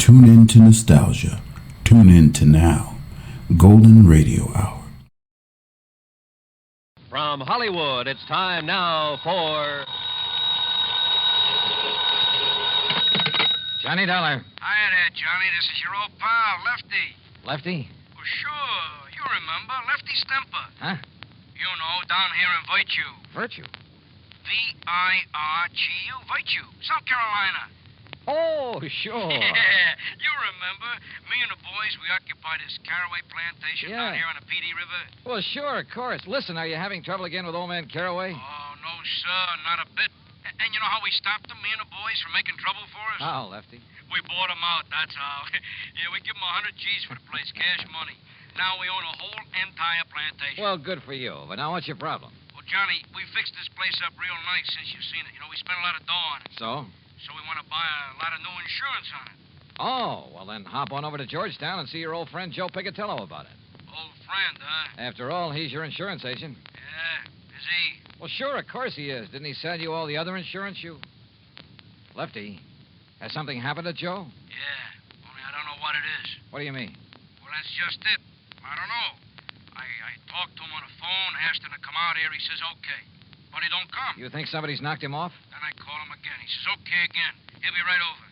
Tune in to nostalgia. Tune in to now. Golden Radio Hour. From Hollywood, it's time now for... Johnny Dollar. Hiya there, Johnny. This is your old pal, Lefty. Lefty? Well, sure. You remember. Lefty Stemper. Huh? You know, down here in Virtue. Virtue? V-I-R-G-U. Virtue. South Carolina. Oh, sure. Yeah, you remember. Me and the boys, we occupied this caraway plantation down here on the Petey River. Well, sure, of course. Listen, are you having trouble again with old man Caraway? Oh, no, sir. Not a bit. And you know how we stopped them, me and the boys, from making trouble for us? How, Lefty? We bought them out, that's how. Yeah, we give them 100 G's for the place, cash money. Now we own a whole entire plantation. Well, good for you. But now what's your problem? Well, Johnny, we fixed this place up real nice since you've seen it. You know, we spent a lot of dough on it. So? So we want to buy a lot of new insurance on it. Oh, well, then hop on over to Georgetown and see your old friend Joe Picatello about it. Old friend, huh? After all, he's your insurance agent. Yeah, is he? Well, sure, of course he is. Didn't he sell you all the other insurance you... Lefty, has something happened to Joe? Yeah, only I don't know what it is. What do you mean? Well, that's just it. I don't know. I talked to him on the phone, asked him to come out here. He says, okay. But he don't come. You think somebody's knocked him off? Then I call him again. He says, okay again. He'll be right over.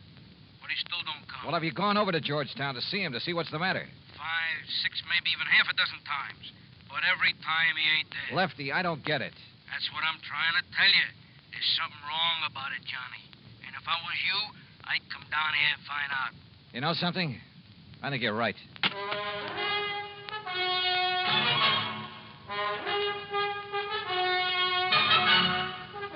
But he still don't come. Well, have you gone over to Georgetown to see him, to see what's the matter? 5, 6, maybe even half a dozen times. But every time he ain't there. Lefty, I don't get it. That's what I'm trying to tell you. There's something wrong about it, Johnny. And if I was you, I'd come down here and find out. You know something? I think you're right.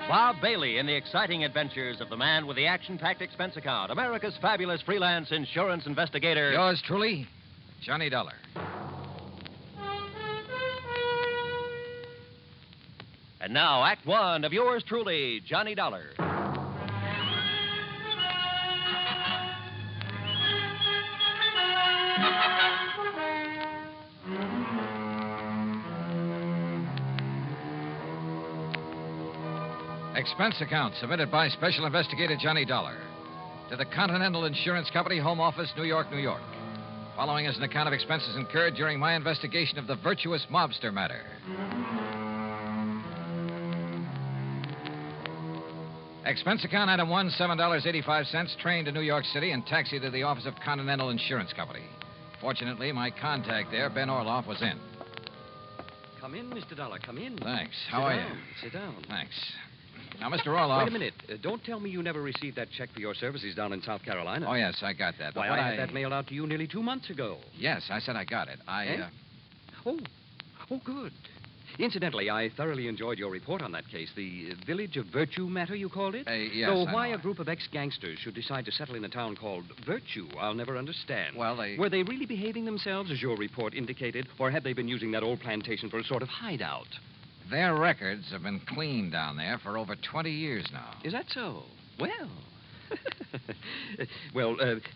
Bob Bailey in the exciting adventures of the man with the action-packed expense account, America's fabulous freelance insurance investigator. Yours truly, Johnny Dollar. And now, Act One of yours truly, Johnny Dollar. Expense account submitted by Special Investigator Johnny Dollar to the Continental Insurance Company, Home Office, New York, New York. Following is an account of expenses incurred during my investigation of the virtuous mobster matter. Expense account item 1, $7.85, train to New York City and taxi to the office of Continental Insurance Company. Fortunately, my contact there, Ben Orloff, was in. Come in, Mr. Dollar, come in. Thanks. How are you? Sit down. Thanks. Now, Mr. Orloff... Wait a minute. Don't tell me you never received that check for your services down in South Carolina. Oh, yes, I got that. Why, But I had that mailed out to you nearly 2 months ago. Yes, I said I got it. Oh, good. Incidentally, I thoroughly enjoyed your report on that case, the Village of Virtue matter, you called it? Yes, Though I why know. a group of ex-gangsters should decide to settle in a town called Virtue, I'll never understand. Well, Were they really behaving themselves, as your report indicated, or had they been using that old plantation for a sort of hideout? Their records have been clean down there for over 20 years now. Is that so? Well...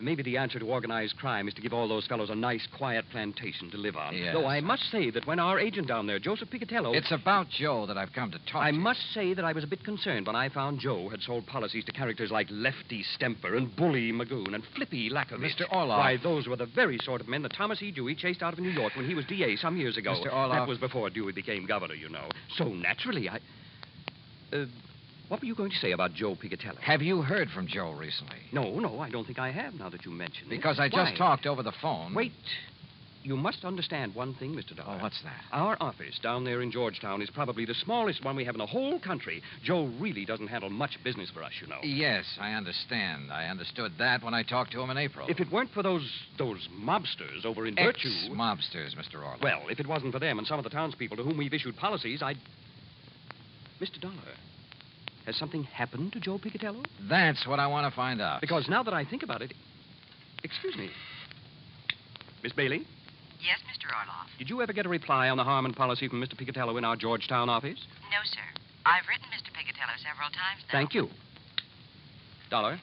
maybe the answer to organized crime is to give all those fellows a nice, quiet plantation to live on. Yes. Though I must say that when our agent down there, Joseph Picatello... It's about Joe that I've come to talk I to. must say that I was a bit concerned when I found Joe had sold policies to characters like Lefty Stemper and Bully Magoon and Flippy Lackovich. Mr. Orloff. Why, those were the very sort of men that Thomas E. Dewey chased out of New York when he was DA some years ago. Mr. Orloff. That was before Dewey became governor, you know. So naturally, what were you going to say about Joe Picatello? Have you heard from Joe recently? No, I don't think I have, now that you mention it. Because I Why? just talked over the phone. Wait. You must understand one thing, Mr. Dollar. Oh, what's that? Our office down there in Georgetown is probably the smallest one we have in the whole country. Joe really doesn't handle much business for us, you know. Yes, I understand. I understood that when I talked to him in April. If it weren't for those mobsters over in Virtue... Ex-mobsters, Mr. Orloff. Well, if it wasn't for them and some of the townspeople to whom we've issued policies, I'd... Mr. Dollar, has something happened to Joe Picatello? That's what I want to find out. Because now that I think about it... Excuse me. Miss Bailey? Yes, Mr. Orloff. Did you ever get a reply on the Harmon policy from Mr. Picatello in our Georgetown office? No, sir. I've written Mr. Picatello several times now. Thank you. Dollar,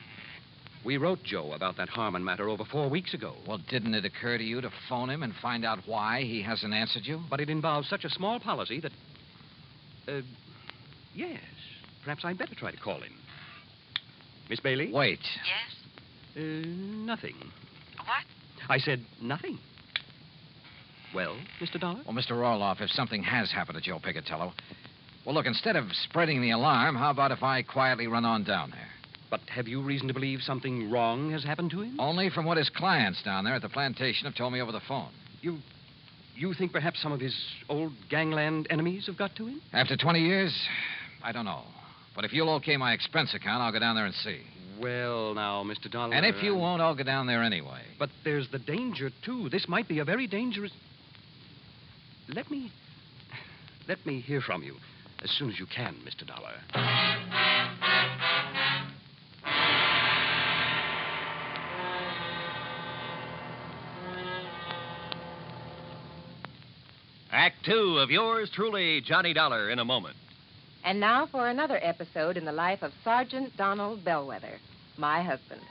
we wrote Joe about that Harmon matter over 4 weeks ago. Well, didn't it occur to you to phone him and find out why he hasn't answered you? But it involves such a small policy that... yes. Perhaps I'd better try to call him. Miss Bailey? Wait. Yes? Nothing. What? I said nothing. Well, Mr. Dollar? Well, Mr. Roloff, if something has happened to Joe Picatello, well, look, instead of spreading the alarm, how about if I quietly run on down there? But have you reason to believe something wrong has happened to him? Only from what his clients down there at the plantation have told me over the phone. You think perhaps some of his old gangland enemies have got to him? After 20 years, I don't know. But if you'll okay my expense account, I'll go down there and see. Well, now, Mr. Dollar... And if you won't, I'll go down there anyway. But there's the danger, too. This might be a very dangerous... Let me hear from you as soon as you can, Mr. Dollar. Act 2 of yours truly, Johnny Dollar, in a moment. And now for another episode in the life of Sergeant Donald Bellwether, my husband.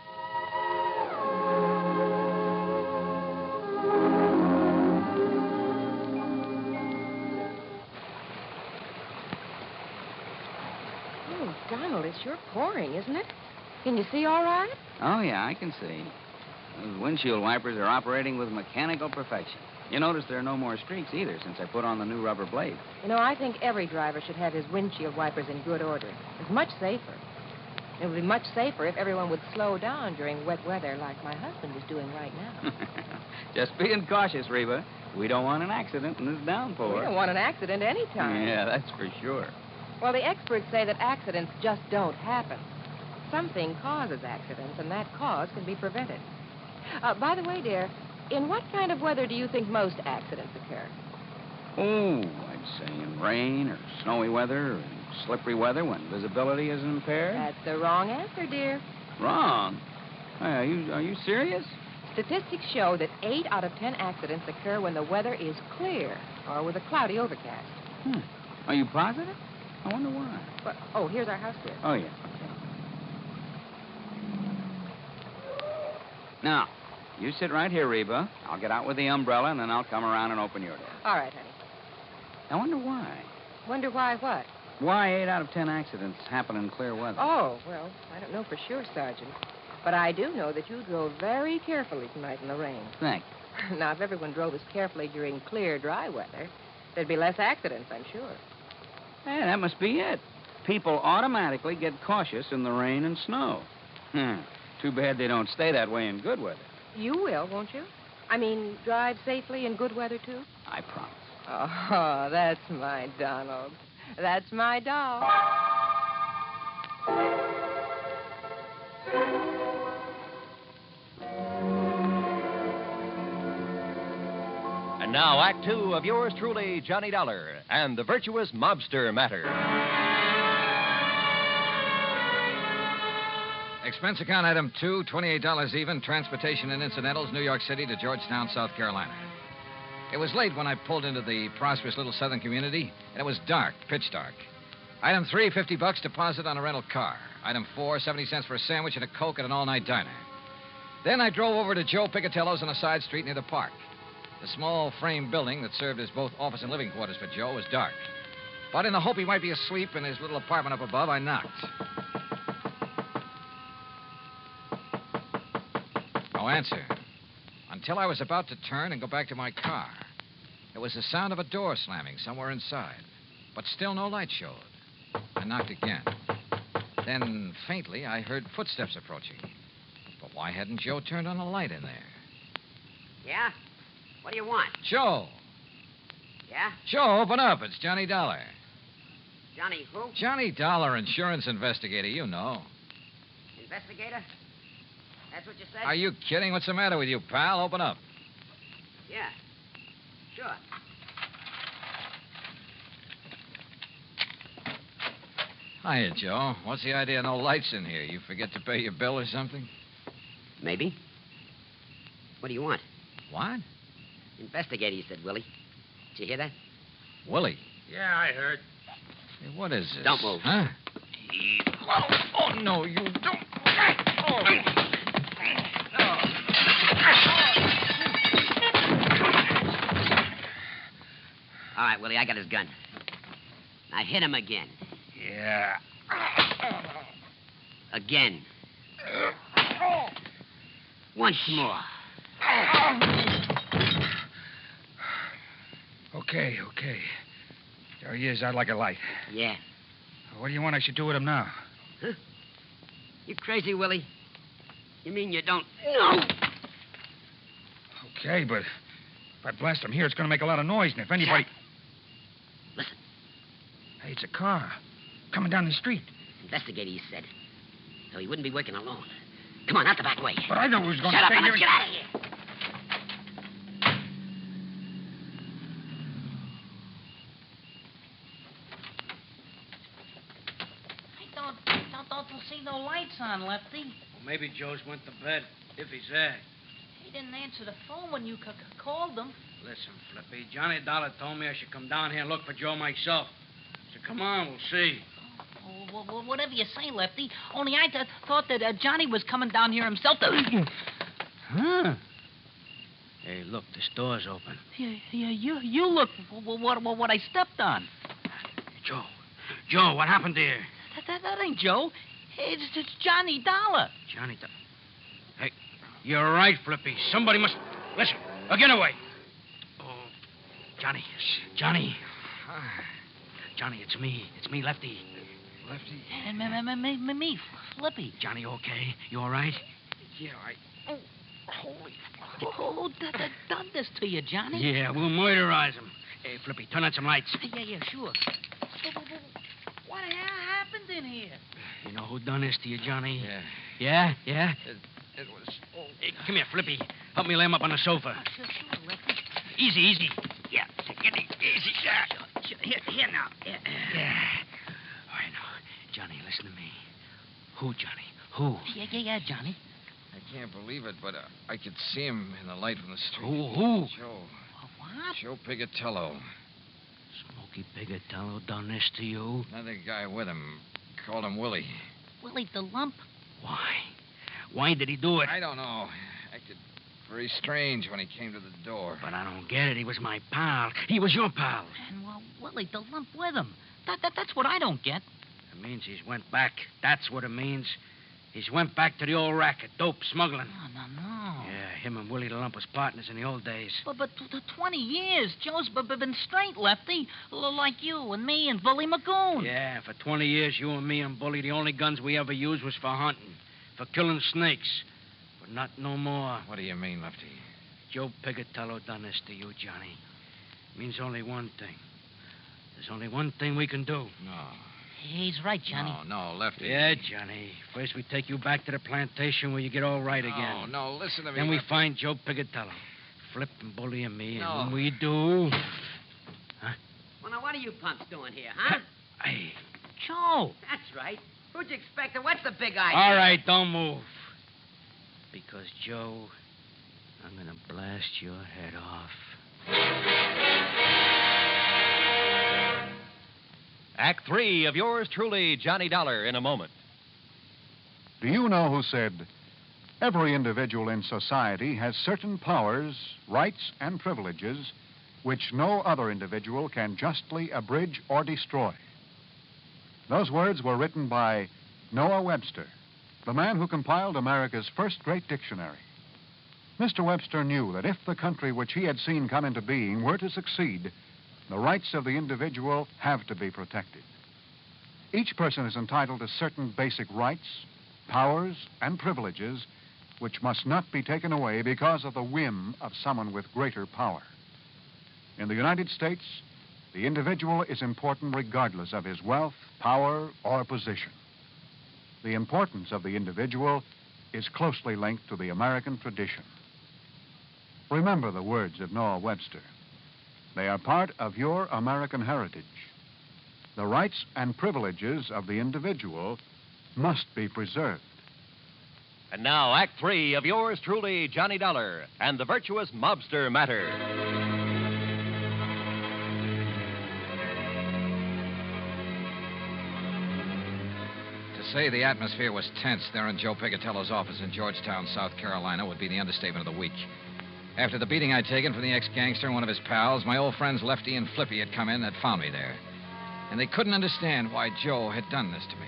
Oh, Donald, it's sure pouring, isn't it? Can you see all right? Oh, yeah, I can see. Those windshield wipers are operating with mechanical perfection. You notice there are no more streaks either since I put on the new rubber blade. You know, I think every driver should have his windshield wipers in good order. It's much safer. It would be much safer if everyone would slow down during wet weather like my husband is doing right now. Just being cautious, Reba. We don't want an accident in this downpour. We don't want an accident any time. Yeah, that's for sure. Well, the experts say that accidents just don't happen. Something causes accidents, and that cause can be prevented. By the way, dear, in what kind of weather do you think most accidents occur? Oh, I'd say in rain or snowy weather or slippery weather when visibility is impaired. That's the wrong answer, dear. Wrong? Are you serious? Statistics show that 8 out of 10 accidents occur when the weather is clear or with a cloudy overcast. Are you positive? I wonder why. But, here's our house, dear. Oh, yeah. Now, you sit right here, Reba. I'll get out with the umbrella, and then I'll come around and open your door. All right, honey. I wonder why. Wonder why what? Why 8 out of 10 accidents happen in clear weather? Oh, well, I don't know for sure, Sergeant. But I do know that you drove very carefully tonight in the rain. Thanks. Now, if everyone drove as carefully during clear, dry weather, there'd be less accidents, I'm sure. Hey, that must be it. People automatically get cautious in the rain and snow. Too bad they don't stay that way in good weather. You will, won't you? I mean, drive safely in good weather, too? I promise. Oh, that's my Donald. That's my doll. And now, Act 2 of yours truly, Johnny Dollar, and the virtuous mobster matter. Expense account item 2, $28 even, transportation and incidentals, New York City to Georgetown, South Carolina. It was late when I pulled into the prosperous little southern community, and it was dark, pitch dark. Item 3, $50 deposit on a rental car. Item 4, 70 cents for a sandwich and a Coke at an all-night diner. Then I drove over to Joe Picatello's on a side street near the park. The small frame building that served as both office and living quarters for Joe was dark. But in the hope he might be asleep in his little apartment up above, I knocked. No answer. Until I was about to turn and go back to my car. There was the sound of a door slamming somewhere inside. But still no light showed. I knocked again. Then, faintly, I heard footsteps approaching. But why hadn't Joe turned on a light in there? Yeah? What do you want? Joe! Yeah? Joe, open up. It's Johnny Dollar. Johnny who? Johnny Dollar, insurance investigator, you know. Investigator? That's what you said? Are you kidding? What's the matter with you, pal? Open up. Yeah. Sure. Hiya, Joe. What's the idea of no lights in here? You forget to pay your bill or something? Maybe. What do you want? What? Investigator, you said, Willie. Did you hear that? Willie. Yeah, I heard. Hey, what is this? Don't move. Huh? Oh, no, you don't. Oh. All right, Willie, I got his gun. Now hit him again. Yeah. Again. Once more. Okay. There he is, out like a light. Yeah. What do you want I should do with him now? Huh? You crazy, Willie? You mean you don't know? Okay, but if I blast him here, it's going to make a lot of noise, and if anybody... Listen. Hey, it's a car. Coming down the street. Investigator, he said. So he wouldn't be working alone. Come on, out the back way. But I know who's going Shut to up stay and here. let's get out of here. Don't see no lights on, Lefty. Well, maybe Joe's went to bed, if he's there. He didn't answer the phone when you called him. Listen, Flippy, Johnny Dollar told me I should come down here and look for Joe myself. So come on, we'll see. Oh, well, whatever you say, Lefty. Only I thought that Johnny was coming down here himself to... Huh? Hey, look, this door's open. Yeah, you look what I stepped on. Joe, what happened here? That ain't Joe. It's Johnny Dollar. Johnny Dollar. Hey, you're right, Flippy. Somebody must... Listen, get away. Oh, Johnny. Johnny, it's me. It's me, Lefty. Lefty? And me, Flippy. Johnny, okay? You all right? Yeah, Oh, holy... Who done this to you, Johnny? Yeah, we'll murderize him. Hey, Flippy, turn on some lights. Yeah, sure. What the hell happened in here? You know who done this to you, Johnny? Yeah. Yeah? It was... Oh. Hey, come here, Flippy. Help me lay him up on the sofa. Sure, Lefty. Easy. Yeah, get it easy. Sure. Here now. Yeah. All right, now, Johnny, listen to me. Who, Johnny? Who? Yeah, Johnny. I can't believe it, but I could see him in the light from the street. Who? Joe. What? Joe Pigatello. Smokey Pigatello done this to you? Another guy with him. Called him Willie. Willie the Lump? Why? Why did he do it? I don't know. Acted very strange when he came to the door. But I don't get it. He was my pal. He was your pal. And, Willie the Lump with him. That's what I don't get. It means he's went back. That's what it means. He's went back to the old racket, dope smuggling. No. Yeah, him and Willie the Lump was partners in the old days. But 20 years. Joe's been straight, Lefty. Like you and me and Bully Magoon. Yeah, for 20 years, you and me and Bully, the only guns we ever used was for hunting, for killing snakes. But not no more. What do you mean, Lefty? Joe Pigatello done this to you, Johnny. It means only one thing. There's only one thing we can do. No. He's right, Johnny. No, Lefty. Yeah, Johnny. First we take you back to the plantation where you get all right again. No, listen to me. Then we Lefty. find Joe Pigatello. Flip and Bully and me. No. And when we do... Huh? Well, now, what are you punks doing here, huh? Hey. Joe. That's right. Who'd you expect? What's the big idea? All right, don't move. Because, Joe, I'm going to blast your head off. Act 3 of yours truly, Johnny Dollar, in a moment. Do you know who said, every individual in society has certain powers, rights, and privileges which no other individual can justly abridge or destroy? Those words were written by Noah Webster, the man who compiled America's first great dictionary. Mr. Webster knew that if the country which he had seen come into being were to succeed, the rights of the individual have to be protected. Each person is entitled to certain basic rights, powers, and privileges which must not be taken away because of the whim of someone with greater power. In the United States, the individual is important regardless of his wealth, power, or position. The importance of the individual is closely linked to the American tradition. Remember the words of Noah Webster. They are part of your American heritage. The rights and privileges of the individual must be preserved. And now, Act 3 of yours truly, Johnny Dollar, and the virtuous mobster matter. To say the atmosphere was tense there in Joe Pigatello's office in Georgetown, South Carolina, would be the understatement of the week. After the beating I'd taken from the ex-gangster and one of his pals, my old friends Lefty and Flippy had come in and had found me there. And they couldn't understand why Joe had done this to me.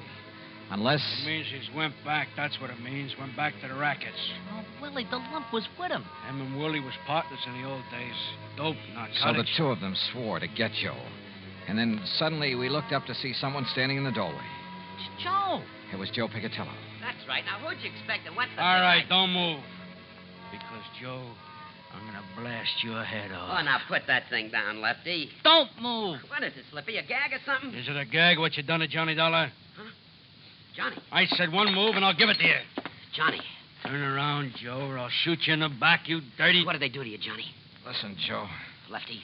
Unless... It means he's went back. That's what it means. Went back to the rackets. Oh, Willie, the lump was with him. Him and Willie was partners in the old days. Dope, narcotics. So the two of them swore to get Joe. And then suddenly we looked up to see someone standing in the doorway. It's Joe. It was Joe Picatello. That's right. Now, who'd you expect and what's the... All right, don't move. Because, Joe, I'm going to blast your head off. Oh, now put that thing down, Lefty. Don't move. What is it, Slippy? A gag or something? Is it a gag what you done to Johnny Dollar? Huh? Johnny. I said one move and I'll give it to you. Johnny. Turn around, Joe, or I'll shoot you in the back, you dirty... What did they do to you, Johnny? Listen, Joe. Lefty.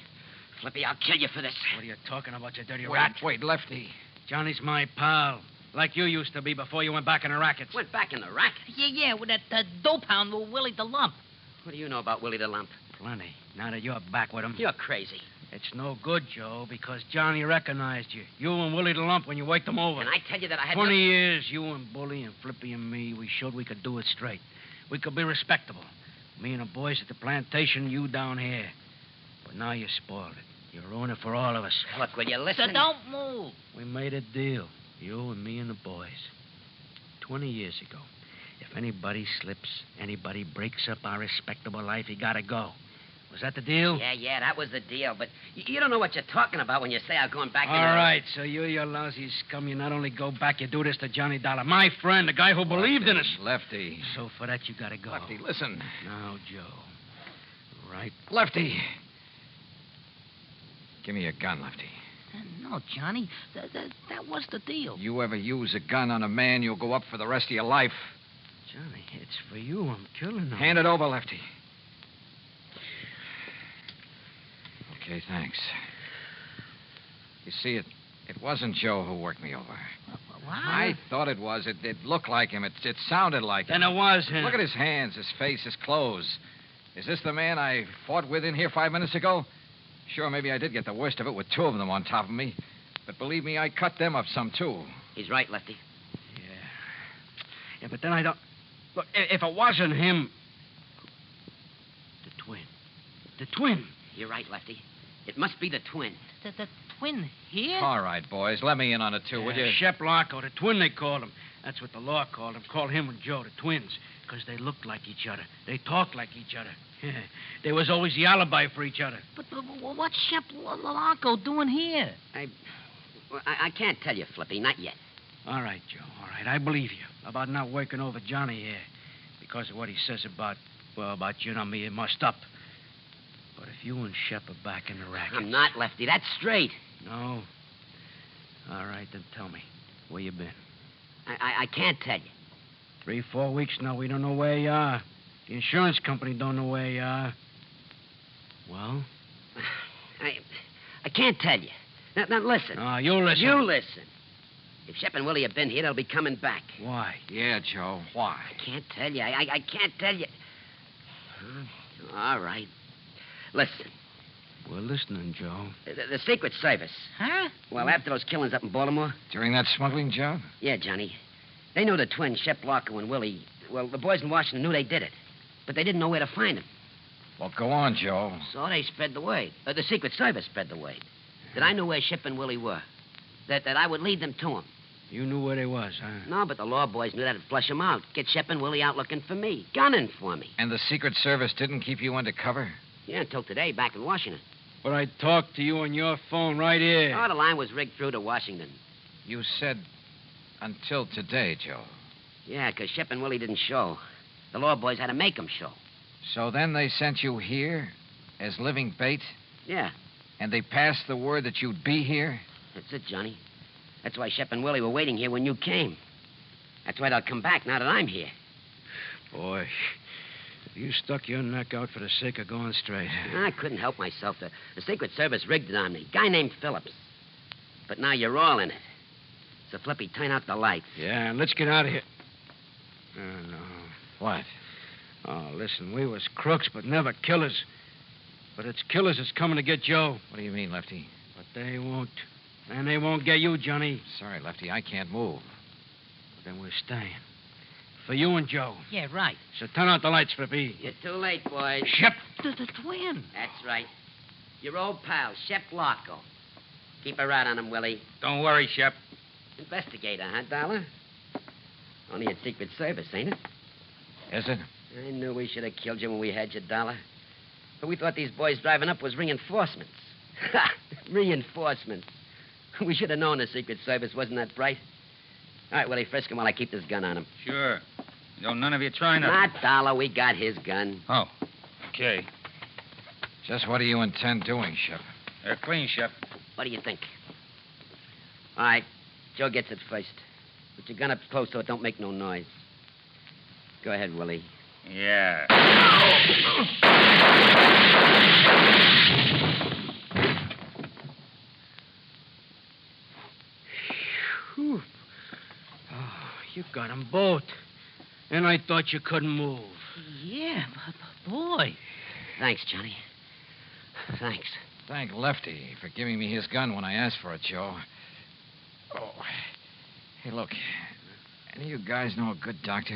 Flippy, I'll kill you for this. What are you talking about, you dirty Wait, rat? wait, Lefty. Johnny's my pal. Like you used to be before you went back in the rackets. Went back in the racket. Yeah, with that dope hound with Willie the Lump. What do you know about Willie the Lump? Plenty. Now that you're back with him. You're crazy. It's no good, Joe, because Johnny recognized you. You and Willie the Lump when you waked him over. And I tell you that I had 20 years, you and Bully and Flippy and me, we showed we could do it straight. We could be respectable. Me and the boys at the plantation, you down here. But now you spoiled it. You ruined it for all of us. Look, will you listen? So don't move. We made a deal. You and me and the boys. 20 years ago. If anybody slips, anybody breaks up our respectable life, he gotta go. Was that the deal? Yeah, that was the deal. But you don't know what you're talking about when you say I'm going back All right, so you lousy scum, you not only go back, you do this to Johnny Dollar. My friend, the guy who believed in us. Lefty. So for that, you gotta go. Lefty, listen. Now, Joe. Right. Lefty. Give me your gun, Lefty. No, Johnny. That was the deal. You ever use a gun on a man, you'll go up for the rest of your life. Johnny, it's for you. I'm killing him. Hand it over, Lefty. Okay, thanks. You see, it wasn't Joe who worked me over. What? I thought it was. It looked like him. It sounded like him. Then it was him. Look at his hands, his face, his clothes. Is this the man I fought with in here 5 minutes ago? Sure, maybe I did get the worst of it with two of them on top of me. But believe me, I cut them up some, too. He's right, Lefty. Yeah, but then I don't... Look, if it wasn't him... The twin. The twin. You're right, Lefty. It must be the twin. The twin here? All right, boys. Let me in on it, too, will you? Shep Larko, the twin they called him. That's what the law called him. Called him and Joe, the twins. Because they looked like each other. They talked like each other. There was always the alibi for each other. But what's Shep Larko doing here? I can't tell you, Flippy. Not yet. All right, Joe. All right. I believe you about not working over Johnny here. Because of what he says about you and me, it must up. But if you and Shep are back in the racket... I'm not, Lefty. That's straight. No? All right, then tell me. Where you been? I can't tell you. 3-4 weeks now, we don't know where you are. The insurance company don't know where you are. Well? I can't tell you. Now listen. Oh, you listen. You listen. If Shep and Willie have been here, they'll be coming back. Why? Yeah, Joe. Why? I can't tell you. I can't tell you. All right. Listen. We're listening, Joe. The Secret Service. Huh? Well, after those killings up in Baltimore. During that smuggling job? Yeah, Johnny. They knew the twins, Shep Larko and Willie. Well, the boys in Washington knew they did it. But they didn't know where to find them. Well, go on, Joe. So they spread the word. The Secret Service spread the word. That I knew where Shep and Willie were. That I would lead them to them. You knew where they was, huh? No, but the law boys knew that'd flush them out. Get Shep and Willie out looking for me. Gunning for me. And the Secret Service didn't keep you under cover? Yeah, until today, back in Washington. But I talked to you on your phone right here. Oh, the line was rigged through to Washington. You said until today, Joe. Yeah, because Shep and Willie didn't show. The law boys had to make them show. So then they sent you here as living bait? Yeah. And they passed the word that you'd be here? That's it, Johnny. That's why Shep and Willie were waiting here when you came. That's why they'll come back now that I'm here. Boy, if you stuck your neck out for the sake of going straight. I couldn't help myself. The Secret Service rigged it on me. Guy named Phillips. But now you're all in it. So, Flippy, turn out the lights. Yeah, let's get out of here. Oh, no. What? Oh, listen, we was crooks, but never killers. But it's killers that's coming to get Joe. What do you mean, Lefty? But they won't. And they won't get you, Johnny. Sorry, Lefty, I can't move. But then we're staying. For you and Joe. Yeah, right. So turn out the lights, Flippy. You're too late, boys. Shep. The twin. That's right. Your old pal, Shep Larko. Keep a rat on him, Willie. Don't worry, Shep. Investigator, huh, Dollar? Only at Secret Service, ain't it? Is it? I knew we should have killed you when we had your dollar. But we thought these boys driving up was reinforcements. Ha! Reinforcements. We should have known the Secret Service wasn't that bright. All right, Willie, frisk him while I keep this gun on him. Sure. Don't none of you try nothing. Not Dollar. We got his gun. Oh, okay. Just what do you intend doing, Shep? They're clean, Shep. What do you think? All right, Joe gets it first. Put your gun up close so it don't make no noise. Go ahead, Willie. Yeah. Whew. Oh, you got them both. And I thought you couldn't move. Yeah, boy. Thanks, Johnny. Thanks. Thank Lefty for giving me his gun when I asked for it, Joe. Oh. Hey, look. Any of you guys know a good doctor?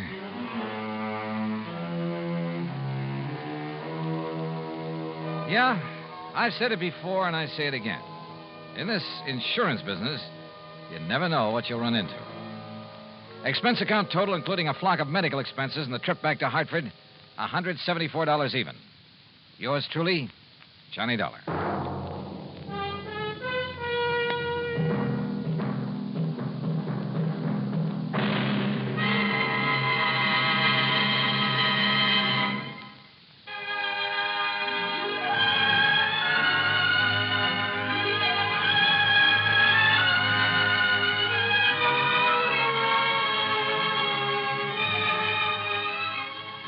Yeah, I've said it before and I say it again. In this insurance business, you never know what you'll run into. Expense account total, including a flock of medical expenses and the trip back to Hartford, $174 even. Yours truly, Johnny Dollar.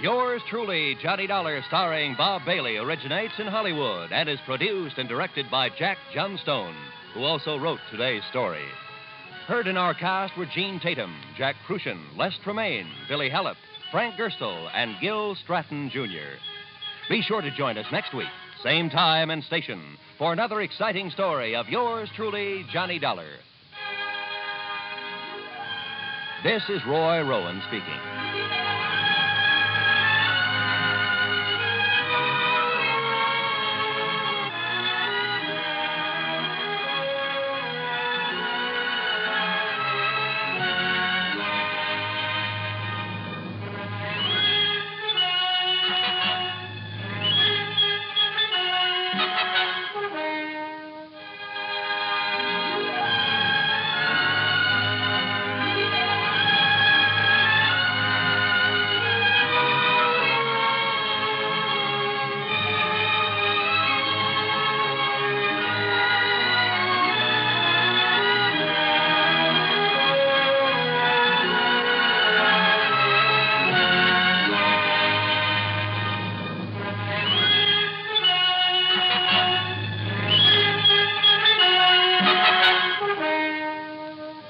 Yours truly, Johnny Dollar, starring Bob Bailey, originates in Hollywood and is produced and directed by Jack Johnstone, who also wrote today's story. Heard in our cast were Gene Tatum, Jack Crucian, Les Tremaine, Billy Hallett, Frank Gerstle, and Gil Stratton, Jr. Be sure to join us next week, same time and station, for another exciting story of yours truly, Johnny Dollar. This is Roy Rowan speaking.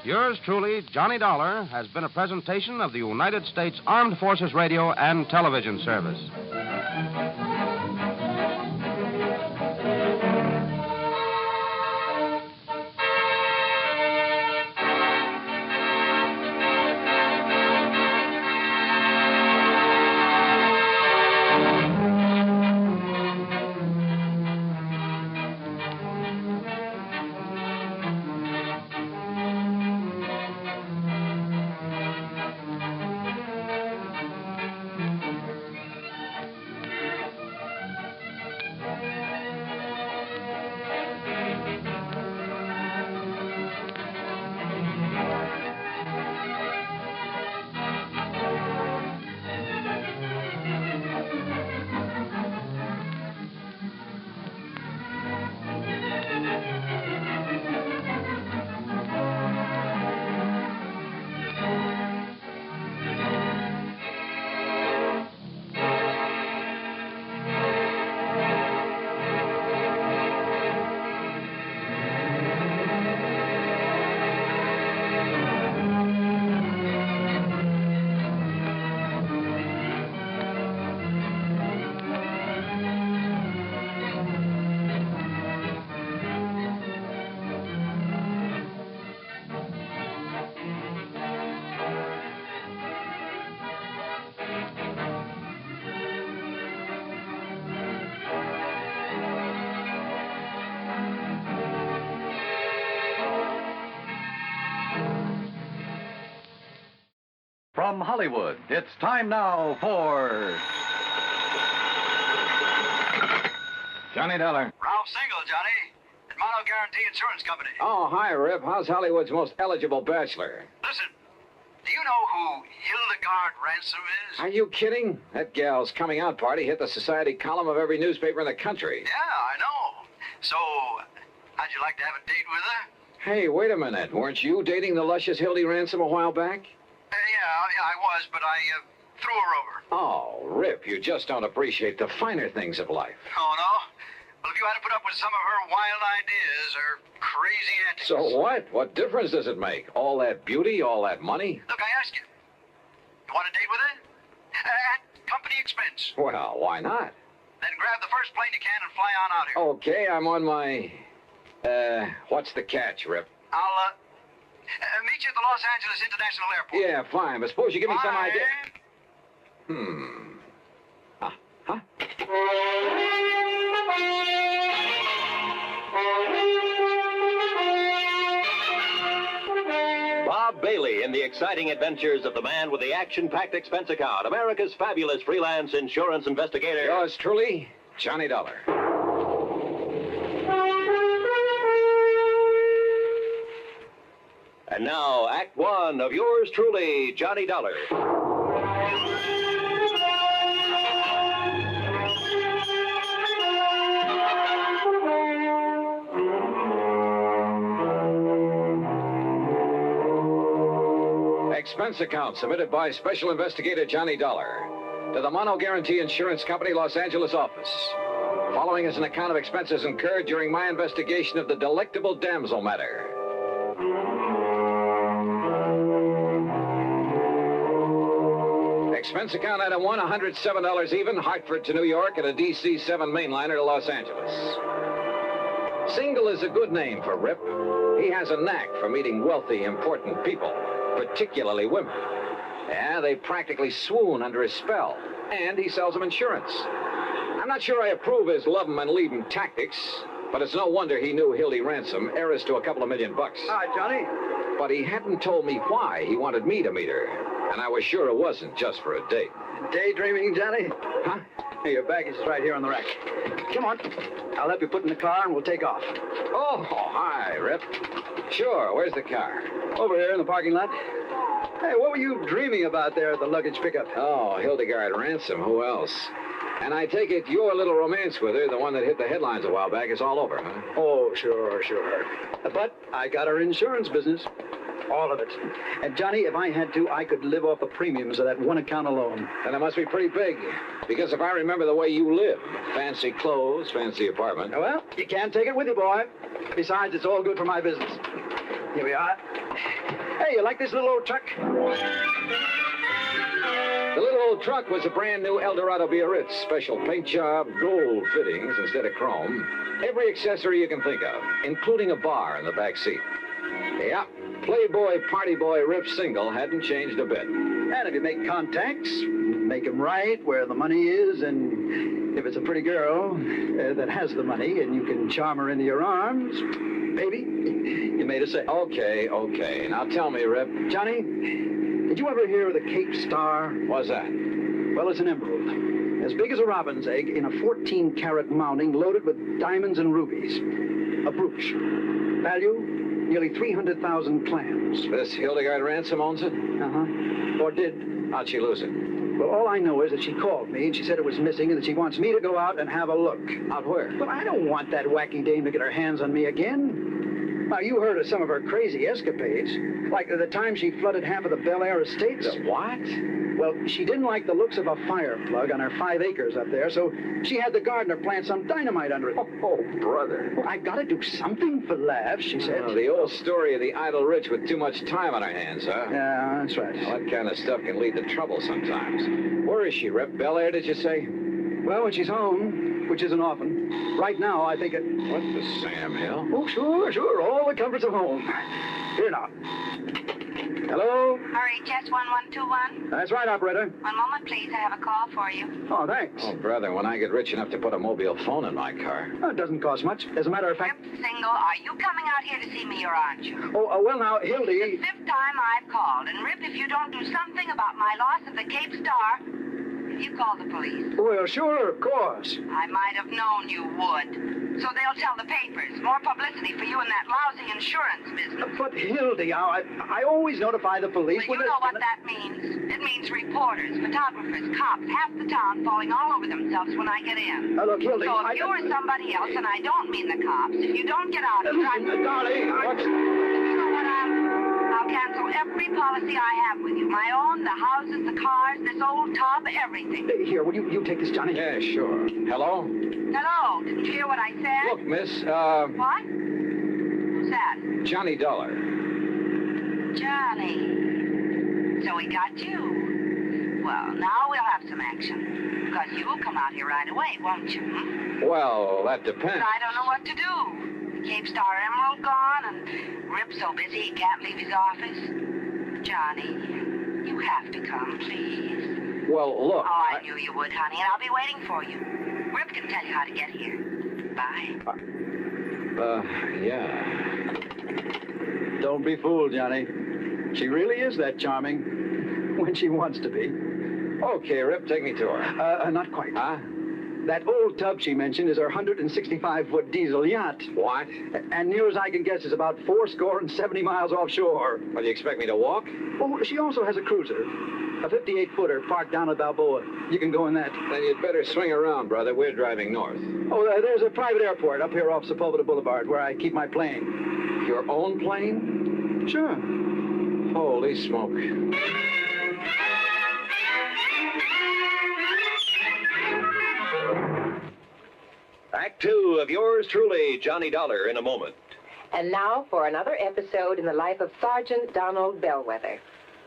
Yours truly, Johnny Dollar, has been a presentation of the United States Armed Forces Radio and Television Service. From Hollywood, it's time now for... Johnny Dollar. Ralph Single, Johnny. At Mono Guarantee Insurance Company. Oh, hi, Rip. How's Hollywood's most eligible bachelor? Listen, do you know who Hildegard Ransom is? Are you kidding? That gal's coming out party hit the society column of every newspaper in the country. Yeah, I know. So, how'd you like to have a date with her? Hey, wait a minute. Weren't you dating the luscious Hildy Ransom a while back? Yeah, I was, but I threw her over. Oh, Rip, you just don't appreciate the finer things of life. Oh, no? Well, if you had to put up with some of her wild ideas or crazy antics... So what? What difference does it make? All that beauty, all that money? Look, I ask you. You want a date with her? At company expense. Well, why not? Then grab the first plane you can and fly on out here. Okay, I'm on my... what's the catch, Rip? I'll, meet you at the Los Angeles International Airport. Yeah, fine, but suppose you give me some Bye. idea... Bob Bailey in the exciting adventures of the man with the action-packed expense account, America's fabulous freelance insurance investigator. Yours truly, Johnny Dollar. And now, Act One of yours truly, Johnny Dollar. Expense account submitted by Special Investigator Johnny Dollar to the Mono Guarantee Insurance Company, Los Angeles office. Following is an account of expenses incurred during my investigation of the delectable damsel matter. Expense account item 1, $107 even, Hartford to New York, and a DC-7 mainliner to Los Angeles. Single is a good name for Rip. He has a knack for meeting wealthy, important people, particularly women. Yeah, they practically swoon under his spell, and he sells them insurance. I'm not sure I approve his love 'em and leave 'em tactics, but it's no wonder he knew Hildy Ransom, heiress to a couple of $1 million. Hi, Johnny. But he hadn't told me why he wanted me to meet her, and I was sure it wasn't just for a date. Daydreaming, Johnny? Huh? Hey, your baggage is right here on the rack. Come on. I'll help you put in the car and we'll take off. Oh, hi, Rip. Sure, where's the car? Over here in the parking lot. Hey, what were you dreaming about there at the luggage pickup? Oh, Hildegard Ransom, who else? And I take it your little romance with her, the one that hit the headlines a while back, is all over, huh? Oh, sure. But I got her insurance business. All of it. And, Johnny, if I had to, I could live off the premiums of that one account alone. Then it must be pretty big. Because if I remember the way you live, fancy clothes, fancy apartment. Well, you can't take it with you, boy. Besides, it's all good for my business. Here we are. Hey, you like this little old truck? The little old truck was a brand new Eldorado Biarritz. Special paint job, gold fittings instead of chrome. Every accessory you can think of, including a bar in the back seat. Yeah, Playboy, party boy, Rip Single hadn't changed a bit. And if you make contacts, make them right where the money is, and if it's a pretty girl that has the money and you can charm her into your arms, baby, you made a sale. Okay. Now tell me, Rip. Johnny, did you ever hear of the Cape Star? What's that? Well, it's an emerald. As big as a robin's egg in a 14-carat mounting loaded with diamonds and rubies. A brooch. Value? Nearly 300,000 clams. This Hildegard Ransom owns it? Uh-huh. Or did. How'd she lose it? Well, all I know is that she called me and she said it was missing and that she wants me to go out and have a look. Out where? But I don't want that wacky dame to get her hands on me again. Now, you heard of some of her crazy escapades. Like the time she flooded half of the Bel Air estates. The what? Well, she didn't like the looks of a fire plug on her 5 acres up there, so she had the gardener plant some dynamite under it. Oh, brother. Well, I've got to do something for laughs, she said. Oh, the old story of the idle rich with too much time on their hands, huh? Yeah, that's right. Well, that kind of stuff can lead to trouble sometimes. Where is she, Rip? Bel Air, did you say? Well, when she's home, which isn't often. Right now, I think it... What the Sam Hill? Oh, sure. All the comforts of home. Here now. Hello? Are HS 1121? That's right, operator. One moment, please. I have a call for you. Oh, thanks. Oh, brother, when I get rich enough to put a mobile phone in my car. Oh, it doesn't cost much. As a matter of fact... Rip Single, are you coming out here to see me or aren't you? Oh, well, now, Hildy... It's the 5th time I've called. And, Rip, if you don't do something about my loss of the Cape Star, you call the police. Well, sure, of course. I might have known you would. So they'll tell the papers. More publicity for you in that lousy insurance business. But, Hildy, I always notify the police Well, you know what that means. It means reporters, photographers, cops, half the town falling all over themselves when I get in. Look, Hildy, So if you or somebody else, and I don't mean the cops, if you don't get out and try... Darling, You know what, I'll cancel every policy I have with you. My own, the houses, the cars, this old tub, everything. Here, will you take this, Johnny? Yeah, sure. Hello? Hello, didn't you hear what I said? Look, miss, What? Who's that? Johnny Dollar. Johnny. So he got you. Well, now we'll have some action. Because you'll come out here right away, won't you? Well, that depends. But I don't know what to do. The Cape Star Emerald gone, and Rip's so busy he can't leave his office. Johnny, you have to come, please. Well, look... Oh, I knew you would, honey, and I'll be waiting for you. Rip can tell you how to get here. Bye. Yeah. Don't be fooled, Johnny. She really is that charming. When she wants to be. Okay, Rip, take me to her. Not quite. Huh? That old tub she mentioned is her 165-foot diesel yacht. What? And near as I can guess is about 70 miles offshore. Well, do you expect me to walk? Oh, she also has a cruiser. A 58-footer parked down at Balboa. You can go in that. Then you'd better swing around, brother. We're driving north. Oh, there's a private airport up here off Sepulveda Boulevard where I keep my plane. Your own plane? Sure. Holy smoke. Act 2 of yours truly, Johnny Dollar, in a moment. And now for another episode in the life of Sergeant Donald Bellwether,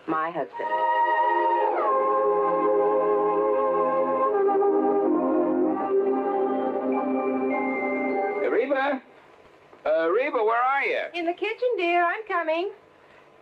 my husband. Reba? Reba, where are you? In the kitchen, dear. I'm coming.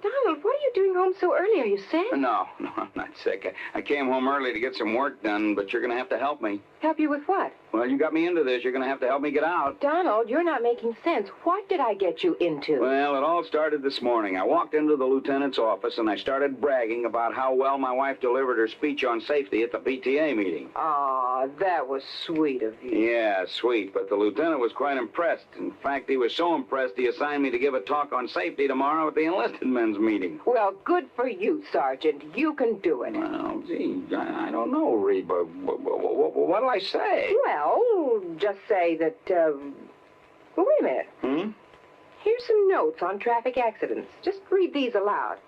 Donald, what are you doing home so early? Are you sick? No, I'm not sick. I came home early to get some work done, but you're going to have to help me. Help you with what? Well, you got me into this. You're going to have to help me get out. Donald, you're not making sense. What did I get you into? Well, it all started this morning. I walked into the lieutenant's office and I started bragging about how well my wife delivered her speech on safety at the PTA meeting. Aw, that was sweet of you. Yeah, sweet, but the lieutenant was quite impressed. In fact, he was so impressed he assigned me to give a talk on safety tomorrow at the enlisted men's meeting. Well, good for you, Sergeant. You can do it. Well, gee, I don't know, Reba. What'll I say? Well, just say that, well, wait a minute. Here's some notes on traffic accidents. Just read these aloud.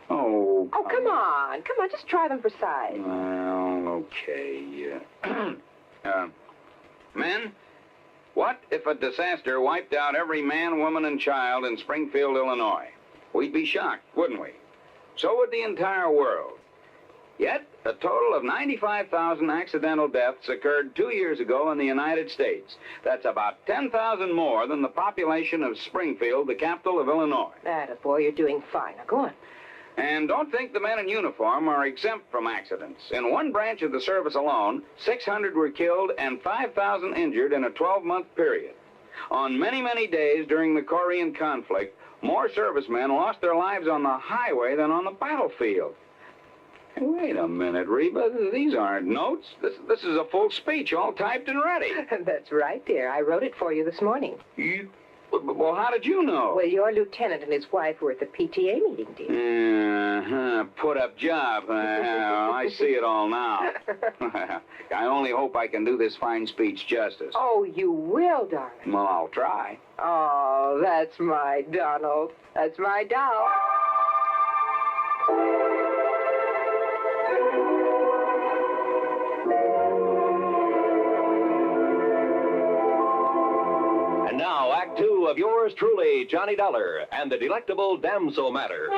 Oh, come on. Come on, just try them for size. Well, okay. Men, what if a disaster wiped out every man, woman, and child in Springfield, Illinois? We'd be shocked, wouldn't we? So would the entire world. Yet, a total of 95,000 accidental deaths occurred 2 years ago in the United States. That's about 10,000 more than the population of Springfield, the capital of Illinois. Attaboy, you're doing fine. Now, go on. And don't think the men in uniform are exempt from accidents. In one branch of the service alone, 600 were killed and 5,000 injured in a 12-month period. On many, many days during the Korean conflict, more servicemen lost their lives on the highway than on the battlefield. Hey, wait a minute, Reba. These aren't notes. This is a full speech, all typed and ready. That's right, dear. I wrote it for you this morning. Well, how did you know? Well, your lieutenant and his wife were at the PTA meeting, dear. Put-up job. I see it all now. I only hope I can do this fine speech justice. Oh, you will, darling. Well, I'll try. Oh, that's my Donald. That's my doll. And now, Act 2 of yours truly, Johnny Dollar, and the delectable damsel matter.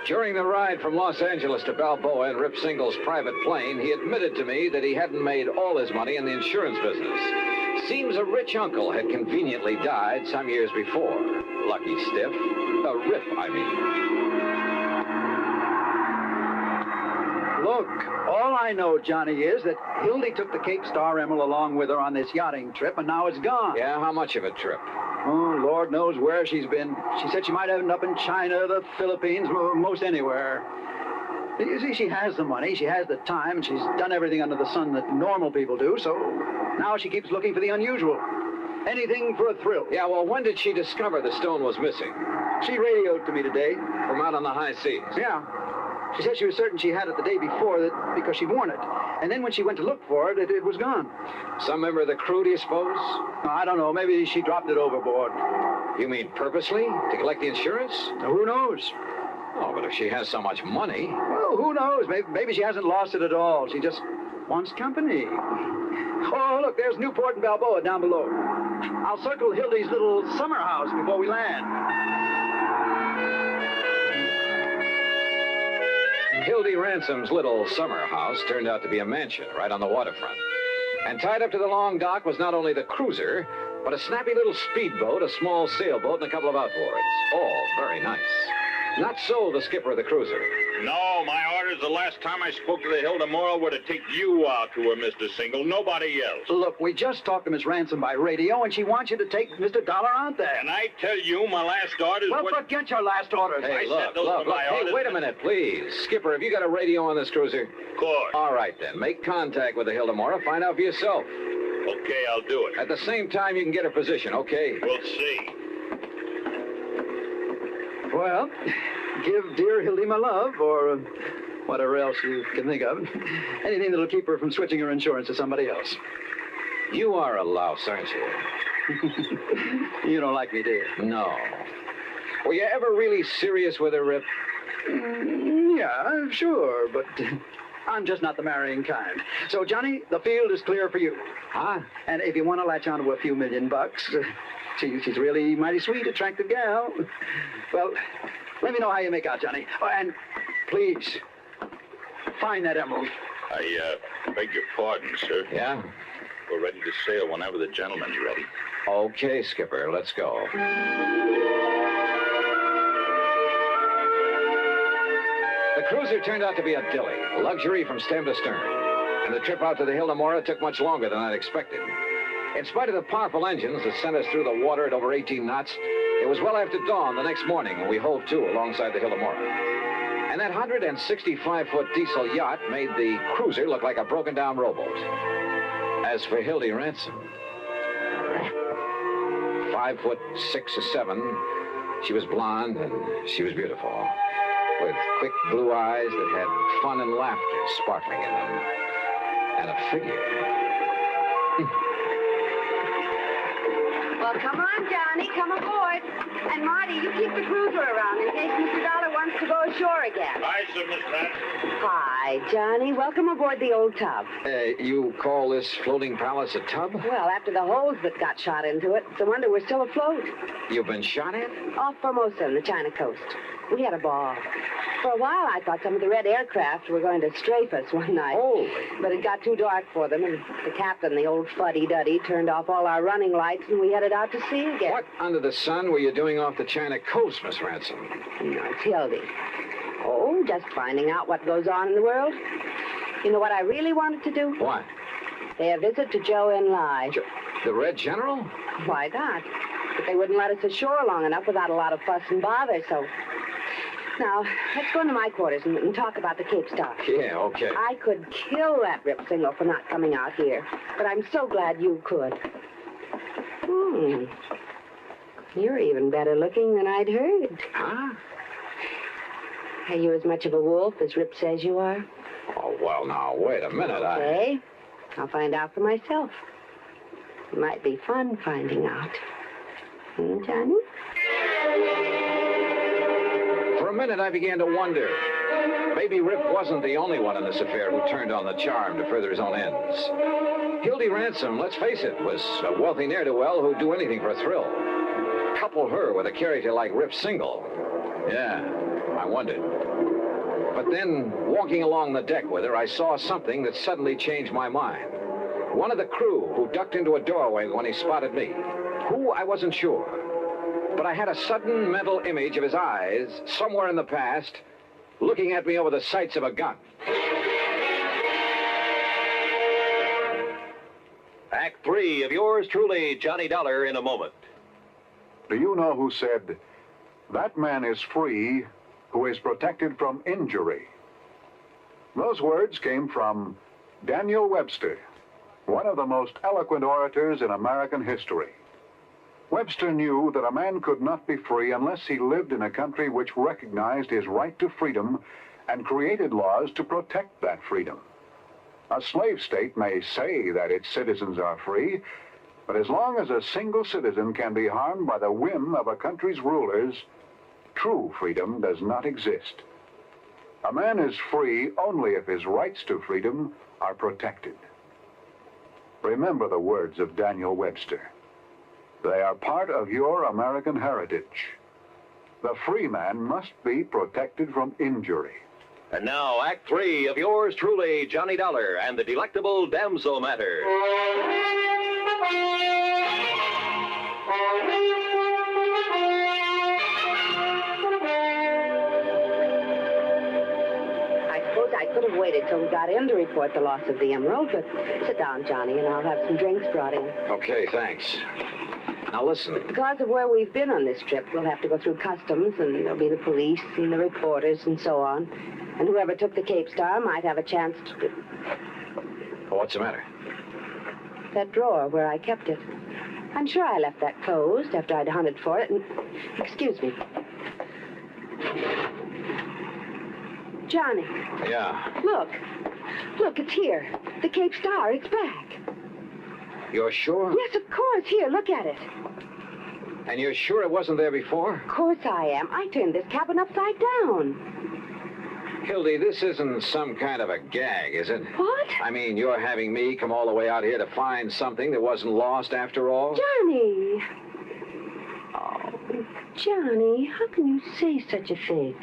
During the ride from Los Angeles to Balboa in Rip Single's private plane, he admitted to me that he hadn't made all his money in the insurance business. Seems a rich uncle had conveniently died some years before. lucky stiff. Rip, I mean. Look, all I know, Johnny, is that Hildy took the Cape Star Emerald along with her on this yachting trip, and now it's gone. Yeah, how much of a trip? Oh, Lord knows where she's been. She said she might end up in China, the Philippines, most anywhere. You see, she has the money, she has the time, and she's done everything under the sun that normal people do, so now she keeps looking for the unusual. Anything for a thrill. Yeah, well, when did she discover the stone was missing? She radioed to me today. From out on the high seas? Yeah. She said she was certain she had it the day before because she'd worn it. And then when she went to look for it, it was gone. Some member of the crew, do you suppose? I don't know. Maybe she dropped it overboard. You mean purposely? To collect the insurance? Who knows? Oh, but if she has so much money... Well, who knows? Maybe she hasn't lost it at all. She just wants company. Oh, look, there's Newport and Balboa down below. I'll circle Hildy's little summer house before we land. Hildy Ransom's little summer house turned out to be a mansion right on the waterfront. And tied up to the long dock was not only the cruiser, but a snappy little speedboat, a small sailboat, and a couple of outboards. All very nice. Not so the skipper of the cruiser. No, my orders the last time I spoke to the Hilda Morrow were to take you out to her, Mr. Single, nobody else. Look, we just talked to Miss Ransom by radio, and she wants you to take Mr. Dollar out there. And I tell you, my last orders Well, forget your last orders. Hey, I said those were my Hey, orders. wait a minute, please. Skipper, have you got a radio on this cruiser? Of course. All right, then. Make contact with the Hilda Morrow. Find out for yourself. Okay, I'll do it. At the same time, you can get her position, okay? We'll see. Well, give dear Hildy my love, or whatever else you can think of. Anything that'll keep her from switching her insurance to somebody else. You are a louse, aren't you? You don't like me, do you? No. Were you ever really serious with her, Rip? Yeah, sure, but I'm just not the marrying kind. So, Johnny, the field is clear for you. Huh? And if you want to latch onto a few $1 million, she's really mighty sweet, attractive gal. Well, let me know how you make out, Johnny. Oh, and please, find that emerald. I beg your pardon, sir. Yeah? We're ready to sail whenever the gentleman's ready. Okay, Skipper, let's go. The cruiser turned out to be a dilly, luxury from stem to stern. And the trip out to the Hilda Morrow took much longer than I'd expected. In spite of the powerful engines that sent us through the water at over 18 knots, it was well after dawn the next morning when we hove to alongside the Hilda Morrow. And that 165-foot diesel yacht made the cruiser look like a broken-down rowboat. As for Hildy Ransom, 5'6" or 7", she was blonde and she was beautiful, with quick blue eyes that had fun and laughter sparkling in them, and a figure. Well, come on, Johnny. Come aboard. And, Marty, you keep the cruiser around in case Mr. Dollar wants to go ashore again. Hi, sir, Miss Pat. Hi, Johnny. Welcome aboard the old tub. You call this floating palace a tub? Well, after the holes that got shot into it, it's a wonder we're still afloat. You've been shot at? Off Formosa on the China coast. We had a ball. For a while, I thought some of the red aircraft were going to strafe us one night. Holy. But it got too dark for them, and the captain, the old fuddy-duddy, turned off all our running lights, and we headed out to sea again. What under the sun were you doing off the China coast, Miss Ransom? No, it's Hildy. Oh, just finding out what goes on in the world. You know what I really wanted to do? What? Pay a visit to Joe and Lai. The Red General? Why not? But they wouldn't let us ashore long enough without a lot of fuss and bother, so... Now, let's go into my quarters and talk about the Cape Star. Yeah, okay. I could kill that Rip Single for not coming out here, but I'm so glad you could. You're even better looking than I'd heard. Huh? Are you as much of a wolf as Rip says you are? Oh, well, now, wait a minute. Okay. I'll find out for myself. It might be fun finding out. Johnny? For a minute, I began to wonder. Maybe Rip wasn't the only one in this affair who turned on the charm to further his own ends. Hildy Ransom, let's face it, was a wealthy ne'er-do-well who'd do anything for a thrill. Couple her with a character like Rip Single. Yeah, I wondered. But then, walking along the deck with her, I saw something that suddenly changed my mind. One of the crew who ducked into a doorway when he spotted me. Who, I wasn't sure. But I had a sudden mental image of his eyes, somewhere in the past, looking at me over the sights of a gun. Act 3 of yours truly, Johnny Dollar, in a moment. Do you know who said, "That man is free who is protected from injury"? Those words came from Daniel Webster, one of the most eloquent orators in American history. Webster knew that a man could not be free unless he lived in a country which recognized his right to freedom and created laws to protect that freedom. A slave state may say that its citizens are free, but as long as a single citizen can be harmed by the whim of a country's rulers, true freedom does not exist. A man is free only if his rights to freedom are protected. Remember the words of Daniel Webster. They are part of your American heritage. The free man must be protected from injury. And now, Act 3 of yours truly, Johnny Dollar, and the delectable damsel matter. I could have waited till we got in to report the loss of the emerald, but sit down, Johnny, and I'll have some drinks brought in. Okay, thanks. Now listen. Because of where we've been on this trip, we'll have to go through customs, and there'll be the police and the reporters and so on. And whoever took the Cape Star might have a chance to... Oh, what's the matter? That drawer where I kept it. I'm sure I left that closed after I'd hunted for it, and... Excuse me. Johnny. Yeah. Look. Look, it's here. The Cape Star, it's back. You're sure? Yes, of course. Here, look at it. And you're sure it wasn't there before? Of course I am. I turned this cabin upside down. Hildy, this isn't some kind of a gag, is it? What? I mean, you're having me come all the way out here to find something that wasn't lost after all? Johnny! Oh, Johnny, how can you say such a thing?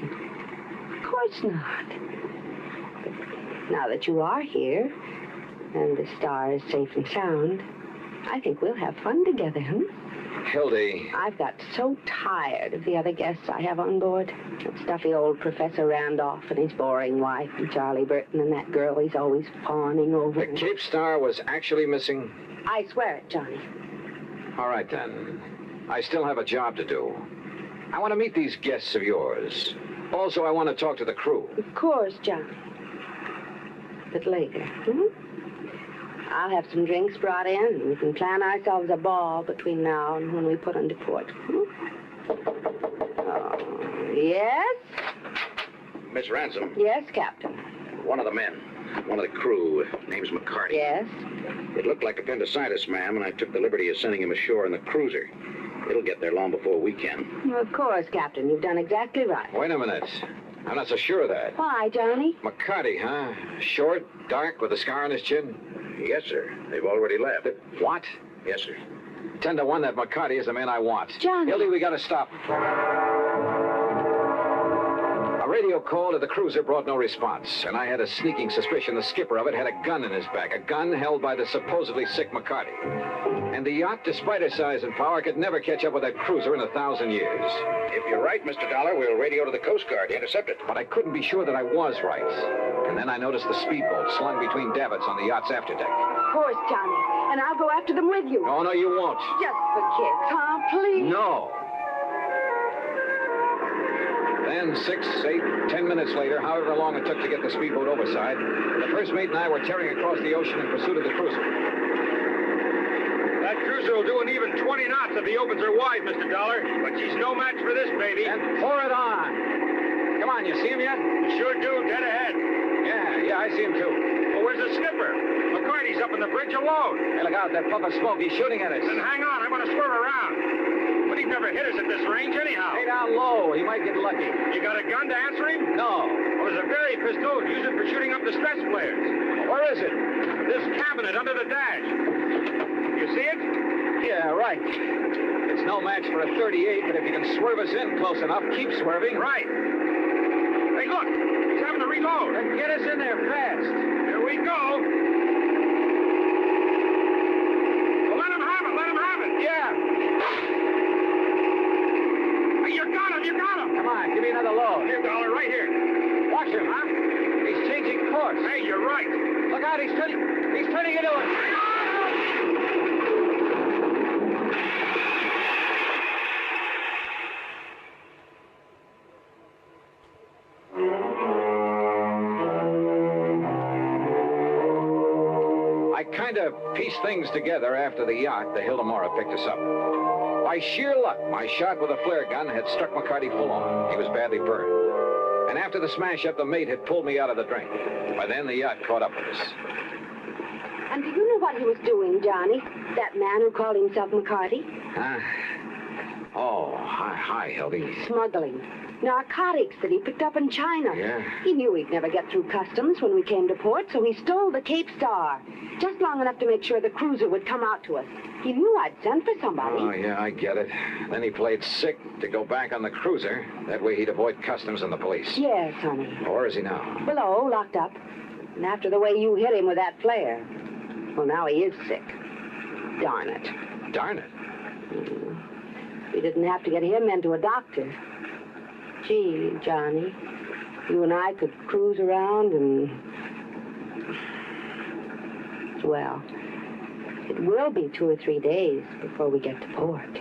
Of course not. But now that you are here, and the star is safe and sound, I think we'll have fun together, Hildy. I've got so tired of the other guests I have on board. That stuffy old Professor Randolph and his boring wife, and Charlie Burton and that girl he's always fawning over. The Cape Star was actually missing? I swear it, Johnny. All right, then. I still have a job to do. I want to meet these guests of yours. Also, I want to talk to the crew. Of course, Johnny. But later, I'll have some drinks brought in, and we can plan ourselves a ball between now and when we put into port. Oh, yes? Miss Ransom. Yes, Captain. One of the men, one of the crew, name's McCarty. Yes? It looked like appendicitis, ma'am, and I took the liberty of sending him ashore in the cruiser. It'll get there long before we can. Well, of course, Captain. You've done exactly right. Wait a minute. I'm not so sure of that. Why, Johnny? McCarty, huh? Short, dark, with a scar on his chin? Yes, sir. They've already left. What? Yes, sir. 10 to 1 that McCarty is the man I want. Johnny. Hildy, we got to stop him. A radio call to the cruiser brought no response, and I had a sneaking suspicion the skipper of it had a gun in his back, a gun held by the supposedly sick McCarty. And the yacht, despite her size and power, could never catch up with that cruiser in 1,000 years. If you're right, Mr. Dollar, we'll radio to the Coast Guard to intercept it. But I couldn't be sure that I was right. And then I noticed the speedboat slung between davits on the yacht's afterdeck. Of course, Johnny. And I'll go after them with you. Oh, no, you won't. Just for kicks, huh? Please. No. Then 6, 8, 10 minutes later, however long it took to get the speedboat overside, the first mate and I were tearing across the ocean in pursuit of the cruiser. That cruiser will do an even 20 knots if he opens her wide, Mr. Dollar. But she's no match for this, baby. And pour it on. Come on, you see him yet? Sure do, dead ahead. Yeah, I see him too. Well, where's the skipper? McCarty's up on the bridge alone. Hey, look out, that puff of smoke. He's shooting at us. Then hang on, I'm going to swerve around. But he'd never hit us at this range anyhow. Stay down low. He might get lucky. You got a gun to answer him? No. Well, there's a very pistol. Use it for shooting up the stress flares. Where is it? This cabinet under the dash. You see it? Yeah, right. It's no match for a .38, but if you can swerve us in close enough, keep swerving. Right. Hey, look. He's having to reload. Then get us in there fast. Here we go. Well, let him have it. Let him have it. Yeah. another load. Here, Dollar, right here. Watch him, huh? He's changing course. Hey, you're right. Look out, he's turning into it. I kind of pieced things together after the yacht, the Hilda Mora, picked us up. By sheer luck, my shot with a flare gun had struck McCarty full on. He was badly burned. And after the smash-up, the mate had pulled me out of the drink. By then, the yacht caught up with us. And do you know what he was doing, Johnny? That man who called himself McCarty? Hi, Hildy. Smuggling. Narcotics that he picked up in China. Yeah? He knew we'd never get through customs when we came to port, so he stole the Cape Star. Just long enough to make sure the cruiser would come out to us. He knew I'd sent for somebody. Oh, yeah, I get it. Then he played sick to go back on the cruiser. That way he'd avoid customs and the police. Yes, honey. Where is he now? Below, locked up. And after the way you hit him with that flare. Well, now he is sick. Darn it. Darn it. We didn't have to get him into a doctor. Gee, Johnny, you and I could cruise around and... Well, it will be 2 or 3 days before we get to port.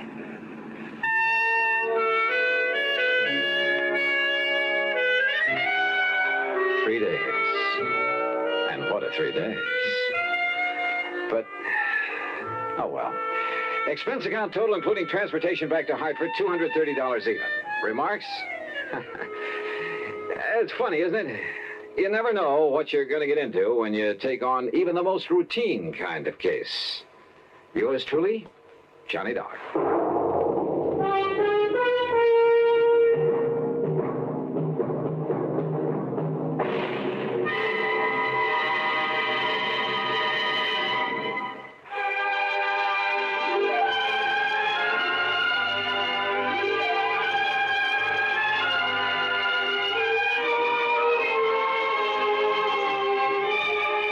3 days. And what a 3 days. But, oh well. Expense account total, including transportation back to Hartford, $230 even. Remarks? It's funny, isn't it? You never know what you're going to get into when you take on even the most routine kind of case. Yours truly, Johnny Dollar.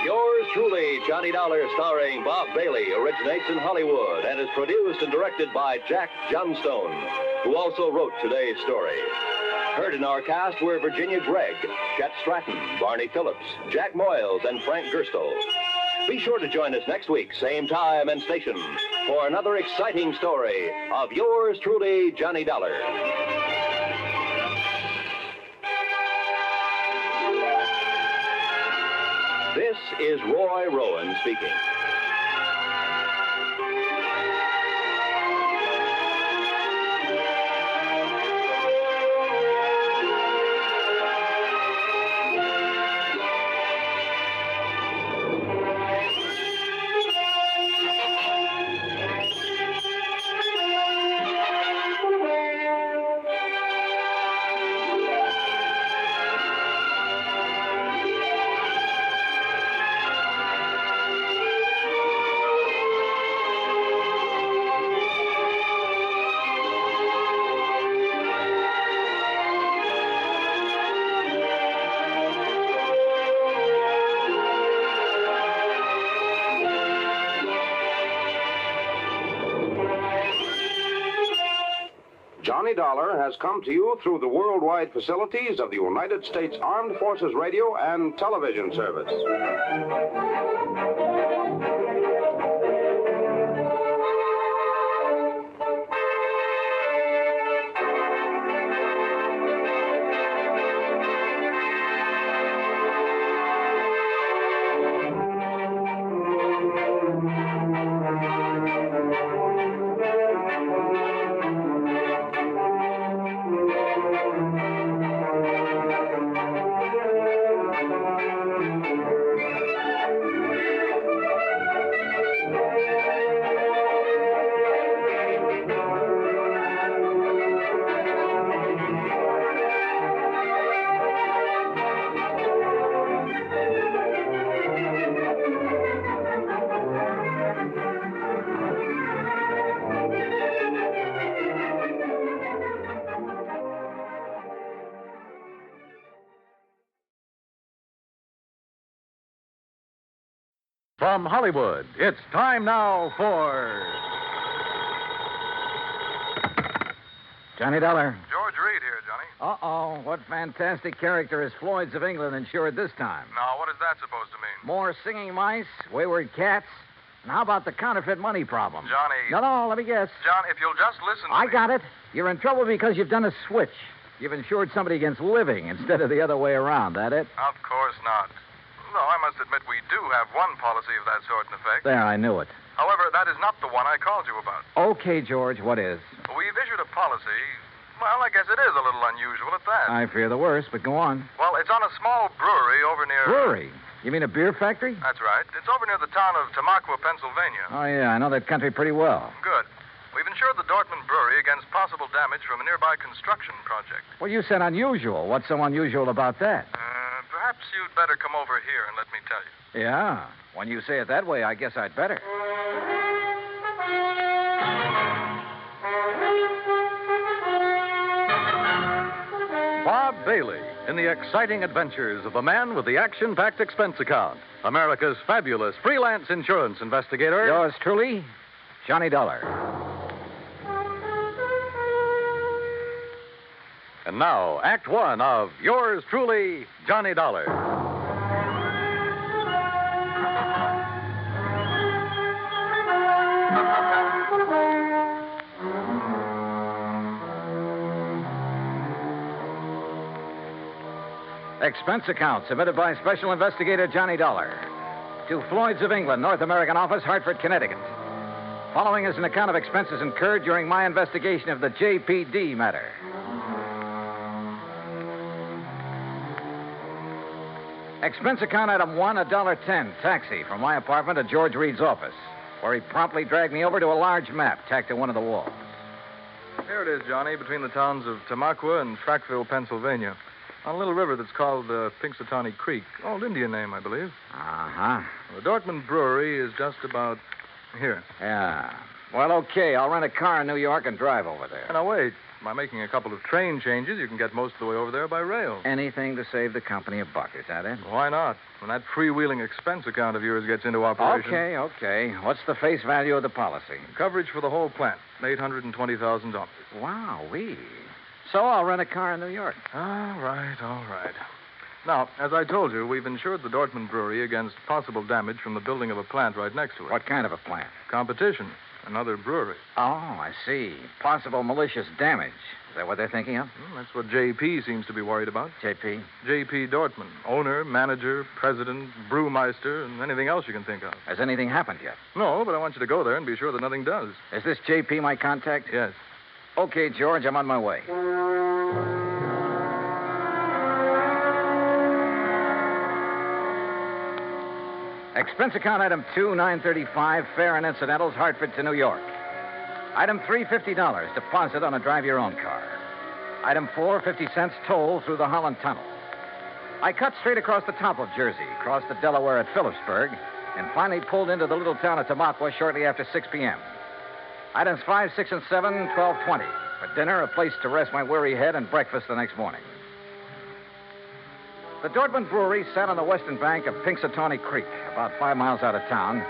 Yours truly, Johnny Dollar, starring Bob Bailey, originates in Hollywood and is produced and directed by Jack Johnstone, who also wrote today's story. Heard in our cast were Virginia Gregg, Chet Stratton, Barney Phillips, Jack Moyles, and Frank Gerstow. Be sure to join us next week, same time and station, for another exciting story of yours truly, Johnny Dollar. This is Roy Rowan speaking. Johnny Dollar has come to you through the worldwide facilities of the United States Armed Forces Radio and Television Service. From Hollywood, it's time now for Johnny Dollar. George Reed here, Johnny. Uh-oh. What fantastic character is Floyd's of England insured this time? Now, what is that supposed to mean? More singing mice, wayward cats, and how about the counterfeit money problem? Johnny. No, let me guess. John, if you'll just listen to I me. got it. You're in trouble because you've done a switch. You've insured somebody against living instead of the other way around, that it? Of course not. Though I must admit we do have one policy of that sort in effect. There, I knew it. However, that is not the one I called you about. Okay, George, what is? We've issued a policy. Well, I guess it is a little unusual at that. I fear the worst, but go on. Well, it's on a small brewery over near... Brewery? You mean a beer factory? That's right. It's over near the town of Tamaqua, Pennsylvania. Oh, yeah, I know that country pretty well. Good. We've insured the Dortmund Brewery against possible damage from a nearby construction project. Well, you said unusual. What's so unusual about that? Perhaps you'd better come over here and let me tell you. Yeah. When you say it that way, I guess I'd better. Bob Bailey in the exciting adventures of the man with the action-packed expense account. America's fabulous freelance insurance investigator. Yours truly, Johnny Dollar. And now, Act One of yours truly, Johnny Dollar. Expense account submitted by Special Investigator Johnny Dollar to Floyd's of England, North American Office, Hartford, Connecticut. Following is an account of expenses incurred during my investigation of the JPD matter. Expense account item 1, $1.10, taxi from my apartment to George Reed's office, where he promptly dragged me over to a large map tacked to one of the walls. Here it is, Johnny, between the towns of Tamaqua and Frackville, Pennsylvania. On a little river that's called Pinxatawney Creek. Old Indian name, I believe. Uh-huh. The Dortmund Brewery is just about here. Yeah. Well, okay. I'll rent a car in New York and drive over there. Now, wait. By making a couple of train changes, you can get most of the way over there by rail. Anything to save the company a buck, is that it? Why not? When that freewheeling expense account of yours gets into operation... Okay. What's the face value of the policy? Coverage for the whole plant, $820,000. Wow-wee. So I'll rent a car in New York. All right. Now, as I told you, we've insured the Dortmund Brewery against possible damage from the building of a plant right next to it. What kind of a plant? Competition. Another brewery. Oh, I see. Possible malicious damage. Is that what they're thinking of? That's what JP seems to be worried about. JP? JP Dortmund. Owner, manager, president, brewmeister, and anything else you can think of. Has anything happened yet? No, but I want you to go there and be sure that nothing does. Is this JP my contact? Yes. Okay, George, I'm on my way. Expense account item 2, $935, fare and incidentals, Hartford to New York. Item 3, $50, deposit on a drive-your-own car. Item 4, 50 cents toll through the Holland Tunnel. I cut straight across the top of Jersey, crossed the Delaware at Phillipsburg, and finally pulled into the little town of Tamaqua shortly after 6 p.m. Items 5, 6, and 7, $12.20. For dinner, a place to rest my weary head, and breakfast the next morning. The Dortmund Brewery sat on the western bank of Pinxatawney Creek, about 5 miles out of town,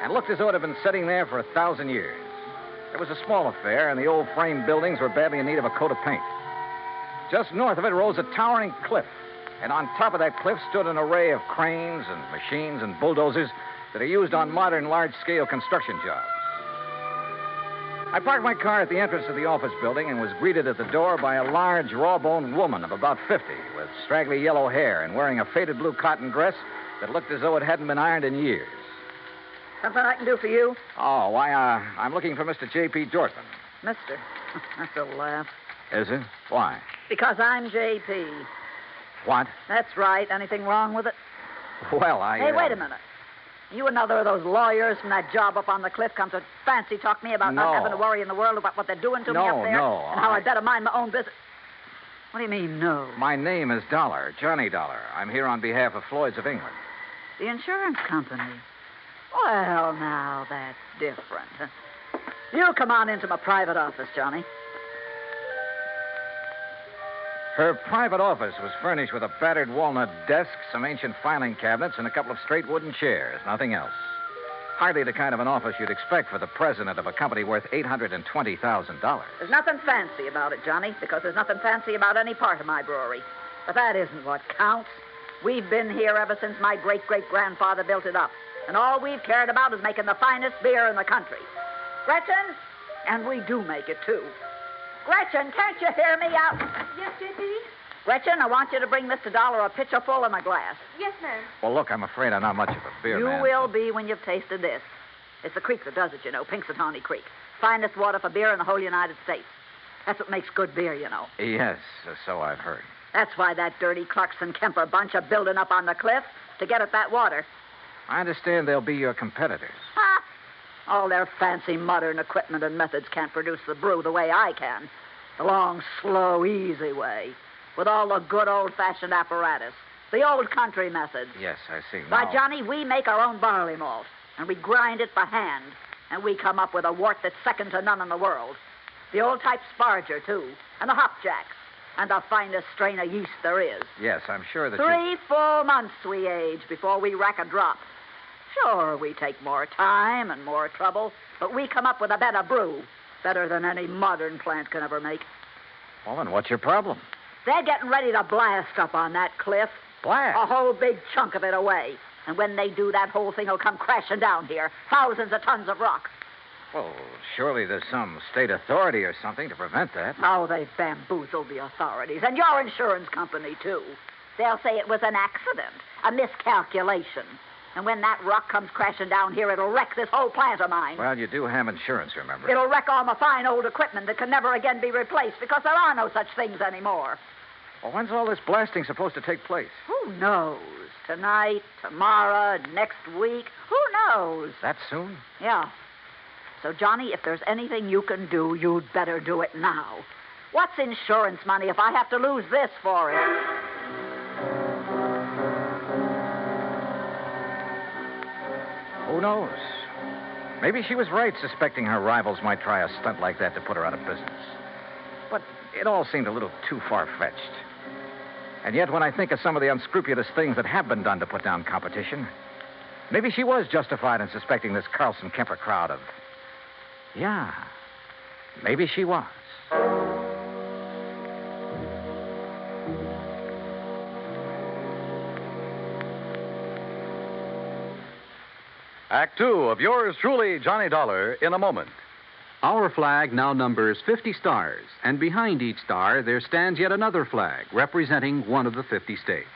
and looked as though it had been sitting there for 1,000 years. It was a small affair, and the old frame buildings were badly in need of a coat of paint. Just north of it rose a towering cliff, and on top of that cliff stood an array of cranes and machines and bulldozers that are used on modern large-scale construction jobs. I parked my car at the entrance of the office building and was greeted at the door by a large, raw-boned woman of about 50 with straggly yellow hair and wearing a faded blue cotton dress that looked as though it hadn't been ironed in years. Something I can do for you? Oh, why, I'm looking for Mr. J.P. Dortmund. Mister. That's a laugh. Is it? Why? Because I'm J.P. What? That's right. Anything wrong with it? Well, Hey, wait a minute. You another of those lawyers from that job up on the cliff come to fancy talk me about not having to worry in the world about what they're doing to me up there? No, and how I better mind my own business. What do you mean, no? My name is Dollar, Johnny Dollar. I'm here on behalf of Floyd's of England. The insurance company? Well, now, that's different. You come on into my private office, Johnny. Her private office was furnished with a battered walnut desk, some ancient filing cabinets, and a couple of straight wooden chairs. Nothing else. hardly the kind of an office you'd expect for the president of a company worth $820,000. There's nothing fancy about it, Johnny, because there's nothing fancy about any part of my brewery. But that isn't what counts. We've been here ever since my great-great-grandfather built it up. And all we've cared about is making the finest beer in the country. Gretchen? And we do make it, too. Gretchen, can't you hear me out? Yes, J.P.? Gretchen, I want you to bring Mr. Dollar a pitcher full and a glass. Yes, ma'am. Well, look, I'm afraid I'm not much of a beer You man. will be when you've tasted this. It's the creek that does it, you know, Pinxatawney Creek. Finest water for beer in the whole United States. That's what makes good beer, you know. Yes, so I've heard. That's why that dirty Clarkson Kemper bunch are building up on the cliff to get at that water. I understand they'll be your competitors. Ha! All their fancy modern equipment and methods can't produce the brew the way I can. The long, slow, easy way. With all the good old-fashioned apparatus. The old country methods. Yes, I see. Why, Now, Johnny, we make our own barley malt. And we grind it by hand. And we come up with a wort that's second to none in the world. The old-type Sparger, too. And the hopjacks. And the finest strain of yeast there is. yes, I'm sure that 3 full months we age before we rack a drop. Sure, we take more time and more trouble, but we come up with a better brew. Better than any modern plant can ever make. Well, then what's your problem? They're getting ready to blast up on that cliff. Blast? A whole big chunk of it away. And when they do, that whole thing will come crashing down here. Thousands of tons of rock. Well, surely there's some state authority or something to prevent that. Oh, they've bamboozled the authorities. And your insurance company, too. They'll say it was an accident, a miscalculation. And when that rock comes crashing down here, it'll wreck this whole plant of mine. Well, you do have insurance, remember? It'll wreck all my fine old equipment that can never again be replaced because there are no such things anymore. Well, when's all this blasting supposed to take place? Who knows? Tonight, tomorrow, next week. Who knows? That soon? Yeah. So, Johnny, if there's anything you can do, you'd better do it now. What's insurance money if I have to lose this for it? Who knows? Maybe she was right suspecting her rivals might try a stunt like that to put her out of business. But it all seemed a little too far-fetched. And yet, when I think of some of the unscrupulous things that have been done to put down competition, maybe she was justified in suspecting this Carlson Kemper crowd of... Yeah, maybe she was. Act Two of yours truly, Johnny Dollar, in a moment. Our flag now numbers 50 stars, and behind each star there stands yet another flag representing one of the 50 states.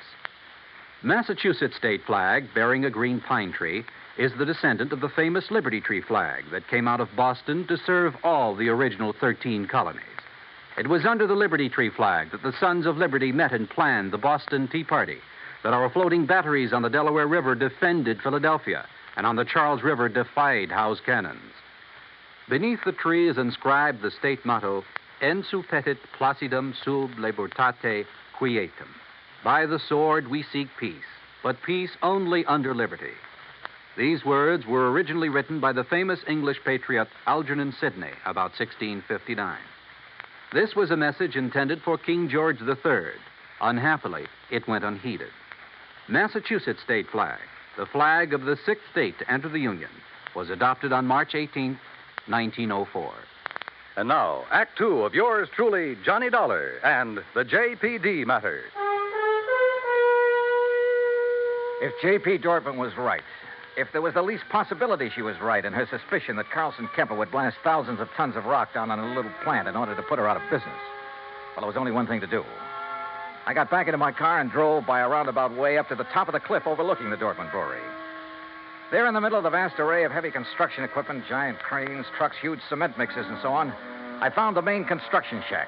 Massachusetts state flag, bearing a green pine tree, is the descendant of the famous Liberty Tree flag that came out of Boston to serve all the original 13 colonies. It was under the Liberty Tree flag that the Sons of Liberty met and planned the Boston Tea Party, that our floating batteries on the Delaware River defended Philadelphia, and on the Charles River defied Howe's cannons. Beneath the tree is inscribed the state motto, Ensu petit placidum sub libertate quietum. By the sword we seek peace, but peace only under liberty. These words were originally written by the famous English patriot Algernon Sidney about 1659. This was a message intended for King George III. Unhappily, it went unheeded. Massachusetts state flag, the flag of the sixth state to enter the Union, was adopted on March 18, 1904. And now, Act Two of yours truly, Johnny Dollar, and the JPD matter. If J.P. Dorfman was right, if there was the least possibility she was right in her suspicion that Carlson Kemper would blast thousands of tons of rock down on a little plant in order to put her out of business, well, there was only one thing to do. I got back into my car and drove by a roundabout way up to the top of the cliff overlooking the Dorfman Brewery. There in the middle of the vast array of heavy construction equipment, giant cranes, trucks, huge cement mixers, and so on, I found the main construction shack.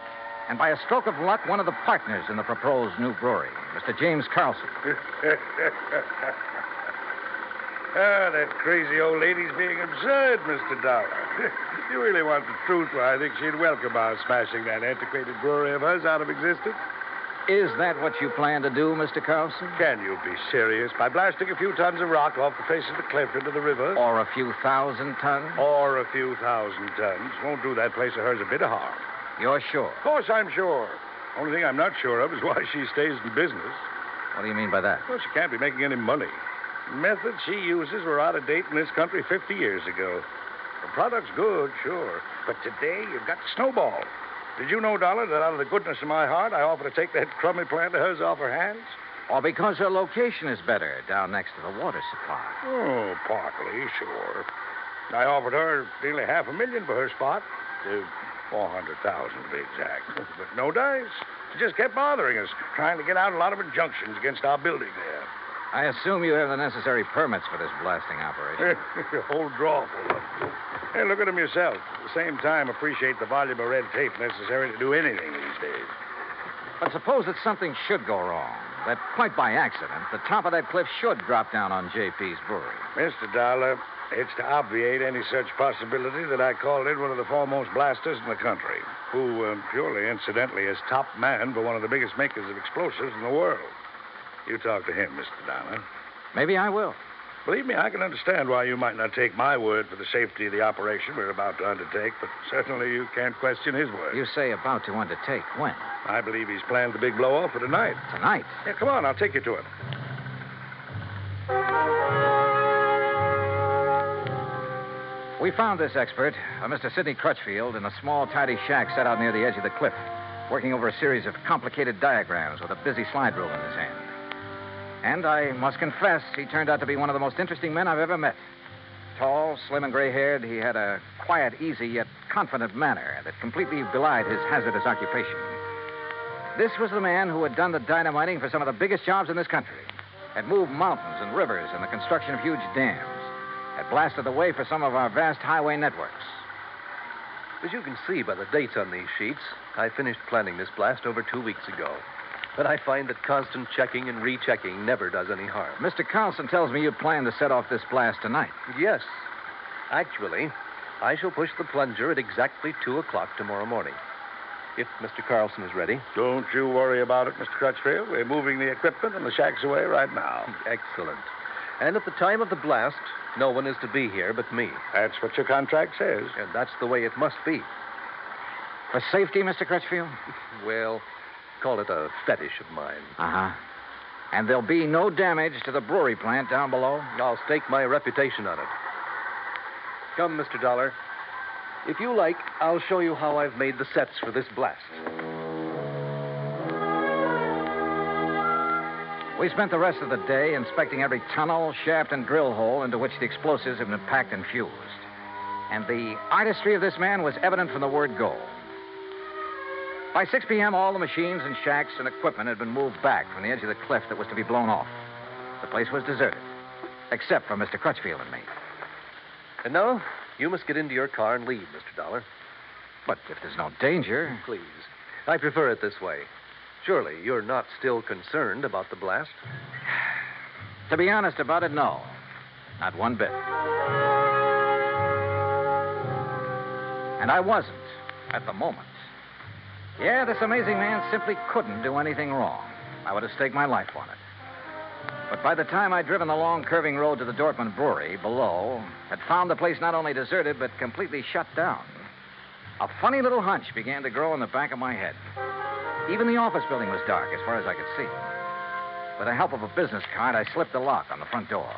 And by a stroke of luck, one of the partners in the proposed new brewery, Mr. James Carlson. That crazy old lady's being absurd, Mr. Dollar. If you really want the truth, well, I think she'd welcome our smashing that antiquated brewery of hers out of existence. Is that what you plan to do, Mr. Carlson? Can you be serious? By blasting a few tons of rock off the face of the cliff into the river? Or a few thousand tons? Or a few thousand tons. Won't do that place of hers a bit of harm. You're sure? Of course I'm sure. Only thing I'm not sure of is why she stays in business. What do you mean by that? Well, she can't be making any money. Methods she uses were out of date in this country 50 years ago. The product's good, sure, but today you've got to snowball. Did you know, Dollar, that out of the goodness of my heart, I offer to take that crummy plant of hers off her hands? Or because her location is better down next to the water supply. Oh, partly, sure. I offered her nearly $500,000 for her spot. 400,000 to be exact. But no dice. She just kept bothering us, trying to get out a lot of injunctions against our building there. I assume you have the necessary permits for this blasting operation. A whole drawer full of them. Hey, look at them yourself. At the same time, appreciate the volume of red tape necessary to do anything these days. But suppose that something should go wrong, that quite by accident, the top of that cliff should drop down on JP's brewery. Mr. Dollar, it's to obviate any such possibility that I called in one of the foremost blasters in the country, who, purely incidentally, is top man for one of the biggest makers of explosives in the world. You talk to him, Mr. Dollar. Maybe I will. Believe me, I can understand why you might not take my word for the safety of the operation we're about to undertake, but certainly you can't question his word. You say about to undertake. When? I believe he's planned the big blow-off for tonight. Tonight? Yeah, come on, I'll take you to it. We found this expert, Mr. Sidney Crutchfield, in a small, tidy shack set out near the edge of the cliff, working over a series of complicated diagrams with a busy slide rule in his hand. And I must confess, he turned out to be one of the most interesting men I've ever met. Tall, slim, and gray-haired, he had a quiet, easy, yet confident manner that completely belied his hazardous occupation. This was the man who had done the dynamiting for some of the biggest jobs in this country, had moved mountains and rivers in the construction of huge dams, had blasted the way for some of our vast highway networks. As you can see by the dates on these sheets, I finished planning this blast over 2 weeks ago. But I find that constant checking and rechecking never does any harm. Mr. Carlson tells me you plan to set off this blast tonight. Yes. Actually, I shall push the plunger at exactly 2 o'clock tomorrow morning. If Mr. Carlson is ready. Don't you worry about it, Mr. Crutchfield. We're moving the equipment and the shack's away right now. Excellent. And at the time of the blast, no one is to be here but me. That's what your contract says. And that's the way it must be. For safety, Mr. Crutchfield? Well, call it a fetish of mine. Uh-huh. And there'll be no damage to the brewery plant down below? I'll stake my reputation on it. Come, Mr. Dollar. If you like, I'll show you how I've made the sets for this blast. We spent the rest of the day inspecting every tunnel, shaft, and drill hole into which the explosives have been packed and fused. And the artistry of this man was evident from the word go. By 6 p.m., all the machines and shacks and equipment had been moved back from the edge of the cliff that was to be blown off. The place was deserted, except for Mr. Crutchfield and me. And now, you must get into your car and leave, Mr. Dollar. But if there's no danger... Please. I prefer it this way. Surely you're not still concerned about the blast? To be honest about it, no. Not one bit. And I wasn't, at the moment. Yeah, this amazing man simply couldn't do anything wrong. I would have staked my life on it. But by the time I'd driven the long, curving road to the Dortmund Brewery below, had found the place not only deserted, but completely shut down, a funny little hunch began to grow in the back of my head. Even the office building was dark as far as I could see. With the help of a business card, I slipped the lock on the front door.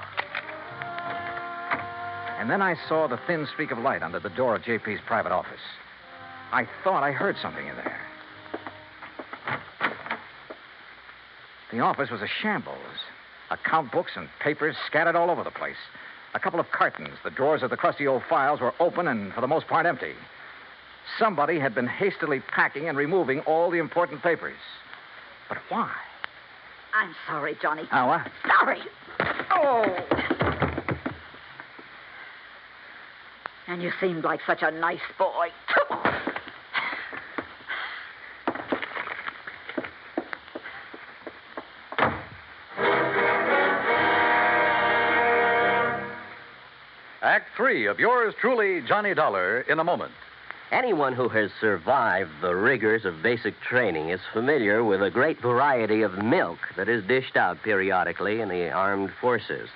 And then I saw the thin streak of light under the door of JP's private office. I thought I heard something in there. The office was a shambles. Account books and papers scattered all over the place. A couple of cartons. The drawers of the crusty old files were open and, for the most part, empty. Somebody had been hastily packing and removing all the important papers. But why? I'm sorry, Johnny. Oh, what? Sorry. Oh. And you seemed like such a nice boy. Act 3 of yours truly, Johnny Dollar, in a moment. Anyone who has survived the rigors of basic training is familiar with a great variety of milk that is dished out periodically in the armed forces.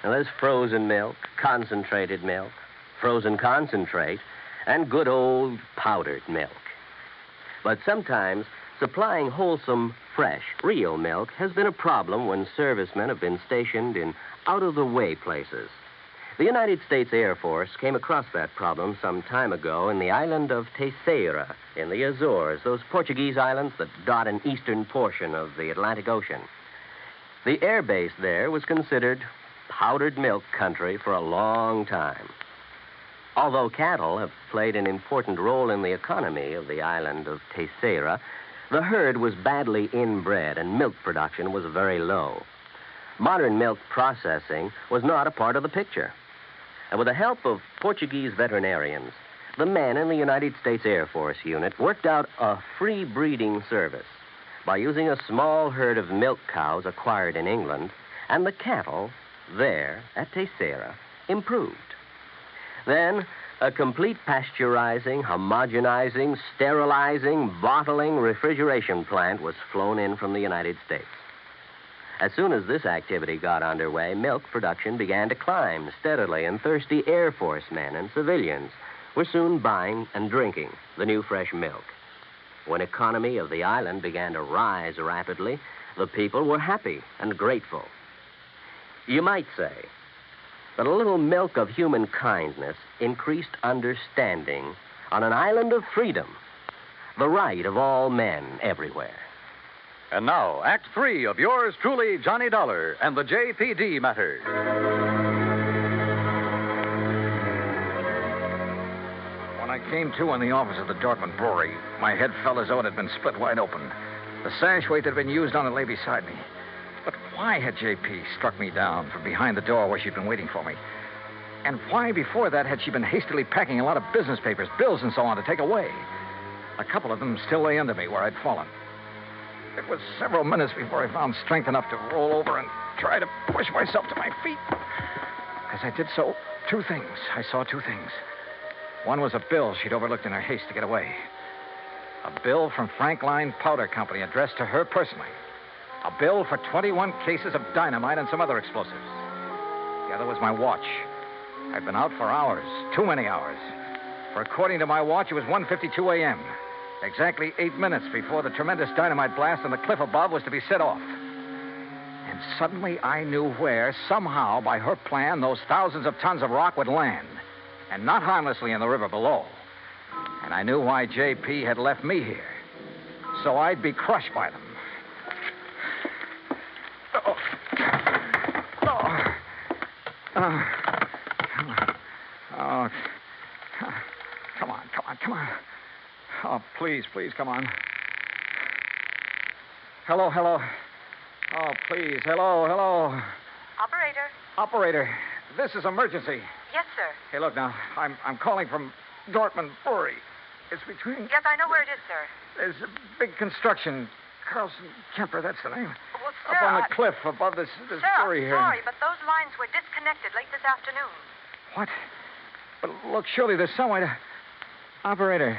Now, there's frozen milk, concentrated milk, frozen concentrate, and good old powdered milk. But sometimes Supplying wholesome, fresh, real milk has been a problem when servicemen have been stationed in out-of-the-way places. The United States Air Force came across that problem some time ago in the island of Terceira in the Azores, those Portuguese islands that dot an eastern portion of the Atlantic Ocean. The air base there was considered powdered milk country for a long time. Although cattle have played an important role in the economy of the island of Terceira, the herd was badly inbred and milk production was very low. Modern milk processing was not a part of the picture. And with the help of Portuguese veterinarians, the men in the United States Air Force unit worked out a free breeding service by using a small herd of milk cows acquired in England and the cattle there at Terceira improved. Then, a complete pasteurizing, homogenizing, sterilizing, bottling, refrigeration plant was flown in from the United States. As soon as this activity got underway, milk production began to climb steadily, and thirsty Air Force men and civilians were soon buying and drinking the new fresh milk. When economy of the island began to rise rapidly, the people were happy and grateful. You might say that a little milk of human kindness increased understanding on an island of freedom, the right of all men everywhere. And now, Act 3 of yours truly, Johnny Dollar, and the JPD matter. When I came to in the office of the Dortmund Brewery, my head felt as though it had been split wide open. The sash weight that had been used on it lay beside me. But why had J.P. struck me down from behind the door where she'd been waiting for me? And why, before that, had she been hastily packing a lot of business papers, bills, and so on to take away? A couple of them still lay under me where I'd fallen. It was several minutes before I found strength enough to roll over and try to push myself to my feet. As I did so, I saw two things. One was a bill she'd overlooked in her haste to get away. A bill from Frankline Powder Company addressed to her personally. A bill for 21 cases of dynamite and some other explosives. The other was my watch. I'd been out for hours, too many hours. For according to my watch, it was 1:52 a.m., exactly 8 minutes before the tremendous dynamite blast on the cliff above was to be set off. And suddenly I knew where, somehow, by her plan, those thousands of tons of rock would land, and not harmlessly in the river below. And I knew why J.P. had left me here. So I'd be crushed by them. Come on. Oh, please, come on. Hello. Oh, please, hello. Operator, this is emergency. Yes, sir. Hey, look now, I'm calling from Dortmund Brewery. It's between... Yes, I know where it is, sir. There's a big construction. Carlson Kemper, that's the name. Well, sir, up on the cliff above this brewery here. Sir, I'm sorry, but those lines were disconnected late this afternoon. What? But look, surely there's some way to... Operator.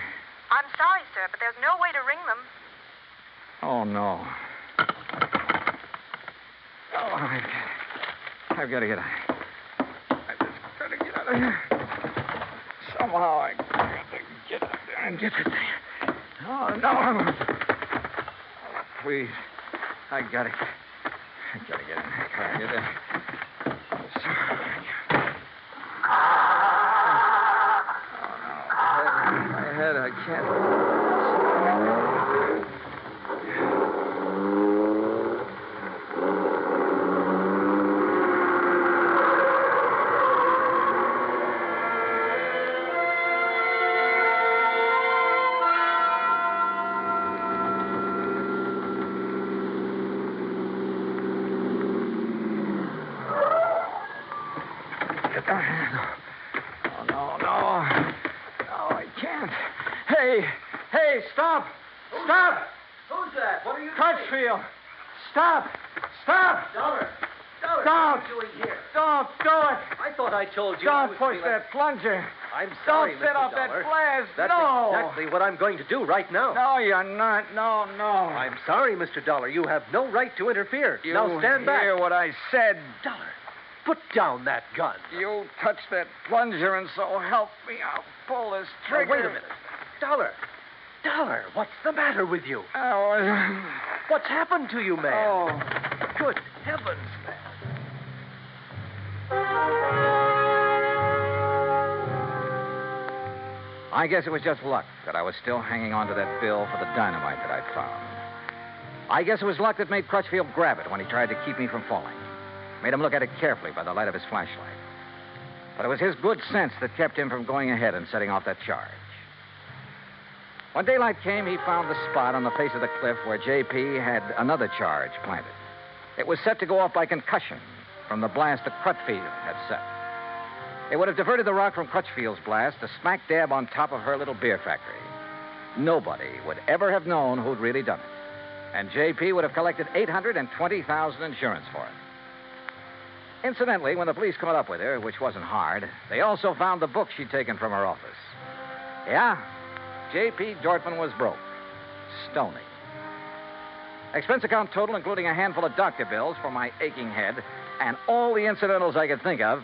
I'm sorry, sir, but there's no way to ring them. Oh, no. Oh, I've got to get out. I've just got to get out of here. Somehow I got to get out there and get it. Oh, no. Oh, please. I got to get in. I got to get in. I can't. Hey, stop! Stop! Who's that? What are you Crutchfield! Stop! Stop! Dollar, Stop! what are you doing here? Don't do it! I thought I told you I Don't was push being that plunger! I'm sorry, Don't set Mr. off Dollar. that blast! That's No! exactly what I'm going to do right now. No, you're not. No. I'm sorry, Mr. Dollar. You have no right to interfere. You now stand back. hear what I said. Dollar, put down that gun. You touch that plunger, and so help me, I'll pull this trigger. Now, wait a minute. Dollar, Dollar, what's the matter with you? Oh, What's happened to you, man? Oh. Good heavens, man. I guess it was just luck that I was still hanging on to that bill for the dynamite that I'd found. I guess it was luck that made Crutchfield grab it when he tried to keep me from falling. Made him look at it carefully by the light of his flashlight. But it was his good sense that kept him from going ahead and setting off that charge. When daylight came, he found the spot on the face of the cliff where J.P. had another charge planted. It was set to go off by concussion from the blast that Crutchfield had set. It would have diverted the rock from Crutchfield's blast to smack dab on top of her little beer factory. Nobody would ever have known who'd really done it. And J.P. would have collected $820,000 insurance for it. Incidentally, when the police caught up with her, which wasn't hard, they also found the book she'd taken from her office. Yeah, J.P. Dortmund was broke. Stony. Expense account total, including a handful of doctor bills for my aching head and all the incidentals I could think of,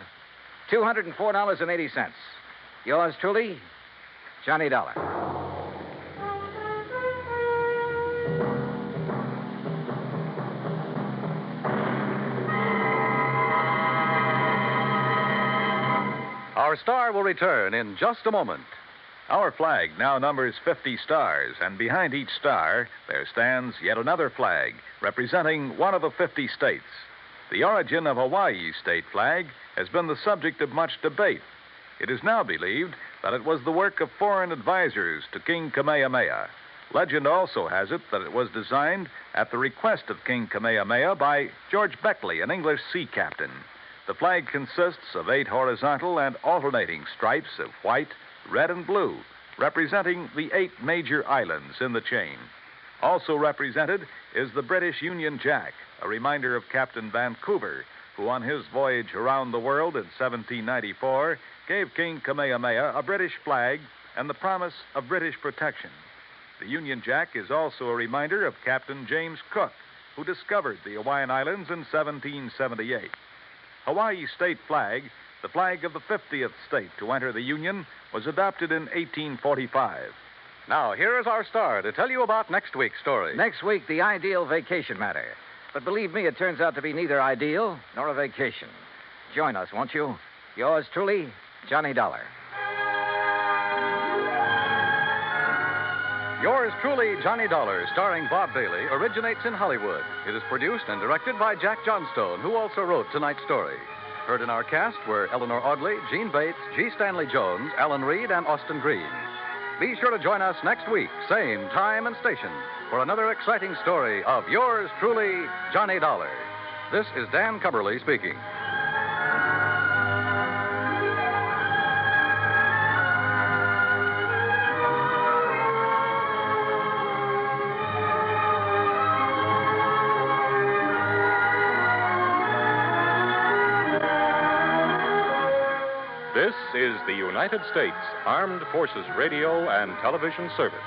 $204.80. Yours truly, Johnny Dollar. Our star will return in just a moment. Our flag now numbers 50 stars, and behind each star there stands yet another flag representing one of the 50 states. The origin of Hawaii's state flag has been the subject of much debate. It is now believed that it was the work of foreign advisors to King Kamehameha. Legend also has it that it was designed at the request of King Kamehameha by George Beckley, an English sea captain. The flag consists of 8 horizontal and alternating stripes of white, red, and blue, representing the 8 major islands in the chain. Also represented is the British Union Jack, a reminder of Captain Vancouver, who on his voyage around the world in 1794 gave King Kamehameha a British flag and the promise of British protection. The Union Jack is also a reminder of Captain James Cook, who discovered the Hawaiian Islands in 1778. Hawaii's state flag, the flag of the 50th state to enter the Union, was adopted in 1845. Now, here is our star to tell you about next week's story. Next week, the ideal vacation matter. But believe me, it turns out to be neither ideal nor a vacation. Join us, won't you? Yours truly, Johnny Dollar. Yours truly, Johnny Dollar, starring Bob Bailey, originates in Hollywood. It is produced and directed by Jack Johnstone, who also wrote tonight's story. Heard in our cast were Eleanor Audley, Gene Bates, G. Stanley Jones, Alan Reed, and Austin Green. Be sure to join us next week, same time and station, for another exciting story of yours truly, Johnny Dollar. This is Dan Cumberly speaking. This is the United States Armed Forces Radio and Television Service.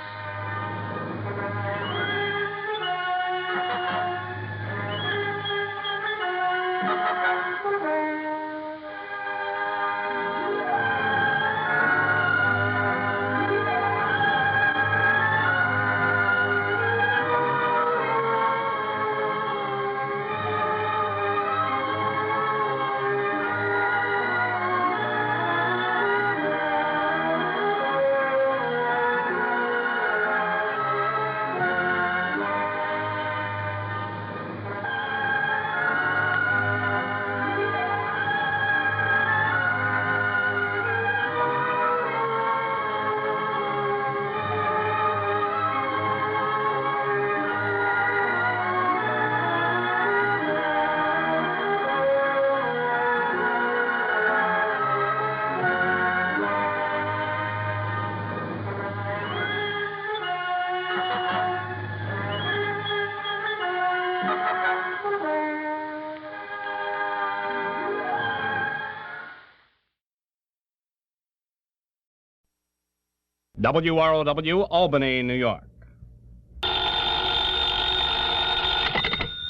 WROW, Albany, New York.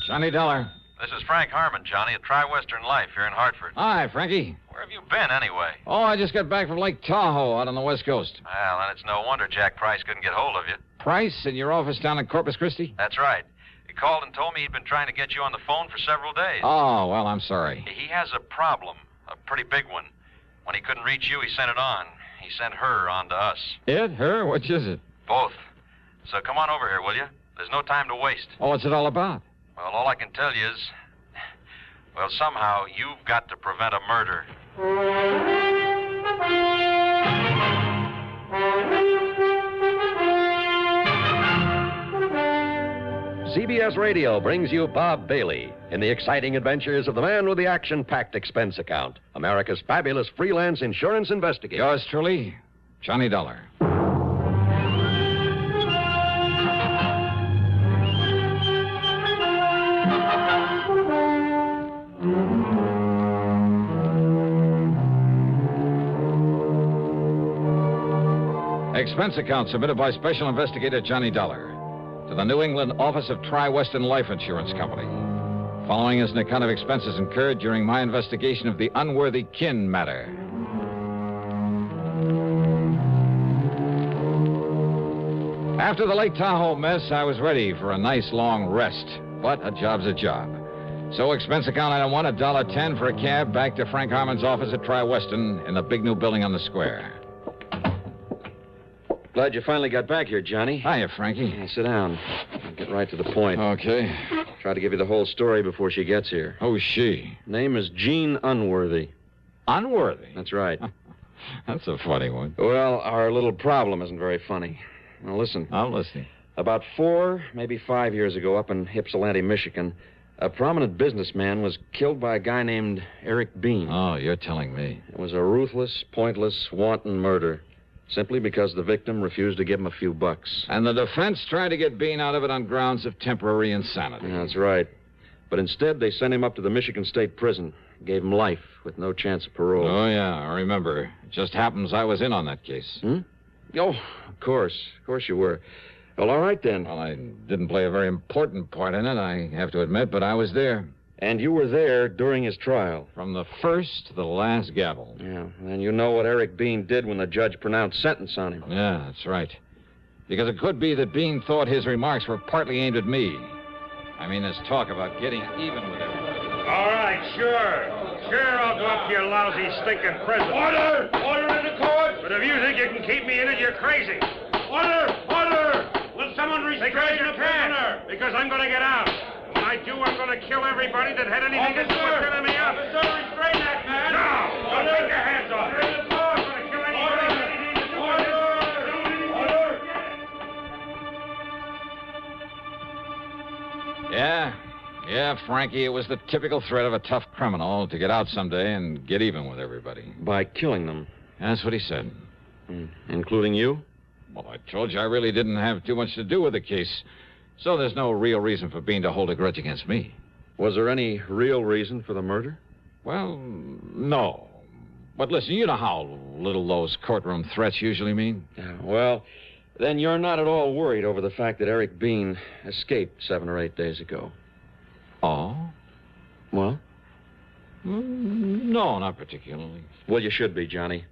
Johnny Dollar. This is Frank Harmon, Johnny, at Tri-Western Life here in Hartford. Hi, Frankie. Where have you been, anyway? Oh, I just got back from Lake Tahoe out on the West Coast. Well, then it's no wonder Jack Price couldn't get hold of you. Price in your office down in Corpus Christi? That's right. He called and told me he'd been trying to get you on the phone for several days. Oh, well, I'm sorry. He has a problem, a pretty big one. When he couldn't reach you, he sent it on. He sent her on to us. It? Her? Which is it? Both. So come on over here, will you? There's no time to waste. Oh, what's it all about? Well, all I can tell you is, well, somehow you've got to prevent a murder. CBS Radio brings you Bob Bailey in the exciting adventures of the man with the action-packed expense account, America's fabulous freelance insurance investigator. Yours truly, Johnny Dollar. Expense account submitted by Special Investigator Johnny Dollar to the New England Office of Tri-Western Life Insurance Company. Following is an account of expenses incurred during my investigation of the unworthy kin matter. After the Lake Tahoe mess, I was ready for a nice long rest. But a job's a job. So expense account item 1, $1.10 for a cab back to Frank Harmon's office at Tri-Western in the big new building on the square. Glad you finally got back here, Johnny. Hiya, Frankie. Yeah, sit down. I'll get right to the point. Okay. Try to give you the whole story before she gets here. Who's she? Name is Jean Unworthy. Unworthy? That's right. That's a funny one. Well, our little problem isn't very funny. Now, listen. I'm listening. About 4, maybe 5 years ago, up in Ypsilanti, Michigan, a prominent businessman was killed by a guy named Eric Bean. Oh, you're telling me. It was a ruthless, pointless, wanton murder. Simply because the victim refused to give him a few bucks. And the defense tried to get Bean out of it on grounds of temporary insanity. Yeah, that's right. But instead, they sent him up to the Michigan State Prison. Gave him life with no chance of parole. Oh, yeah, I remember. It just happens I was in on that case. Oh, of course. Of course you were. Well, all right, then. Well, I didn't play a very important part in it, I have to admit, but I was there. And you were there during his trial. From the first to the last gavel. Yeah, and you know what Eric Bean did when the judge pronounced sentence on him. Yeah, that's right. Because it could be that Bean thought his remarks were partly aimed at me. I mean, this talk about getting even with everybody. All right, sure. Sure, I'll go up to your lousy, stinking prison. Order! Order in the court! But if you think you can keep me in it, you're crazy. Order! Order! Will someone restrain the prisoner? Because I'm going to get out. When I do, I'm going to kill everybody that had anything to do with filling me up. Officer, restrain that man. No! Don't take your hands off him. I'm going to kill anybody that had anything to do with it. Yeah, Frankie, it was the typical threat of a tough criminal to get out someday and get even with everybody. By killing them. That's what he said. Including you? Well, I told you I really didn't have too much to do with the case. So there's no real reason for Bean to hold a grudge against me. Was there any real reason for the murder? Well, no. But listen, you know how little those courtroom threats usually mean. Yeah, well, then you're not at all worried over the fact that Eric Bean escaped 7 or 8 days ago. Oh? Well? No, not particularly. Well, you should be, Johnny.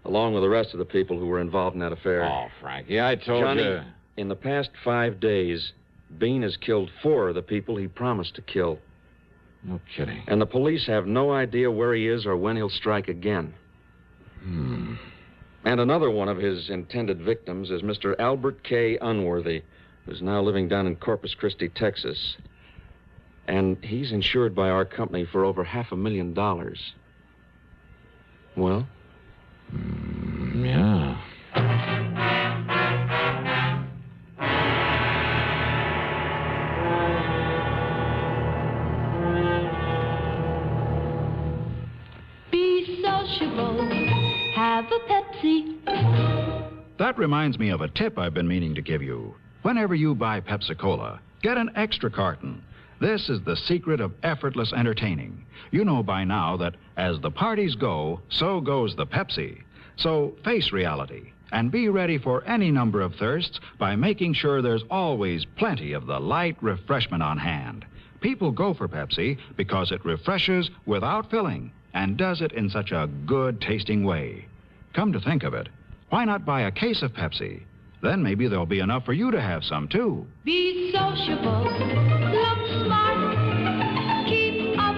Along with the rest of the people who were involved in that affair. Oh, Frankie, I told Johnny, you. In the past 5 days, Bean has killed 4 of the people he promised to kill. No kidding. And the police have no idea where he is or when he'll strike again. And another one of his intended victims is Mr. Albert K. Unworthy, who's now living down in Corpus Christi, Texas. And he's insured by our company for over $500,000. Well? Yeah. Have a Pepsi. That reminds me of a tip I've been meaning to give you. Whenever you buy Pepsi-Cola, get an extra carton. This is the secret of effortless entertaining. You know by now that as the parties go, so goes the Pepsi. So face reality and be ready for any number of thirsts by making sure there's always plenty of the light refreshment on hand. People go for Pepsi because it refreshes without filling and does it in such a good-tasting way. Come to think of it, why not buy a case of Pepsi? Then maybe there'll be enough for you to have some, too. Be sociable, look smart, keep up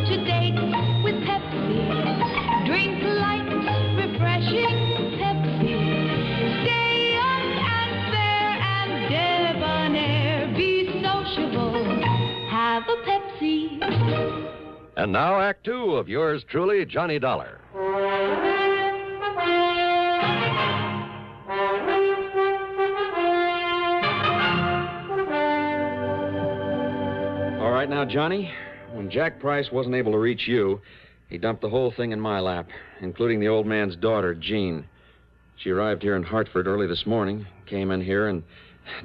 to date with Pepsi. Drink light, refreshing Pepsi. Stay young and fair and debonair. Be sociable, have a Pepsi. And now, Act Two of yours truly, Johnny Dollar. All right now, Johnny, when Jack Price wasn't able to reach you, he dumped the whole thing in my lap, including the old man's daughter, Jean. She arrived here in Hartford early this morning, came in here and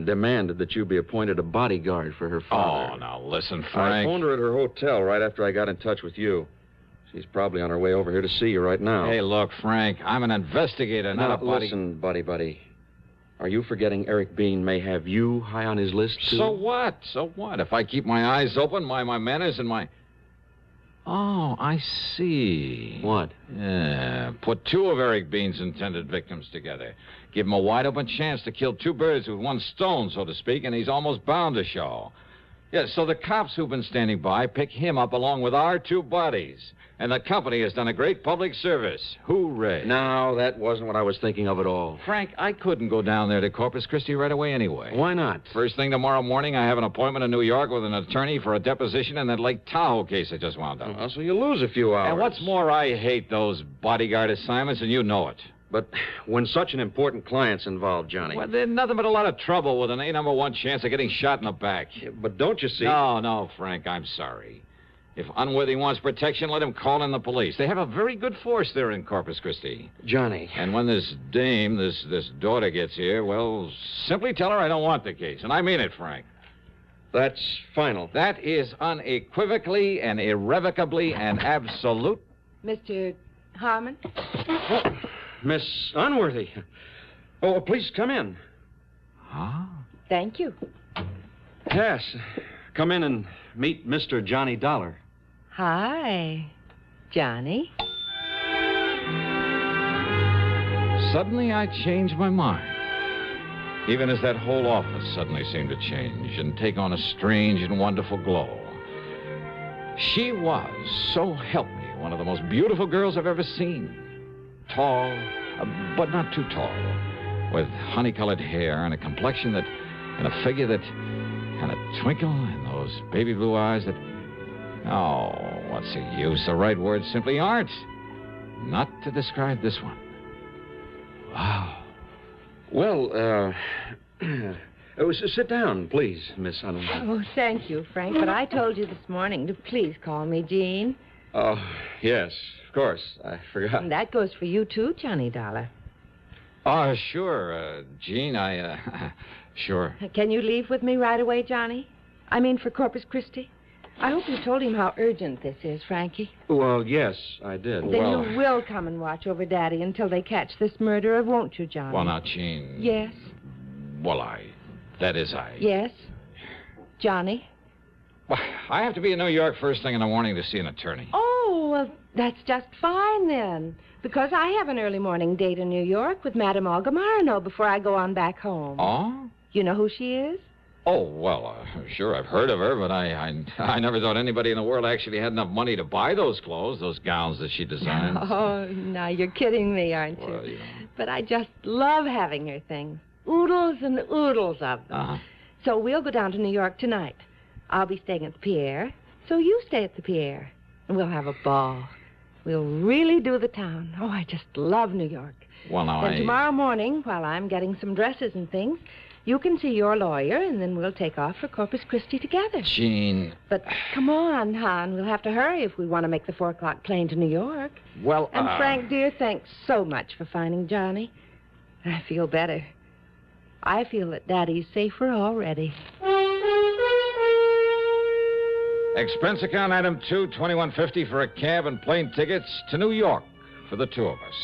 demanded that you be appointed a bodyguard for her father. Oh, now listen, Frank. I phoned her at her hotel right after I got in touch with you. She's probably on her way over here to see you right now. Hey, look, Frank, I'm an investigator, not a body... Listen, buddy. Are you forgetting Eric Bean may have you high on his list, too? So what? If I keep my eyes open, my manners and my... Oh, I see. What? Yeah, put two of Eric Bean's intended victims together. Give him a wide-open chance to kill two birds with one stone, so to speak, and he's almost bound to show. Yeah, so the cops who've been standing by pick him up along with our two bodies. And the company has done a great public service. Hooray. No, that wasn't what I was thinking of at all. Frank, I couldn't go down there to Corpus Christi right away anyway. Why not? First thing tomorrow morning, I have an appointment in New York with an attorney for a deposition in that Lake Tahoe case I just wound up. Oh, so you lose a few hours. And what's more, I hate those bodyguard assignments, and you know it. But when such an important client's involved, Johnny... Well, there's nothing but a lot of trouble with an A-1 chance of getting shot in the back. Yeah, but don't you see... No, Frank, I'm sorry. If Unworthy wants protection, let him call in the police. They have a very good force there in Corpus Christi. Johnny. And when this dame, this daughter gets here, well, simply tell her I don't want the case. And I mean it, Frank. That's final. That is unequivocally and irrevocably and absolute. Mr. Harmon? Oh, Miss Unworthy. Oh, please come in. Huh? Thank you. Yes. Come in and meet Mr. Johnny Dollar. Hi, Johnny. Suddenly, I changed my mind. Even as that whole office suddenly seemed to change and take on a strange and wonderful glow. She was, so help me, one of the most beautiful girls I've ever seen. Tall, but not too tall, with honey-colored hair and a complexion that, and a figure that, and a twinkle in those baby blue eyes that... Oh, what's the use? The right words simply aren't. Not to describe this one. Wow. Well, sit down, please, Miss Unworthy. Oh, thank you, Frank, but I told you this morning to please call me Jean. Oh, yes, of course. I forgot. And that goes for you, too, Johnny Dollar. Oh, sure, Jean, sure. Can you leave with me right away, Johnny? I mean, for Corpus Christi? I hope you told him how urgent this is, Frankie. Well, yes, I did. Then you will come and watch over Daddy until they catch this murderer, won't you, Johnny? Well, now, Jean... Yes? Well, Yes? Johnny? Well, I have to be in New York first thing in the morning to see an attorney. Oh, well, that's just fine, then. Because I have an early morning date in New York with Madame Olga Marino before I go on back home. Oh? You know who she is? Oh, well, sure, I've heard of her, but I never thought anybody in the world actually had enough money to buy those clothes, those gowns that she designs. Oh, now you're kidding me, aren't you? Well, But I just love having her things. Oodles and oodles of them. Uh-huh. So we'll go down to New York tonight. I'll be staying at the Pierre, so you stay at the Pierre. And we'll have a ball. We'll really do the town. Oh, I just love New York. Well, now, Then tomorrow morning, while I'm getting some dresses and things, you can see your lawyer, and then we'll take off for Corpus Christi together. Jean... But come on, hon. We'll have to hurry if we want to make the 4 o'clock plane to New York. Well, And Frank, dear, thanks so much for finding Johnny. I feel better. I feel that Daddy's safer already. Expense account item 2, $21.50 for a cab and plane tickets to New York for the two of us.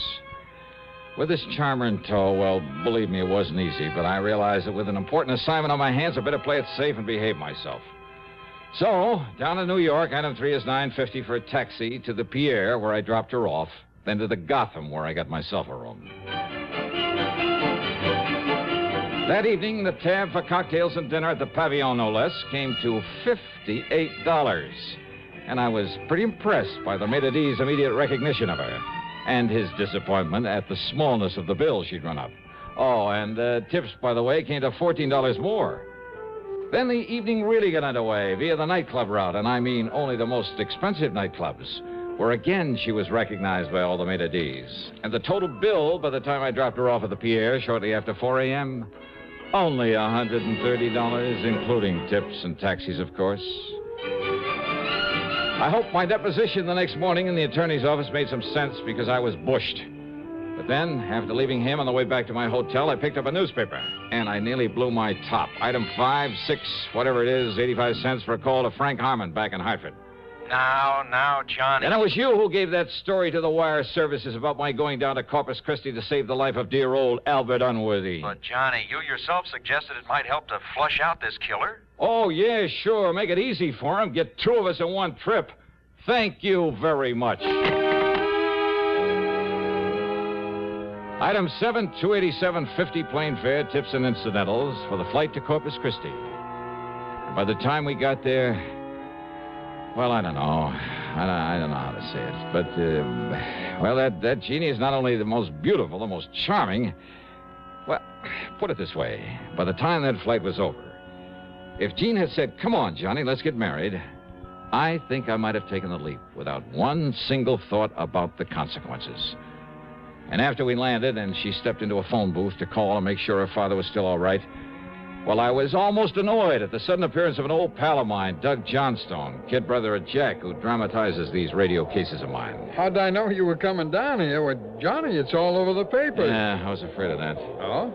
With this charmer in tow, well, believe me, it wasn't easy, but I realized that with an important assignment on my hands, I better play it safe and behave myself. So, down to New York, item 3 is $9.50 for a taxi to the Pierre, where I dropped her off, then to the Gotham, where I got myself a room. That evening, the tab for cocktails and dinner at the Pavillon, no less, came to $58. And I was pretty impressed by the maitre d's immediate recognition of her and his disappointment at the smallness of the bill she'd run up. Oh, and tips, by the way, came to $14 more. Then the evening really got underway via the nightclub route, and I mean only the most expensive nightclubs, where again she was recognized by all the maitre d's. And the total bill, by the time I dropped her off at the Pierre shortly after 4 a.m., only $130, including tips and taxis, of course. I hope my deposition the next morning in the attorney's office made some sense because I was bushed. But then, after leaving him on the way back to my hotel, I picked up a newspaper, and I nearly blew my top. Item 5, 6, whatever it is, 85 cents for a call to Frank Harmon back in Hartford. Now, Johnny. And it was you who gave that story to the wire services about my going down to Corpus Christi to save the life of dear old Albert Unworthy. But, Johnny, you yourself suggested it might help to flush out this killer. Oh, yeah, sure. Make it easy for him. Get 2 of us in one trip. Thank you very much. Item 7, $287.50 plane fare, tips and incidentals for the flight to Corpus Christi. And by the time we got there, well, I don't know. I don't know how to say it. But, well, that Jeannie is not only the most beautiful, the most charming. Well, put it this way. By the time that flight was over, if Jean had said, "Come on, Johnny, let's get married," I think I might have taken the leap without one single thought about the consequences. And after we landed and she stepped into a phone booth to call and make sure her father was still all right, well, I was almost annoyed at the sudden appearance of an old pal of mine, Doug Johnstone, kid brother of Jack, who dramatizes these radio cases of mine. How'd I know you were coming down here? With Johnny, it's all over the papers. Yeah, I was afraid of that. Oh?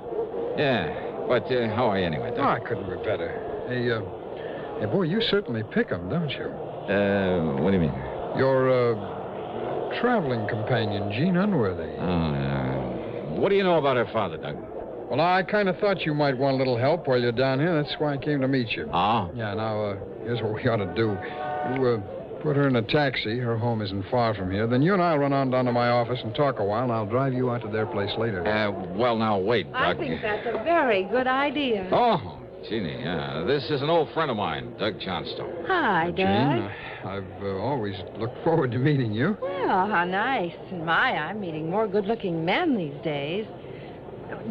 Yeah, but how are you anyway, Doug? Oh, I couldn't be better. Hey, boy, you certainly pick 'em, don't you? What do you mean? Your, traveling companion, Jean Unworthy. What do you know about her father, Doug? Well, I kind of thought you might want a little help while you're down here. That's why I came to meet you. Oh? Yeah, now, here's what we ought to do. You, put her in a taxi. Her home isn't far from here. Then you and I'll run on down to my office and talk a while, and I'll drive you out to their place later. Well, now, wait, Doug. I think that's a very good idea. Oh, Jeannie, yeah. This is an old friend of mine, Doug Johnstone. Hi, Doug. Jean, I've always looked forward to meeting you. Well, how nice. And I'm meeting more good-looking men these days.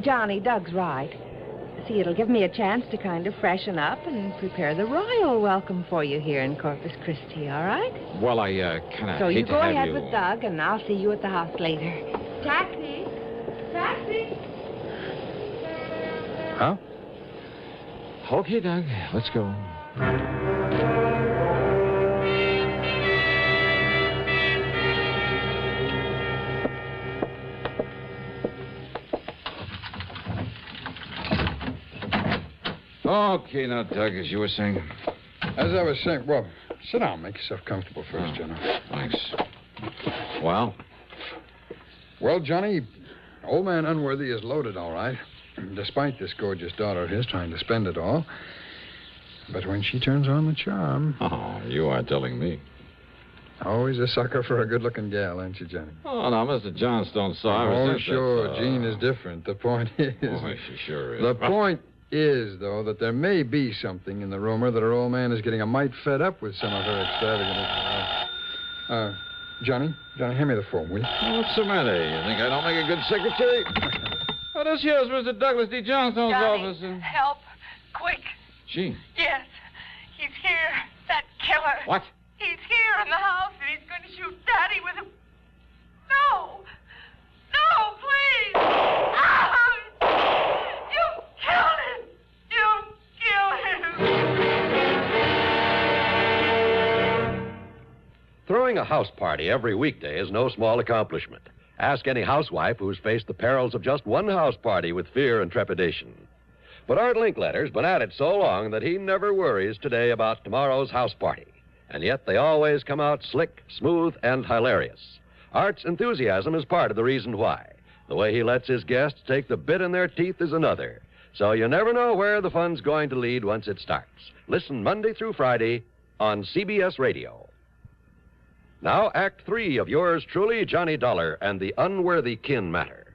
Johnny, Doug's right. See, it'll give me a chance to kind of freshen up and prepare the royal welcome for you here in Corpus Christi, all right? Well, I kind of So hate you to go have ahead you... with Doug, and I'll see you at the house later. Taxi! Taxi! Huh? Okay, Doug, let's go. Okay, now, Doug, as you were saying. As I was saying, well, sit down. Make yourself comfortable first, Johnny. Thanks. Well? Well, Johnny, old man Unworthy is loaded, all right. Despite this gorgeous daughter of his trying to spend it all. But when she turns on the charm... Oh, you are telling me. Always a sucker for a good-looking gal, ain't you, Johnny? Oh, now, Mr. Johnstone saw ever Oh, since sure. that, Jean is different. The point is... Oh, she sure is. The point is, though, that there may be something in the rumor that her old man is getting a mite fed up with some of her extravagant... Johnny, hand me the phone, will you? Oh, what's the matter? You think I don't make a good secretary? Oh, this here's Mr. Douglas D. Johnstone's Johnny, office. help. Quick. Jean. Yes. He's here. That killer. What? He's here in the house, and he's going to shoot Daddy with a... No. No, please. You killed him. You killed him. Throwing a house party every weekday is no small accomplishment. Ask any housewife who's faced the perils of just one house party with fear and trepidation. But Art Linkletter's been at it so long that he never worries today about tomorrow's house party. And yet they always come out slick, smooth, and hilarious. Art's enthusiasm is part of the reason why. The way he lets his guests take the bit in their teeth is another. So you never know where the fun's going to lead once it starts. Listen Monday through Friday on CBS Radio. Now, Act 3 of yours truly, Johnny Dollar and the Unworthy Kin Matter.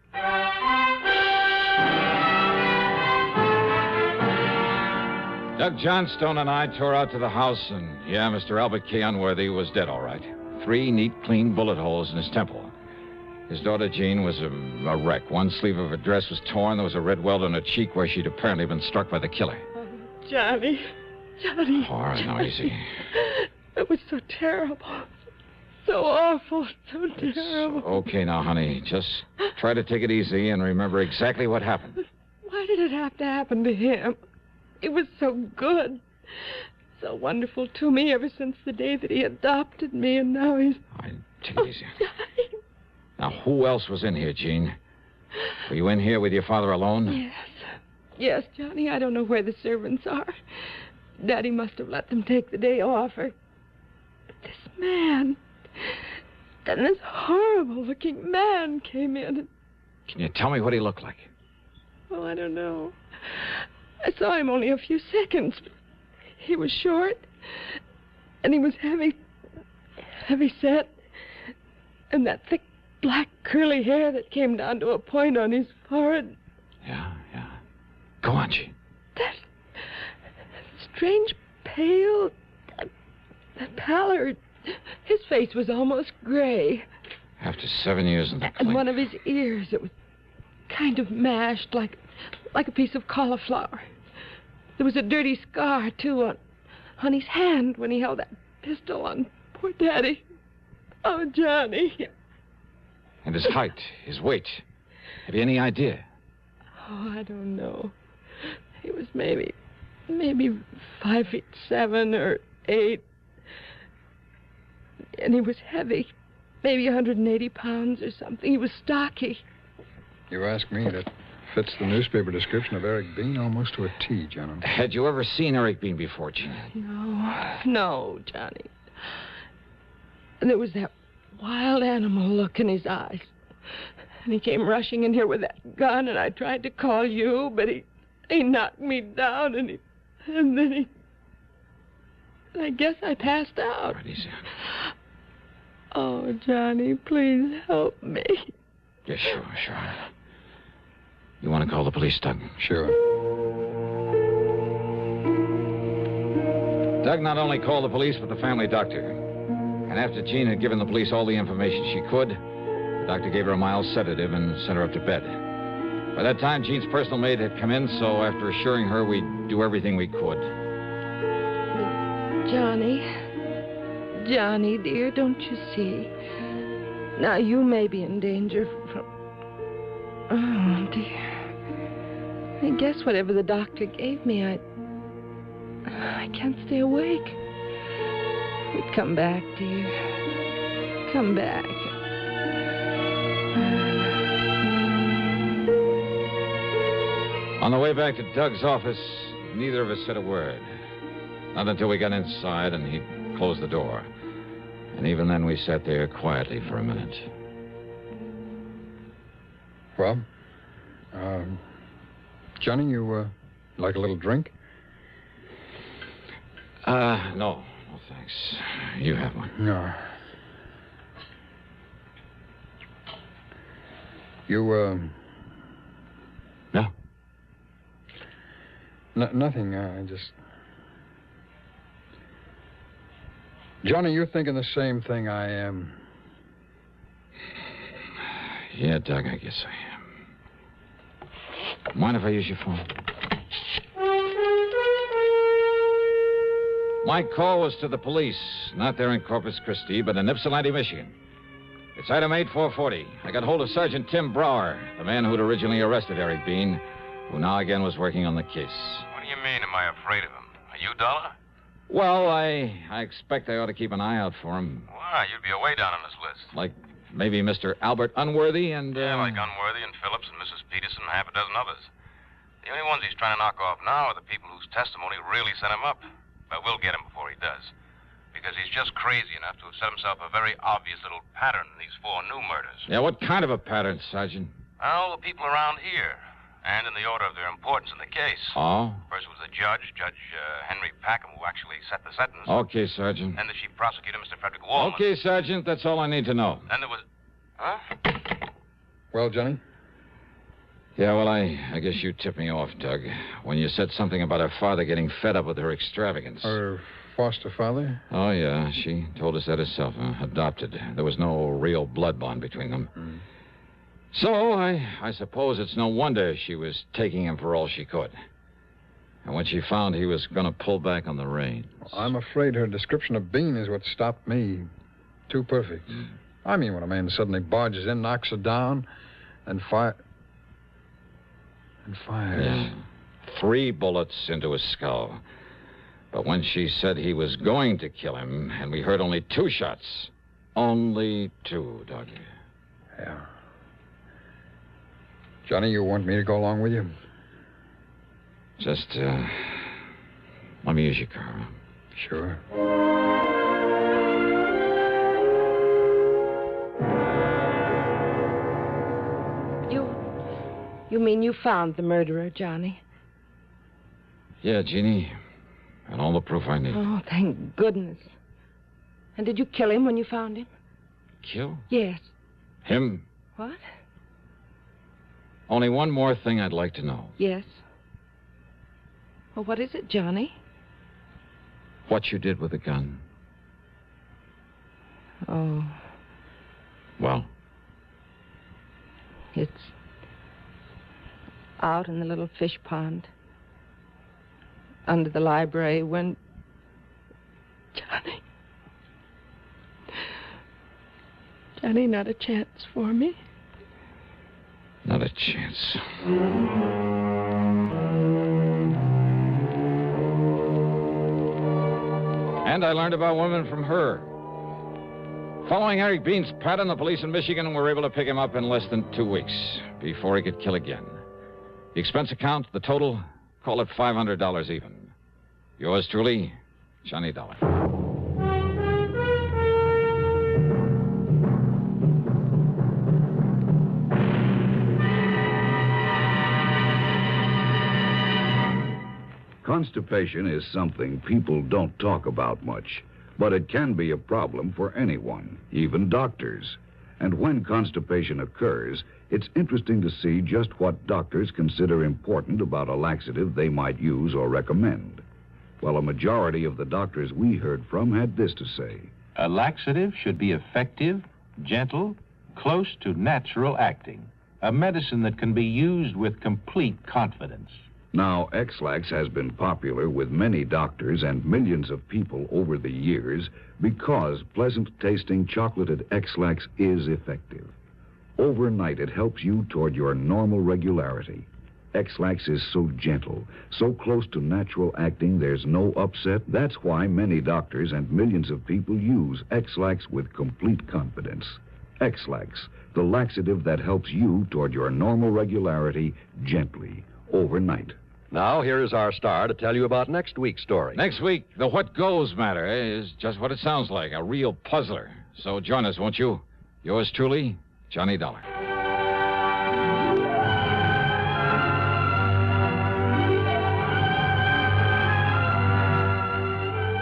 Doug Johnstone and I tore out to the house, and yeah, Mr. Albert K. Unworthy was dead, all right. 3 neat, clean bullet holes in his temple. His daughter, Jean, was a wreck. One sleeve of her dress was torn. There was a red welt on her cheek where she'd apparently been struck by the killer. Oh, Johnny. Johnny. All right, now easy. It was so terrible. So awful. So terrible. Okay now, honey. Just try to take it easy and remember exactly what happened. Why did it have to happen to him? He was so good. So wonderful to me ever since the day that he adopted me, and now he's... Take it easy. Now, who else was in here, Jean? Were you in here with your father alone? Yes. Yes, Johnny. I don't know where the servants are. Daddy must have let them take the day off. But this man... And this horrible-looking man came in. Can you tell me what he looked like? Oh, I don't know. I saw him only a few seconds. He was short, and he was heavy set, and that thick black curly hair that came down to a point on his forehead. Yeah. Go on, Jean. That strange pale, that pallor. His face was almost gray. After 7 years in the And one of his ears, it was kind of mashed, like a piece of cauliflower. There was a dirty scar, too, on his hand when he held that pistol on poor Daddy. Oh, Johnny. And his height, his weight. Have you any idea? Oh, I don't know. He was maybe 5'7" or 8. And he was heavy. Maybe 180 pounds or something. He was stocky. You ask me, that fits the newspaper description of Eric Bean almost to a T, John. Had you ever seen Eric Bean before, Jean? No, Johnny. And there was that wild animal look in his eyes. And he came rushing in here with that gun, and I tried to call you, but he knocked me down, and then he... I guess I passed out. Right, easy. Oh, Johnny, please help me. Yeah, sure. You want to call the police, Doug? Sure. Doug not only called the police, but the family doctor. And after Jean had given the police all the information she could, the doctor gave her a mild sedative and sent her up to bed. By that time, Jean's personal maid had come in, so after assuring her we'd do everything we could. Johnny, dear, don't you see? Now, you may be in danger from... Oh, dear. I guess whatever the doctor gave me, I can't stay awake. We'd come back, dear. Come back. On the way back to Doug's office, neither of us said a word. Not until we got inside and he closed the door. And even then, we sat there quietly for a minute. Well, Johnny, you like a little drink? No, thanks. You have one. No. You, No? Nothing. I just... Johnny, you're thinking the same thing I am. Yeah, Doug, I guess I am. Mind if I use your phone? My call was to the police, not there in Corpus Christi, but in Ypsilanti, Michigan. It's item 8440. I got hold of Sergeant Tim Brower, the man who'd originally arrested Eric Bean, who now again was working on the case. What do you mean, am I afraid of him? Are you, Dollar? Well, I expect I ought to keep an eye out for him. Why, you'd be away down on this list. Like maybe Mr. Albert Unworthy and... Yeah, like Unworthy and Phillips and Mrs. Peterson and half a dozen others. The only ones he's trying to knock off now are the people whose testimony really sent him up. But we'll get him before he does. Because he's just crazy enough to have set himself a very obvious little pattern in these 4 new murders. Yeah, what kind of a pattern, Sergeant? Well, the people around here. And in the order of their importance in the case. Oh? First was the judge, Judge Henry Packham, who actually set the sentence. Okay, Sergeant. Then the chief prosecutor, Mr. Frederick Wallman. Okay, Sergeant, that's all I need to know. Then there was... Huh? Well, Johnny? Yeah, well, I guess you tipped me off, Doug, when you said something about her father getting fed up with her extravagance. Her foster father? Oh, yeah. She told us that herself. Adopted. There was no real blood bond between them. Mm. So, I suppose it's no wonder she was taking him for all she could. And when she found he was going to pull back on the reins. I'm afraid her description of Bean is what stopped me. Too perfect. I mean, when a man suddenly barges in, knocks her down, and fires. Yeah. 3 bullets into his skull. But when she said he was going to kill him, and we heard only 2 shots. Only 2, Doug. Yeah. Johnny, you want me to go along with you? Just, let me use your car. Sure. You mean you found the murderer, Johnny? Yeah, Jeannie. And all the proof I need. Oh, thank goodness. And did you kill him when you found him? Kill? Yes. Him? What? Only one more thing I'd like to know. Yes. Well, what is it, Johnny? What you did with the gun. Oh. Well? It's out in the little fish pond. Under the library when... Johnny, not a chance for me? Not a chance. And I learned about women from her. Following Eric Bean's pattern, the police in Michigan were able to pick him up in less than 2 weeks before he could kill again. The expense account, the total, call it $500 even. Yours truly, Johnny Dollar. Constipation is something people don't talk about much, but it can be a problem for anyone, even doctors. And when constipation occurs, it's interesting to see just what doctors consider important about a laxative they might use or recommend. Well, a majority of the doctors we heard from had this to say. A laxative should be effective, gentle, close to natural acting. A medicine that can be used with complete confidence. Now, X-Lax has been popular with many doctors and millions of people over the years because pleasant-tasting chocolated X-Lax is effective. Overnight, it helps you toward your normal regularity. X-Lax is so gentle, so close to natural acting, there's no upset. That's why many doctors and millions of people use X-Lax with complete confidence. X-Lax, the laxative that helps you toward your normal regularity gently, overnight. Now, here is our star to tell you about next week's story. Next week, the what goes matter is just what it sounds like, a real puzzler. So join us, won't you? Yours truly, Johnny Dollar.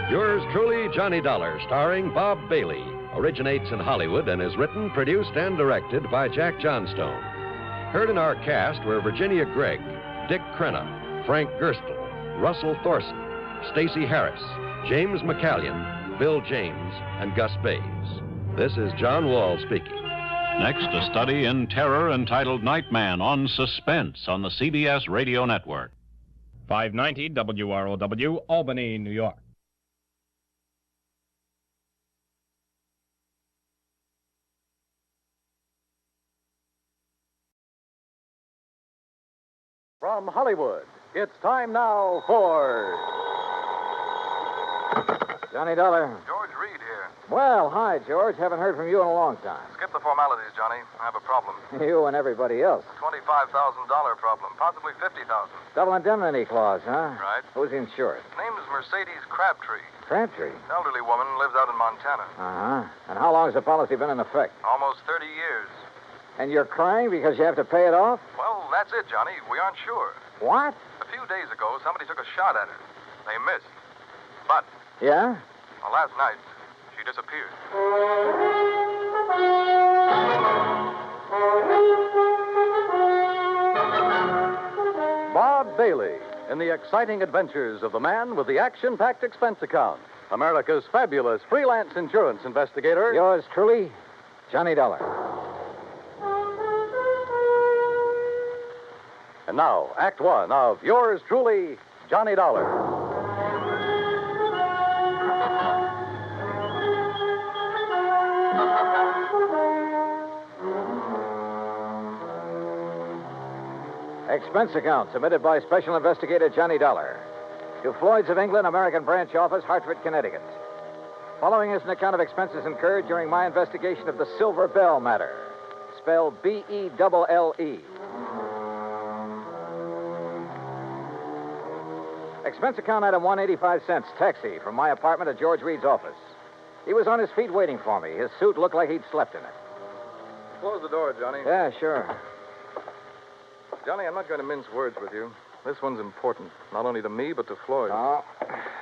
Yours truly, Johnny Dollar, starring Bob Bailey, originates in Hollywood and is written, produced, and directed by Jack Johnstone. Heard in our cast were Virginia Gregg, Dick Crenna, Frank Gerstle, Russell Thorson, Stacy Harris, James McCallion, Bill James, and Gus Bays. This is John Wall speaking. Next, a study in terror entitled Nightman on Suspense on the CBS Radio Network. 590 WROW, Albany, New York. From Hollywood, it's time now for... Johnny Dollar. George Reed here. Well, hi, George. Haven't heard from you in a long time. Skip the formalities, Johnny. I have a problem. You and everybody else. $25,000 problem, possibly $50,000. Double indemnity clause, huh? Right. Who's insured? Name is Mercedes Crabtree. Crabtree. Elderly woman, lives out in Montana. Uh-huh. And how long has the policy been in effect? Almost 30 years. And you're crying because you have to pay it off? Well, that's it, Johnny. We aren't sure. What? A few days ago, somebody took a shot at her. They missed. But... Yeah? Well, last night, she disappeared. daily in the exciting adventures of the man with the action-packed expense account, America's fabulous freelance insurance investigator. Yours truly, Johnny Dollar. And now, Act One of yours truly, Johnny Dollar. Expense account submitted by Special Investigator Johnny Dollar to Floyd's of England, American Branch Office, Hartford, Connecticut. Following is an account of expenses incurred during my investigation of the Silver Bell matter, spelled B-E-double-L-E. Expense account item 185 cents, taxi from my apartment to George Reed's office. He was on his feet waiting for me. His suit looked like he'd slept in it. Close the door, Johnny. Yeah, sure. Johnny, I'm not going to mince words with you. This one's important, not only to me, but to Floyd. Oh,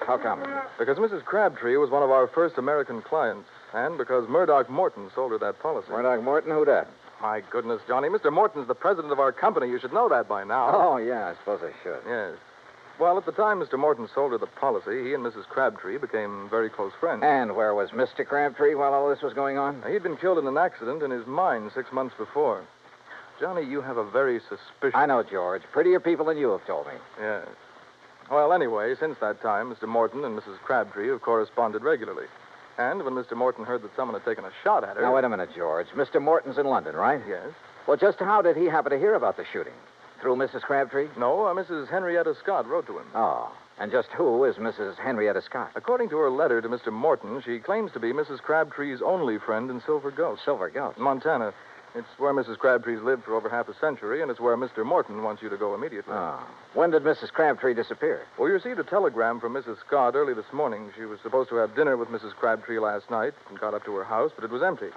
how come? Because Mrs. Crabtree was one of our first American clients, and because Murdoch Morton sold her that policy. Murdoch Morton? Who dat? My goodness, Johnny. Mr. Morton's the president of our company. You should know that by now. Oh, yeah, I suppose I should. Yes. Well, at the time Mr. Morton sold her the policy, he and Mrs. Crabtree became very close friends. And where was Mr. Crabtree while all this was going on? He'd been killed in an accident in his mine 6 months before. Johnny, you have a very suspicious... I know, George. Prettier people than you have told me. Yes. Well, anyway, since that time, Mr. Morton and Mrs. Crabtree have corresponded regularly. And when Mr. Morton heard that someone had taken a shot at her... Now, wait a minute, George. Mr. Morton's in London, right? Yes. Well, just how did he happen to hear about the shooting? Through Mrs. Crabtree? No, Mrs. Henrietta Scott wrote to him. Oh. And just who is Mrs. Henrietta Scott? According to her letter to Mr. Morton, she claims to be Mrs. Crabtree's only friend in Silver Gulch. Silver Gulch? Montana. It's where Mrs. Crabtree's lived for over half a century, and it's where Mr. Morton wants you to go immediately. Oh. When did Mrs. Crabtree disappear? Well, you received a telegram from Mrs. Scott early this morning. She was supposed to have dinner with Mrs. Crabtree last night and got up to her house, but it was empty.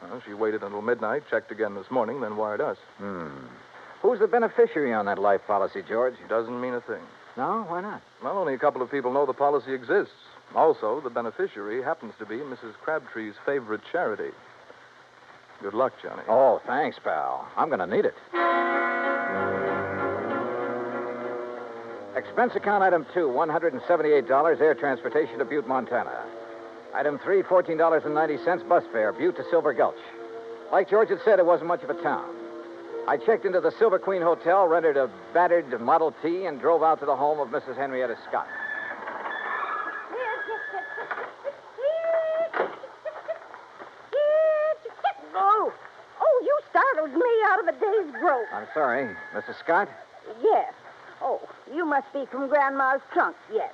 Well, she waited until midnight, checked again this morning, then wired us. Who's the beneficiary on that life policy, George? Doesn't mean a thing. No? Why not? Well, only a couple of people know the policy exists. Also, the beneficiary happens to be Mrs. Crabtree's favorite charity. Good luck, Johnny. Oh, thanks, pal. I'm going to need it. Expense account item 2, $178, air transportation to Butte, Montana. Item 3, $14.90, bus fare, Butte to Silver Gulch. Like George had said, it wasn't much of a town. I checked into the Silver Queen Hotel, rented a battered Model T, and drove out to the home of Mrs. Henrietta Scott. Oh, you startled me out of a day's growth. I'm sorry. Mrs. Scott? Yes. Oh, you must be from Grandma's trunk, yes.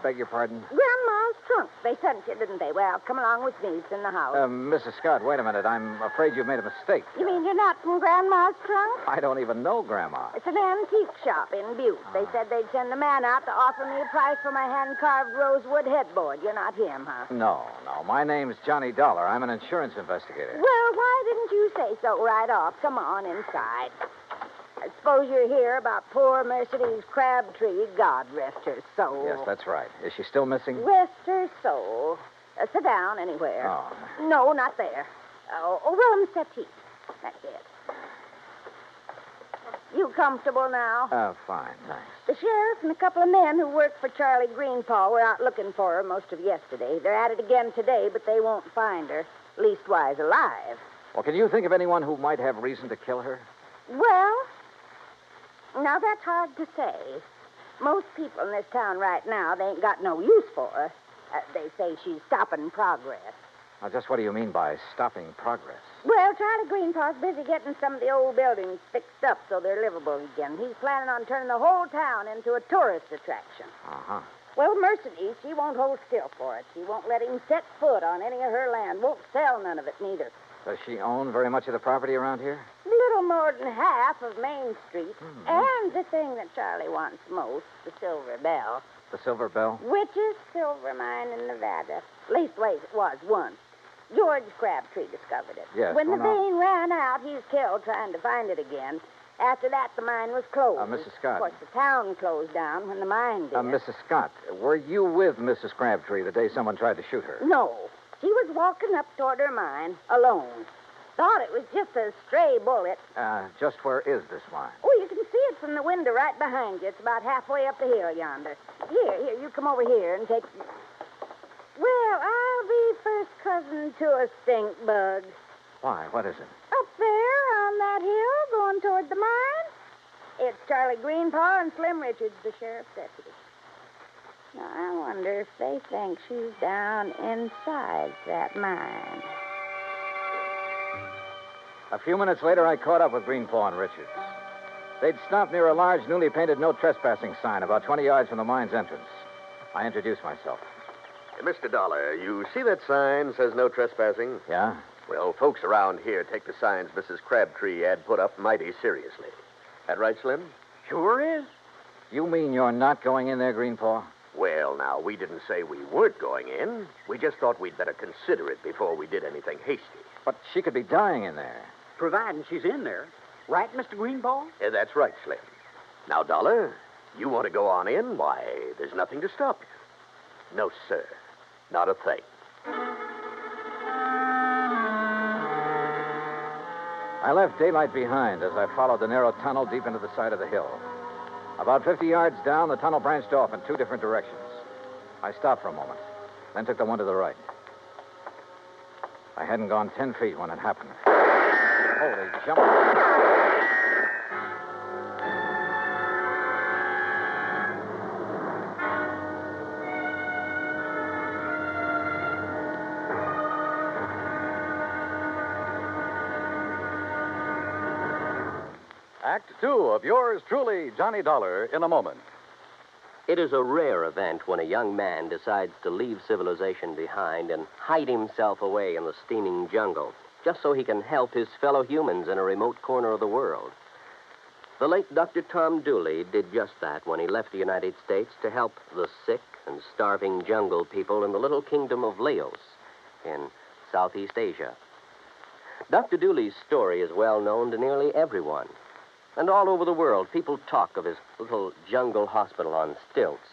Beg your pardon? Grandma's trunk. They sent you, didn't they? Well, come along with me. It's in the house. Mrs. Scott, wait a minute. I'm afraid you've made a mistake. You mean you're not from Grandma's trunk? I don't even know Grandma. It's an antique shop in Butte. They said they'd send a man out to offer me a price for my hand-carved rosewood headboard. You're not him, huh? No. My name's Johnny Dollar. I'm an insurance investigator. Well, why didn't you say so right off? Come on inside. I suppose you're here about poor Mercedes Crabtree. God rest her soul. Yes, that's right. Is she still missing? Rest her soul. Sit down anywhere. Oh. No, not there. Room settee. That's it. You comfortable now? Fine, thanks. The sheriff and a couple of men who work for Charlie Greenpaw were out looking for her most of yesterday. They're at it again today, but they won't find her. Leastwise, alive. Well, can you think of anyone who might have reason to kill her? Well, now that's hard to say. Most people in this town right now, they ain't got no use for her. They say she's stopping progress. Now, just what do you mean by stopping progress? Well, Charlie Greenpaw's busy getting some of the old buildings fixed up so they're livable again. He's planning on turning the whole town into a tourist attraction. Uh-huh. Well, Mercedes, she won't hold still for it. She won't let him set foot on any of her land. Won't sell none of it, neither. Does she own very much of the property around here? Little more than half of Main Street. And the thing that Charlie wants most, the Silver Bell. The Silver Bell? Richest silver mine in Nevada. Leastways, it was once. George Crabtree discovered it. Yes. When the vein ran out, he's killed trying to find it again. After that, the mine was closed. Mrs. Scott. Of course, the town closed down when the mine did. Mrs. Scott, were you with Mrs. Crabtree the day someone tried to shoot her? No. She was walking up toward her mine, alone. Thought it was just a stray bullet. Just where is this mine? Oh, you can see it from the window right behind you. It's about halfway up the hill yonder. Here, you come over here and take... Well, I'll be first cousin to a stink bug. Why? What is it? Up there on that hill going toward the mine. It's Charlie Greenpaw and Slim Richards, the sheriff's deputy. Now, I wonder if they think she's down inside that mine. A few minutes later, I caught up with Greenpaw and Richards. They'd stopped near a large, newly painted no trespassing sign about 20 yards from the mine's entrance. I introduced myself. Mr. Dollar, you see that sign says no trespassing? Yeah? Well, folks around here take the signs Mrs. Crabtree had put up mighty seriously. That right, Slim? Sure is. You mean you're not going in there, Greenpaw? Well, now, we didn't say we weren't going in. We just thought we'd better consider it before we did anything hasty. But she could be dying in there. Providing she's in there. Right, Mr. Greenbaugh? Yeah, that's right, Slim. Now, Dollar, you want to go on in? Why, there's nothing to stop you. No, sir. Not a thing. I left daylight behind as I followed the narrow tunnel deep into the side of the hill. About 50 yards down, the tunnel branched off in two different directions. I stopped for a moment, then took the one to the right. I hadn't gone 10 feet when it happened. Holy jump. Act two of yours truly, Johnny Dollar, in a moment. It is a rare event when a young man decides to leave civilization behind and hide himself away in the steaming jungle, just so he can help his fellow humans in a remote corner of the world. The late Dr. Tom Dooley did just that when he left the United States to help the sick and starving jungle people in the little kingdom of Laos in Southeast Asia. Dr. Dooley's story is well known to nearly everyone. And all over the world, people talk of his little jungle hospital on stilts.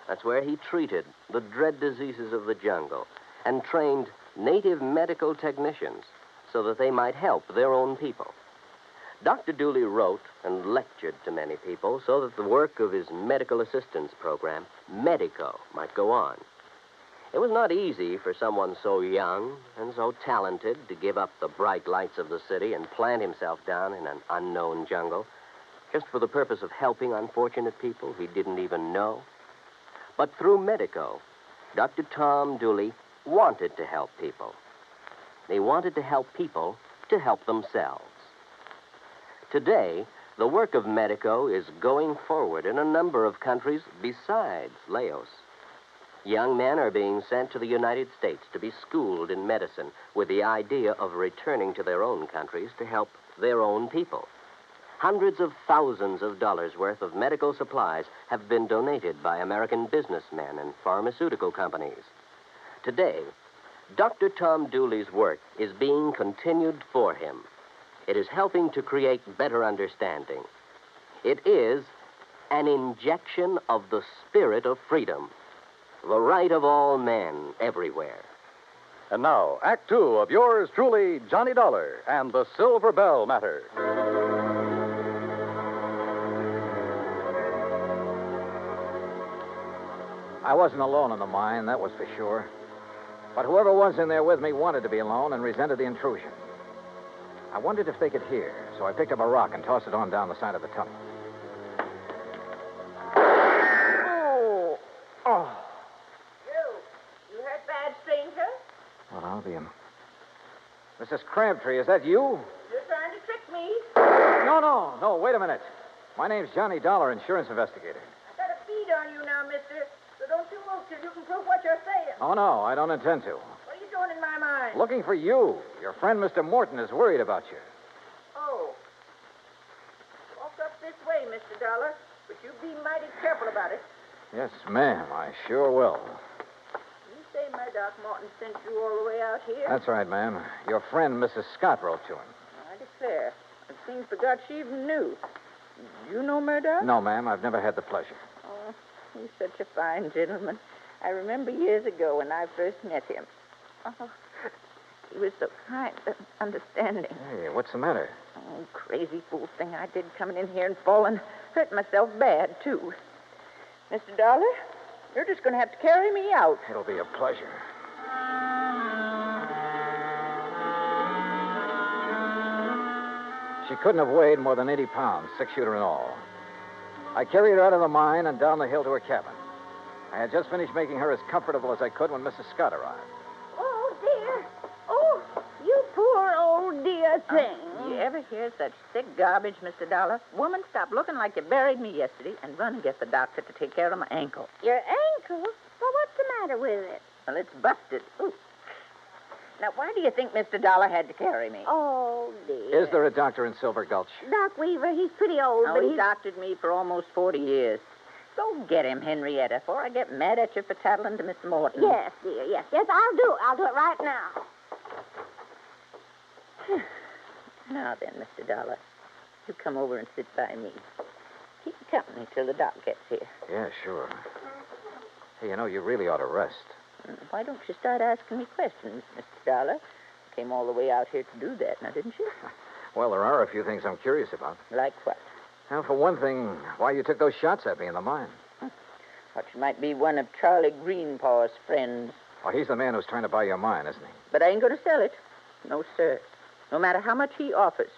That's where he treated the dread diseases of the jungle and trained native medical technicians so that they might help their own people. Dr. Dooley wrote and lectured to many people so that the work of his medical assistance program, Medico, might go on. It was not easy for someone so young and so talented to give up the bright lights of the city and plant himself down in an unknown jungle just for the purpose of helping unfortunate people he didn't even know. But through Medico, Dr. Tom Dooley wanted to help people. He wanted to help people to help themselves. Today, the work of Medico is going forward in a number of countries besides Laos. Young men are being sent to the United States to be schooled in medicine with the idea of returning to their own countries to help their own people. Hundreds of thousands of dollars worth of medical supplies have been donated by American businessmen and pharmaceutical companies. Today, Dr. Tom Dooley's work is being continued for him. It is helping to create better understanding. It is an injection of the spirit of freedom. The right of all men everywhere. And now, Act two of yours truly, Johnny Dollar and the Silver Bell Matter. I wasn't alone in the mine, that was for sure. But whoever was in there with me wanted to be alone and resented the intrusion. I wondered if they could hear, so I picked up a rock and tossed it on down the side of the tunnel. Oh. You hurt bad, stranger? Well, I'll be him. Mrs. Crabtree, is that you? You're trying to trick me. No, wait a minute. My name's Johnny Dollar, insurance investigator. I got a feed on you now, mister. So don't you move till you can prove what you're saying. Oh, no, I don't intend to. What are you doing in my mind? Looking for you. Your friend, Mr. Morton, is worried about you. Oh. Walk up this way, Mr. Dollar. But you be mighty careful about it. Yes, ma'am, I sure will. You say my Doc Morton sent you all the way out here? That's right, ma'am. Your friend, Mrs. Scott, wrote to him. I declare. It seems forgot she even knew. You know Murdoch? No, ma'am, I've never had the pleasure. Oh, he's such a fine gentleman. I remember years ago when I first met him. Oh, He was so kind and understanding. Hey, what's the matter? Oh, crazy fool thing I did coming in here and falling. Hurt myself bad, too. Mr. Dollar, you're just going to have to carry me out. It'll be a pleasure. She couldn't have weighed more than 80 pounds, six-shooter and all. I carried her out of the mine and down the hill to her cabin. I had just finished making her as comfortable as I could when Mrs. Scott arrived. Oh, dear. Oh, you poor old dear thing. You ever hear such sick garbage, Mr. Dollar? Woman, stop looking like you buried me yesterday and run and get the doctor to take care of my ankle. Your ankle? Well, what's the matter with it? Well, it's busted. Ooh. Now, why do you think Mr. Dollar had to carry me? Oh, dear. Is there a doctor in Silver Gulch? Doc Weaver, he's pretty old, Oh, but he doctored me for almost 40 years. Go get him, Henrietta, before I get mad at you for tattling to Miss Morton. Yes, dear, yes. Yes, I'll do it. I'll do it right now. Now then, Mr. Dollar, you come over and sit by me. Keep company till the doc gets here. Yeah, sure. Hey, you know, you really ought to rest. Why don't you start asking me questions, Mr. Dollar? Came all the way out here to do that, now, didn't you? Well, there are a few things I'm curious about. Like what? Now, for one thing, why you took those shots at me in the mine. Thought you might be one of Charlie Greenpaw's friends. Well, he's the man who's trying to buy your mine, isn't he? But I ain't going to sell it. No, sir. No matter how much he offers.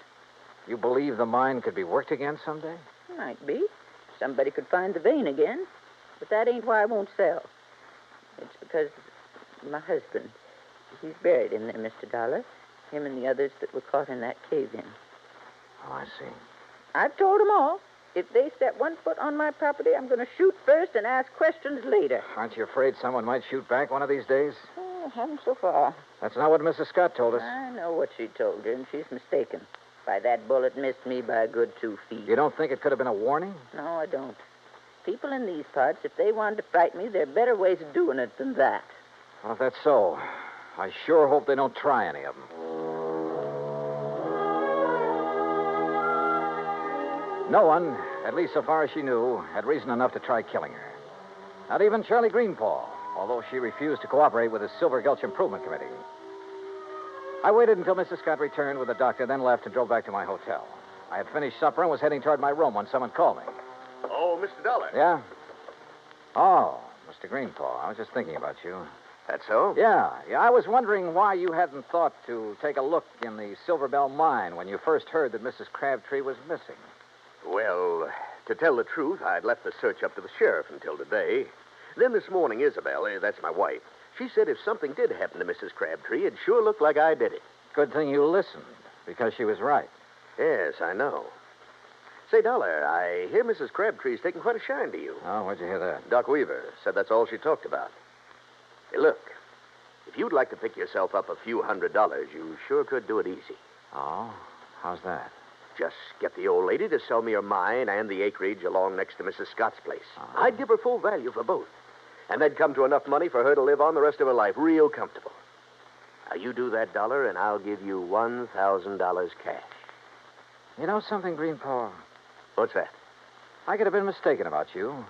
You believe the mine could be worked again someday? Might be. Somebody could find the vein again. But that ain't why I won't sell. It's because my husband, he's buried in there, Mr. Dollar. Him and the others that were caught in that cave-in. Oh, I see. I've told them all. If they step one foot on my property, I'm going to shoot first and ask questions later. Aren't you afraid someone might shoot back one of these days? Oh, haven't so far. That's not what Mrs. Scott told us. I know what she told you, and she's mistaken. Why, that bullet missed me by a good 2 feet. You don't think it could have been a warning? No, I don't. People in these parts, if they wanted to frighten me, there are better ways of doing it than that. Well, if that's so, I sure hope they don't try any of them. No one, at least so far as she knew, had reason enough to try killing her. Not even Charlie Greenpaw, although she refused to cooperate with the Silver Gulch Improvement Committee. I waited until Mrs. Scott returned with the doctor, then left and drove back to my hotel. I had finished supper and was heading toward my room when someone called me. Oh, Mr. Dollar. Yeah? Oh, Mr. Greenpaw, I was just thinking about you. That's so? Yeah. I was wondering why you hadn't thought to take a look in the Silver Bell mine when you first heard that Mrs. Crabtree was missing. Well, to tell the truth, I'd left the search up to the sheriff until today. Then this morning, Isabel, that's my wife, she said if something did happen to Mrs. Crabtree, it'd sure look like I did it. Good thing you listened, because she was right. Yes, I know. Say, Dollar, I hear Mrs. Crabtree's taking quite a shine to you. Oh, where'd you hear that? Doc Weaver said that's all she talked about. Hey, look, if you'd like to pick yourself up a few $100s, you sure could do it easy. Oh? How's that? Just get the old lady to sell me her mine and the acreage along next to Mrs. Scott's place. I'd give her full value for both. And that'd come to enough money for her to live on the rest of her life real comfortable. Now, you do that, Dollar, and I'll give you $1,000 cash. You know something, Greenpaw? What's that? I could have been mistaken about you.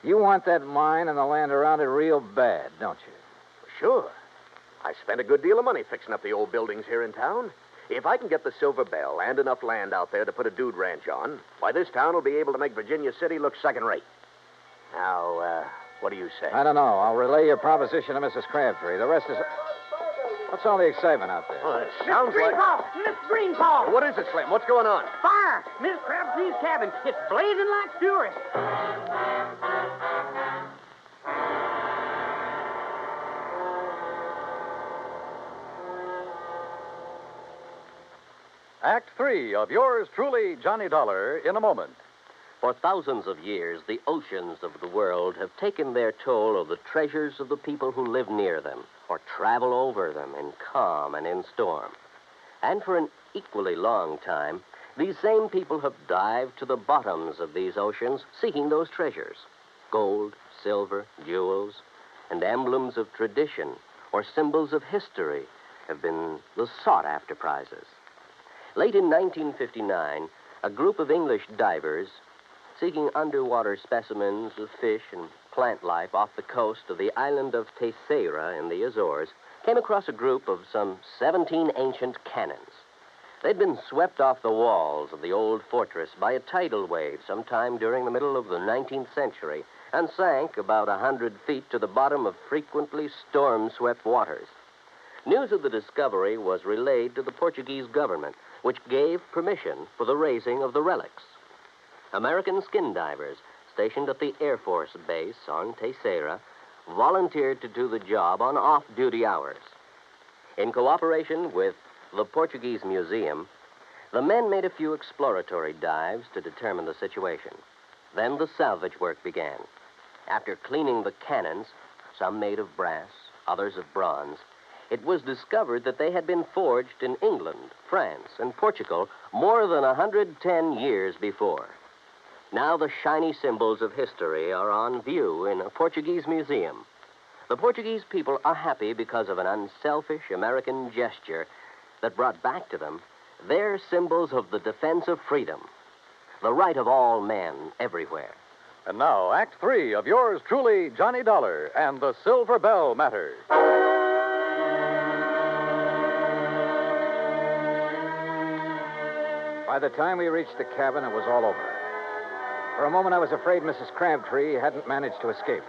You want that mine and the land around it real bad, don't you? Sure. I spent a good deal of money fixing up the old buildings here in town. If I can get the Silver Bell and enough land out there to put a dude ranch on, why, this town will be able to make Virginia City look second-rate. Now, what do you say? I don't know. I'll relay your proposition to Mrs. Crabtree. The rest is... What's all the excitement out there? Oh, it sounds like... Miss Greenpaw! What is it, Slim? What's going on? Fire! Miss Crabtree's cabin. It's blazing like fury. Act 3 of yours truly, Johnny Dollar, in a moment. For thousands of years, the oceans of the world have taken their toll of the treasures of the people who live near them or travel over them in calm and in storm. And for an equally long time, these same people have dived to the bottoms of these oceans seeking those treasures. Gold, silver, jewels, and emblems of tradition or symbols of history have been the sought-after prizes. Late in 1959, a group of English divers, seeking underwater specimens of fish and plant life off the coast of the island of Terceira in the Azores came across a group of some 17 ancient cannons. They'd been swept off the walls of the old fortress by a tidal wave sometime during the middle of the 19th century and sank about 100 feet to the bottom of frequently storm-swept waters. News of the discovery was relayed to the Portuguese government, which gave permission for the raising of the relics. American skin divers stationed at the Air Force Base on Terceira volunteered to do the job on off-duty hours. In cooperation with the Portuguese Museum, the men made a few exploratory dives to determine the situation. Then the salvage work began. After cleaning the cannons, some made of brass, others of bronze, it was discovered that they had been forged in England, France, and Portugal more than 110 years before. Now the shiny symbols of history are on view in a Portuguese museum. The Portuguese people are happy because of an unselfish American gesture that brought back to them their symbols of the defense of freedom, the right of all men everywhere. And now, Act 3 of yours truly, Johnny Dollar and the Silver Bell Matter. By the time we reached the cabin, it was all over. For a moment, I was afraid Mrs. Crabtree hadn't managed to escape.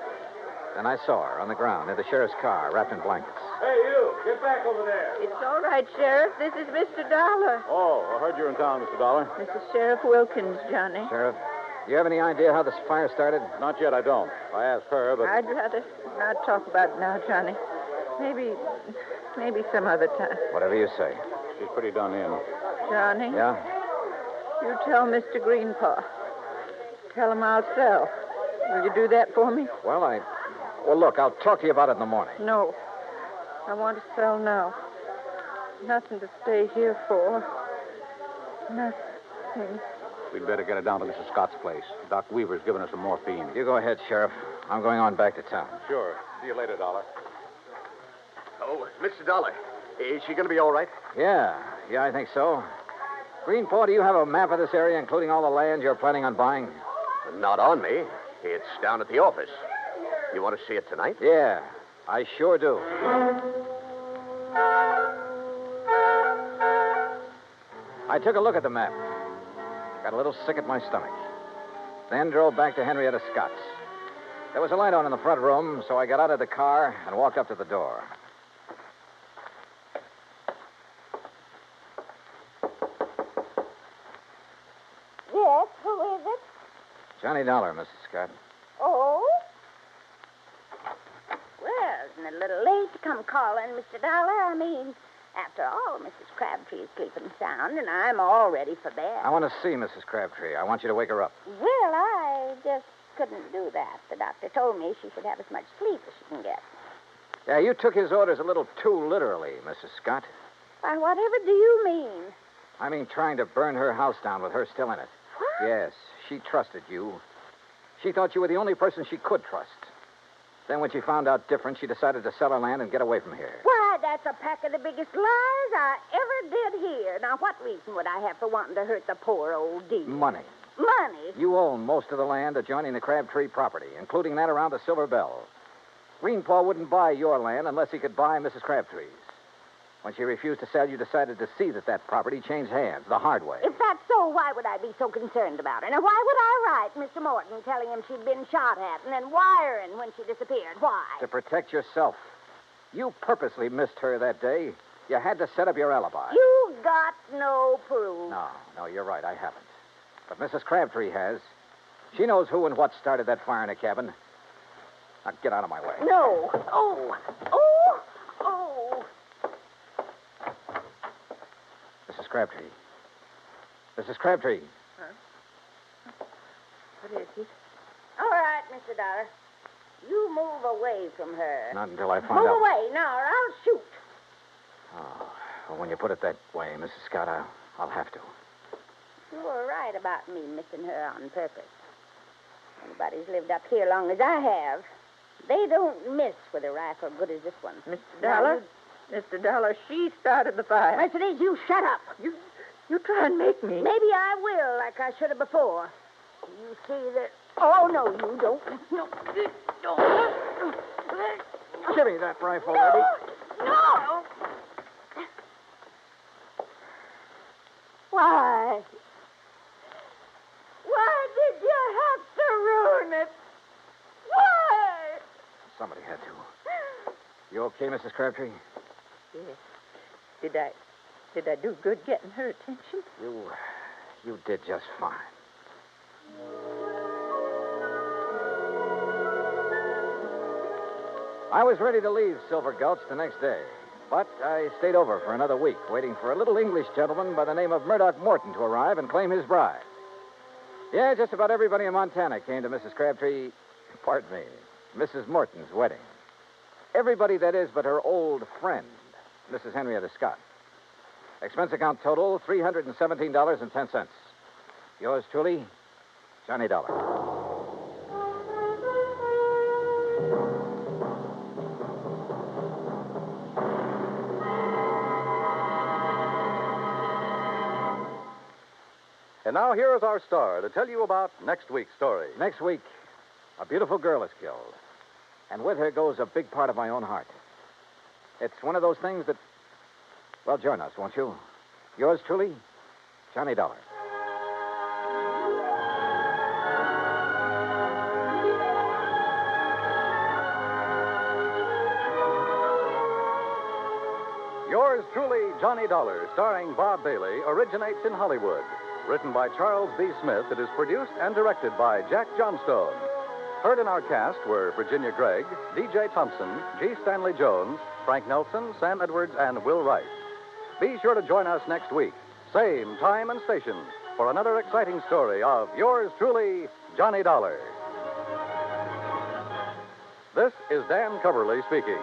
Then I saw her on the ground near the sheriff's car, wrapped in blankets. Hey, you! Get back over there. It's all right, Sheriff. This is Mr. Dollar. Oh, I heard you were in town, Mr. Dollar. This is Sheriff Wilkins, Johnny. Sheriff, do you have any idea how this fire started? Not yet, I don't. I asked her, but... I'd rather not talk about it now, Johnny. Maybe some other time. Whatever you say. She's pretty done in. Johnny? Yeah? You tell Mr. Greenpaw. Tell him I'll sell. Will you do that for me? Well, look, I'll talk to you about it in the morning. No. I want to sell now. Nothing to stay here for. Nothing. We'd better get her down to Mrs. Scott's place. Doc Weaver's given her some morphine. You go ahead, Sheriff. I'm going on back to town. Sure. See you later, Dollar. Oh, Mr. Dollar, is she going to be all right? Yeah, I think so. Greenpaw, do you have a map of this area, including all the land you're planning on buying? Not on me. It's down at the office. You want to see it tonight? Yeah, I sure do. I took a look at the map. Got a little sick at my stomach. Then drove back to Henrietta Scott's. There was a light on in the front room, so I got out of the car and walked up to the door. Yes, who is it? Johnny Dollar, Mrs. Scott. Oh? Well, isn't it a little late to come calling, Mr. Dollar? I mean, after all, Mrs. Crabtree is sleeping sound, and I'm all ready for bed. I want to see Mrs. Crabtree. I want you to wake her up. Well, I just couldn't do that. The doctor told me she should have as much sleep as she can get. Yeah, you took his orders a little too literally, Mrs. Scott. Why, whatever do you mean? I mean trying to burn her house down with her still in it. What? Yes, she trusted you. She thought you were the only person she could trust. Then when she found out different, she decided to sell her land and get away from here. Why, that's a pack of the biggest lies I ever did hear. Now, what reason would I have for wanting to hurt the poor old dear? Money. Money? You own most of the land adjoining the Crabtree property, including that around the Silver Bell. Greenpaw wouldn't buy your land unless he could buy Mrs. Crabtree's. When she refused to sell, you decided to see that property changed hands the hard way. If that's so, why would I be so concerned about her? Now, why would I write Mr. Morton telling him she'd been shot at and then wiring when she disappeared? Why? To protect yourself. You purposely missed her that day. You had to set up your alibi. You got no proof. No, you're right. I haven't. But Mrs. Crabtree has. She knows who and what started that fire in the cabin. Now, get out of my way. No. Oh. Mrs. Crabtree. Mrs. Crabtree. Huh? What is it? All right, Mr. Dollar. You move away from her. Not until I find Move out. away now, or I'll shoot. Oh, well, when you put it that way, Mrs. Scott, I'll have to. You were right about me missing her on purpose. Anybody's lived up here long as I have, they don't miss with a rifle good as this one. Mr. Dollar? Mr. Dollar, she started the fire. Yes, it is. You shut up. You try and make me. Maybe I will, like I should have before. You see that Oh, no, you don't. No, don't. Give me that rifle, Eddie. No! Why? Why did you have to ruin it? Why? Somebody had to. You okay, Mrs. Crabtree? Yes. Did I do good getting her attention? You did just fine. I was ready to leave Silver Gulch the next day, but I stayed over for another week, waiting for a little English gentleman by the name of Murdoch Morton to arrive and claim his bride. Yeah, just about everybody in Montana came to Mrs. Crabtree, pardon me, Mrs. Morton's wedding. Everybody, that is, but her old friend, Mrs. Henrietta Scott. Expense account total, $317.10. Yours truly, Johnny Dollar. And now here is our star to tell you about next week's story. Next week, a beautiful girl is killed. And with her goes a big part of my own heart. It's one of those things that... Well, join us, won't you? Yours truly, Johnny Dollar. Yours truly, Johnny Dollar, starring Bob Bailey, originates in Hollywood. Written by Charles B. Smith, it is produced and directed by Jack Johnstone. Heard in our cast were Virginia Gregg, D.J. Thompson, G. Stanley Jones, Frank Nelson, Sam Edwards, and Will Wright. Be sure to join us next week, same time and station, for another exciting story of yours truly, Johnny Dollar. This is Dan Coverly speaking.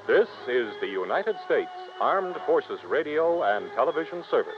This is the United States Armed Forces Radio and Television Service.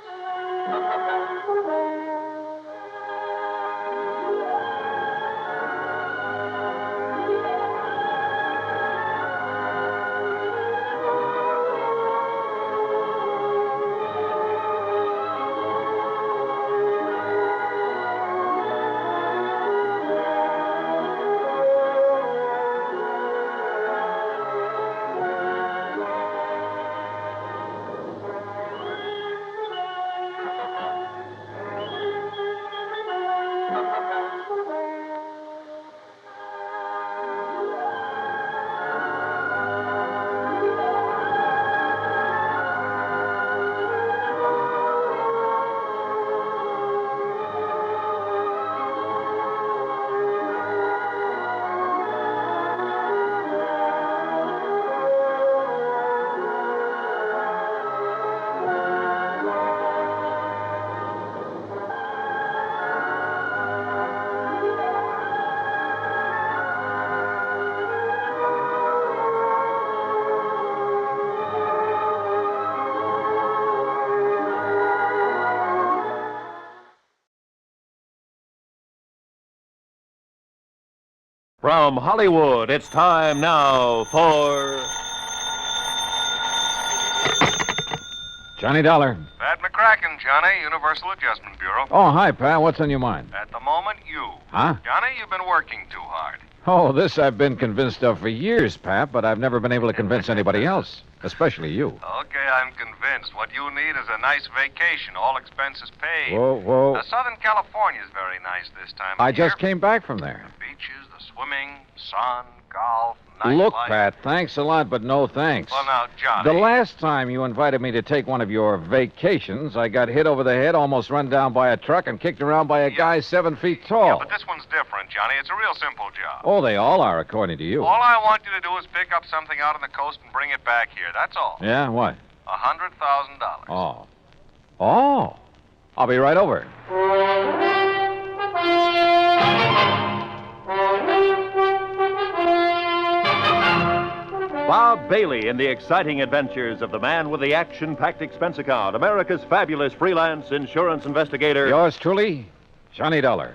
From Hollywood, it's time now for... Johnny Dollar. Pat McCracken, Johnny, Universal Adjustment Bureau. Oh, hi, Pat. What's on your mind? At the moment, you. Huh? Johnny, you've been working too hard. Oh, this I've been convinced of for years, Pat, but I've never been able to convince anybody else, especially you. Okay, I'm convinced. What you need is a nice vacation, all expenses paid. Whoa. Southern California's very nice this time of I year. just came back from there. The beaches, the swimming, sun, golf, nightlife. Look, Pat, thanks a lot, but no thanks. Well, now, Johnny. The last time you invited me to take one of your vacations, I got hit over the head, almost run down by a truck, and kicked around by a guy 7 feet tall. Yeah, but this one's different, Johnny. It's a real simple job. Oh, they all are, according to you. All I want you to do is pick up something out on the coast and bring it back here. That's all. Yeah, what? $100,000. Oh. I'll be right over. Bob Bailey in the exciting adventures of the man with the action-packed expense account, America's fabulous freelance insurance investigator. Yours truly, Johnny Dollar.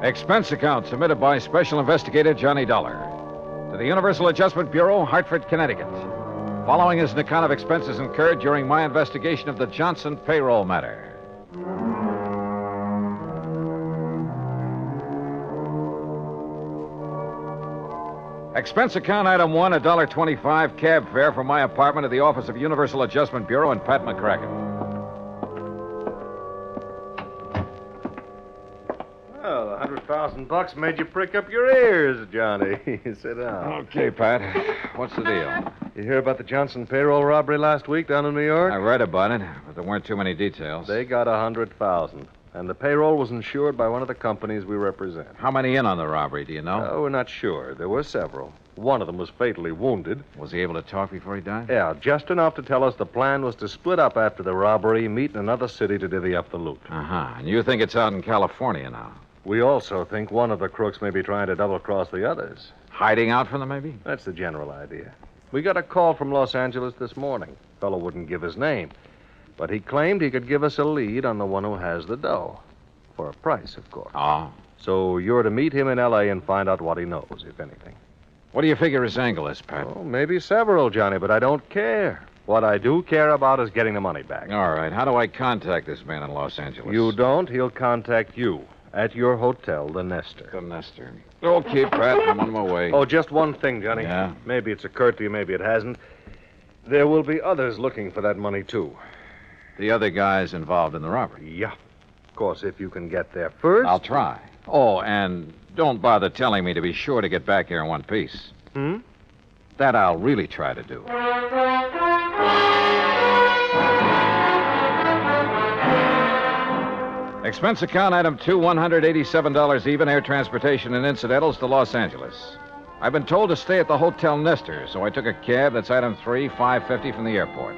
Expense account submitted by Special Investigator Johnny Dollar to the Universal Adjustment Bureau, Hartford, Connecticut. Following is an account of expenses incurred during my investigation of the Johnson payroll matter. Expense account item 1, $1.25 cab fare from my apartment to the office of Universal Adjustment Bureau in Pat McCracken. Well, $100,000 made you prick up your ears, Johnny. Sit down. Okay, Pat. What's the deal? You hear about the Johnson payroll robbery last week down in New York? I read about it, but there weren't too many details. They got $100,000, and the payroll was insured by one of the companies we represent. How many in on the robbery, do you know? Oh, we're not sure. There were several. One of them was fatally wounded. Was he able to talk before he died? Yeah, just enough to tell us the plan was to split up after the robbery, meet in another city to divvy up the loot. Uh-huh. And you think it's out in California now? We also think one of the crooks may be trying to double-cross the others. Hiding out from them, maybe? That's the general idea. We got a call from Los Angeles this morning. Fellow wouldn't give his name, but he claimed he could give us a lead on the one who has the dough. For a price, of course. Oh. So you're to meet him in L.A. and find out what he knows, if anything. What do you figure his angle is, Pat? Oh, maybe several, Johnny, but I don't care. What I do care about is getting the money back. All right. How do I contact this man in Los Angeles? You don't. He'll contact you at your hotel, the Nestor. The Nestor. Okay, Pat. I'm on my way. Oh, just one thing, Johnny. Yeah? Maybe it's occurred to you, maybe it hasn't. There will be others looking for that money, too. The other guys involved in the robbery? Yeah. Of course, if you can get there first. I'll try. Oh, and don't bother telling me to be sure to get back here in one piece. Hmm? That I'll really try to do. Expense account item 2, $187 even, air transportation and incidentals to Los Angeles. I've been told to stay at the Hotel Nestor, so I took a cab. That's item 3, $5.50 from the airport.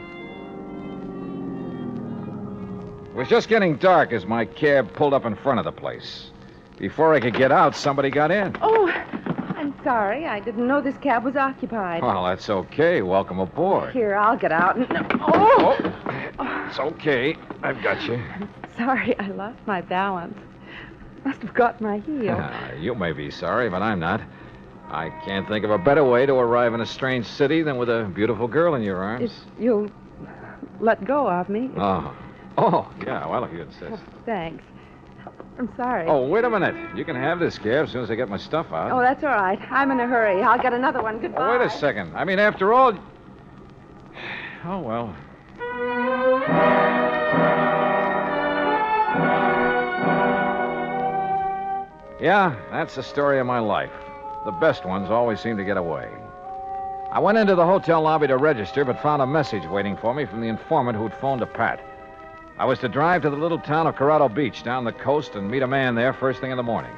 It was just getting dark as my cab pulled up in front of the place. Before I could get out, somebody got in. Oh, I'm sorry. I didn't know this cab was occupied. Well, that's okay. Welcome aboard. Here, I'll get out and... Oh! It's okay. I've got you. Sorry, I lost my balance. Must have got my heel. You may be sorry, but I'm not. I can't think of a better way to arrive in a strange city than with a beautiful girl in your arms. If you'll let go of me. Oh, yeah, well, if you insist. Thanks. I'm sorry. Oh, wait a minute. You can have this cab as soon as I get my stuff out. Oh, that's all right. I'm in a hurry. I'll get another one. Goodbye. Oh, wait a second. I mean, after all... Oh, well. Yeah, that's the story of my life. The best ones always seem to get away. I went into the hotel lobby to register, but found a message waiting for me from the informant who'd phoned to Pat. I was to drive to the little town of Corrado Beach down the coast and meet a man there first thing in the morning.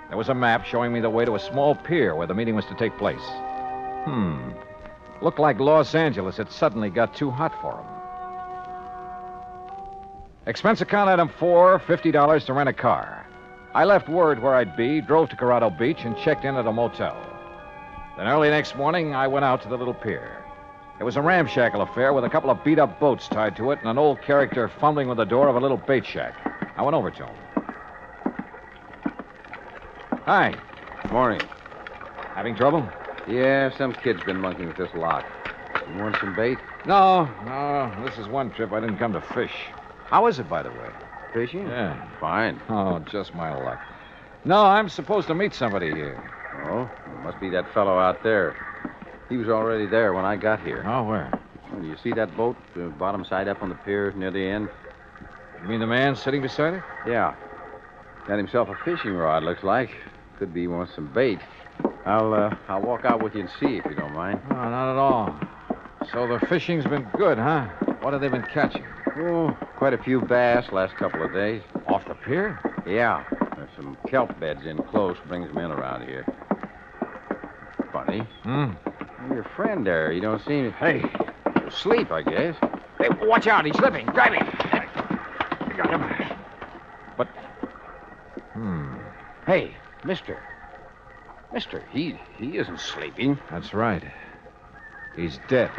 There was a map showing me the way to a small pier where the meeting was to take place. Looked like Los Angeles had suddenly got too hot for him. Expense account item 4, $50 to rent a car. I left word where I'd be, drove to Corrado Beach, and checked in at a motel. Then early next morning, I went out to the little pier. It was a ramshackle affair with a couple of beat-up boats tied to it and an old character fumbling with the door of a little bait shack. I went over to him. Hi. Morning. Having trouble? Yeah, some kid's been monkeying with this lock. You want some bait? No. This is one trip I didn't come to fish. How is it, by the way? Fishing? Yeah. Fine. Oh, just my luck. No, I'm supposed to meet somebody here. Oh, it must be that fellow out there. He was already there when I got here. Oh, where? Well, you see that boat, bottom side up on the pier near the end? You mean the man sitting beside it? Yeah. Got himself a fishing rod, looks like. Could be he wants some bait. I'll walk out with you and see if you don't mind. Oh, not at all. So the fishing's been good, huh? What have they been catching? Oh, quite a few bass last couple of days. Off the pier? Yeah. There's some kelp beds in close. Brings them in around here. Funny. Your friend there, you don't seem... Hey. Asleep, I guess. Hey, watch out. He's slipping. Grab him. I got him. But... Hey, mister. Mister, he isn't sleeping. That's right. He's dead.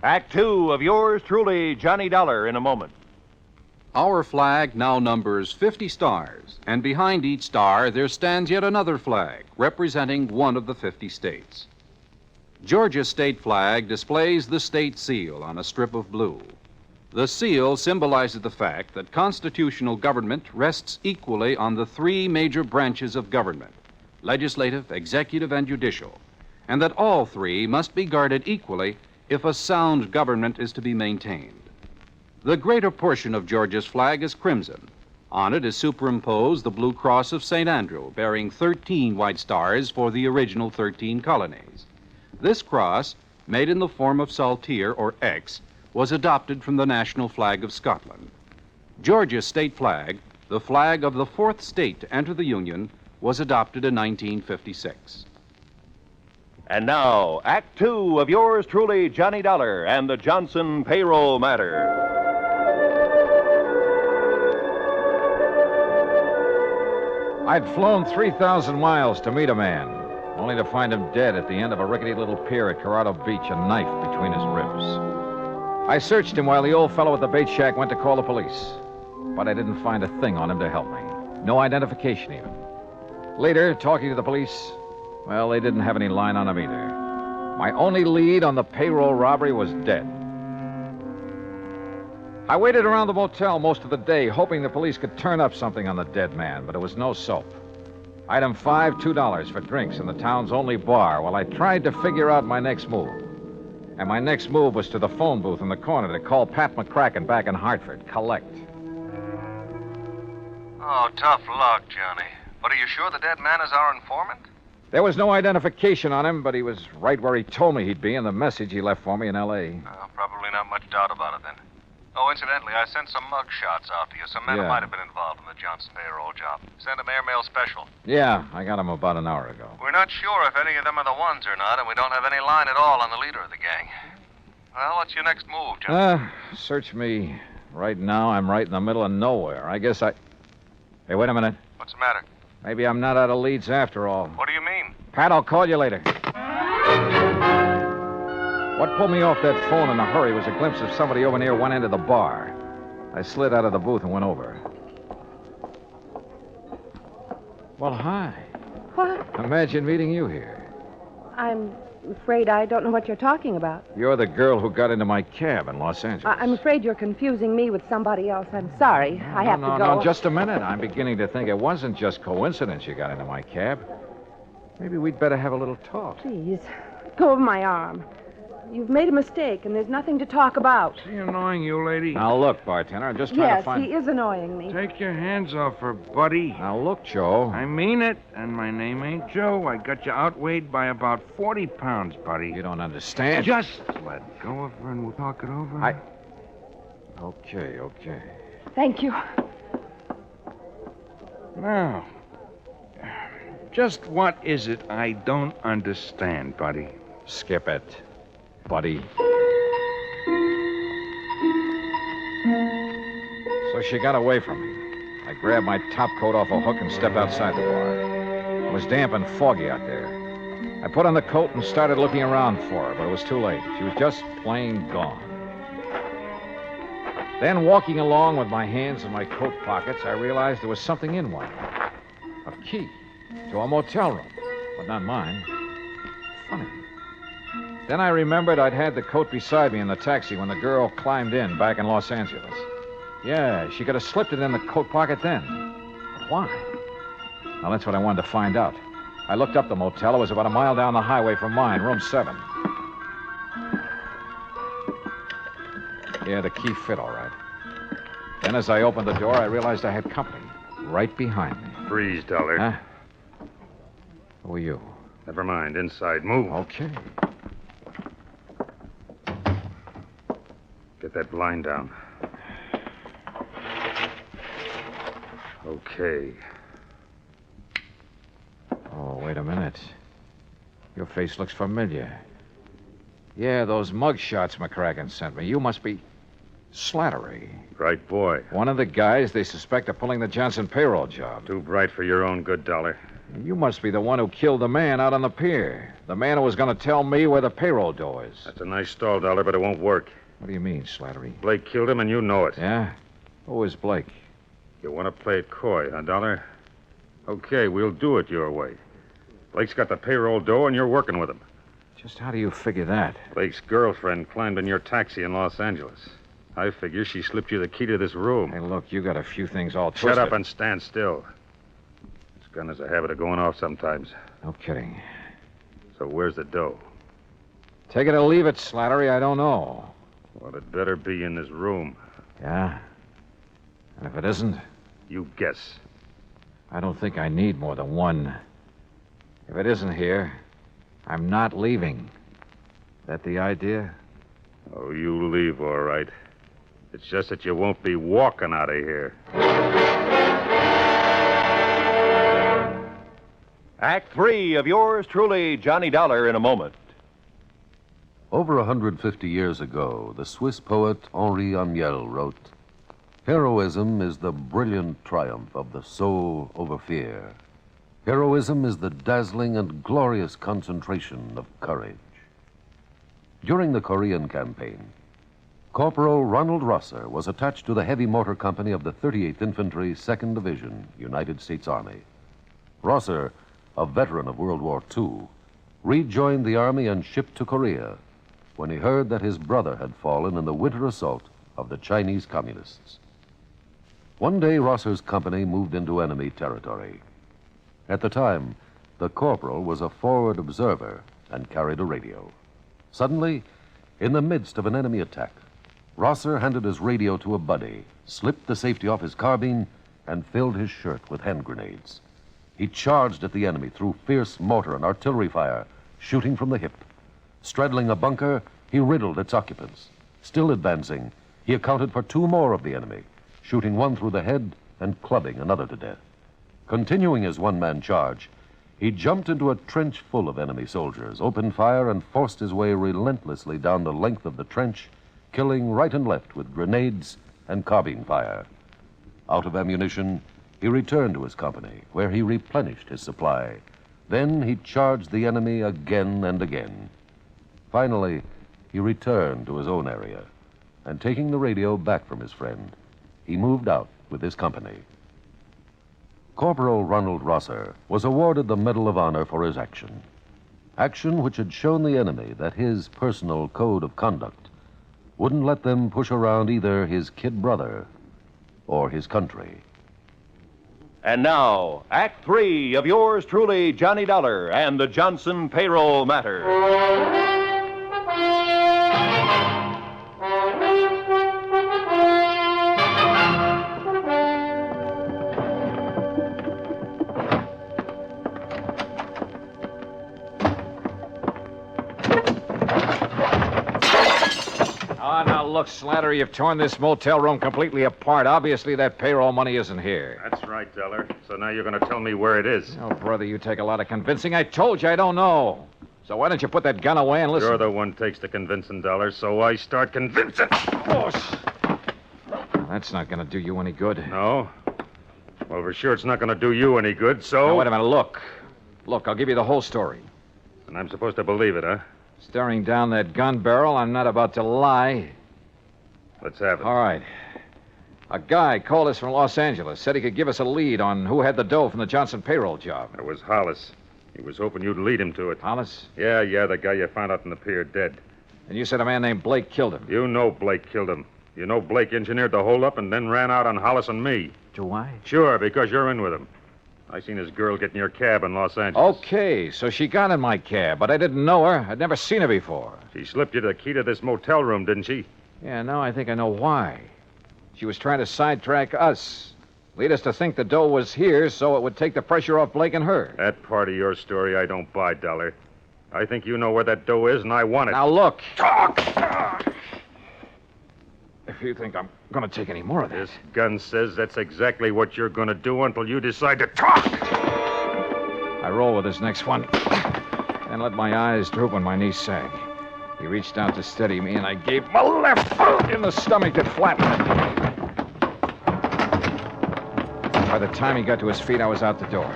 Act two of yours truly, Johnny Dollar, in a moment. Our flag now numbers 50 stars, and behind each star there stands yet another flag representing one of the 50 states. Georgia's state flag displays the state seal on a strip of blue. The seal symbolizes the fact that constitutional government rests equally on the three major branches of government: legislative, executive, and judicial, and that all three must be guarded equally if a sound government is to be maintained. The greater portion of Georgia's flag is crimson. On it is superimposed the blue cross of St. Andrew, bearing 13 white stars for the original 13 colonies. This cross, made in the form of saltire or X, was adopted from the national flag of Scotland. Georgia's state flag, the flag of the fourth state to enter the Union, was adopted in 1956. And now, Act two of yours truly, Johnny Dollar, and the Johnson payroll matter. I'd flown 3,000 miles to meet a man, only to find him dead at the end of a rickety little pier at Corrado Beach, a knife between his ribs. I searched him while the old fellow at the bait shack went to call the police, but I didn't find a thing on him to help me. No identification, even. Later, talking to the police, well, they didn't have any line on him either. My only lead on the payroll robbery was dead. I waited around the motel most of the day, hoping the police could turn up something on the dead man, but it was no soap. Item 5, $2 for drinks in the town's only bar while I tried to figure out my next move. And my next move was to the phone booth in the corner to call Pat McCracken back in Hartford. Collect. Oh, tough luck, Johnny. But are you sure the dead man is our informant? There was no identification on him, but he was right where he told me he'd be in the message he left for me in L.A. Probably not much doubt about it, then. Oh, incidentally, I sent some mug shots out to you. Some men who Yeah. might have been involved in the Johnson payroll job. Sent them airmail special. Yeah, I got him about an hour ago. We're not sure if any of them are the ones or not, and we don't have any line at all on the leader of the gang. Well, what's your next move, Johnny? Search me. Right now, I'm right in the middle of nowhere. I guess I... Hey, wait a minute. What's the matter? Maybe I'm not out of leads after all. What do you mean? Pat, I'll call you later. What pulled me off that phone in a hurry was a glimpse of somebody over near one end of the bar. I slid out of the booth and went over. Well, hi. What? Imagine meeting you here. I'm afraid I don't know what you're talking about. You're the girl who got into my cab in Los Angeles. I'm afraid you're confusing me with somebody else. I'm sorry. I have to go. No, just a minute. I'm beginning to think it wasn't just coincidence you got into my cab. Maybe we'd better have a little talk. Please, go of my arm. You've made a mistake, and there's nothing to talk about. Is he annoying you, lady? Now, look, bartender, I'm just trying Yes, to find... he is annoying me. Take your hands off her, buddy. Now, look, Joe. I mean it, and my name ain't Joe. I got you outweighed by about 40 pounds, buddy. You don't understand. Just let go of her and we'll talk it over. Okay. Thank you. Now, just what is it I don't understand, buddy? Skip it, buddy. So she got away from me. I grabbed my top coat off a hook and stepped outside the bar. It was damp and foggy out there. I put on the coat and started looking around for her, but it was too late. She was just plain gone. Then, walking along with my hands in my coat pockets, I realized there was something in one. A key to a motel room, but not mine. Funny. Then I remembered I'd had the coat beside me in the taxi when the girl climbed in back in Los Angeles. Yeah, she could have slipped it in the coat pocket then. But why? Now, that's what I wanted to find out. I looked up the motel. It was about a mile down the highway from mine, room 7. Yeah, the key fit all right. Then as I opened the door, I realized I had company right behind me. Freeze, Dollar. Huh? Who are you? Never mind. Inside. Move. Okay. Get that blind down. Okay. Oh, wait a minute. Your face looks familiar. Yeah, those mug shots McCracken sent me. You must be Slattery. Bright boy. One of the guys they suspect of pulling the Johnson payroll job. Too bright for your own good, Dollar. You must be the one who killed the man out on the pier. The man who was going to tell me where the payroll dough is. That's a nice stall, Dollar, but it won't work. What do you mean, Slattery? Blake killed him, and you know it. Yeah? Who is Blake? You want to play it coy, huh, Dollar? Okay, we'll do it your way. Blake's got the payroll dough, and you're working with him. Just how do you figure that? Blake's girlfriend climbed in your taxi in Los Angeles. I figure she slipped you the key to this room. Hey, look, you got a few things all twisted. Shut up and stand still. This gun has a habit of going off sometimes. No kidding. So where's the dough? Take it or leave it, Slattery. I don't know. Well, it better be in this room. Yeah? And if it isn't? You guess. I don't think I need more than one. If it isn't here, I'm not leaving. That the idea? Oh, you leave, all right. It's just that you won't be walking out of here. Act 3 of yours truly, Johnny Dollar, in a moment. Over 150 years ago, the Swiss poet Henri Amiel wrote, "Heroism is the brilliant triumph of the soul over fear. Heroism is the dazzling and glorious concentration of courage." During the Korean campaign, Corporal Ronald Rosser was attached to the heavy mortar company of the 38th Infantry, 2nd Division, United States Army. Rosser, a veteran of World War II, rejoined the Army and shipped to Korea when he heard that his brother had fallen in the winter assault of the Chinese Communists. One day, Rosser's company moved into enemy territory. At the time, the corporal was a forward observer and carried a radio. Suddenly, in the midst of an enemy attack, Rosser handed his radio to a buddy, slipped the safety off his carbine, and filled his shirt with hand grenades. He charged at the enemy through fierce mortar and artillery fire, shooting from the hip. Straddling a bunker, he riddled its occupants. Still advancing, he accounted for 2 more of the enemy, shooting one through the head and clubbing another to death. Continuing his one-man charge, he jumped into a trench full of enemy soldiers, opened fire, and forced his way relentlessly down the length of the trench, killing right and left with grenades and carbine fire. Out of ammunition, he returned to his company, where he replenished his supply. Then he charged the enemy again and again. Finally, he returned to his own area, and taking the radio back from his friend, he moved out with his company. Corporal Ronald Rosser was awarded the Medal of Honor for his action. Action which had shown the enemy that his personal code of conduct wouldn't let them push around either his kid brother or his country. And now, Act 3 of yours truly, Johnny Dollar, and the Johnson payroll matter. Look, Slattery, you've torn this motel room completely apart. Obviously, that payroll money isn't here. That's right, Dollar. So now you're going to tell me where it is. Oh, brother, you take a lot of convincing. I told you I don't know. So why don't you put that gun away and listen? You're the one takes the convincing, Dollar, so I start convincing. Oh, that's not going to do you any good. No? Well, for sure it's not going to do you any good, so... Now, wait a minute. Look, I'll give you the whole story. And I'm supposed to believe it, huh? Staring down that gun barrel, I'm not about to lie. Let's have it. All right. A guy called us from Los Angeles, said he could give us a lead on who had the dough from the Johnson payroll job. It was Hollis. He was hoping you'd lead him to it. Hollis? Yeah, the guy you found out in the pier dead. And you said a man named Blake killed him. You know Blake killed him. You know Blake engineered the holdup and then ran out on Hollis and me. Do I? Sure, because you're in with him. I seen his girl get in your cab in Los Angeles. Okay, so she got in my cab, but I didn't know her. I'd never seen her before. She slipped you the key to this motel room, didn't she? Yeah, now I think I know why. She was trying to sidetrack us. Lead us to think the dough was here so it would take the pressure off Blake and her. That part of your story I don't buy, Dollar. I think you know where that dough is, and I want it. Now, look. Talk! if you think I'm going to take any more of this. This gun says that's exactly what you're going to do until you decide to talk. I roll with this next one, then let my eyes droop and my knees sag. He reached out to steady me, and I gave him a left in the stomach that flattened him. By the time he got to his feet, I was out the door.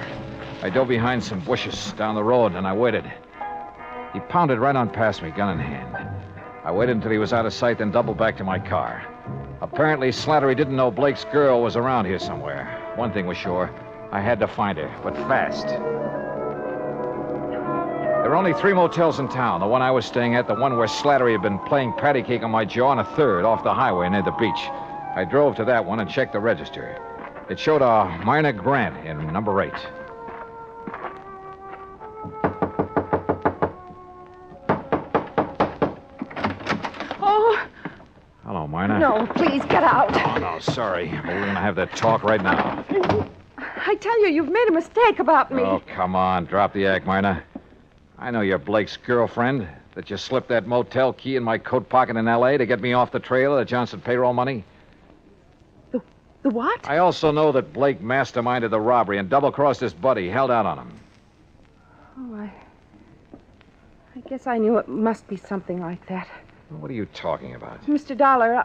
I dove behind some bushes down the road, and I waited. He pounded right on past me, gun in hand. I waited until he was out of sight, then doubled back to my car. Apparently, Slattery didn't know Blake's girl was around here somewhere. One thing was sure. I had to find her, but fast. There were only 3 motels in town. The one I was staying at, the one where Slattery had been playing patty cake on my jaw, and a third off the highway near the beach. I drove to that one and checked the register. It showed a Myra Grant in number 8. Hello, Myra. No, please, get out. Oh, no, sorry. We're going to have that talk right now. I tell you, you've made a mistake about me. Oh, come on. Drop the act, Myra. I know you're Blake's girlfriend, that you slipped that motel key in my coat pocket in L.A. to get me off the trail of the Johnson payroll money. The what? I also know that Blake masterminded the robbery and double-crossed his buddy, held out on him. Oh, I guess I knew it must be something like that. What are you talking about? Mr. Dollar,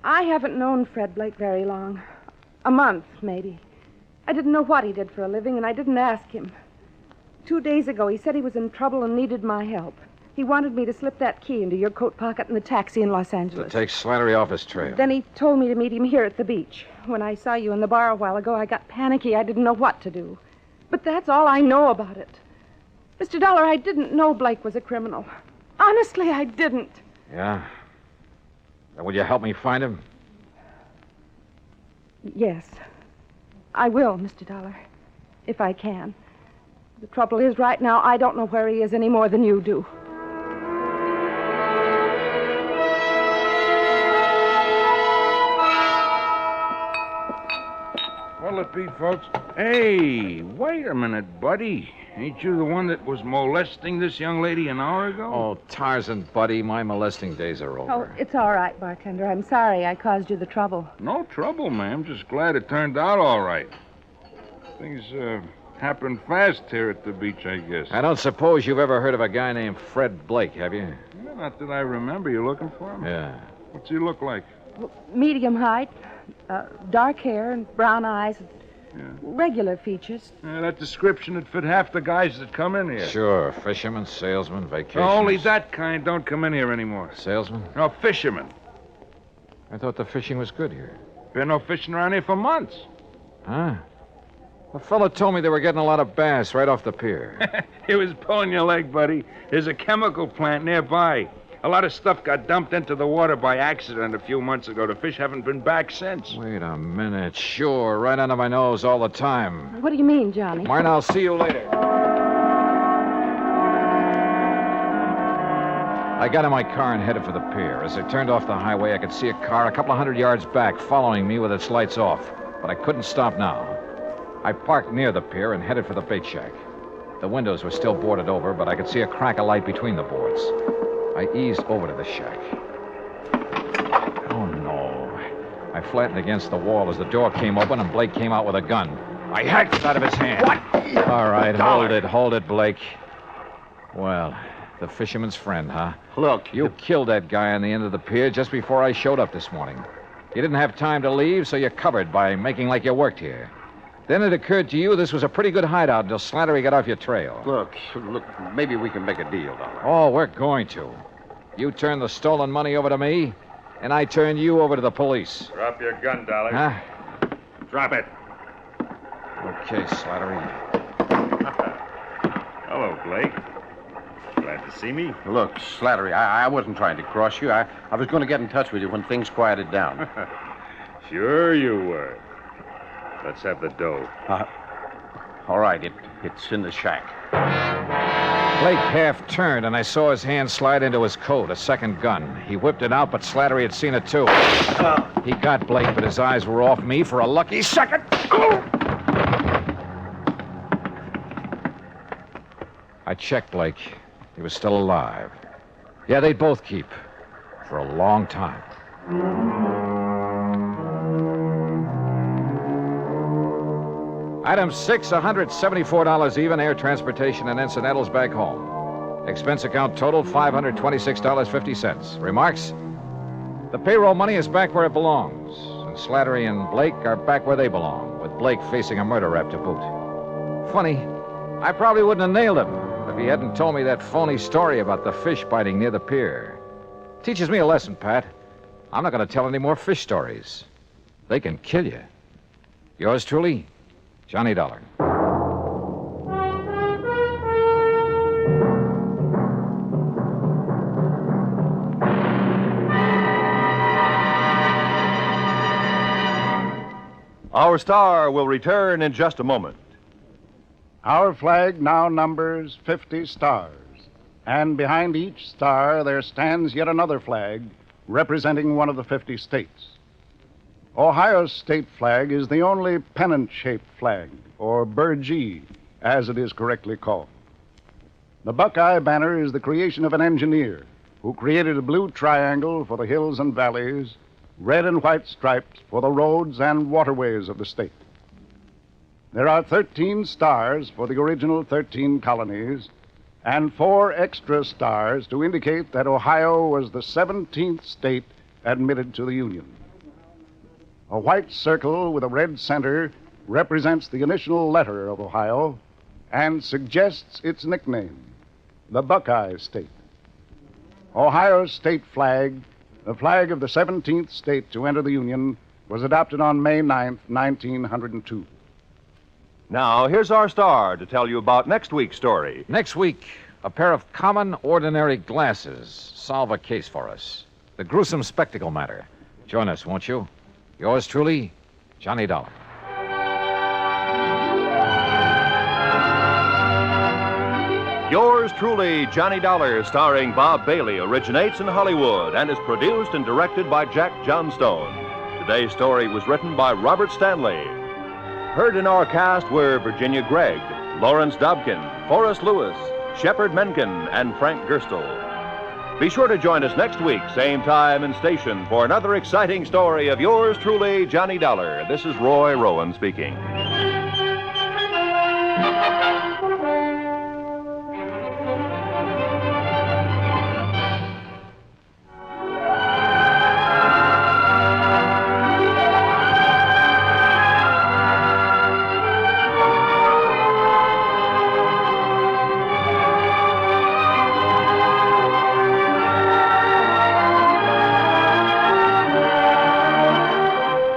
I haven't known Fred Blake very long. A month, maybe. I didn't know what he did for a living, and I didn't ask him. 2 days ago, he said he was in trouble and needed my help. He wanted me to slip that key into your coat pocket in the taxi in Los Angeles. To take Slattery off his trail. Then he told me to meet him here at the beach. When I saw you in the bar a while ago, I got panicky. I didn't know what to do. But that's all I know about it. Mr. Dollar, I didn't know Blake was a criminal. Honestly, I didn't. Yeah? Then will you help me find him? Yes. I will, Mr. Dollar. If I can. The trouble is, right now, I don't know where he is any more than you do. What'll it be, folks? Hey, wait a minute, buddy. Ain't you the one that was molesting this young lady an hour ago? Oh, Tarzan, buddy, my molesting days are over. Oh, it's all right, bartender. I'm sorry I caused you the trouble. No trouble, ma'am. Just glad it turned out all right. Things, happen fast here at the beach, I guess. I don't suppose you've ever heard of a guy named Fred Blake, have you? Well, not that I remember. You looking for him? Yeah. What's he look like? Medium height, dark hair and brown eyes. Yeah. Regular features. That description would fit half the guys that come in here. Sure. Fisherman, salesman, vacation. Only that kind don't come in here anymore. Salesman? No, fishermen. I thought the fishing was good here. Been no fishing around here for months. Huh? A fellow told me they were getting a lot of bass right off the pier. He was pulling your leg, buddy. There's a chemical plant nearby. A lot of stuff got dumped into the water by accident a few months ago. The fish haven't been back since. Wait a minute. Sure, right under my nose all the time. What do you mean, Johnny? Martin, I'll see you later. I got in my car and headed for the pier. As I turned off the highway, I could see a car a couple of 100 yards back following me with its lights off. But I couldn't stop now. I parked near the pier and headed for the bait shack. The windows were still boarded over, but I could see a crack of light between the boards. I eased over to the shack. Oh, no. I flattened against the wall as the door came open and Blake came out with a gun. I hacked it out of his hand. What? All right, hold it, Blake. Well, the fisherman's friend, huh? Look. You killed that guy on the end of the pier just before I showed up this morning. You didn't have time to leave, so you covered by making like you worked here. Then it occurred to you this was a pretty good hideout until Slattery got off your trail. Look, maybe we can make a deal, Dollar. Oh, we're going to. You turn the stolen money over to me, and I turn you over to the police. Drop your gun, Dollar. Huh? Drop it. Okay, Slattery. Hello, Blake. Glad to see me? Look, Slattery, I wasn't trying to cross you. I was going to get in touch with you when things quieted down. Sure you were. Let's have the dough. All right, it's in the shack. Blake half turned, and I saw his hand slide into his coat, a second gun. He whipped it out, but Slattery had seen it, too. He got Blake, but his eyes were off me for a lucky second. I checked Blake. He was still alive. Yeah, they'd both keep. For a long time. Item 6, $174 even, air transportation and incidentals back home. Expense account total, $526.50. Remarks? The payroll money is back where it belongs, and Slattery and Blake are back where they belong, with Blake facing a murder rap to boot. Funny, I probably wouldn't have nailed him if he hadn't told me that phony story about the fish biting near the pier. Teaches me a lesson, Pat. I'm not going to tell any more fish stories. They can kill you. Yours truly, Johnny Dollar. Our star will return in just a moment. Our flag now numbers 50 stars, and behind each star there stands yet another flag representing one of the 50 states. Ohio's state flag is the only pennant-shaped flag, or burgee, as it is correctly called. The Buckeye banner is the creation of an engineer who created a blue triangle for the hills and valleys, red and white stripes for the roads and waterways of the state. There are 13 stars for the original 13 colonies, and 4 extra stars to indicate that Ohio was the 17th state admitted to the Union. A white circle with a red center represents the initial letter of Ohio and suggests its nickname, the Buckeye State. Ohio's state flag, the flag of the 17th state to enter the Union, was adopted on May 9th, 1902. Now, here's our star to tell you about next week's story. Next week, a pair of common, ordinary glasses solve a case for us. The gruesome spectacle matter. Join us, won't you? Yours truly, Johnny Dollar. Yours truly, Johnny Dollar, starring Bob Bailey, originates in Hollywood and is produced and directed by Jack Johnstone. Today's story was written by Robert Stanley. Heard in our cast were Virginia Gregg, Lawrence Dobkin, Forrest Lewis, Shepard Menken, and Frank Gerstle. Be sure to join us next week, same time and station, for another exciting story of yours truly, Johnny Dollar. This is Roy Rowan speaking.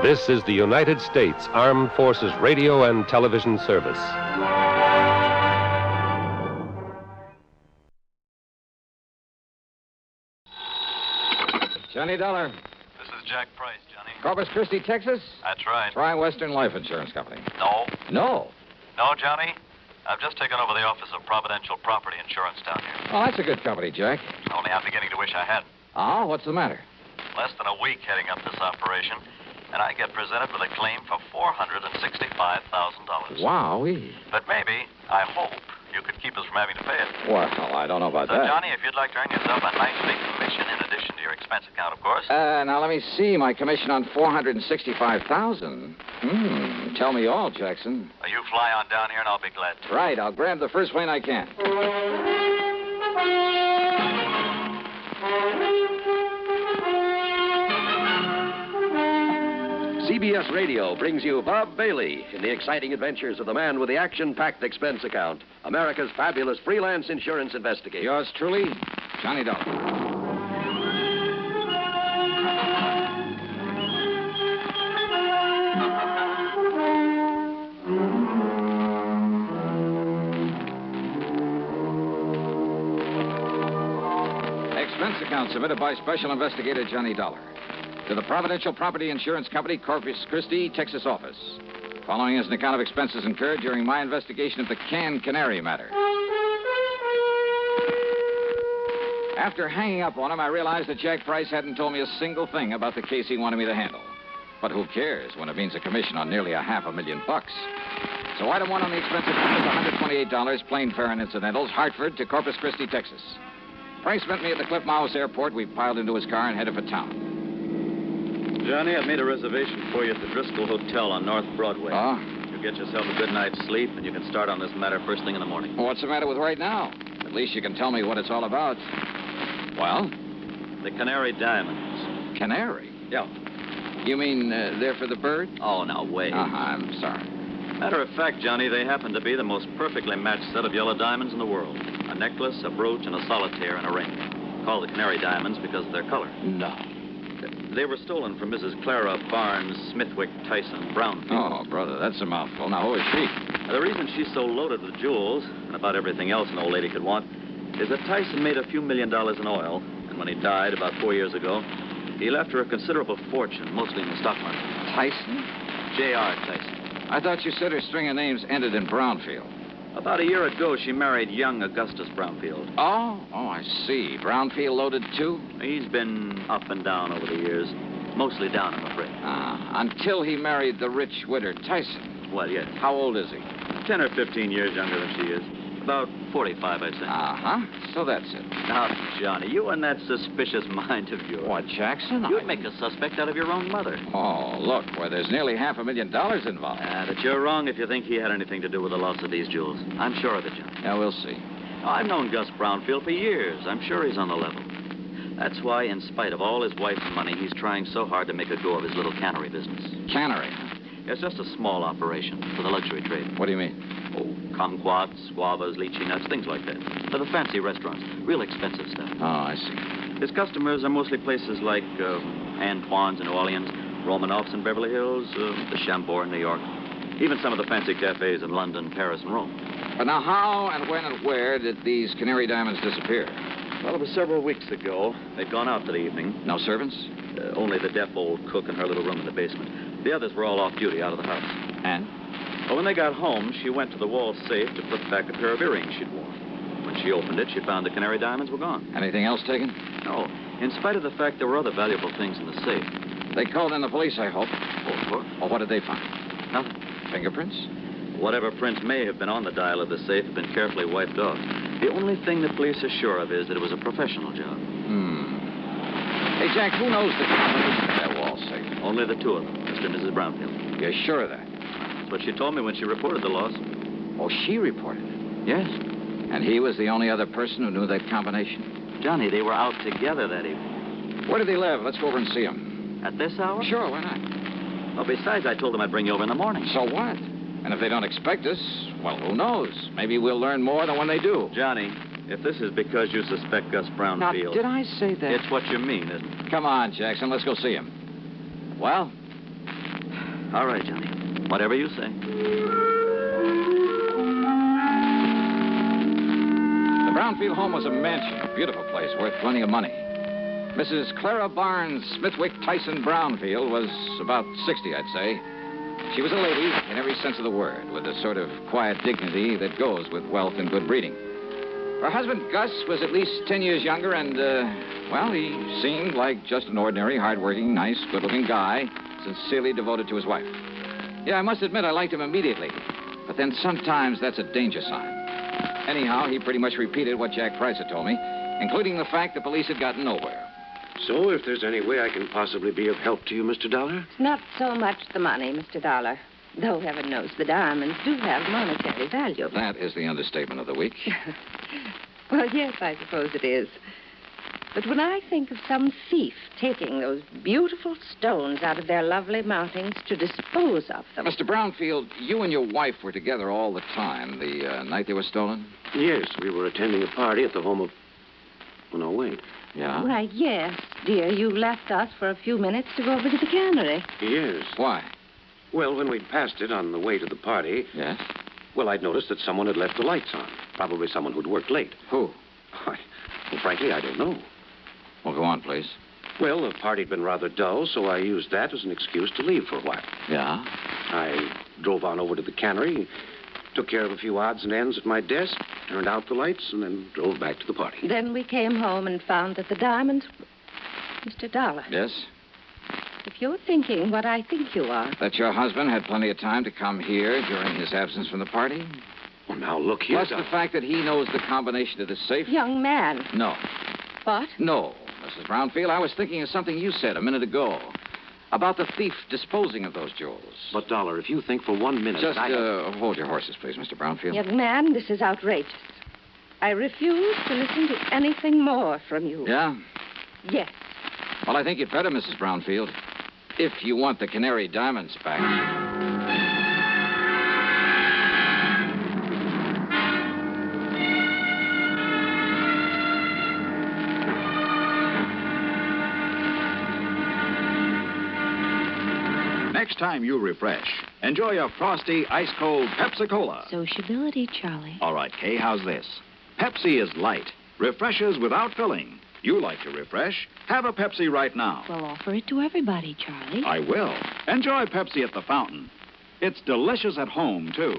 This is the United States Armed Forces Radio and Television Service. Johnny Dollar. This is Jack Price, Johnny. Corpus Christi, Texas? That's right. Try Western Life Insurance Company. No. No? No, Johnny. I've just taken over the office of Providential Property Insurance down here. Oh, that's a good company, Jack. Only I'm beginning to wish I had. Oh, what's the matter? Less than a week heading up this operation, and I get presented with a claim for $465,000. Wowee. But maybe, I hope, you could keep us from having to pay it. Well, I don't know about So, that. Johnny, if you'd like to earn yourself a nice big commission in addition to your expense account, of course. Now, let me see. My commission on $465,000. Tell me all, Jackson. You fly on down here, and I'll be glad to. Right. I'll grab the first plane I can. CBS Radio brings you Bob Bailey in the exciting adventures of the man with the action-packed expense account, America's fabulous freelance insurance investigator. Yours truly, Johnny Dollar. Expense account submitted by Special Investigator Johnny Dollar to the Providential Property Insurance Company, Corpus Christi, Texas office. Following is an account of expenses incurred during my investigation of the canned canary matter. After hanging up on him, I realized that Jack Price hadn't told me a single thing about the case he wanted me to handle. But who cares when it means a commission on nearly $500,000? So item 1 on the expense account is $128, plane fare and incidentals, Hartford to Corpus Christi, Texas. Price met me at the Cliff Mouse Airport. We piled into his car and headed for town. Johnny, I've made a reservation for you at the Driscoll Hotel on North Broadway. Oh? You get yourself a good night's sleep, and you can start on this matter first thing in the morning. Well, what's the matter with right now? At least you can tell me what it's all about. Well? The Canary Diamonds. Canary? Yeah. You mean they're for the bird? Oh, now, wait. I'm sorry. Matter of fact, Johnny, they happen to be the most perfectly matched set of yellow diamonds in the world. A necklace, a brooch, and a solitaire and a ring. Called the Canary Diamonds because of their color. No. They were stolen from Mrs. Clara Barnes Smithwick Tyson Brownfield. Oh, brother, that's a mouthful. Now, who is she? The reason she's so loaded with jewels, and about everything else an old lady could want, is that Tyson made a few $1 million in oil, and when he died about 4 years ago, he left her a considerable fortune, mostly in the stock market. Tyson? J.R. Tyson. I thought you said her string of names ended in Brownfield. About a year ago, she married young Augustus Brownfield. Oh, I see. Brownfield loaded, too? He's been up and down over the years. Mostly down, I'm afraid. Until he married the rich widow Tyson. Well, yes. How old is he? 10 or 15 years younger than she is. About 45, I'd say. So that's it. Now, Johnny, you and that suspicious mind of yours. What, Jackson? You'd make a suspect out of your own mother. Oh, look, there's nearly $500,000 involved. But you're wrong if you think he had anything to do with the loss of these jewels. I'm sure of it, Johnny. Yeah, we'll see. I've known Gus Brownfield for years. I'm sure he's on the level. That's why, in spite of all his wife's money, he's trying so hard to make a go of his little cannery business. Cannery? It's just a small operation for the luxury trade. What do you mean? Oh, kumquats, guavas, lychee nuts, things like that. For the fancy restaurants. Real expensive stuff. Oh, I see. His customers are mostly places like Antoine's in New Orleans, Romanoff's in Beverly Hills, the Chambord in New York. Even some of the fancy cafes in London, Paris, and Rome. But now, how and when and where did these Canary Diamonds disappear? Well, it was several weeks ago. They'd gone out for the evening. No servants? Only the deaf old cook in her little room in the basement. The others were all off duty, out of the house. And? Well, when they got home, she went to the wall safe to put back a pair of earrings she'd worn. When she opened it, she found the Canary Diamonds were gone. Anything else taken? No. In spite of the fact there were other valuable things in the safe. They called in the police, I hope. Oh, of course. Well, what did they find? Nothing. Fingerprints? Whatever prints may have been on the dial of the safe have been carefully wiped off. The only thing the police are sure of is that it was a professional job. Hey, Jack, who knows the combination of that wall safe? Only the two of them, Mr. and Mrs. Brownfield. You're sure of that? That's what she told me when she reported the loss. Oh, she reported it? Yes. And he was the only other person who knew that combination? Johnny, they were out together that evening. Where did they live? Let's go over and see him. At this hour? Sure, why not? Well, besides, I told them I'd bring you over in the morning. So what? And if they don't expect us, well, who knows? Maybe we'll learn more than when they do. Johnny, if this is because you suspect Gus Brownfield... Now, did I say that? It's what you mean, isn't it? Come on, Jackson, let's go see him. Well? All right, Johnny. Whatever you say. The Brownfield home was a mansion, a beautiful place, worth plenty of money. Mrs. Clara Barnes Smithwick Tyson Brownfield was about 60, I'd say. She was a lady in every sense of the word, with a sort of quiet dignity that goes with wealth and good breeding. Her husband, Gus, was at least 10 years younger, and, well, he seemed like just an ordinary, hard-working, nice, good-looking guy, sincerely devoted to his wife. Yeah, I must admit I liked him immediately, but then sometimes that's a danger sign. Anyhow, he pretty much repeated what Jack Price had told me, including the fact the police had gotten nowhere. So, if there's any way I can possibly be of help to you, Mr. Dollar? Not so much the money, Mr. Dollar. Though heaven knows the diamonds do have monetary value. That is the understatement of the week. Well, yes, I suppose it is. But when I think of some thief taking those beautiful stones out of their lovely mountings to dispose of them... Mr. Brownfield, you and your wife were together all the time the night they were stolen? Yes, we were attending a party at the home of... Oh, no, wait. Yeah? Why, yes, dear. You left us for a few minutes to go over to the cannery. Yes. Why? Well, when we'd passed it on the way to the party... Yes? Well, I'd noticed that someone had left the lights on. Probably someone who'd worked late. Who? Well, frankly, I don't know. Well, go on, please. Well, the party'd been rather dull, so I used that as an excuse to leave for a while. Yeah? I drove on over to the cannery, took care of a few odds and ends at my desk, turned out the lights, and then drove back to the party. Then we came home and found that the diamonds... Mr. Dollar. Yes? If you're thinking what I think you are... That your husband had plenty of time to come here during his absence from the party? Well, now, look here, Plus the fact that he knows the combination to the safe? Young man. No. What? No, Mrs. Brownfield, I was thinking of something you said a minute ago. About the thief disposing of those jewels. But, Dollar, if you think for 1 minute Just that hold your horses, please, Mr. Brownfield. Young man, this is outrageous. I refuse to listen to anything more from you. Yeah? Yes. Well, I think you'd better, Mrs. Brownfield. If you want the Canary diamonds back. Next time you refresh, enjoy a frosty, ice-cold Pepsi-Cola. Sociability, Charlie. All right, Kay, how's this? Pepsi is light, refreshes without filling. You like to refresh? Have a Pepsi right now. Well, offer it to everybody, Charlie. I will. Enjoy Pepsi at the fountain. It's delicious at home, too.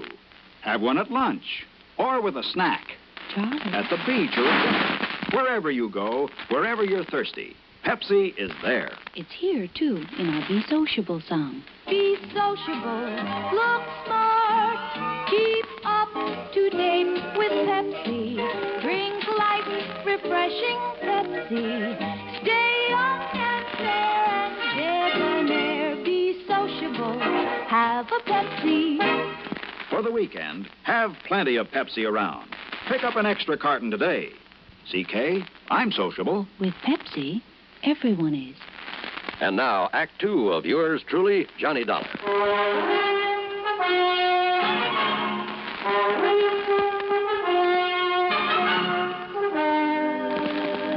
Have one at lunch or with a snack. Charlie. At the beach or at dinner. Wherever you go, wherever you're thirsty, Pepsi is there. It's here, too, in our Be Sociable song. Be sociable, look smart, keep up to date with Pepsi. Drink light, refreshing Pepsi. Stay young and fair and debonair. Be sociable, have a Pepsi. For the weekend, have plenty of Pepsi around. Pick up an extra carton today. CK, I'm sociable. With Pepsi, everyone is. And now, Act Two of yours truly, Johnny Dollar.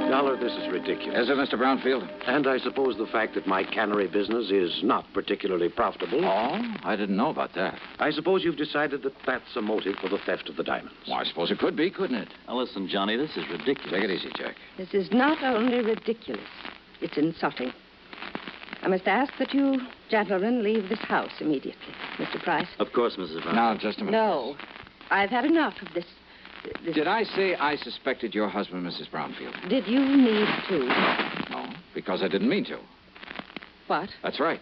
Dollar, this is ridiculous. Is it, Mr. Brownfield? And I suppose the fact that my cannery business is not particularly profitable. Oh, I didn't know about that. I suppose you've decided that that's a motive for the theft of the diamonds. Well, I suppose it could be, couldn't it? Now, listen, Johnny, this is ridiculous. Take it easy, Jack. This is not only ridiculous, it's insulting. I must ask that you gentlemen leave this house immediately. Mr. Price? Of course, Mrs. Brown. Now, just a minute. No. I've had enough of this. Did I say I suspected your husband, Mrs. Brownfield? Did you need to? No, because I didn't mean to. What? That's right.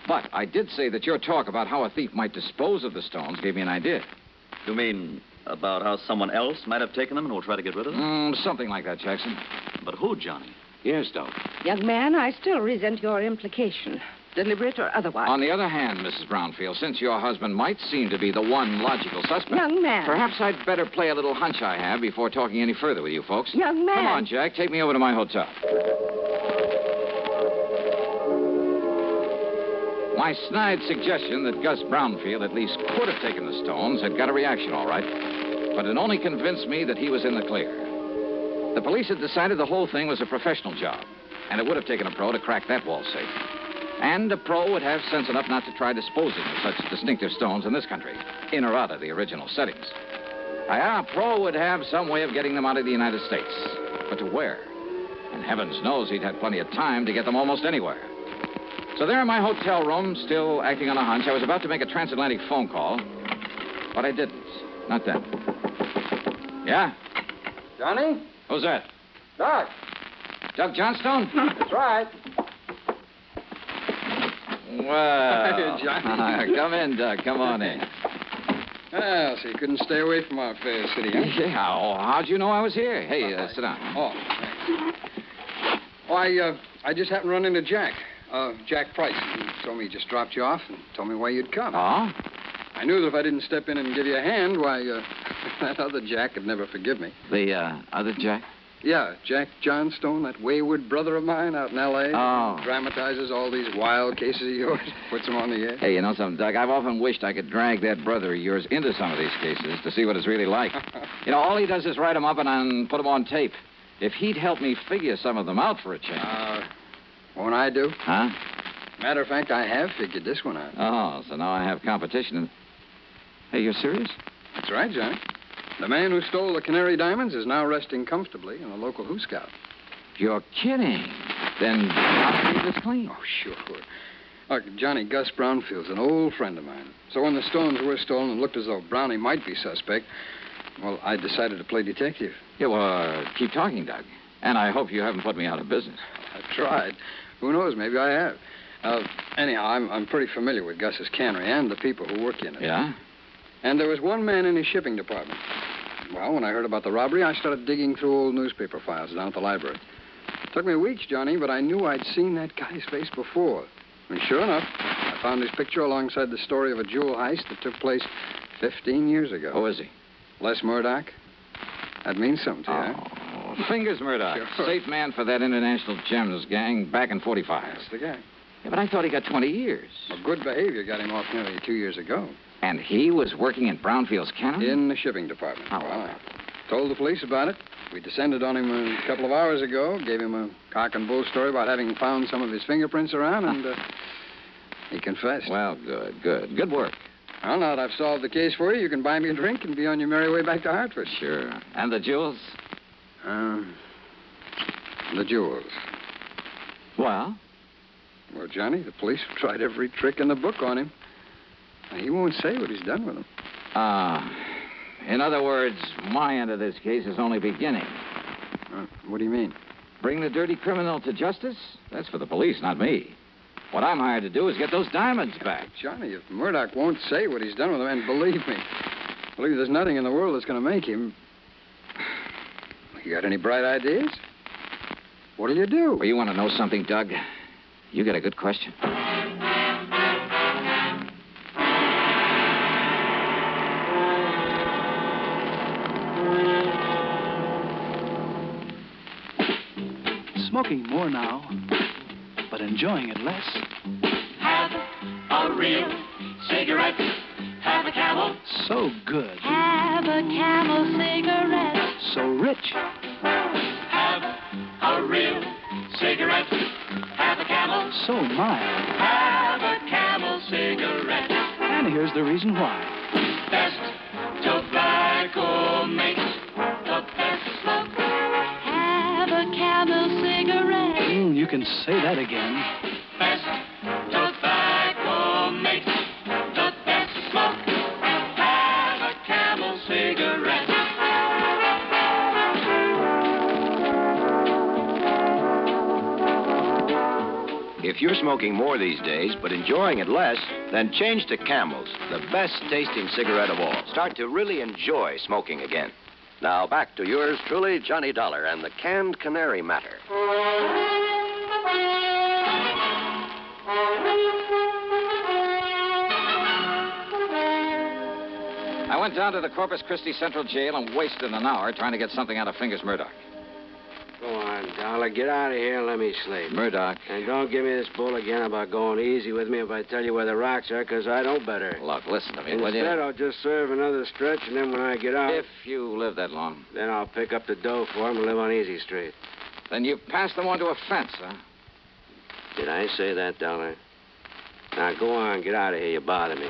But I did say that your talk about how a thief might dispose of the stones gave me an idea. You mean about how someone else might have taken them and will try to get rid of them? Something like that, Jackson. But who, Johnny? Yes, Dollar. Young man, I still resent your implication, deliberate or otherwise. On the other hand, Mrs. Brownfield, since your husband might seem to be the one logical suspect... Young man. Perhaps I'd better play a little hunch I have before talking any further with you folks. Young man. Come on, Jack. Take me over to my hotel. My snide suggestion that Gus Brownfield at least could have taken the stones had got a reaction, all right. But it only convinced me that he was in the clear. The police had decided the whole thing was a professional job, and it would have taken a pro to crack that wall safe. And a pro would have sense enough not to try disposing of such distinctive stones in this country, in or out of the original settings. A pro would have some way of getting them out of the United States. But to where? And heavens knows he'd had plenty of time to get them almost anywhere. So there in my hotel room, still acting on a hunch, I was about to make a transatlantic phone call, but I didn't. Not then. Yeah? Johnny? Who's that? Doc. Doug Johnstone? That's right. Well, Johnny. Come in, Doug. Come on in. Well, so you couldn't stay away from our fair city, huh? Yeah, how'd you know I was here? Hey, sit down. Oh, thanks. Oh, I just happened to run into Jack. Jack Price. He told me he just dropped you off and told me why you'd come. Oh? I knew that if I didn't step in and give you a hand, why, that other Jack would never forgive me. The, other Jack? Yeah, Jack Johnstone, that wayward brother of mine out in L.A. Oh. Dramatizes all these wild cases of yours, puts them on the air. Hey, you know something, Doug? I've often wished I could drag that brother of yours into some of these cases to see what it's really like. You know, all he does is write them up and put them on tape. If he'd help me figure some of them out for a change. Won't I do? Huh? Matter of fact, I have figured this one out. Oh, so now I have competition. Hey, you're serious? That's right, Johnny. The man who stole the Canary diamonds is now resting comfortably in a local Who Scout. You're kidding. Then I'll keep this clean. Oh, sure. Look, Johnny, Gus Brownfield's an old friend of mine. So when the stones were stolen and looked as though Brownie might be suspect, well, I decided to play detective. Yeah, well, keep talking, Doug. And I hope you haven't put me out of business. I've tried. Who knows? Maybe I have. Anyhow, I'm pretty familiar with Gus's cannery and the people who work in it. Yeah? And there was one man in his shipping department. Well, when I heard about the robbery, I started digging through old newspaper files down at the library. Took me weeks, Johnny, but I knew I'd seen that guy's face before. And sure enough, I found his picture alongside the story of a jewel heist that took place 15 years ago. Who is he? Les Murdoch. That means something to you, huh? Fingers Murdoch. Sure. Safe man for that international gems gang back in 45. That's the guy. Yeah, but I thought he got 20 years. Well, good behavior got him off nearly 2 years ago. And he was working in Brownfield's Canada? In the shipping department. Oh, well, I told the police about it. We descended on him a couple of hours ago, gave him a cock and bull story about having found some of his fingerprints around, and he confessed. Well, good. Good work. Well, now that I've solved the case for you, you can buy me a drink and be on your merry way back to Hartford. Sure. And the jewels? The jewels. Well? Well, Johnny, the police have tried every trick in the book on him. Now, he won't say what he's done with them. In other words, my end of this case is only beginning. What do you mean? Bring the dirty criminal to justice? That's for the police, not me. What I'm hired to do is get those diamonds back. Johnny, if Murdoch won't say what he's done with them, and believe me, there's nothing in the world that's going to make him. You got any bright ideas? What'll you do? Well, you want to know something, Doug? You got a good question. Smoking more now, but enjoying it less. Have a real cigarette. Have a Camel. So good. Have a Camel cigarette. So rich. Have a real cigarette. Have a Camel. So mild. Have a Camel cigarette. And here's the reason why. Best tobacco makes the best smoke. Have a Camel cigarette. You can say that again. Best tobacco makes the best smoke. Have a Camel cigarette. If you're smoking more these days, but enjoying it less, then change to Camels, the best-tasting cigarette of all. Start to really enjoy smoking again. Now back to yours truly, Johnny Dollar, and the canned canary matter. I went down to the Corpus Christi Central Jail and wasted an hour trying to get something out of Fingers Murdoch. Go on, Dollar. Get out of here and let me sleep. Murdoch. And don't give me this bull again about going easy with me if I tell you where the rocks are, because I know better. Look, listen to me, will you? Instead, I'll just serve another stretch, and then when I get out... If you live that long. Then I'll pick up the dough for him and live on Easy Street. Then you passed them on to a fence, huh? Did I say that, Dollar? Now, go on. Get out of here. You bother me.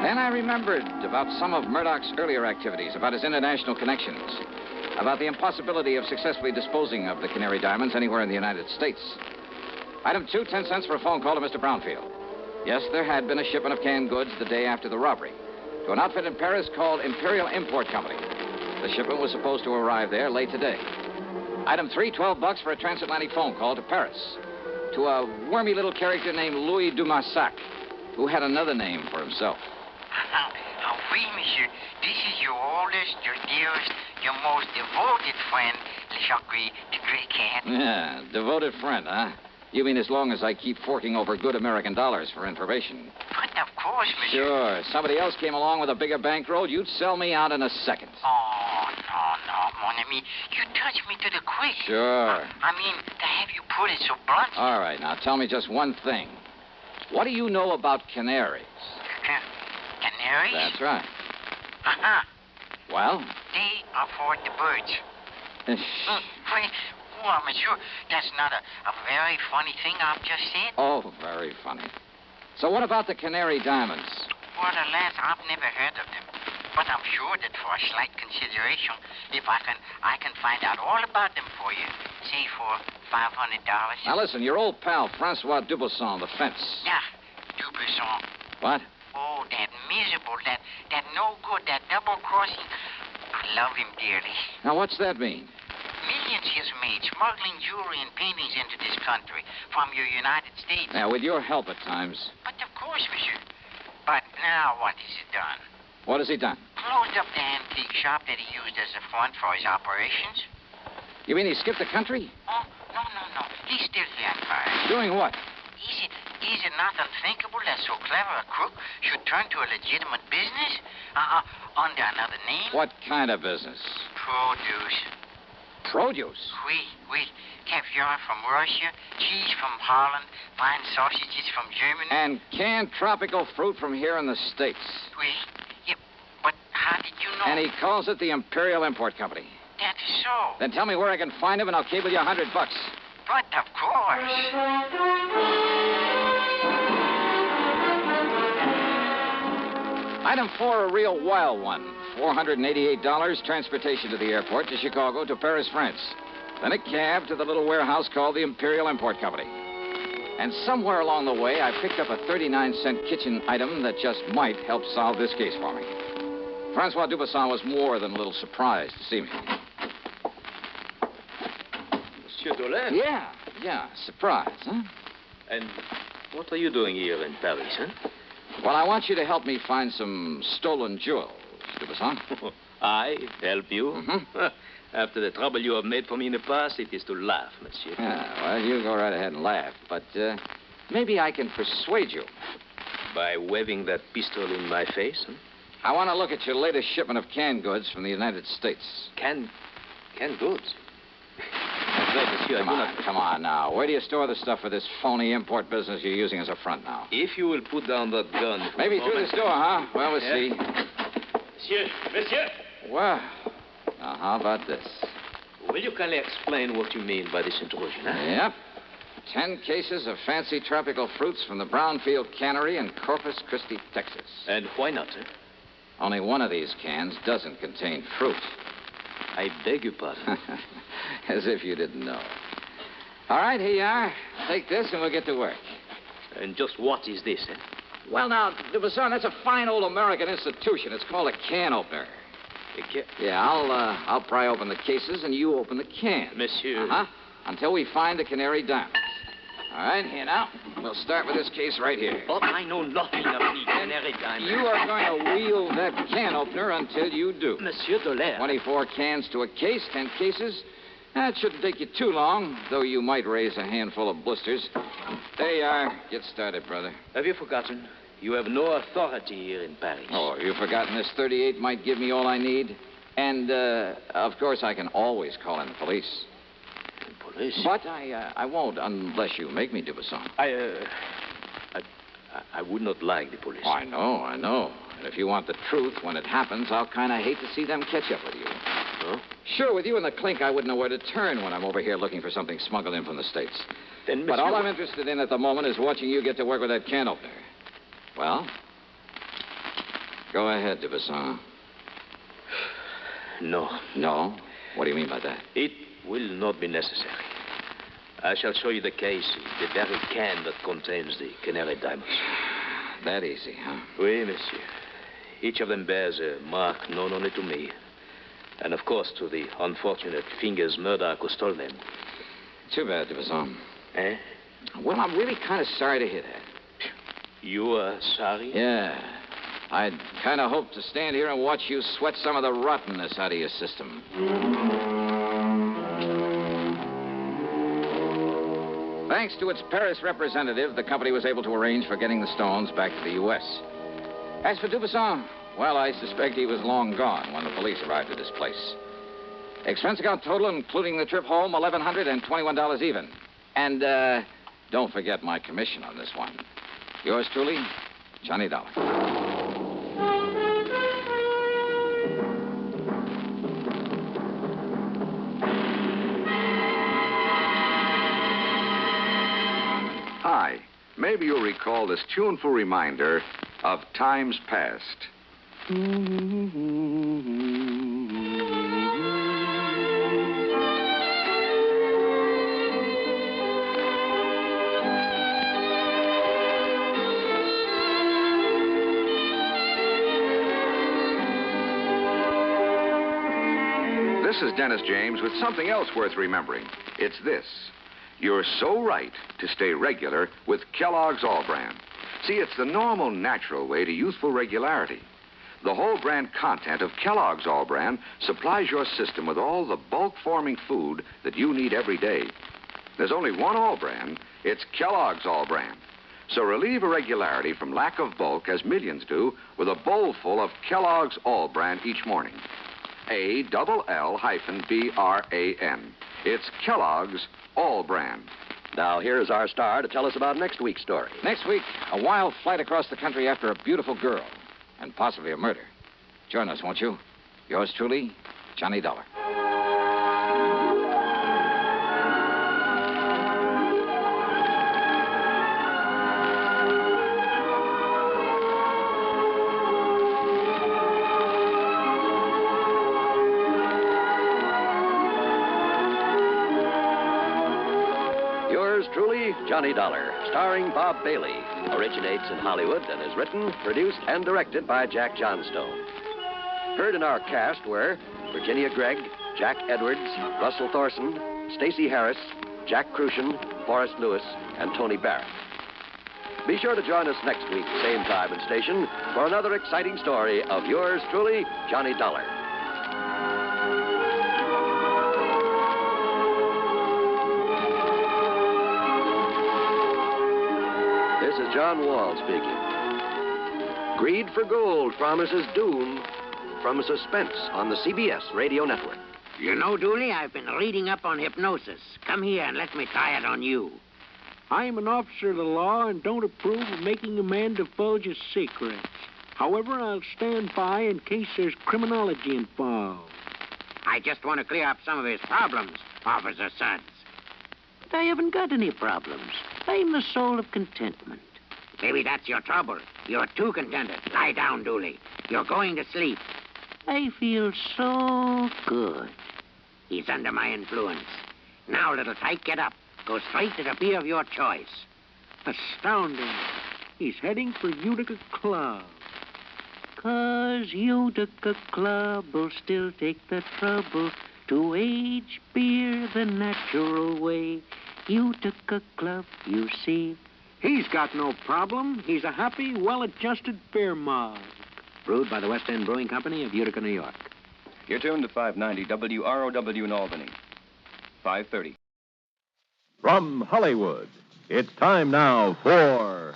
Then I remembered about some of Murdoch's earlier activities, about his international connections, about the impossibility of successfully disposing of the Canary diamonds anywhere in the United States. Item 2, 10 cents for a phone call to Mr. Brownfield. Yes, there had been a shipment of canned goods the day after the robbery to an outfit in Paris called Imperial Import Company. The shipment was supposed to arrive there late today. Item 3, $12 for a transatlantic phone call to Paris to a wormy little character named Louis Dumassac, who had another name for himself. Oui, monsieur. This is your oldest, your dearest, your most devoted friend, Le Jacques the Great Cat. Yeah, devoted friend, huh? You mean as long as I keep forking over good American dollars for information? But of course, monsieur. Sure. Somebody else came along with a bigger bankroll, you'd sell me out in a second. Oh, no, mon ami. You touch me to the quick. Sure. I mean, to have you put it so bluntly. All right, now tell me just one thing. What do you know about canaries? Canaries? That's right. Uh-huh. Well? They are for the birds. Wait. Well, monsieur, that's not a very funny thing I've just said. Oh, very funny. So what about the Canary diamonds? Well, alas, I've never heard of them. But I'm sure that for a slight consideration, if I can find out all about them for you, say for $500. Now listen, your old pal, Francois Dubuisson, the fence. Yeah, Dubuisson. What? Oh, that miserable, that no good, that double-crossing. I love him dearly. Now, what's that mean? Millions he's made smuggling jewelry and paintings into this country from your United States. Now, with your help at times. But of course, monsieur. But now what has he done? What has he done? Closed up the antique shop that he used as a front for his operations. You mean he skipped the country? Oh, No. He's still here at first. Doing what? Is it not unthinkable that so clever a crook should turn to a legitimate business under another name? What kind of business? Produce. Produce? Oui. Caviar from Russia, cheese from Holland, fine sausages from Germany. And canned tropical fruit from here in the States. Oui. Yeah, but how did you know? And he calls it the Imperial Import Company. That is so. Then tell me where I can find him, and I'll cable you $100. But of course. Item 4, a real wild one. $488, transportation to the airport, to Chicago, to Paris, France. Then a cab to the little warehouse called the Imperial Import Company. And somewhere along the way, I picked up a 39-cent kitchen item that just might help solve this case for me. Francois Dubuisson was more than a little surprised to see me. Monsieur Dollar? Yeah, surprise, huh? And what are you doing here in Paris, huh? Well, I want you to help me find some stolen jewels, Dubuisson. I help you? Mm-hmm. After the trouble you have made for me in the past, it is to laugh, monsieur. Yeah, well, you go right ahead and laugh, but maybe I can persuade you. By waving that pistol in my face, huh? I want to look at your latest shipment of canned goods from the United States. Canned goods? Monsieur, Come on now. Where do you store the stuff for this phony import business you're using as a front now? If you will put down that gun... Maybe through this door, huh? Well, we'll see. Monsieur! Well, now, how about this? Will you kindly explain what you mean by this intrusion, huh? Yep. 10 cases of fancy tropical fruits from the Brownfield Cannery in Corpus Christi, Texas. And why not, sir? Only one of these cans doesn't contain fruit. I beg your pardon. As if you didn't know. All right, here you are. Take this and we'll get to work. And just what is this, eh? Well, now, Dubuisson, that's a fine old American institution. It's called a can opener. Yeah, I'll pry open the cases and you open the cans. Monsieur. Uh-huh. Until we find the canary diamonds. All right, here now. We'll start with this case right here. But I know nothing of the canary diamonds. You are going to wield that can opener until you do. Monsieur Dollar. 24 cans to a case, 10 cases. That shouldn't take you too long, though you might raise a handful of blisters. There you are. Get started, brother. Have you forgotten? You have no authority here in Paris. Oh, have you forgotten this 38 might give me all I need? And, of course, I can always call in the police. Police? But I won't unless you make me, Dubuisson. I would not like the police. Oh, I know. And if you want the truth when it happens, I'll kind of hate to see them catch up with you. Huh? Sure, with you in the clink, I wouldn't know where to turn when I'm over here looking for something smuggled in from the States. Then, but all I'm interested in at the moment is watching you get to work with that can opener. Well, go ahead, Dubuisson. No. No? What do you mean by that? It will not be necessary. I shall show you the case, the very can that contains the canary diamonds. That easy, huh? Oui, monsieur. Each of them bears a mark known only to me. And, of course, to the unfortunate fingers murderer who stole them. Too bad, Dubuisson. Eh? Well, I'm really kind of sorry to hear that. You are sorry? Yeah. I'd kind of hoped to stand here and watch you sweat some of the rottenness out of your system. Thanks to its Paris representative, the company was able to arrange for getting the stones back to the U.S. As for Dubuisson, well, I suspect he was long gone when the police arrived at his place. Expense account total, including the trip home, $1,121 even. And, don't forget my commission on this one. Yours truly, Johnny Dollar. Hi. Maybe you'll recall this tuneful reminder of times past. This is Dennis James with something else worth remembering. It's this. You're so right to stay regular with Kellogg's All-Bran. See, it's the normal, natural way to youthful regularity. The whole brand content of Kellogg's All-Bran supplies your system with all the bulk-forming food that you need every day. There's only one All Bran. It's Kellogg's All Bran. So relieve irregularity from lack of bulk, as millions do, with a bowl full of Kellogg's All Bran each morning. ALL-BRAN. It's Kellogg's All Bran. Now, here's our star to tell us about next week's story. Next week, a wild flight across the country after a beautiful girl, and possibly a murder. Join us, won't you? Yours truly, Johnny Dollar. Truly, Johnny Dollar, starring Bob Bailey, originates in Hollywood and is written, produced, and directed by Jack Johnstone. Heard in our cast were Virginia Gregg, Jack Edwards, Russell Thorson, Stacy Harris, Jack Crucian, Forrest Lewis, and Tony Barrett. Be sure to join us next week, same time and station, for another exciting story of yours truly, Johnny Dollar. This is John Wall speaking. Greed for gold promises doom from suspense on the CBS radio network. You know, Dooley, I've been reading up on hypnosis. Come here and let me try it on you. I'm an officer of the law and don't approve of making a man divulge his secrets. However, I'll stand by in case there's criminology involved. I just want to clear up some of his problems, Officer Suggs. But I haven't got any problems. I'm the soul of contentment. Maybe that's your trouble. You're too contented. Lie down, Dooley. You're going to sleep. I feel so good. He's under my influence. Now, little tyke, get up. Go straight to the beer of your choice. Astounding. He's heading for Utica Club. 'Cause Utica Club will still take the trouble to age beer the natural way. Utica Club, you see. He's got no problem. He's a happy, well-adjusted beer mug. Brewed by the West End Brewing Company of Utica, New York. You're tuned to 590 WROW in Albany. 5:30. From Hollywood, it's time now for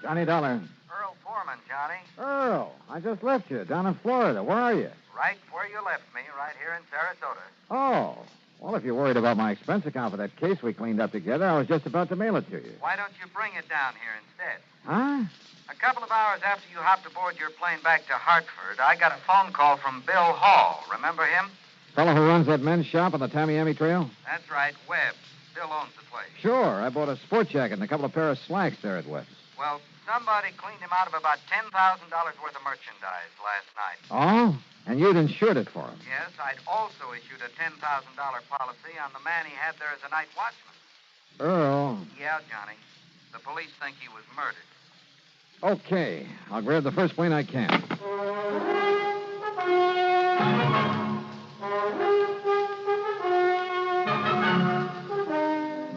Johnny Dollar. Earl Foreman, Johnny. Earl, I just left you down in Florida. Where are you? Right where you left me, right here in Sarasota. Oh, well, if you're worried about my expense account for that case we cleaned up together, I was just about to mail it to you. Why don't you bring it down here instead? Huh? A couple of hours after you hopped aboard your plane back to Hartford, I got a phone call from Bill Hall. Remember him? Fellow who runs that men's shop on the Tamiami Trail? That's right, Webb. Bill owns the place. Sure. I bought a sport jacket and a couple of pair of slacks there at Webb's. Well, somebody cleaned him out of about $10,000 worth of merchandise last night. Oh? And you'd insured it for him? Yes, I'd also issued a $10,000 policy on the man he had there as a night watchman. Earl. Yeah, Johnny. The police think he was murdered. Okay. I'll grab the first plane I can.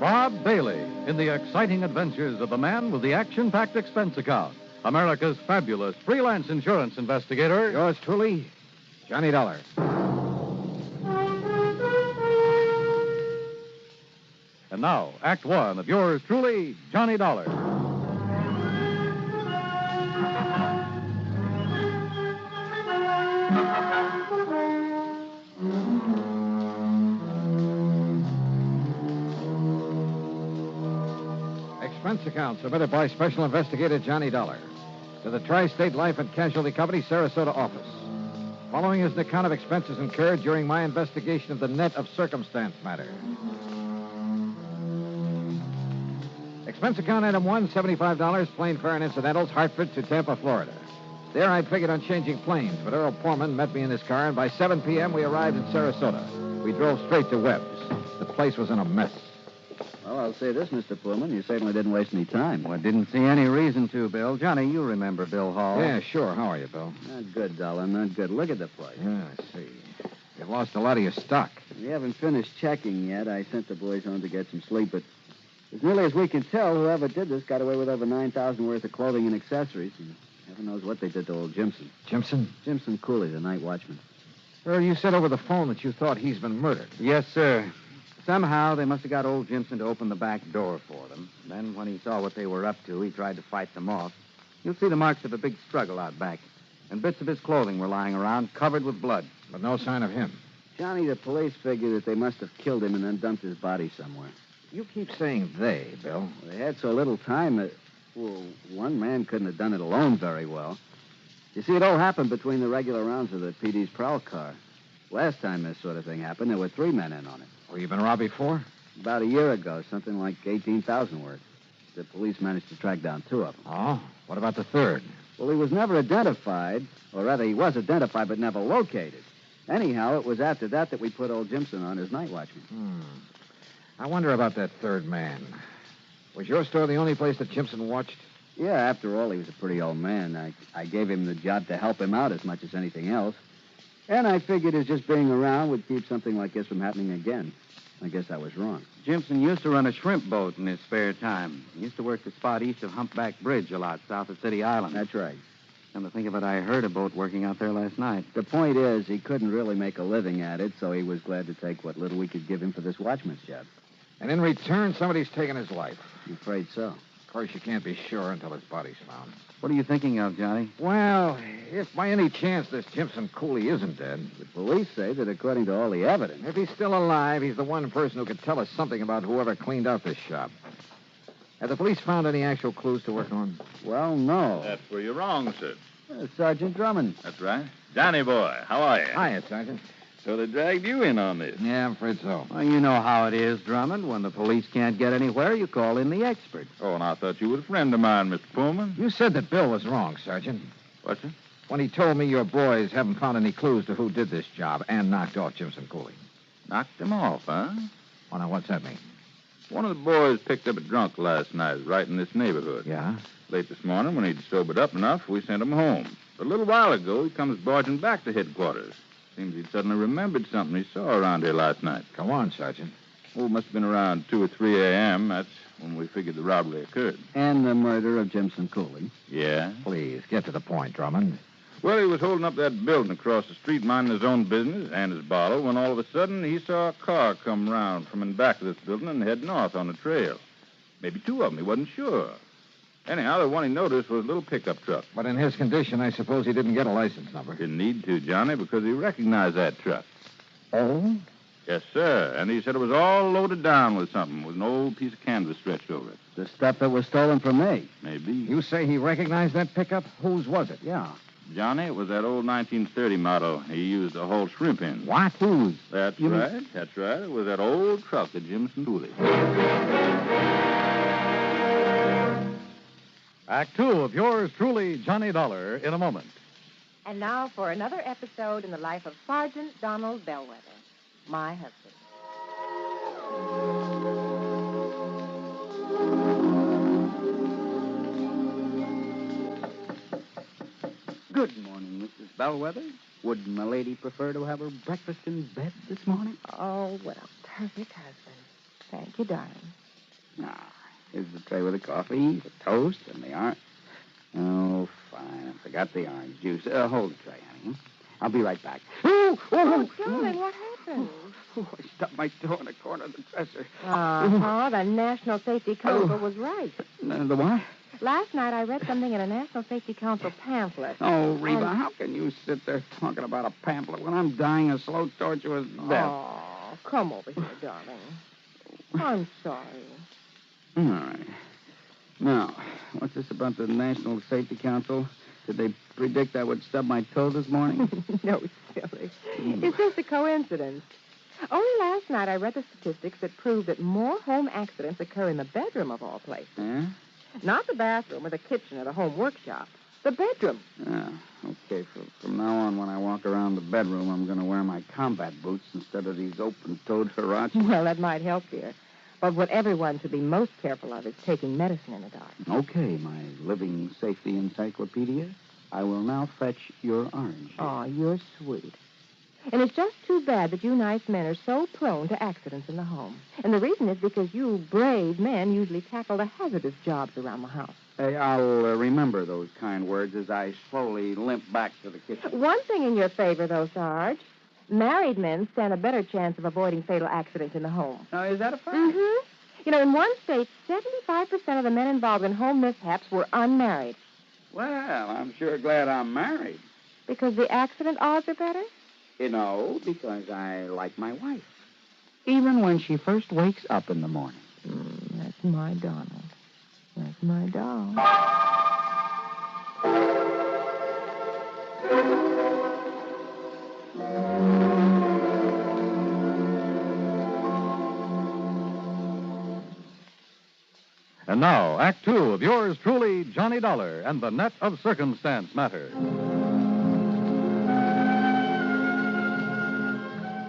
Bob Bailey in the exciting adventures of the man with the action-packed expense account. America's fabulous freelance insurance investigator. Yours truly, Johnny Dollar. And now, Act One of yours truly, Johnny Dollar. Expense account submitted by Special Investigator Johnny Dollar to the Tri-State Life and Casualty Company, Sarasota office. Following is an account of expenses incurred during my investigation of the net of circumstance matter. Expense account item 1, $75, plane fare and incidentals, Hartford to Tampa, Florida. There I'd figured on changing planes, but Earl Foreman met me in his car, and by 7 p.m. we arrived in Sarasota. We drove straight to Webb's. The place was in a mess. Well, I'll say this, Mr. Plummer. You certainly didn't waste any time. Well, I didn't see any reason to, Bill. Johnny, you remember Bill Hall. Yeah, sure. How are you, Bill? Not good, Dollar. Not good. Look at the place. Yeah, I see. You've lost a lot of your stock. We haven't finished checking yet. I sent the boys home to get some sleep, but as nearly as we can tell, whoever did this got away with over $9,000 worth of clothing and accessories, and heaven knows what they did to old Jimson. Jimson? Jimson Cooley, the night watchman. You said over the phone that you thought he's been murdered. Yes, sir. Somehow they must have got old Jimson to open the back door for them. Then, when he saw what they were up to, he tried to fight them off. You'll see the marks of a big struggle out back. And bits of his clothing were lying around, covered with blood. But no sign of him. Johnny, the police figure that they must have killed him and then dumped his body somewhere. You keep saying they, Bill. They had so little time that, well, one man couldn't have done it alone very well. You see, it all happened between the regular rounds of the PD's prowl car. Last time this sort of thing happened, there were 3 men in on it. Well, you been robbed before? About a year ago, something like 18,000 worth. The police managed to track down 2 of them. Oh? What about the third? Well, he was never identified, or rather, he was identified but never located. Anyhow, it was after that we put old Jimson on as night watchman. I wonder about that third man. Was your store the only place that Jimson watched? Yeah, after all, he was a pretty old man. I gave him the job to help him out as much as anything else. And I figured his just being around would keep something like this from happening again. I guess I was wrong. Jimson used to run a shrimp boat in his spare time. He used to work the spot east of Humpback Bridge a lot, south of City Island. That's right. Come to think of it, I heard a boat working out there last night. The point is, he couldn't really make a living at it, so he was glad to take what little we could give him for this watchman's job. And in return, somebody's taken his life. I'm afraid so. Of course, you can't be sure until his body's found. What are you thinking of, Johnny? Well, if by any chance this Jimson Cooley isn't dead... The police say that according to all the evidence... If he's still alive, he's the one person who could tell us something about whoever cleaned out this shop. Have the police found any actual clues to work on? Well, no. That's where you're wrong, sir. Sergeant Drummond. That's right. Johnny boy, how are you? Hiya, Sergeant. So they dragged you in on this. Yeah, I'm afraid so. Well, you know how it is, Drummond. When the police can't get anywhere, you call in the expert. Oh, and I thought you was a friend of mine, Mr. Pullman. You said that Bill was wrong, Sergeant. What's it? When he told me your boys haven't found any clues to who did this job and knocked off Jimson Cooley. Knocked him off, huh? Well, now, what's that mean? One of the boys picked up a drunk last night right in this neighborhood. Yeah? Late this morning, when he'd sobered up enough, we sent him home. But a little while ago, he comes barging back to headquarters. Seems he'd suddenly remembered something he saw around here last night. Go on, Sergeant. Oh, it must have been around 2 or 3 a.m. That's when we figured the robbery occurred. And the murder of Jimson Cooley. Yeah? Please, get to the point, Drummond. Well, he was holding up that building across the street, minding his own business and his bottle, when all of a sudden he saw a car come round from in back of this building and head north on the trail. Maybe 2 of them, he wasn't sure. Anyhow, the one he noticed was a little pickup truck. But in his condition, I suppose he didn't get a license number. Didn't need to, Johnny, because he recognized that truck. Oh? Yes, sir. And he said it was all loaded down with something, with an old piece of canvas stretched over it. The stuff that was stolen from me. Maybe. You say he recognized that pickup? Whose was it? Yeah. Johnny, it was that old 1930 model he used to haul shrimp in. What? Whose? That's right. That's right. It was that old truck of Jimson Cooley. Act 2 of yours truly, Johnny Dollar, in a moment. And now for another episode in the life of Sergeant Donald Bellwether, my husband. Good morning, Mrs. Bellwether. Would my lady prefer to have her breakfast in bed this morning? Oh, what a perfect husband. Thank you, darling. Here's the tray with the coffee, the toast, and the orange. Oh, fine. I forgot the orange juice. Hold the tray, honey. I'll be right back. Oh, darling, what happened? Oh, I stubbed my toe in the corner of the dresser. The National Safety Council was right. The what? Last night I read something in a National Safety Council pamphlet. Oh, Reba, how can you sit there talking about a pamphlet when I'm dying a slow, tortuous death? Oh, come over here, darling. I'm sorry. All right. Now, what's this about the National Safety Council? Did they predict I would stub my toe this morning? No, silly. It's just a coincidence. Only last night I read the statistics that prove that more home accidents occur in the bedroom of all places. Yeah? Not the bathroom or the kitchen or the home workshop. The bedroom. Yeah. Okay, from now on, when I walk around the bedroom, I'm going to wear my combat boots instead of these open-toed huaraches. Well, that might help, dear. But what everyone should be most careful of is taking medicine in the dark. Okay, my living safety encyclopedia. I will now fetch your orange. Oh, you're sweet. And it's just too bad that you nice men are so prone to accidents in the home. And the reason is because you brave men usually tackle the hazardous jobs around the house. Hey, I'll remember those kind words as I slowly limp back to the kitchen. One thing in your favor, though, Sarge. married men stand a better chance of avoiding fatal accidents in the home. Now, is that a fact? Mm-hmm. You know, in one state, 75% of the men involved in home mishaps were unmarried. Well, I'm sure glad I'm married. Because the accident odds are better? You know, because I like my wife. Even when she first wakes up in the morning. That's my Donald. That's my doll. And now, Act Two of yours truly, Johnny Dollar and the Net of Circumstance Matter.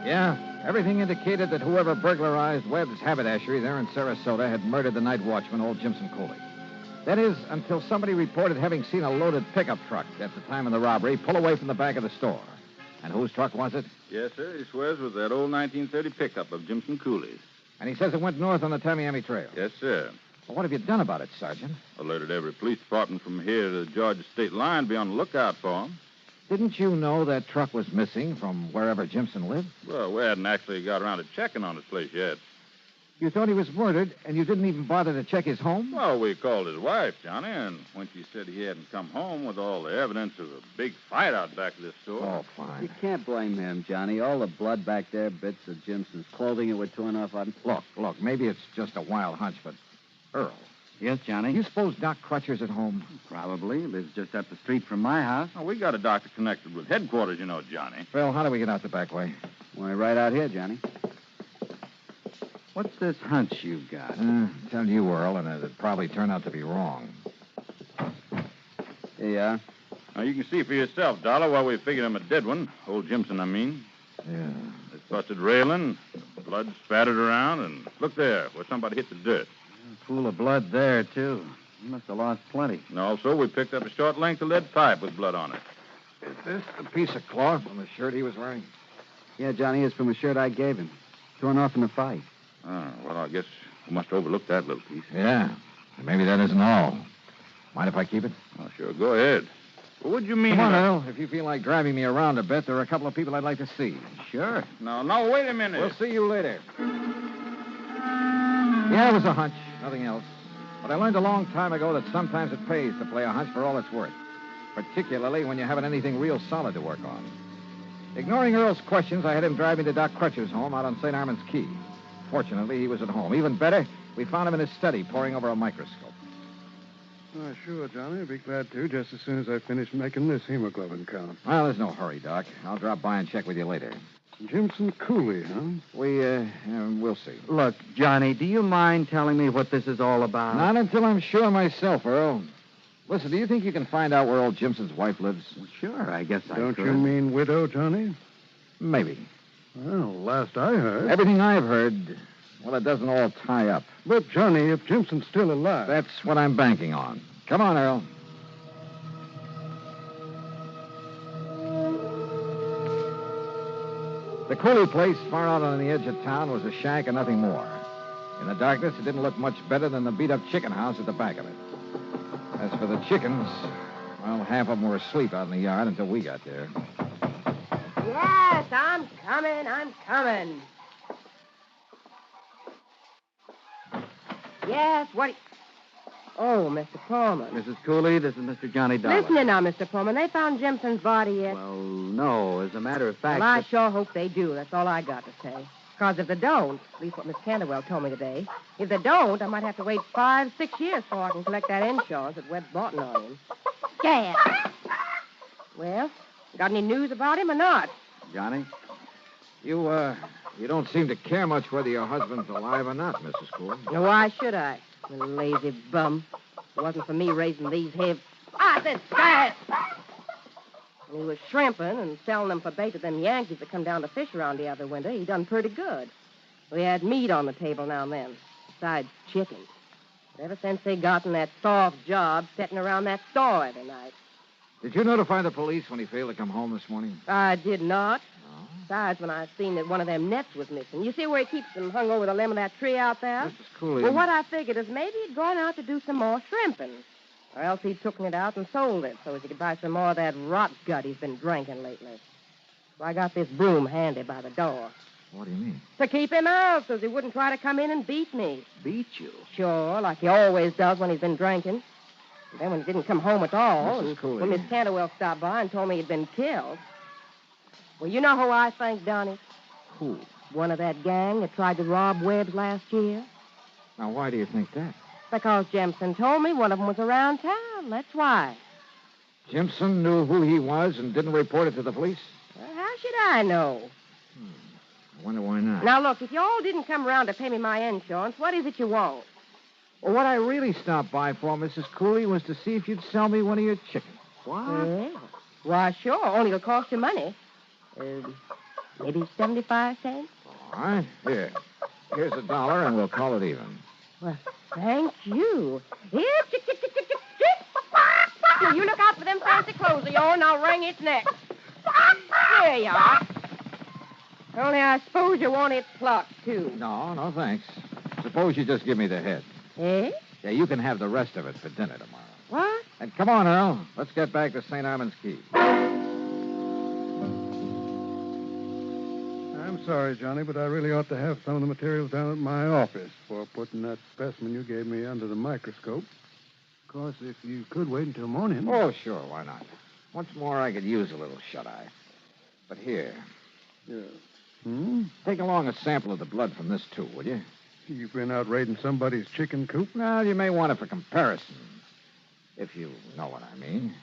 Yeah, everything indicated that whoever burglarized Webb's haberdashery there in Sarasota had murdered the night watchman, old Jimson Cooley. That is, until somebody reported having seen a loaded pickup truck at the time of the robbery pull away from the back of the store. And whose truck was it? Yes, sir. He swears it was that old 1930 pickup of Jimson Cooley's. And he says it went north on the Tamiami Trail. Yes, sir. Well, what have you done about it, Sergeant? Alerted every police department from here to the Georgia state line. Be on the lookout for him. Didn't you know that truck was missing from wherever Jimson lived? Well, we hadn't actually got around to checking on his place yet. You thought he was murdered, and you didn't even bother to check his home? Well, we called his wife, Johnny, and when she said he hadn't come home with all the evidence of a big fight out back of this store... Oh, fine. You can't blame him, Johnny. All the blood back there, bits of Jimson's clothing that were torn off on... Look, maybe it's just a wild hunch, but... Earl. Yes, Johnny? You suppose Doc Crutcher's at home? Probably. Lives just up the street from my house. Oh, we got a doctor connected with headquarters, you know, Johnny. Well, how do we get out the back way? Why, right out here, Johnny. What's this hunch you've got? Tell you, Earl, and it'd probably turn out to be wrong. Here you are. Now, you can see for yourself, Dollar, why we figured him a dead one. Old Jimson, I mean. Yeah. This busted railing, blood spattered around, and look there, where somebody hit the dirt. A pool of blood there, too. He must have lost plenty. And also, we picked up a short length of lead pipe with blood on it. Is this a piece of cloth on the shirt he was wearing? Yeah, Johnny, it's from a shirt I gave him. Torn off in the fight. Oh, well, I guess we must have overlooked that little piece. Yeah. And maybe that isn't all. Mind if I keep it? Oh, sure. Go ahead. Well, what do you mean? Come on, Earl. If you feel like driving me around a bit, there are a couple of people I'd like to see. Sure. No, wait a minute. We'll see you later. Yeah, it was a hunch. Nothing else. But I learned a long time ago that sometimes it pays to play a hunch for all it's worth. Particularly when you haven't anything real solid to work on. Ignoring Earl's questions, I had him drive me to Doc Crutcher's home out on St. Armand's Key. Fortunately, he was at home. Even better, we found him in his study, poring over a microscope. Oh, sure, Johnny. I'd be glad to, just as soon as I finish making this hemoglobin count. Well, there's no hurry, Doc. I'll drop by and check with you later. Jimson Cooley, huh? We'll see. Look, Johnny, do you mind telling me what this is all about? Not until I'm sure myself, Earl. Listen, do you think you can find out where old Jimson's wife lives? Well, sure, I guess I Don't could. you mean widow, Johnny? Maybe. Well, last I heard. Everything I've heard, well, it doesn't all tie up. But, Johnny, if Jimson's still alive... That's what I'm banking on. Come on, Earl. The Cooley place, far out on the edge of town, was a shack and nothing more. In the darkness, it didn't look much better than the beat-up chicken house at the back of it. As for the chickens, well, half of them were asleep out in the yard until we got there. Yes, I'm coming. Yes, what... Oh, Mr. Pullman. Mrs. Cooley, this is Mr. Johnny Dollar. Listen now, Mr. Pullman. They found Jimson's body yet? Well, no. As a matter of fact... Well, I sure hope they do. That's all I got to say. Because if they don't, at least what Miss Canterwell told me today, if they don't, I might have to wait 5-6 years before I can collect that insurance that Webb's bought on him. Gad. Well, got any news about him or not? Johnny? You don't seem to care much whether your husband's alive or not, Mrs. Cooley. Now, why should I? You lazy bum. If it wasn't for me raising these heavy... I said scat! And he was shrimping and selling them for bait to them Yankees that come down to fish around the other winter. He done pretty good. We had meat on the table now and then, besides chicken. But ever since they gotten that soft job sitting around that store every night. Did you notify the police when he failed to come home this morning? I did not. Besides, when I seen that one of them nets was missing. You see where he keeps them hung over the limb of that tree out there? Mrs. Cooley... Well, what I figured is maybe he'd gone out to do some more shrimping. Or else he'd taken it out and sold it so as he could buy some more of that rot gut he's been drinking lately. So I got this broom handy by the door. What do you mean? To keep him out so he wouldn't try to come in and beat me. Beat you? Sure, like he always does when he's been drinking. And then when he didn't come home at all, Mrs. and Cooley. when Miss Canterwell stopped by and told me he'd been killed. Well, you know who I think done it? Who? One of that gang that tried to rob Webb's last year. Now, why do you think that? Because Jimson told me one of them was around town. That's why. Jimson knew who he was and didn't report it to the police? Well, how should I know? I wonder why not. Now, look, if you all didn't come around to pay me my insurance, what is it you want? Well, what I really stopped by for, Mrs. Cooley, was to see if you'd sell me one of your chickens. What? Yeah. Why, sure. Only it'll cost you money. Maybe 75 cents? All right. Here. Here's $1, and we'll call it even. Well, thank you. Here, you look out for them fancy clothes of yours, and I'll wring its neck. There you are. Only I suppose you want it plucked, too. No, thanks. Suppose you just give me the head. Eh? Yeah, you can have the rest of it for dinner tomorrow. What? And come on, Earl. Let's get back to St. Armand's Key. I'm sorry, Johnny, but I really ought to have some of the materials down at my office for putting that specimen you gave me under the microscope. Of course, if you could wait until morning. Oh, sure. Why not? Once more, I could use a little shut-eye. But here. Yeah. Take along a sample of the blood from this, too, will you? You've been out raiding somebody's chicken coop? Well, you may want it for comparison, if you know what I mean.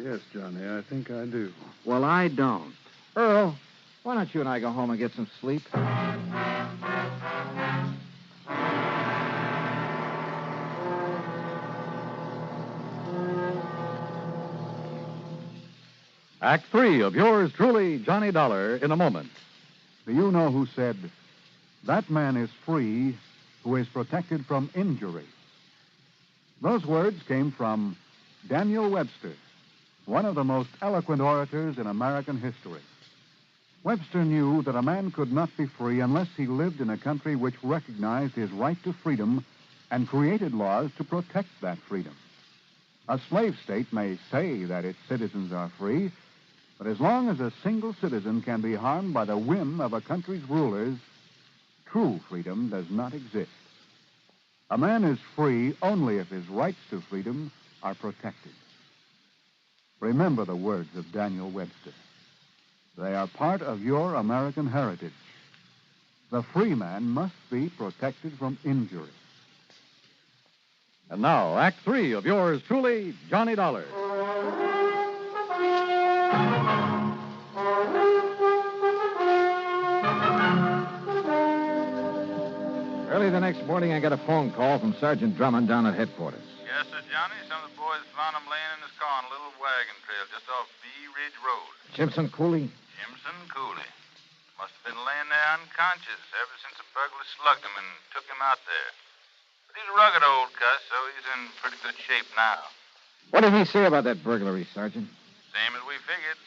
Yes, Johnny, I think I do. Well, I don't. Earl, why don't you and I go home and get some sleep? Act 3 of yours truly, Johnny Dollar, in a moment. Do you know who said, "That man is free who is protected from injury"? Those words came from Daniel Webster, one of the most eloquent orators in American history. Webster knew that a man could not be free unless he lived in a country which recognized his right to freedom and created laws to protect that freedom. A slave state may say that its citizens are free, but as long as a single citizen can be harmed by the whim of a country's rulers, true freedom does not exist. A man is free only if his rights to freedom are protected. Remember the words of Daniel Webster. They are part of your American heritage. The free man must be protected from injury. And now, Act 3 of yours truly, Johnny Dollar. Early the next morning, I got a phone call from Sergeant Drummond down at headquarters. Yes, sir, Johnny. Some of the boys found him laying in his car on a little wagon trail just off Bee Ridge Road. Jimson Cooley? Jimson Cooley. Must have been laying there unconscious ever since the burglar slugged him and took him out there. But he's a rugged old cuss, so he's in pretty good shape now. What did he say about that burglary, Sergeant? Same as we figured.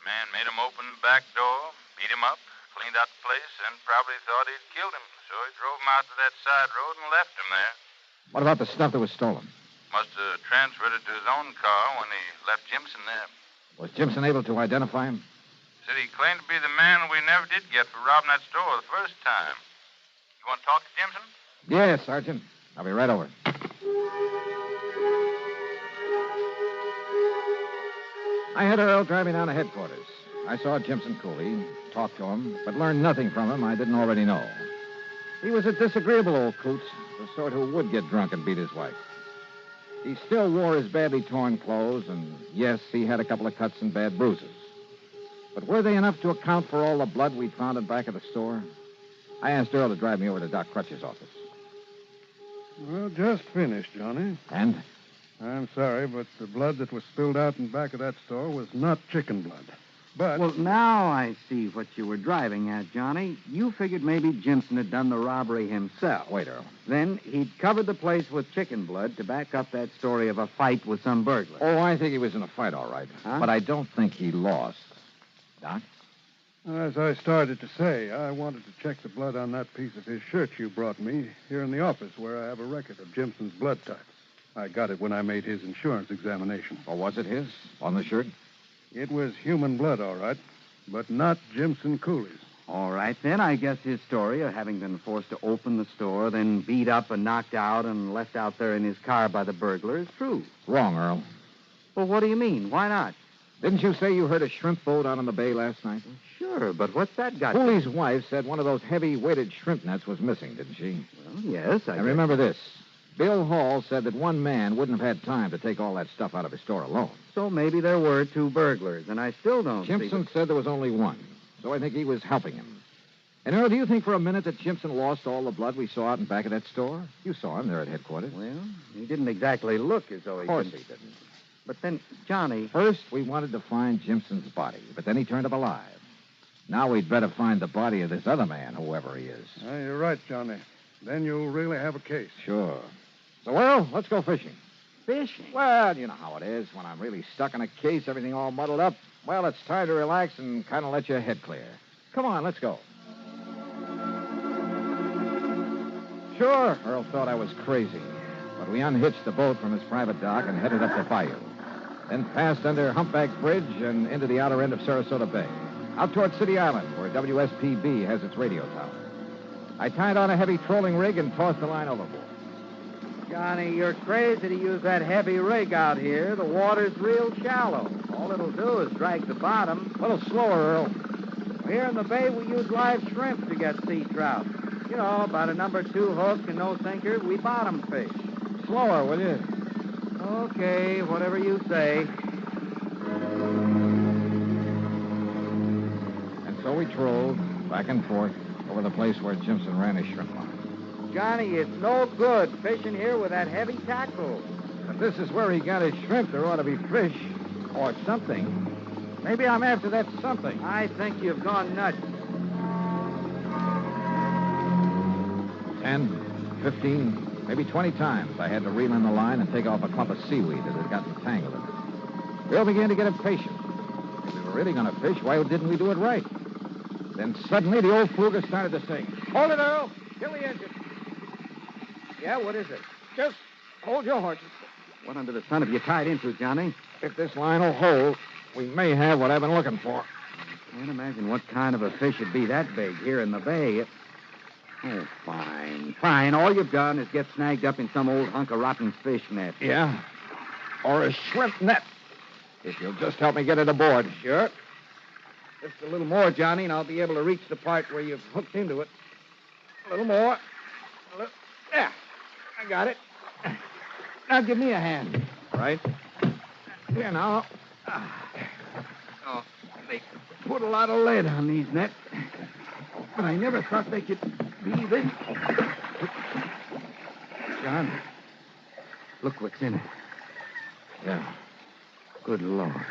Man made him open the back door, beat him up, cleaned out the place, and probably thought he'd killed him. So he drove him out to that side road and left him there. What about the stuff that was stolen? Must have transferred it to his own car when he left Jimson there. Was Jimson able to identify him? Said he claimed to be the man we never did get for robbing that store the first time. You want to talk to Jimson? Yes, Sergeant. I'll be right over. I had Earl drive me down to headquarters. I saw Jimson Cooley, talked to him, but learned nothing from him I didn't already know. He was a disagreeable old coot, the sort who would get drunk and beat his wife. He still wore his badly torn clothes, and yes, he had a couple of cuts and bad bruises. But were they enough to account for all the blood we'd found in back of the store? I asked Earl to drive me over to Doc Crutch's office. Well, just finished, Johnny. And? I'm sorry, but the blood that was spilled out in back of that store was not chicken blood. But... Well, now I see what you were driving at, Johnny. You figured maybe Jimson had done the robbery himself. Wait, Earl. Then he'd covered the place with chicken blood to back up that story of a fight with some burglar. Oh, I think he was in a fight, all right. Huh? But I don't think he lost. Doc? As I started to say, I wanted to check the blood on that piece of his shirt you brought me here in the office where I have a record of Jimson's blood type. I got it when I made his insurance examination. Or was it his? On the shirt? It was human blood, all right. but not Jimson coolies. All right, then. I guess his story of having been forced to open the store, then beat up and knocked out and left out there in his car by the burglar is true. Wrong, Earl. Well, what do you mean? Why not? Didn't you say you heard a shrimp boat out on the bay last night? Sure, but what's that got Cooley's wife said one of those heavy-weighted shrimp nets was missing, didn't she? Well, yes, I And remember this. Bill Hall said that one man wouldn't have had time to take all that stuff out of his store alone. So maybe there were 2 burglars, and I still don't Jimson said there was only one, so I think he was helping him. And, Earl, do you think for a minute that Jimson lost all the blood we saw out in back of that store? You saw him there at headquarters. Well, he didn't exactly look as though he Of course could. he didn't. But then, Johnny... First, we wanted to find Jimson's body, but then he turned up alive. Now we'd better find the body of this other man, whoever he is. You're right, Johnny. Then you'll really have a case. Sure. So, Earl, let's go fishing. Fishing? Well, you know how it is. When I'm really stuck in a case, everything all muddled up, well, it's time to relax and kind of let your head clear. Come on, let's go. Sure, Earl thought I was crazy, but we unhitched the boat from his private dock and headed up the bayou. Then passed under Humpback Bridge and into the outer end of Sarasota Bay, out toward City Island, where WSPB has its radio tower. I tied on a heavy trolling rig and tossed the line overboard. Johnny, you're crazy to use that heavy rig out here. The water's real shallow. All it'll do is drag the bottom. A little slower, Earl. Here in the bay, we use live shrimp to get sea trout. You know, about a number 2 hook and no sinker, we bottom fish. Slower, will you? Okay, whatever you say. And so we trolled back and forth over the place where Jimson ran his shrimp line. Johnny, it's no good fishing here with that heavy tackle. If this is where he got his shrimp, there ought to be fish or something. Maybe I'm after that something. I think you've gone nuts. 10, 15, maybe 20 times I had to reel in the line and take off a clump of seaweed that had gotten tangled in it. Bill began to get impatient. If we were really going to fish, why didn't we do it right? Then suddenly the old fluger started to sing. Hold it, Earl. Kill the engine. Yeah, what is it? Just hold your horses. What under the sun have you tied into, Johnny? If this line will hold, we may have what I've been looking for. I can't imagine what kind of a fish would be that big here in the bay. Oh, fine. Fine. All you've done is get snagged up in some old hunk of rotten fish net. Yeah. Or a shrimp net. If you'll just help me get it aboard. Sure. Just a little more, Johnny, and I'll be able to reach the part where you've hooked into it. A little more. Yeah, I got it. Now give me a hand. Right. Here now. Oh, they put a lot of lead on these nets. But I never thought they could be this. John, look what's in it. Yeah. Good Lord.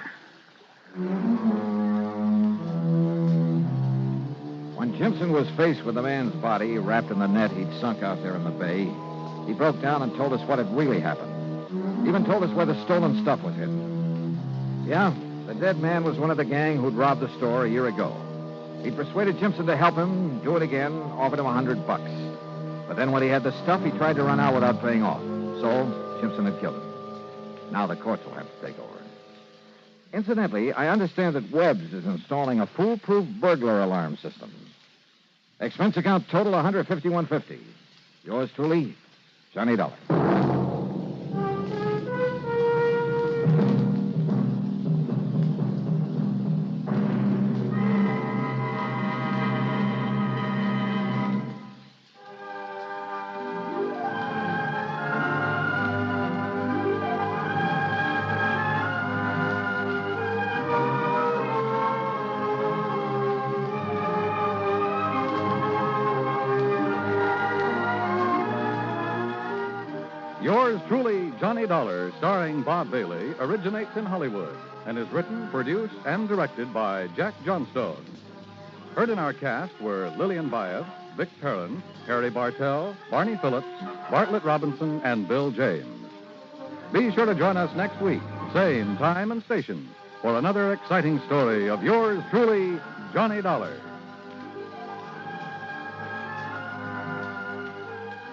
When Jimson was faced with the man's body wrapped in the net he'd sunk out there in the bay, he broke down and told us what had really happened. Even told us where the stolen stuff was hidden. Yeah, the dead man was one of the gang who'd robbed the store a year ago. He'd persuaded Jimson to help him do it again, offered him $100. But then when he had the stuff, he tried to run out without paying off. So Jimson had killed him. Now the courts will have to take over. Incidentally, I understand that Webb's is installing a foolproof burglar alarm system. Expense account total $151.50. Yours truly, Johnny Dollar. Yours truly, Johnny Dollar, starring Bob Bailey, originates in Hollywood and is written, produced, and directed by Jack Johnstone. Heard in our cast were Lillian Baeff, Vic Perrin, Harry Bartell, Barney Phillips, Bartlett Robinson, and Bill James. Be sure to join us next week, same time and station, for another exciting story of yours truly, Johnny Dollar.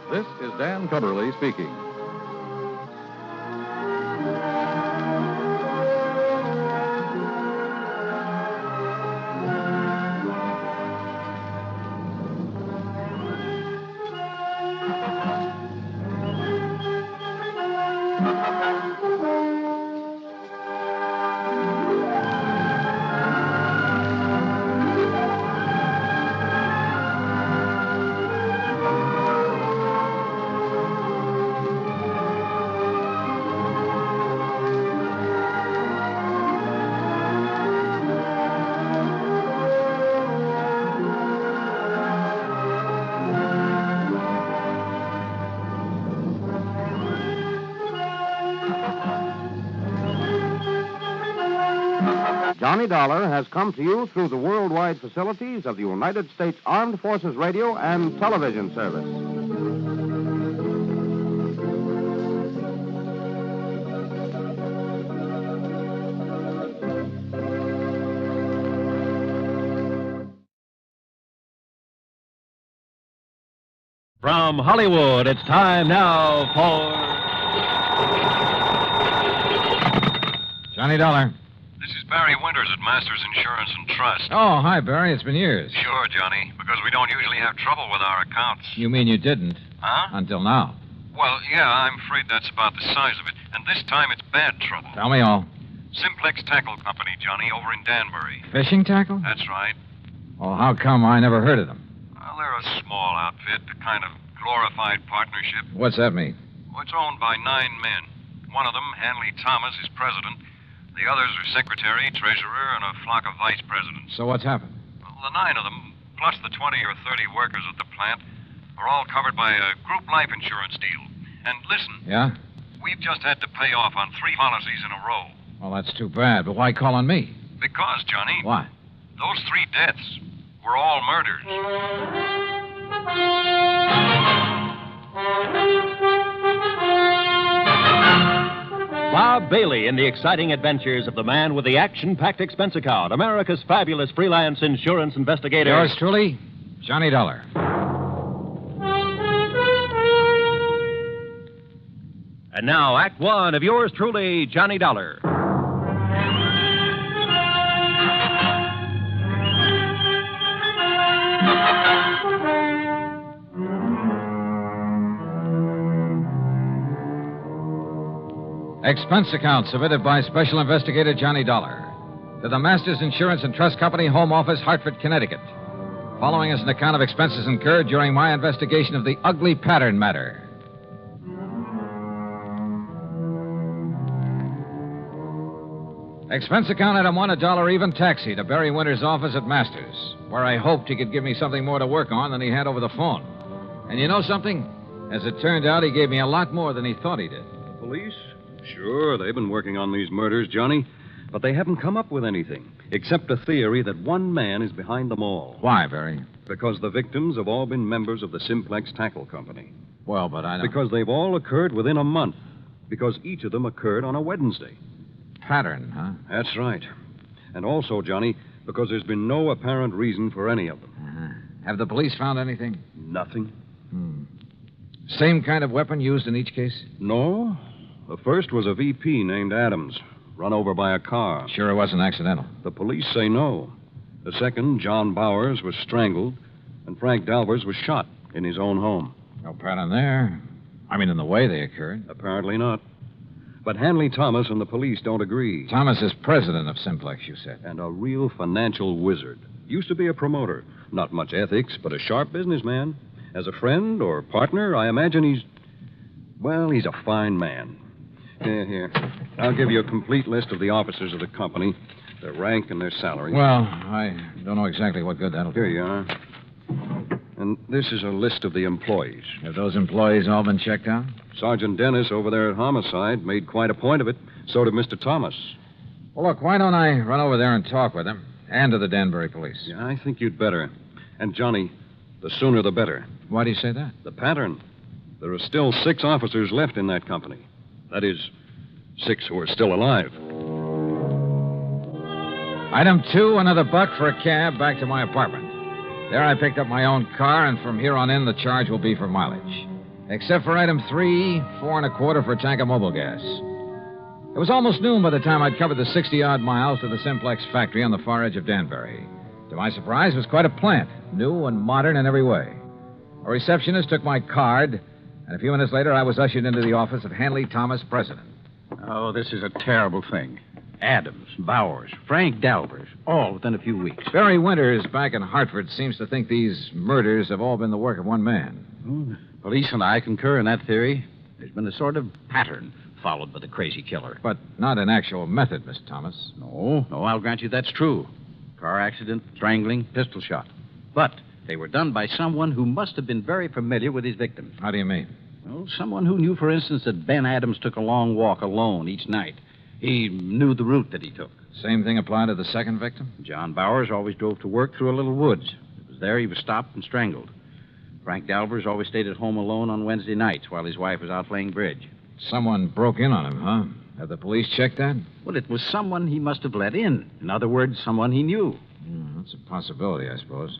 This is Dan Cubberly speaking. Johnny Dollar has come to you through the worldwide facilities of the United States Armed Forces Radio and Television Service. From Hollywood, it's time now for Johnny Dollar. This is Barry Winters at Masters Insurance and Trust. Oh, hi, Barry. It's been years. Sure, Johnny, because we don't usually have trouble with our accounts. You mean you didn't? Huh? Until now. Well, yeah, I'm afraid that's about the size of it. And this time it's bad trouble. Tell me all. Simplex Tackle Company, Johnny, over in Danbury. Fishing tackle? That's right. Well, how come I never heard of them? Well, they're a small outfit, a kind of glorified partnership. What's that mean? Well, it's owned by 9 men. One of them, Hanley Thomas, is president. The others are secretary, treasurer, and a flock of vice presidents. So what's happened? Well, the 9 of them, plus the 20 or 30 workers at the plant, are all covered by a group life insurance deal. And listen. Yeah? We've just had to pay off on 3 policies in a row. Well, that's too bad, but why call on me? Because, Johnny. Why? Those 3 deaths were all murders. Bob Bailey in the exciting adventures of the man with the action-packed expense account, America's fabulous freelance insurance investigator. Yours truly, Johnny Dollar. And now, Act One of yours truly, Johnny Dollar. Expense account submitted by Special Investigator Johnny Dollar to the Masters Insurance and Trust Company, Home Office, Hartford, Connecticut. Following is an account of expenses incurred during my investigation of the ugly pattern matter. Expense account item 1, $1 even taxi to Barry Winters' office at Masters, where I hoped he could give me something more to work on than he had over the phone. And you know something? As it turned out, he gave me a lot more than he thought he did. Police? Sure, they've been working on these murders, Johnny, but they haven't come up with anything, except a theory that one man is behind them all. Why, Barry? Because the victims have all been members of the Simplex Tackle Company. Well, but I don't... Because they've all occurred within a month. Because each of them occurred on a Wednesday. Pattern, huh? That's right. And also, Johnny, because there's been no apparent reason for any of them. Uh-huh. Have the police found anything? Nothing. Same kind of weapon used in each case? No. The first was a VP named Adams, run over by a car. Sure it wasn't accidental? The police say no. The second, John Bowers, was strangled, and Frank Dalvers was shot in his own home. No pattern there. I mean, in the way they occurred. Apparently not. But Hanley Thomas and the police don't agree. Thomas is president of Simplex, you said. And a real financial wizard. Used to be a promoter. Not much ethics, but a sharp businessman. As a friend or partner, I imagine he's a fine man. Here. I'll give you a complete list of the officers of the company, their rank and their salary. Well, I don't know exactly what good that'll do. Here you are. And this is a list of the employees. Have those employees all been checked out? Sergeant Dennis over there at Homicide made quite a point of it. So did Mr. Thomas. Well, look, why don't I run over there and talk with him? And to the Danbury police. Yeah, I think you'd better. And, Johnny, the sooner the better. Why do you say that? The pattern. There are still 6 officers left in that company. That is, 6 who are still alive. Item 2, another $1 for a cab back to my apartment. There I picked up my own car, and from here on in, the charge will be for mileage. Except for item 3, $4 1/4 for a tank of mobile gas. It was almost noon by the time I'd covered the 60-odd miles to the Simplex factory on the far edge of Danbury. To my surprise, it was quite a plant, new and modern in every way. A receptionist took my card, and a few minutes later, I was ushered into the office of Hanley Thomas, president. Oh, this is a terrible thing. Adams, Bowers, Frank Dalvers, all within a few weeks. Barry Winters back in Hartford seems to think these murders have all been the work of one man. Police and I concur in that theory. There's been a sort of pattern followed by the crazy killer. But not an actual method, Mr. Thomas. No, I'll grant you that's true. Car accident, strangling, pistol shot. But they were done by someone who must have been very familiar with his victims. How do you mean? Well, someone who knew, for instance, that Ben Adams took a long walk alone each night. He knew the route that he took. Same thing applied to the second victim? John Bowers always drove to work through a little woods. It was there he was stopped and strangled. Frank Dalvers always stayed at home alone on Wednesday nights while his wife was out playing bridge. Someone broke in on him, huh? Have the police checked that? Well, it was someone he must have let in. In other words, someone he knew. That's a possibility, I suppose.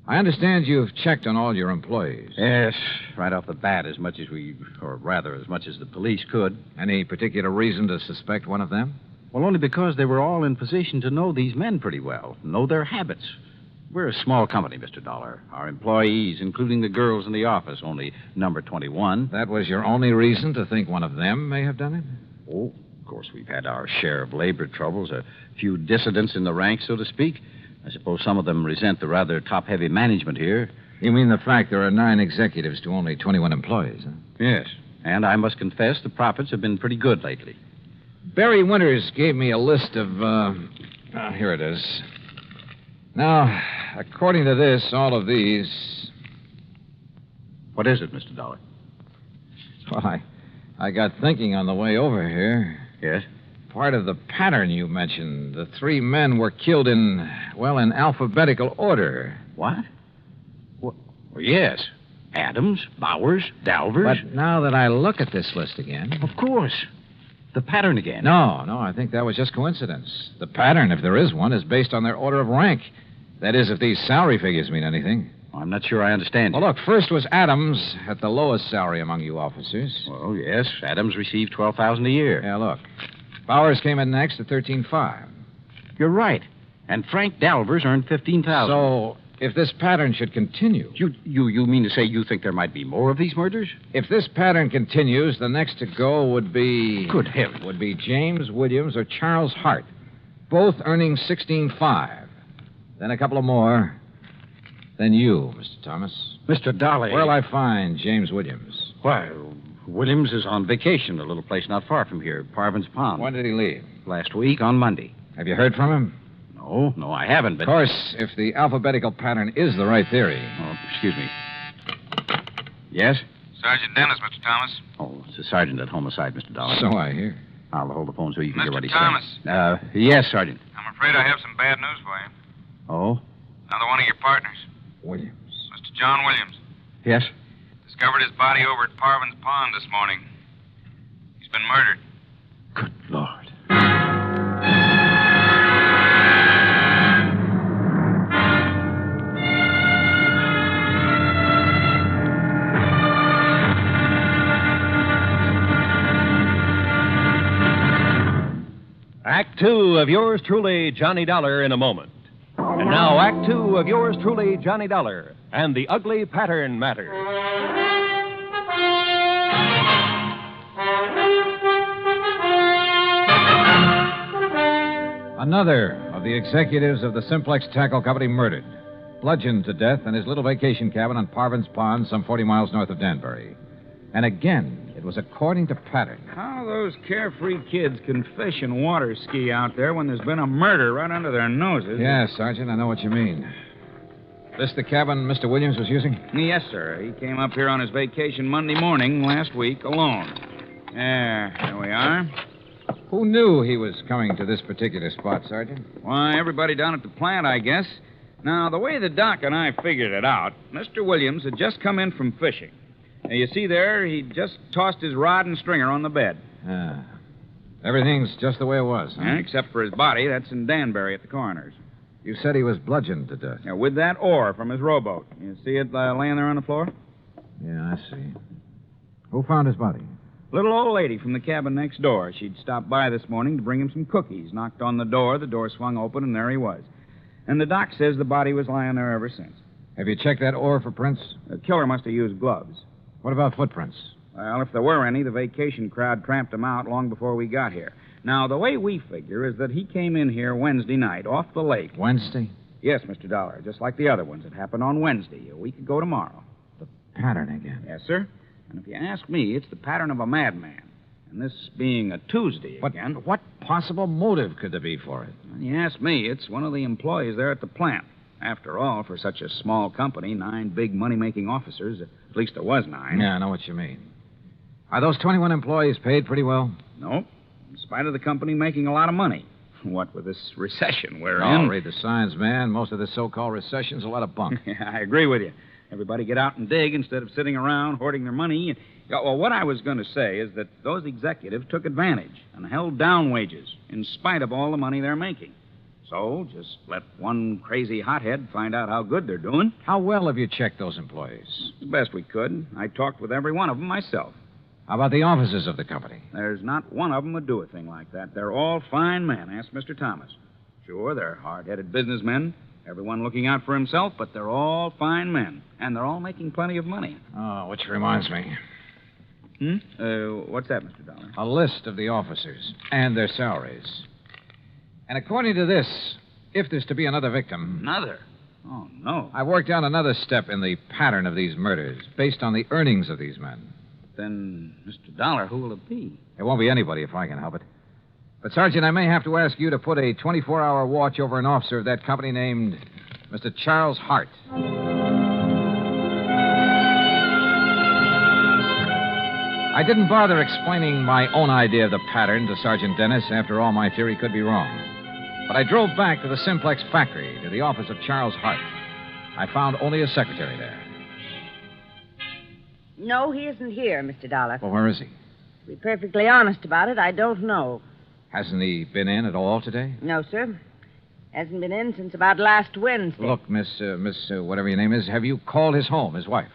I understand you've checked on all your employees. Yes, right off the bat, as much as the police could. Any particular reason to suspect one of them? Well, only because they were all in position to know these men pretty well, know their habits. We're a small company, Mr. Dollar. Our employees, including the girls in the office, only number 21. That was your only reason to think one of them may have done it? Oh, of course, we've had our share of labor troubles, a few dissidents in the ranks, so to speak. I suppose some of them resent the rather top-heavy management here. You mean the fact there are 9 executives to only 21 employees, huh? Yes, and I must confess the profits have been pretty good lately. Barry Winters gave me a list of, here it is. Now, according to this, all of these... What is it, Mr. Dollar? Well, I got thinking on the way over here. Yes? Part of the pattern you mentioned. The 3 men were killed in alphabetical order. What? Well, yes. Adams, Bowers, Dalvers. But now that I look at this list again... Of course. The pattern again. No, I think that was just coincidence. The pattern, if there is one, is based on their order of rank. That is, if these salary figures mean anything. I'm not sure I understand you. Well, look, first was Adams at the lowest salary among you officers. Well, yes, Adams received $12,000 a year. Yeah, look. Bowers came in next at $13,500. You're right. And Frank Dalvers earned $15,000. So, if this pattern should continue... You mean to say you think there might be more of these murders? If this pattern continues, the next to go would be... Good heavens. Would be James Williams or Charles Hart, both earning $16,500. Then a couple of more. Then you, Mr. Thomas. Mr. Dolly. Where'll I find James Williams? Why, Williams is on vacation, a little place not far from here, Parvin's Pond. When did he leave? Last week, on Monday. Have you heard from him? No, I haven't, but... Of course, if the alphabetical pattern is the right theory... Oh, excuse me. Yes? Sergeant Dennis, Mr. Thomas. Oh, it's the sergeant at homicide, Mr. Dollar. So I hear. I'll hold the phone so you can hear what he's Thomas. saying. Yes, Sergeant. I'm afraid I have some bad news for you. Oh? Another one of your partners. Williams. Mr. John Williams. Yes? Discovered his body over at Parvin's Pond this morning. He's been murdered. Good Lord. Act 2 of yours truly, Johnny Dollar, in a moment. And now, Act 2 of yours truly, Johnny Dollar, and the ugly pattern matter. Another of the executives of the Simplex Tackle Company murdered, bludgeoned to death in his little vacation cabin on Parvin's Pond, some 40 miles north of Danbury. And again, it was according to pattern. How those carefree kids can fish and water ski out there when there's been a murder right under their noses. Yeah, Sergeant, I know what you mean. This the cabin Mr. Williams was using? Yes, sir. He came up here on his vacation Monday morning last week alone. There we are. Who knew he was coming to this particular spot, Sergeant? Why, everybody down at the plant, I guess. Now, the way the doc and I figured it out, Mr. Williams had just come in from fishing. Now, you see there, he just tossed his rod and stringer on the bed. Everything's just the way it was, huh? Yeah, except for his body. That's in Danbury at the coroner's. You said he was bludgeoned to death. Yeah, with that oar from his rowboat. You see it laying there on the floor? Yeah, I see. Who found his body? Little old lady from the cabin next door. She'd stopped by this morning to bring him some cookies. Knocked on the door swung open, and there he was. And the doc says the body was lying there ever since. Have you checked that oar for prints? The killer must have used gloves. What about footprints? Well, if there were any, the vacation crowd tramped them out long before we got here. Now, the way we figure is that he came in here Wednesday night off the lake. Wednesday? Yes, Mr. Dollar, just like the other ones. It happened on Wednesday, a week ago tomorrow. The pattern again. Yes, sir. And if you ask me, it's the pattern of a madman. And this being a Tuesday again. But what possible motive could there be for it? When you ask me, it's one of the employees there at the plant. After all, for such a small company, 9 big money-making officers, at least there was 9. Yeah, I know what you mean. Are those 21 employees paid pretty well? Nope. spite of the company making a lot of money. What with this recession we're Oh, in. read the signs, man. Most of this so-called recession's a lot of bunk. Yeah, I agree with you. Everybody get out and dig instead of sitting around hoarding their money. Well, what I was going to say is that those executives took advantage and held down wages in spite of all the money they're making. So just let one crazy hothead find out how good they're doing. How well have you checked those employees? The best we could. I talked with every one of them myself. How about the officers of the company? There's not one of them would do a thing like that. They're all fine men. Ask Mr. Thomas. Sure, they're hard-headed businessmen, everyone looking out for himself, but they're all fine men, and they're all making plenty of money. Oh, which reminds me. What's that, Mr. Dollar? A list of the officers and their salaries. And according to this, if there's to be another victim... Another? Oh, no. I worked out another step in the pattern of these murders, based on the earnings of these men. Then, Mr. Dollar, who will it be? It won't be anybody if I can help it. But, Sergeant, I may have to ask you to put a 24-hour watch over an officer of that company named Mr. Charles Hart. I didn't bother explaining my own idea of the pattern to Sergeant Dennis. After all, my theory could be wrong. But I drove back to the Simplex factory, to the office of Charles Hart. I found only a secretary there. No, he isn't here, Mr. Dollar. Well, where is he? To be perfectly honest about it, I don't know. Hasn't he been in at all today? No, sir. Hasn't been in since about last Wednesday. Look, Miss, whatever your name is, have you called his home, his wife?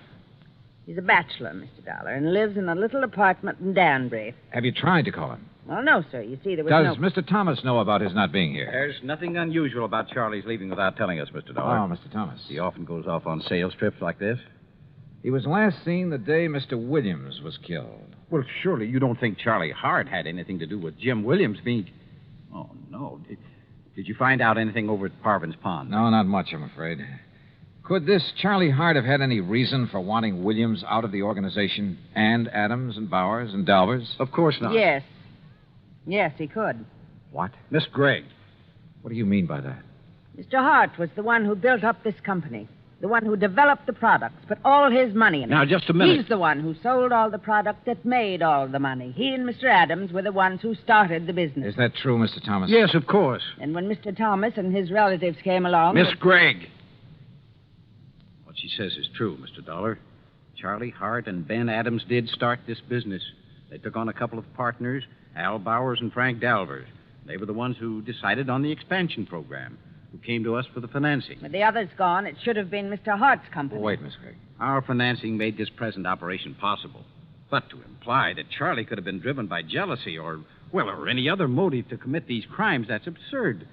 He's a bachelor, Mr. Dollar, and lives in a little apartment in Danbury. Have you tried to call him? Well, no, sir. You see, there was Does Mr. Thomas know about his not being here? There's nothing unusual about Charlie's leaving without telling us, Mr. Dollar. Oh, Mr. Thomas. He often goes off on sales trips like this. He was last seen the day Mr. Williams was killed. Well, surely you don't think Charlie Hart had anything to do with Jim Williams being... Oh, no. Did you find out anything over at Parvin's Pond? No, not much, I'm afraid. Could this Charlie Hart have had any reason for wanting Williams out of the organization, and Adams and Bowers and Dalvers? Of course not. Yes. Yes, he could. What? Miss Gregg. What do you mean by that? Mr. Hart was the one who built up this company. The one who developed the products, put all his money in it. Now, just a minute. He's the one who sold all the product that made all the money. He and Mr. Adams were the ones who started the business. Is that true, Mr. Thomas? Yes, of course. And when Mr. Thomas and his relatives came along... Miss Gregg. What she says is true, Mr. Dollar. Charlie Hart and Ben Adams did start this business. They took on a couple of partners, Al Bowers and Frank Dalvers. They were the ones who decided on the expansion program, who came to us for the financing. With the others gone, it should have been Mr. Hart's company. Oh, wait, Miss Gregg. Our financing made this present operation possible. But to imply that Charlie could have been driven by jealousy or any other motive to commit these crimes, that's absurd.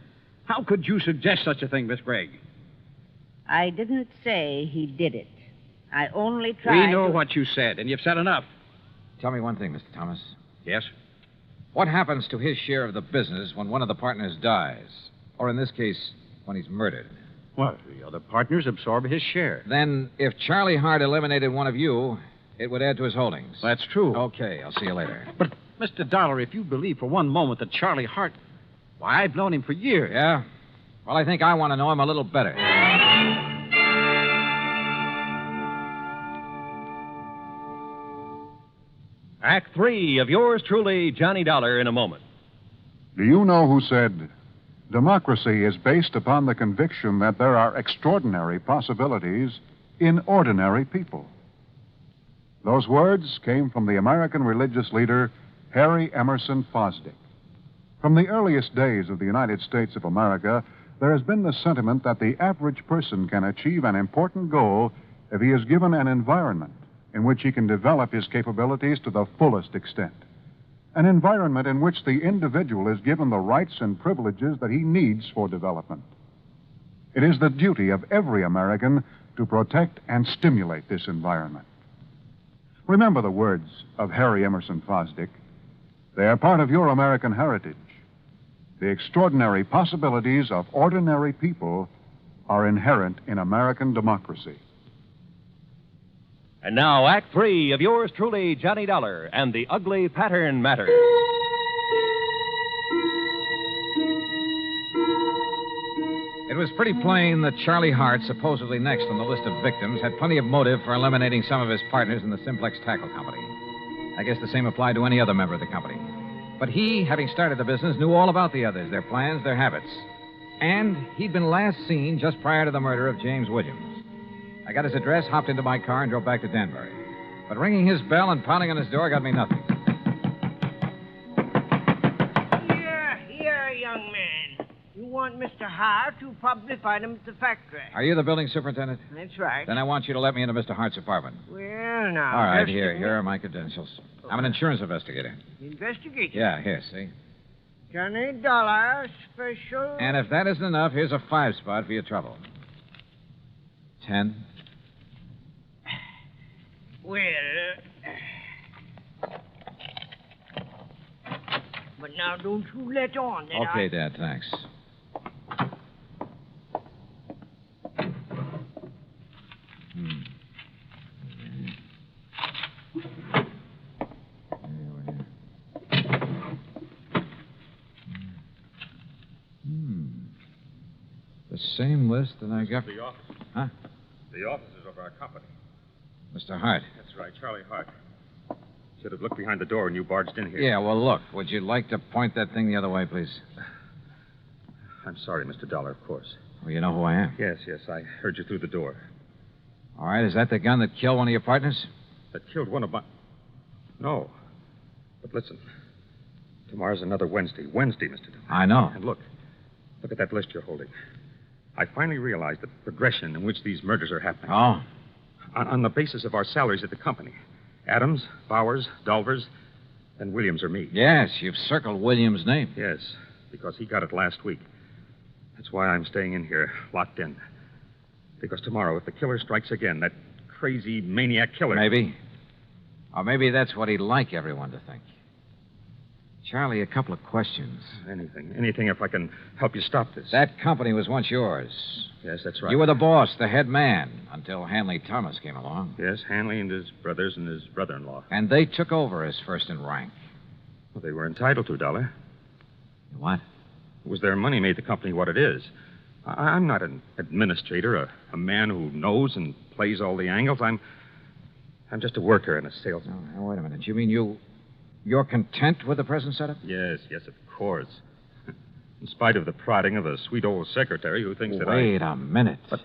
How could you suggest such a thing, Miss Gregg? I didn't say he did it. I only tried We know what you said, and you've said enough. Tell me one thing, Mr. Thomas. Yes? What happens to his share of the business when one of the partners dies? Or in this case, when he's murdered? Well, the other partners absorb his share. Then, if Charlie Hart eliminated one of you, it would add to his holdings. That's true. Okay, I'll see you later. But, Mr. Dollar, if you believe for one moment that Charlie Hart... Why, I've known him for years. Yeah? Well, I think I want to know him a little better. Act 3 of yours truly, Johnny Dollar, in a moment. Do you know who said, democracy is based upon the conviction that there are extraordinary possibilities in ordinary people? Those words came from the American religious leader, Harry Emerson Fosdick. From the earliest days of the United States of America, there has been the sentiment that the average person can achieve an important goal if he is given an environment in which he can develop his capabilities to the fullest extent. An environment in which the individual is given the rights and privileges that he needs for development. It is the duty of every American to protect and stimulate this environment. Remember the words of Harry Emerson Fosdick. They are part of your American heritage. The extraordinary possibilities of ordinary people are inherent in American democracy. And now, Act 3 of yours truly, Johnny Dollar, and the Ugly Pattern Matter. It was pretty plain that Charlie Hart, supposedly next on the list of victims, had plenty of motive for eliminating some of his partners in the Simplex Tackle Company. I guess the same applied to any other member of the company. But he, having started the business, knew all about the others, their plans, their habits. And he'd been last seen just prior to the murder of James Williams. I got his address, hopped into my car, and drove back to Danbury. But ringing his bell and pounding on his door got me nothing. Here, young man. You want Mr. Hart? You'll probably find him at the factory. Are you the building superintendent? That's right. Then I want you to let me into Mr. Hart's apartment. Well, now. All right, here are my credentials. I'm an insurance investigator. Investigator? Yeah, here, see? $20 special. And if that isn't enough, here's a 5-spot for your trouble. 10. Well, but now don't you let on that Okay, Dad, thanks. The same list that I got. The office. Huh? The offices of our company. Mr. Hart. That's right, Charlie Hart. Should have looked behind the door when you barged in here. Yeah, well, look. Would you like to point that thing the other way, please? I'm sorry, Mr. Dollar, of course. Well, you know who I am. Yes, I heard you through the door. All right, is that the gun that killed one of your partners? That killed one of my... No. But listen. Tomorrow's another Wednesday. Wednesday, Mr. Dollar. I know. And look at that list you're holding. I finally realized the progression in which these murders are happening. Oh? On the basis of our salaries at the company. Adams, Bowers, Dolvers, and Williams or me. Yes, you've circled Williams' name. Yes, because he got it last week. That's why I'm staying in here, locked in. Because tomorrow, if the killer strikes again, that crazy maniac killer... Maybe. Or maybe that's what he'd like everyone to think. Charlie, a couple of questions. Anything if I can help you stop this. That company was once yours. Yes, that's right. You were the boss, the head man, until Hanley Thomas came along. Yes, Hanley and his brothers and his brother-in-law. And they took over as first in rank. Well, they were entitled to, Dollar. What? It was their money made the company what it is. I'm not an administrator, a man who knows and plays all the angles. I'm just a worker and a salesman. Oh, wait a minute. You mean you're content with the present setup? Yes, of course. In spite of the prodding of a sweet old secretary who thinks that Wait a minute. But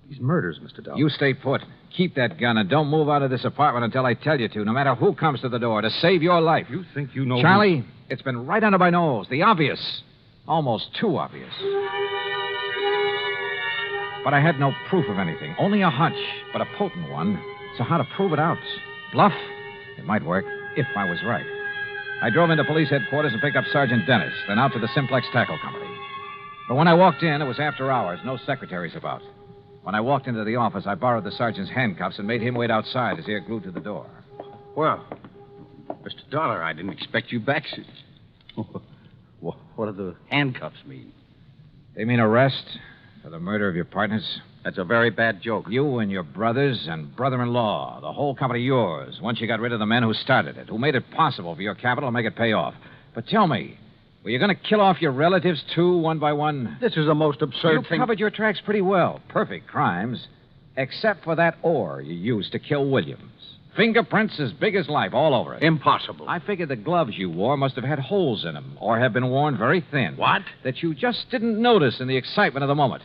these murders, Mr. Dollar. You stay put. Keep that gun and don't move out of this apartment until I tell you to, no matter who comes to the door, to save your life. You think you know... Charlie, it's been right under my nose. The obvious. Almost too obvious. But I had no proof of anything. Only a hunch, but a potent one. So how to prove it out? Bluff? It might work, if I was right. I drove into police headquarters and picked up Sergeant Dennis, then out to the Simplex Tackle Company. But when I walked in, it was after hours, no secretaries about. When I walked into the office, I borrowed the sergeant's handcuffs and made him wait outside, his ear glued to the door. Well, Mr. Dollar, I didn't expect you back. What do the handcuffs mean? They mean arrest for the murder of your partners. That's a very bad joke. You and your brothers and brother-in-law, the whole company yours, once you got rid of the men who started it, who made it possible for your capital to make it pay off. But tell me, were you going to kill off your relatives, too, one by one? This is the most absurd thing. You covered your tracks pretty well. Perfect crimes. Except for that ore you used to kill Williams. Fingerprints as big as life all over it. Impossible. I figured the gloves you wore must have had holes in them, or have been worn very thin. What? That you just didn't notice in the excitement of the moment.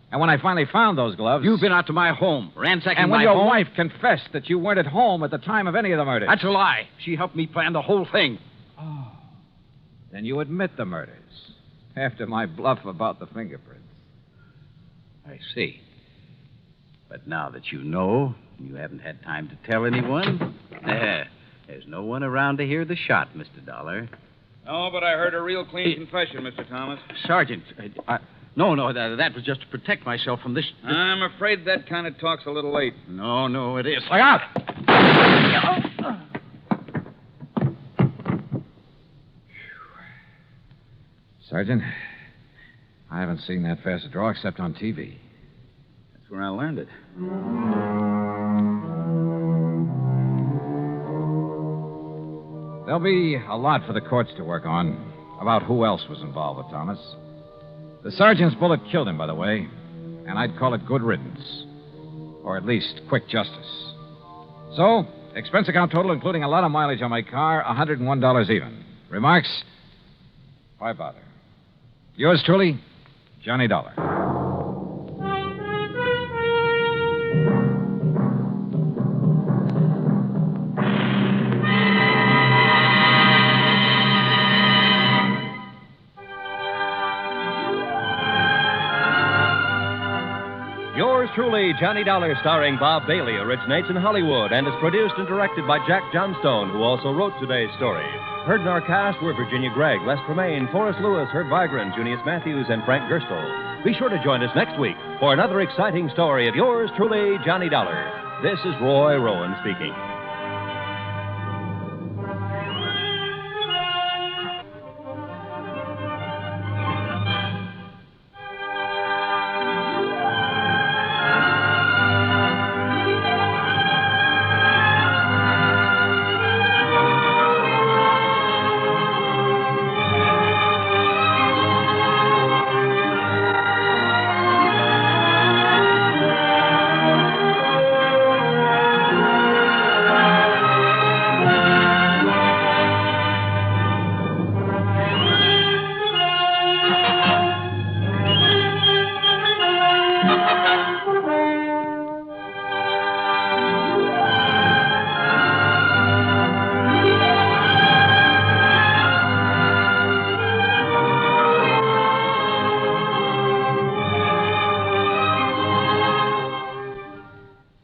And when I finally found those gloves... You've been out to my home, ransacking my home. And when your wife confessed that you weren't at home at the time of any of the murders... That's a lie. She helped me plan the whole thing. Oh. Then you admit the murders. After my bluff about the fingerprints. I see. But now that you know, you haven't had time to tell anyone, there's no one around to hear the shot, Mr. Dollar. No, but I heard a real clean confession, Mr. Thomas. Sergeant, No, that was just to protect myself from this... I'm afraid that kind of talk's a little late. No, it is. Look out! Sergeant, I haven't seen that fast a draw except on TV. That's where I learned it. There'll be a lot for the courts to work on about who else was involved with Thomas. The sergeant's bullet killed him, by the way, and I'd call it good riddance. Or at least quick justice. So, expense account total, including a lot of mileage on my car, $101 even. Remarks? Why bother? Yours truly, Johnny Dollar. Yours truly, Johnny Dollar, starring Bob Bailey, originates in Hollywood and is produced and directed by Jack Johnstone, who also wrote today's story. Heard in our cast were Virginia Gregg, Les Tremaine, Forrest Lewis, Herb Vigran, Junius Matthews, and Frank Gerstle. Be sure to join us next week for another exciting story of yours truly, Johnny Dollar. This is Roy Rowan speaking.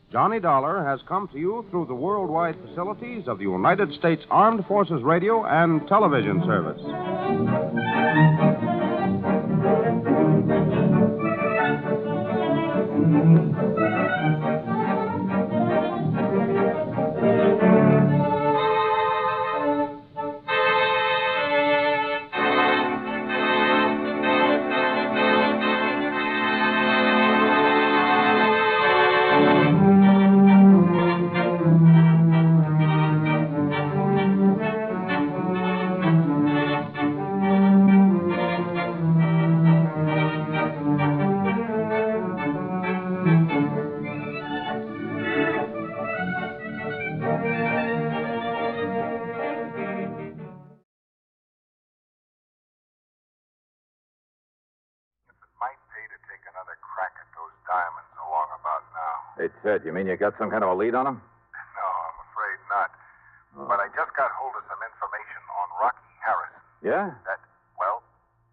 Johnny Dollar has come to you through the worldwide facilities of the United States Armed Forces Radio and Television Service. Hey, Ted, you mean you got some kind of a lead on him? No, I'm afraid not. Oh. But I just got hold of some information on Rocky Harrison. Yeah?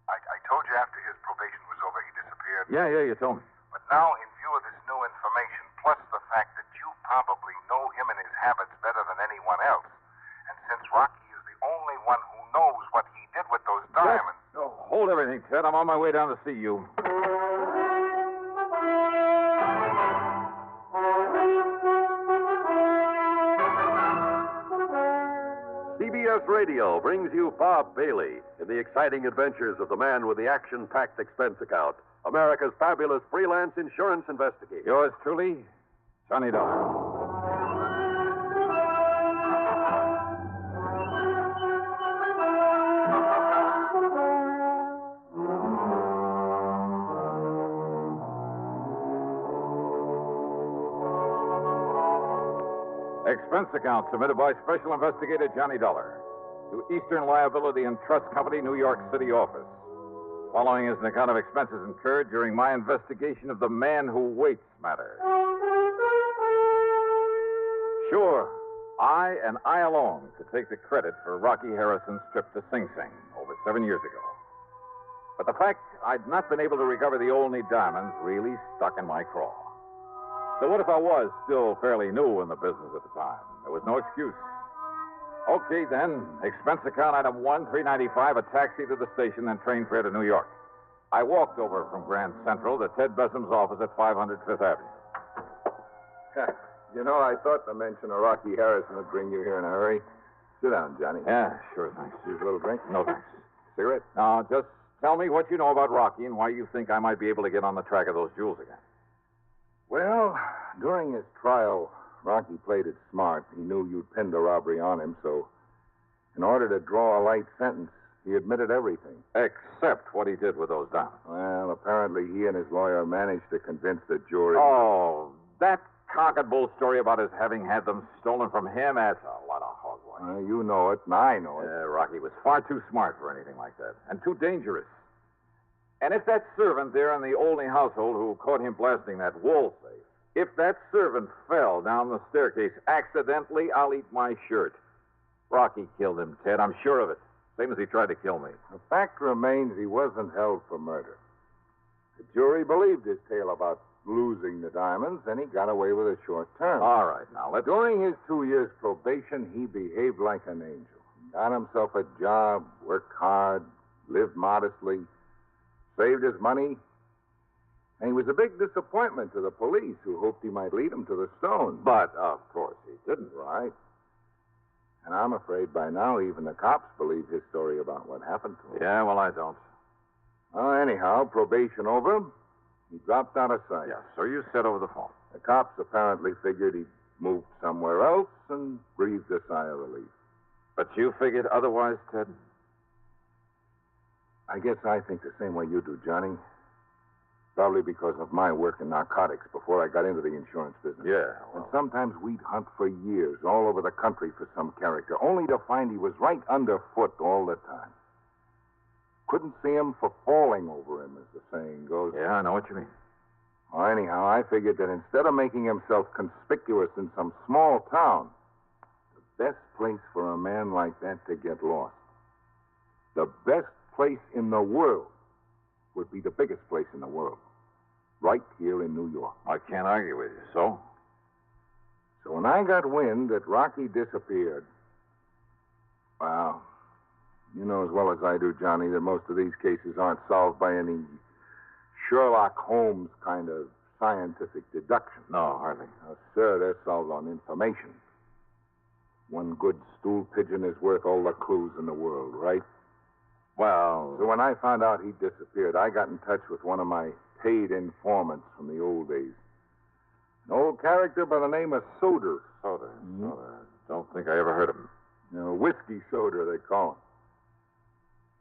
I told you after his probation was over, he disappeared. Yeah, you told me. But now, in view of this new information, plus the fact that you probably know him and his habits better than anyone else, and since Rocky is the only one who knows what he did with those diamonds... Oh, hold everything, Ted. I'm on my way down to see you. CBS Radio brings you Bob Bailey in the exciting adventures of the man with the action-packed expense account, America's fabulous freelance insurance investigator. Yours truly, Johnny Dollar. Expense account submitted by Special Investigator Johnny Dollar to Eastern Liability and Trust Company, New York City office. Following is an account of expenses incurred during my investigation of the man who waits matter. Sure, I and I alone could take the credit for Rocky Harrison's trip to Sing Sing over 7 years ago. But the fact I'd not been able to recover the Olney diamonds really stuck in my craw. So what if I was still fairly new in the business at the time? There was no excuse. Okay, then. Expense account item 1, $395, a taxi to the station, and train fare to New York. I walked over from Grand Central to Ted Bessham's office at 500 Fifth Avenue. You know, I thought the mention of Rocky Harrison would bring you here in a hurry. Sit down, Johnny. Yeah, sure, thanks. Use a little drink? No, thanks. Cigarette? Now, just tell me what you know about Rocky and why you think I might be able to get on the track of those jewels again. Well, during his trial, Rocky played it smart. He knew you'd pinned the robbery on him, so in order to draw a light sentence, he admitted everything. Except what he did with those diamonds. Well, apparently he and his lawyer managed to convince the jury... Oh, that cock and bull story about his having had them stolen from him, that's a lot of hogwash. You know it, and I know it. Rocky was far too smart for anything like that, and too dangerous. And if that servant there in the Olney household who caught him blasting that wall safe, if that servant fell down the staircase accidentally, I'll eat my shirt. Rocky killed him, Ted. I'm sure of it. Same as he tried to kill me. The fact remains he wasn't held for murder. The jury believed his tale about losing the diamonds, and he got away with a short term. All right, now, let's... During his 2 years probation, he behaved like an angel. Got himself a job, worked hard, lived modestly, saved his money, and he was a big disappointment to the police, who hoped he might lead them to the stone. But, of course, he didn't. Right. And I'm afraid by now even the cops believe his story about what happened to him. Yeah, well, I don't. Anyhow, probation over, he dropped out of sight. Yeah, so you said over the phone. The cops apparently figured he'd moved somewhere else and breathed a sigh of relief. But you figured otherwise, Ted? I guess I think the same way you do, Johnny. Probably because of my work in narcotics before I got into the insurance business. Yeah. And sometimes we'd hunt for years all over the country for some character, only to find he was right underfoot all the time. Couldn't see him for falling over him, as the saying goes. Yeah, I know what you mean. Well, anyhow, I figured that instead of making himself conspicuous in some small town, the best place for a man like that to get lost, the best place in the world, would be the biggest place in the world. Right here in New York. I can't argue with you. So when I got wind that Rocky disappeared, well, you know as well as I do, Johnny, that most of these cases aren't solved by any Sherlock Holmes kind of scientific deduction. No, hardly. No, sir, they're solved on information. One good stool pigeon is worth all the clues in the world, right? Well... So when I found out he'd disappeared, I got in touch with one of my paid informants from the old days. An old character by the name of Soder. Soder. Don't think I ever heard of him. You know, Whiskey Soder, they call him.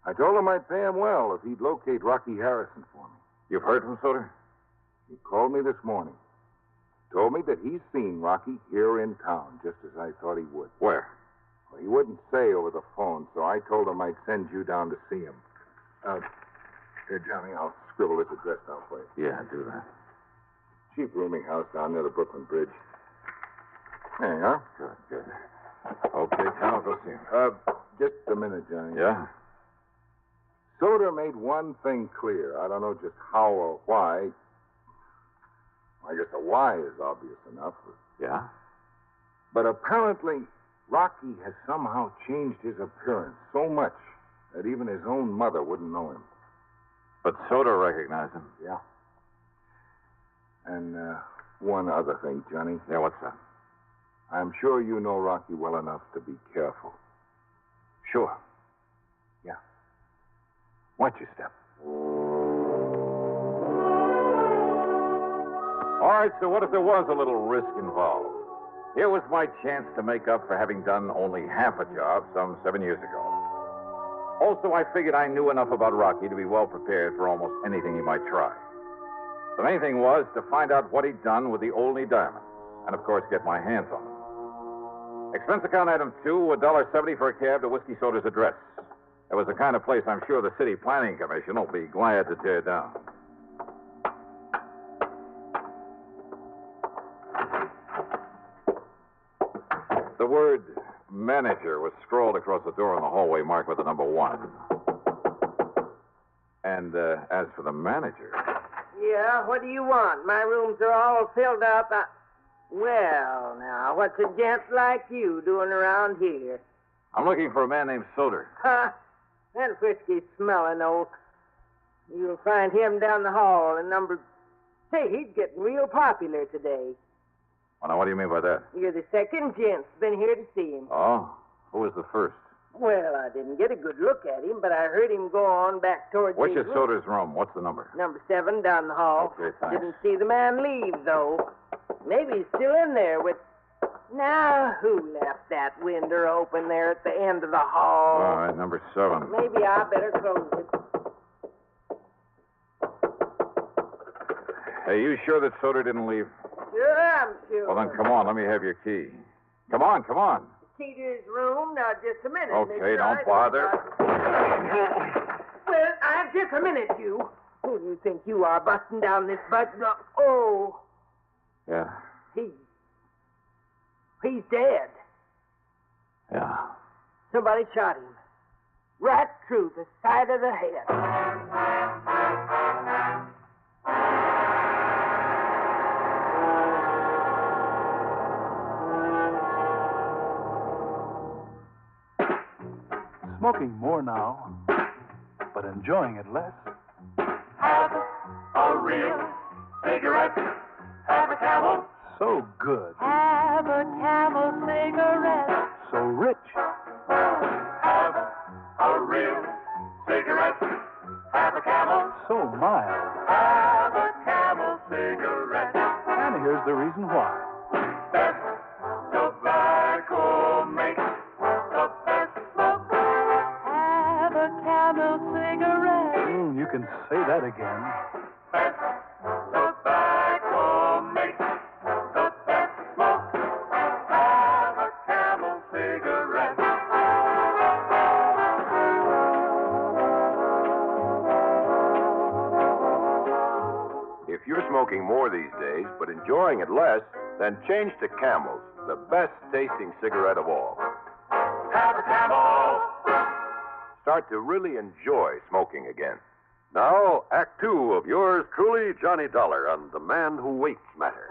I told him I'd pay him well if he'd locate Rocky Harrison for me. You've heard from Soder? He called me this morning. Told me that he's seen Rocky here in town, just as I thought he would. Where? Well, he wouldn't say over the phone, so I told him I'd send you down to see him. Here, Johnny, I'll scribble his address down for you. Yeah, do that. Cheap rooming house down near the Brooklyn Bridge. There you are. Good. Okay, Tom, I'll go see him. Just a minute, Johnny. Yeah? Soder made one thing clear. I don't know just how or why. I guess the why is obvious enough. Yeah? But apparently, Rocky has somehow changed his appearance so much that even his own mother wouldn't know him. But Soder recognized him. Yeah. And one other thing, Johnny. Yeah, what's that? I'm sure you know Rocky well enough to be careful. Sure. Yeah. Watch your step. All right, so what if there was a little risk involved? Here was my chance to make up for having done only half a job some 7 years ago. Also, I figured I knew enough about Rocky to be well prepared for almost anything he might try. The main thing was to find out what he'd done with the Olney diamonds, and, of course, get my hands on them. Expense account item 2, $1.70 for a cab to Whiskey Soda's address. It was the kind of place I'm sure the City Planning Commission will be glad to tear down. The word manager was scrawled across the door in the hallway marked with the number 1. And as for the manager... Yeah, what do you want? My rooms are all filled up. Well, now, what's a gent like you doing around here? I'm looking for a man named Soder. Ha! That whiskey smelling old. You'll find him down the hall in number... Say, he's getting real popular today. Well, now, what do you mean by that? You're the second gent's been here to see him. Oh? Who was the first? Well, I didn't get a good look at him, but I heard him go on back towards Which his is Soder's room? What's the number? Number 7 down the hall. Okay, thanks. Didn't see the man leave, though. Maybe he's still in there with... Now, who left that window open there at the end of the hall? All right, number 7. Maybe I better close it. Hey, you sure that Soder didn't leave? Sure, I'm sure. Well, then come on. Let me have your key. Come on. Key to his room. Now, just a minute. Okay, mister. don't bother. Well, just a minute, you. Who do you think you are, busting down this butt? Oh, Yeah. he's dead. Yeah. Somebody shot him. Right through the side of the head. Smoking more now, but enjoying it less. Have a real cigarette. Have a Camel. So good, Have a Camel cigarette. so rich. Have a real cigarette. Have a Camel. So mild. Have a Camel cigarette. And here's the reason why. Best tobacco makes the best smoke. Have a Camel cigarette. You can say that again. Best tobacco makes the best smoke. Have a Camel cigarette. If you're smoking more these days, but enjoying it less, then change to Camels, the best tasting cigarette of all. Have a Camel. Start to really enjoy smoking again. Now, Act Two of yours truly, Johnny Dollar, on The Man Who Waits Matter.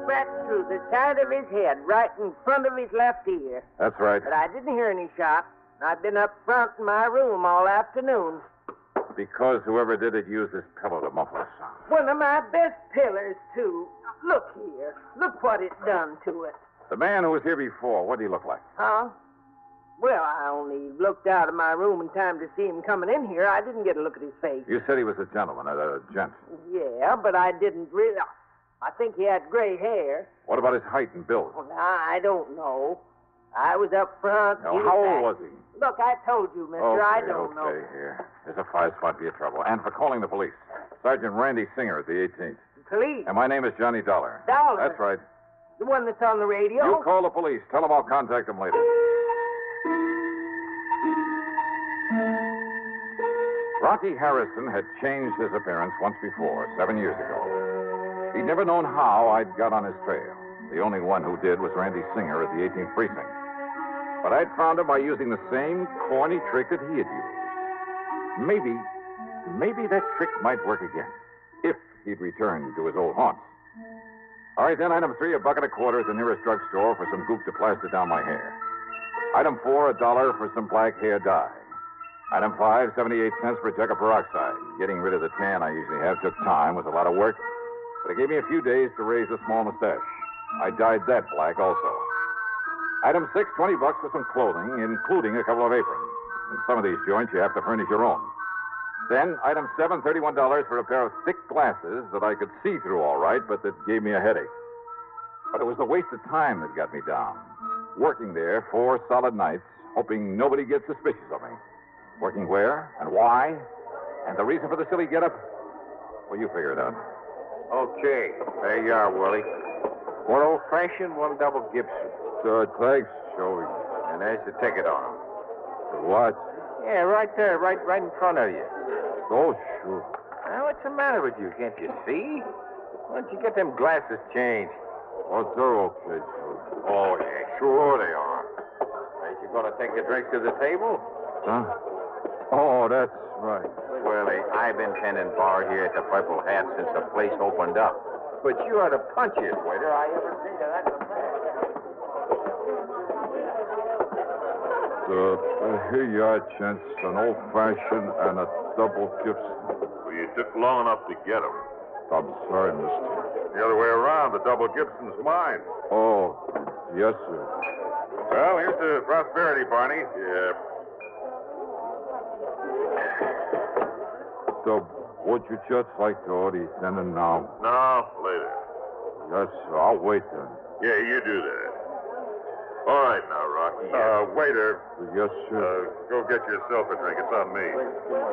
Right through the side of his head, right in front of his left ear. That's right. But I didn't hear any shot. I've been up front in my room all afternoon. Because whoever did it used this pillow to muffle the sound. One of my best pillars, too. Look here. Look what it done to it. The man who was here before, what did he look like? Huh? Well, I only looked out of my room in time to see him coming in here. I didn't get a look at his face. You said he was a gentleman, a gent. Yeah, but I didn't really. I think he had gray hair. What about his height and build? Well, I don't know. I was up front. Now, he how was old back. was he? Look, I told you, mister. I don't know. Okay, here. There's a 5-spot for your trouble. And for calling the police. Sergeant Randy Singer at the 18th. Police? And my name is Johnny Dollar. Dollar? That's right. The one that's on the radio? You call the police. Tell them I'll contact them later. Rocky Harrison had changed his appearance once before, 7 years ago. He'd never known how I'd got on his trail. The only one who did was Randy Singer at the 18th Precinct. But I'd found him by using the same corny trick that he had used. Maybe that trick might work again, if he'd return to his old haunts. All right, then, item 3, a bucket of quarters at the nearest drugstore for some goop to plaster down my hair. Item 4, $1 for some black hair dye. Item 5, 78 cents for a jug of peroxide. Getting rid of the tan I usually have took time, was a lot of work, but it gave me a few days to raise a small mustache. I dyed that black also. Item 6, $20 for some clothing, including a couple of aprons. In some of these joints, you have to furnish your own. Then, item 7, $31 for a pair of thick glasses that I could see through all right, but that gave me a headache. But it was the waste of time that got me down. Working there 4 solid nights, hoping nobody gets suspicious of me. Working where and why, and the reason for the silly getup, well, you figure it out. Okay, there you are, Willie. One old-fashioned, one double Gibson. Good, thanks, Joey. And there's the ticket on them. What? Yeah, right there, right in front of you. Oh, sure. Now, what's the matter with you? Can't you see? Why don't you get them glasses changed? Oh, they're okay, Joey. Oh, yeah, sure they are. Ain't you going to take the drinks to the table? Huh? Oh, that's right. Willie, I've been tending bar here at the Purple Hat since the place opened up. But you are the punchiest waiter I ever seen. That's a fact. Here you are, gents. An old-fashioned and a double Gibson. Well, you took long enough to get them. I'm sorry, mister. The other way around. The double Gibson's mine. Oh, yes, sir. Well, here's to prosperity, Barney. Yeah. So, would you just like to order dinner now? No, later. Yes, sir. I'll wait then. Yeah, you do that. All right now, Rocky. Waiter. Yes, sir. Go get yourself a drink. It's on me.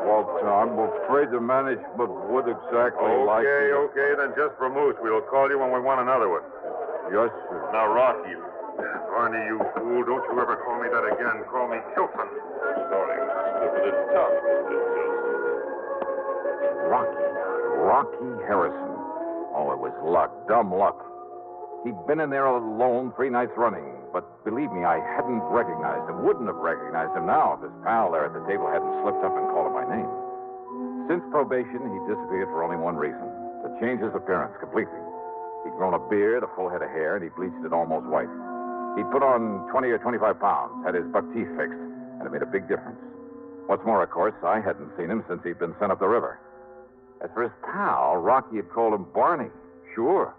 Well, I'm afraid the management would exactly like it. Okay, then just for moose. We'll call you when we want another one. Yes, sir. Now, Rocky. Barney, you fool. Don't you ever call me that again. Call me Tilson. Sorry. Slip of the tongue, Mr. Tilson. Rocky Harrison. Oh, it was luck, dumb luck. He'd been in there alone 3 nights running, but believe me, I hadn't recognized him, wouldn't have recognized him now if his pal there at the table hadn't slipped up and called him by name. Since probation, he'd disappeared for only one reason, to change his appearance completely. He'd grown a beard, a full head of hair, and he bleached it almost white. He'd put on 20 or 25 pounds, had his buck teeth fixed, and it made a big difference. What's more, of course, I hadn't seen him since he'd been sent up the river. As for his pal, Rocky had called him Barney. Sure.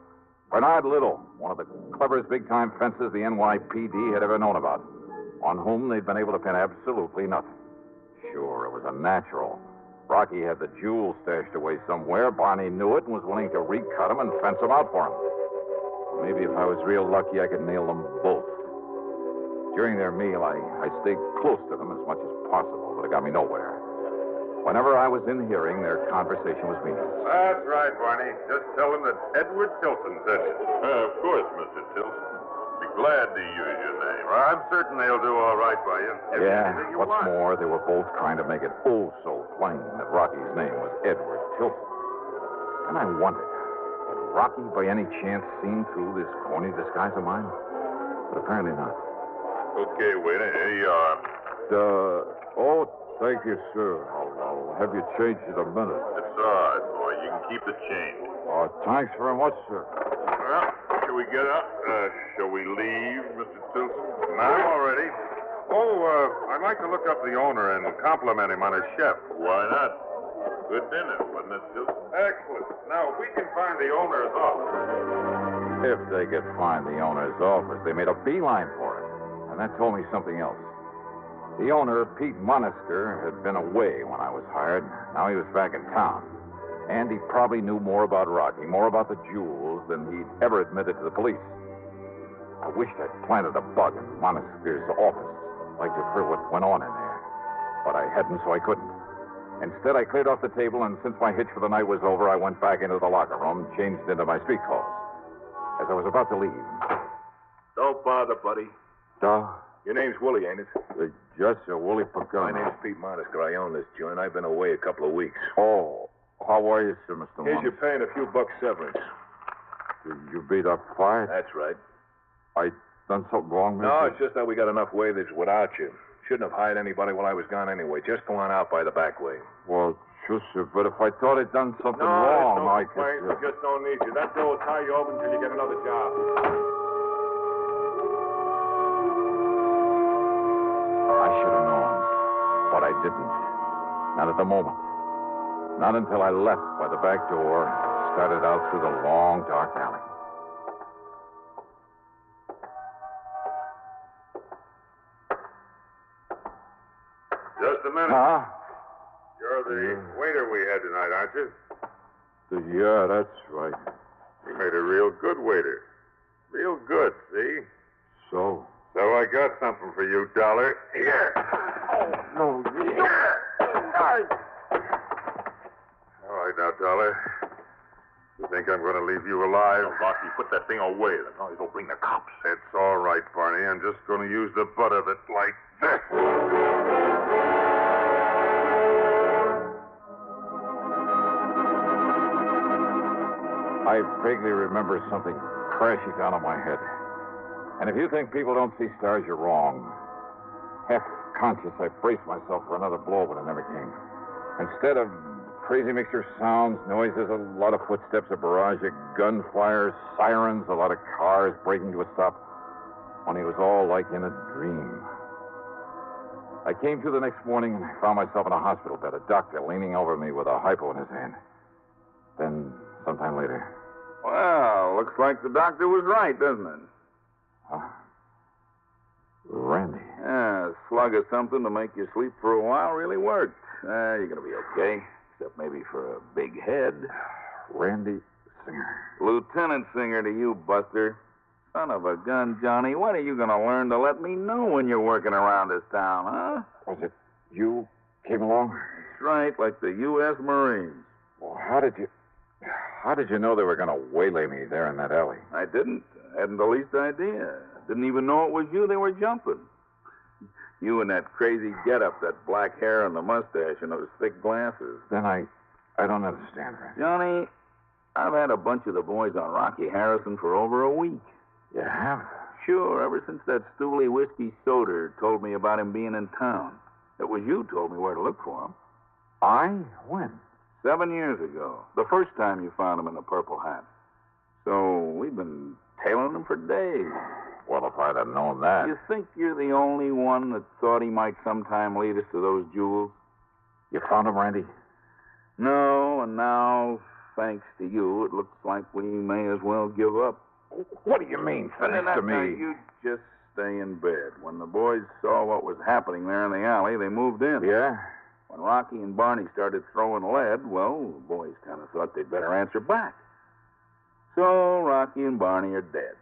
Bernard Little, one of the cleverest big-time fences the NYPD had ever known about, on whom they'd been able to pin absolutely nothing. Sure, it was a natural. Rocky had the jewels stashed away somewhere. Barney knew it and was willing to recut him and fence him out for him. Maybe if I was real lucky, I could nail them both. During their meal, I stayed close to them as much as possible, but it got me nowhere. Whenever I was in hearing, their conversation was meaningless. That's right, Barney. Just tell them that Edward Tilson said it. Of course, Mr. Tilson. Be glad to use your name. Well, I'm certain they'll do all right by you. Give you anything you what's want. more, they were both trying to make it oh so plain that Rocky's name was Edward Tilson. And I wondered, had Rocky by any chance seen through this corny disguise of mine? But apparently not. Okay, waiter, here you are. Thank you, sir. I'll have you change in a minute. It's all right, boy. You can keep the change. Thanks very much, sir. Well, shall we get up? Shall we leave, Mr. Tilson? I'm all ready. I'd like to look up the owner and compliment him on his chef. Why not? Good dinner, wasn't it, Tilson? Excellent. Now, if we can find the owner's office. If they could find the owner's office, they made a beeline for it. And that told me something else. The owner, Pete Monaster, had been away when I was hired. Now he was back in town. And he probably knew more about Rocky, more about the jewels than he'd ever admitted to the police. I wished I'd planted a bug in Monaster's office, like to hear what went on in there. But I hadn't, so I couldn't. Instead, I cleared off the table, and since my hitch for the night was over, I went back into the locker room, changed into my street clothes. As I was about to leave... Don't bother, buddy. Your name's Willie, ain't it? Yes, sir, Willie Pagano. My name's Pete Monaster. I own this joint. I've been away a couple of weeks. Oh, how are you, sir, Mr. Here's Monaster? your pay and a few bucks severance. You beat up fight? That's right. I done something wrong, mister? No, it's just that we got enough waiters without you. Shouldn't have hired anybody while I was gone anyway. Just go on out by the back way. Well, sure, sir, but if I thought I'd done something wrong, I could... We just don't need you. That door will tie you over until you get another job. I should have known, but I didn't. Not at the moment. Not until I left by the back door, started out through the long, dark alley. Just a minute. Huh? You're the waiter we had tonight, aren't you? Yeah, that's right. You made a real good waiter. Real good, see? So? So I got something for you, Dollar. Here. Oh, no. All right, now, Dollar. You think I'm going to leave you alive? No, Rocky, put that thing away. The noise will bring the cops. It's all right, Barney. I'm just going to use the butt of it like this. I vaguely remember something crashing down on my head. And if you think people don't see stars, you're wrong. Half conscious, I braced myself for another blow, but it never came. Instead of crazy mixture of sounds, noises, a lot of footsteps, a barrage of gunfire, sirens, a lot of cars breaking to a stop, when it was all like in a dream. I came to the next morning and I found myself in a hospital bed, a doctor leaning over me with a hypo in his hand. Then, sometime later... Well, looks like the doctor was right, doesn't it? Huh? Randy. Yeah, a slug of something to make you sleep for a while really worked. You're going to be okay, except maybe for a big head. Randy Singer. Lieutenant Singer to you, Buster. Son of a gun, Johnny. When are you going to learn to let me know when you're working around this town, huh? Was it you came along? That's right, like the U.S. Marines. Well, how did you know they were going to waylay me there in that alley? I didn't. I hadn't the least idea. Didn't even know it was you they were jumping. You and that crazy getup, that black hair and the mustache and those thick glasses. Then I don't understand, Randy. Johnny, I've had a bunch of the boys on Rocky Harrison for over a week. You have? Sure, ever since that stooly whiskey soda told me about him being in town. It was you told me where to look for him. I? When? 7 years ago. The first time you found him in the purple hat. So we've been tailing him for days. Well, if I'd have known that. You think you're the only one that thought he might sometime lead us to those jewels? You found him, Randy? No, and now, thanks to you, it looks like we may as well give up. What do you mean, thanks to me? You just stay in bed. When the boys saw what was happening there in the alley, they moved in. Yeah? When Rocky and Barney started throwing lead, well, the boys kind of thought they'd better answer back. So Rocky and Barney are dead.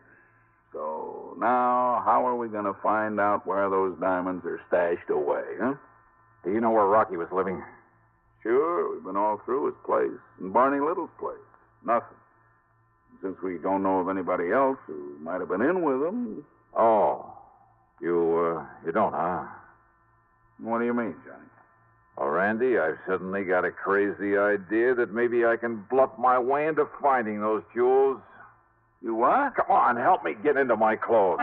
So now, how are we going to find out where those diamonds are stashed away, huh? Do you know where Rocky was living? Sure, we've been all through his place and Barney Little's place. Nothing. Since we don't know of anybody else who might have been in with him. Oh, you don't, huh? What do you mean, Johnny? Well, Randy, I've suddenly got a crazy idea that maybe I can bluff my way into finding those jewels. You what? Come on, help me get into my clothes.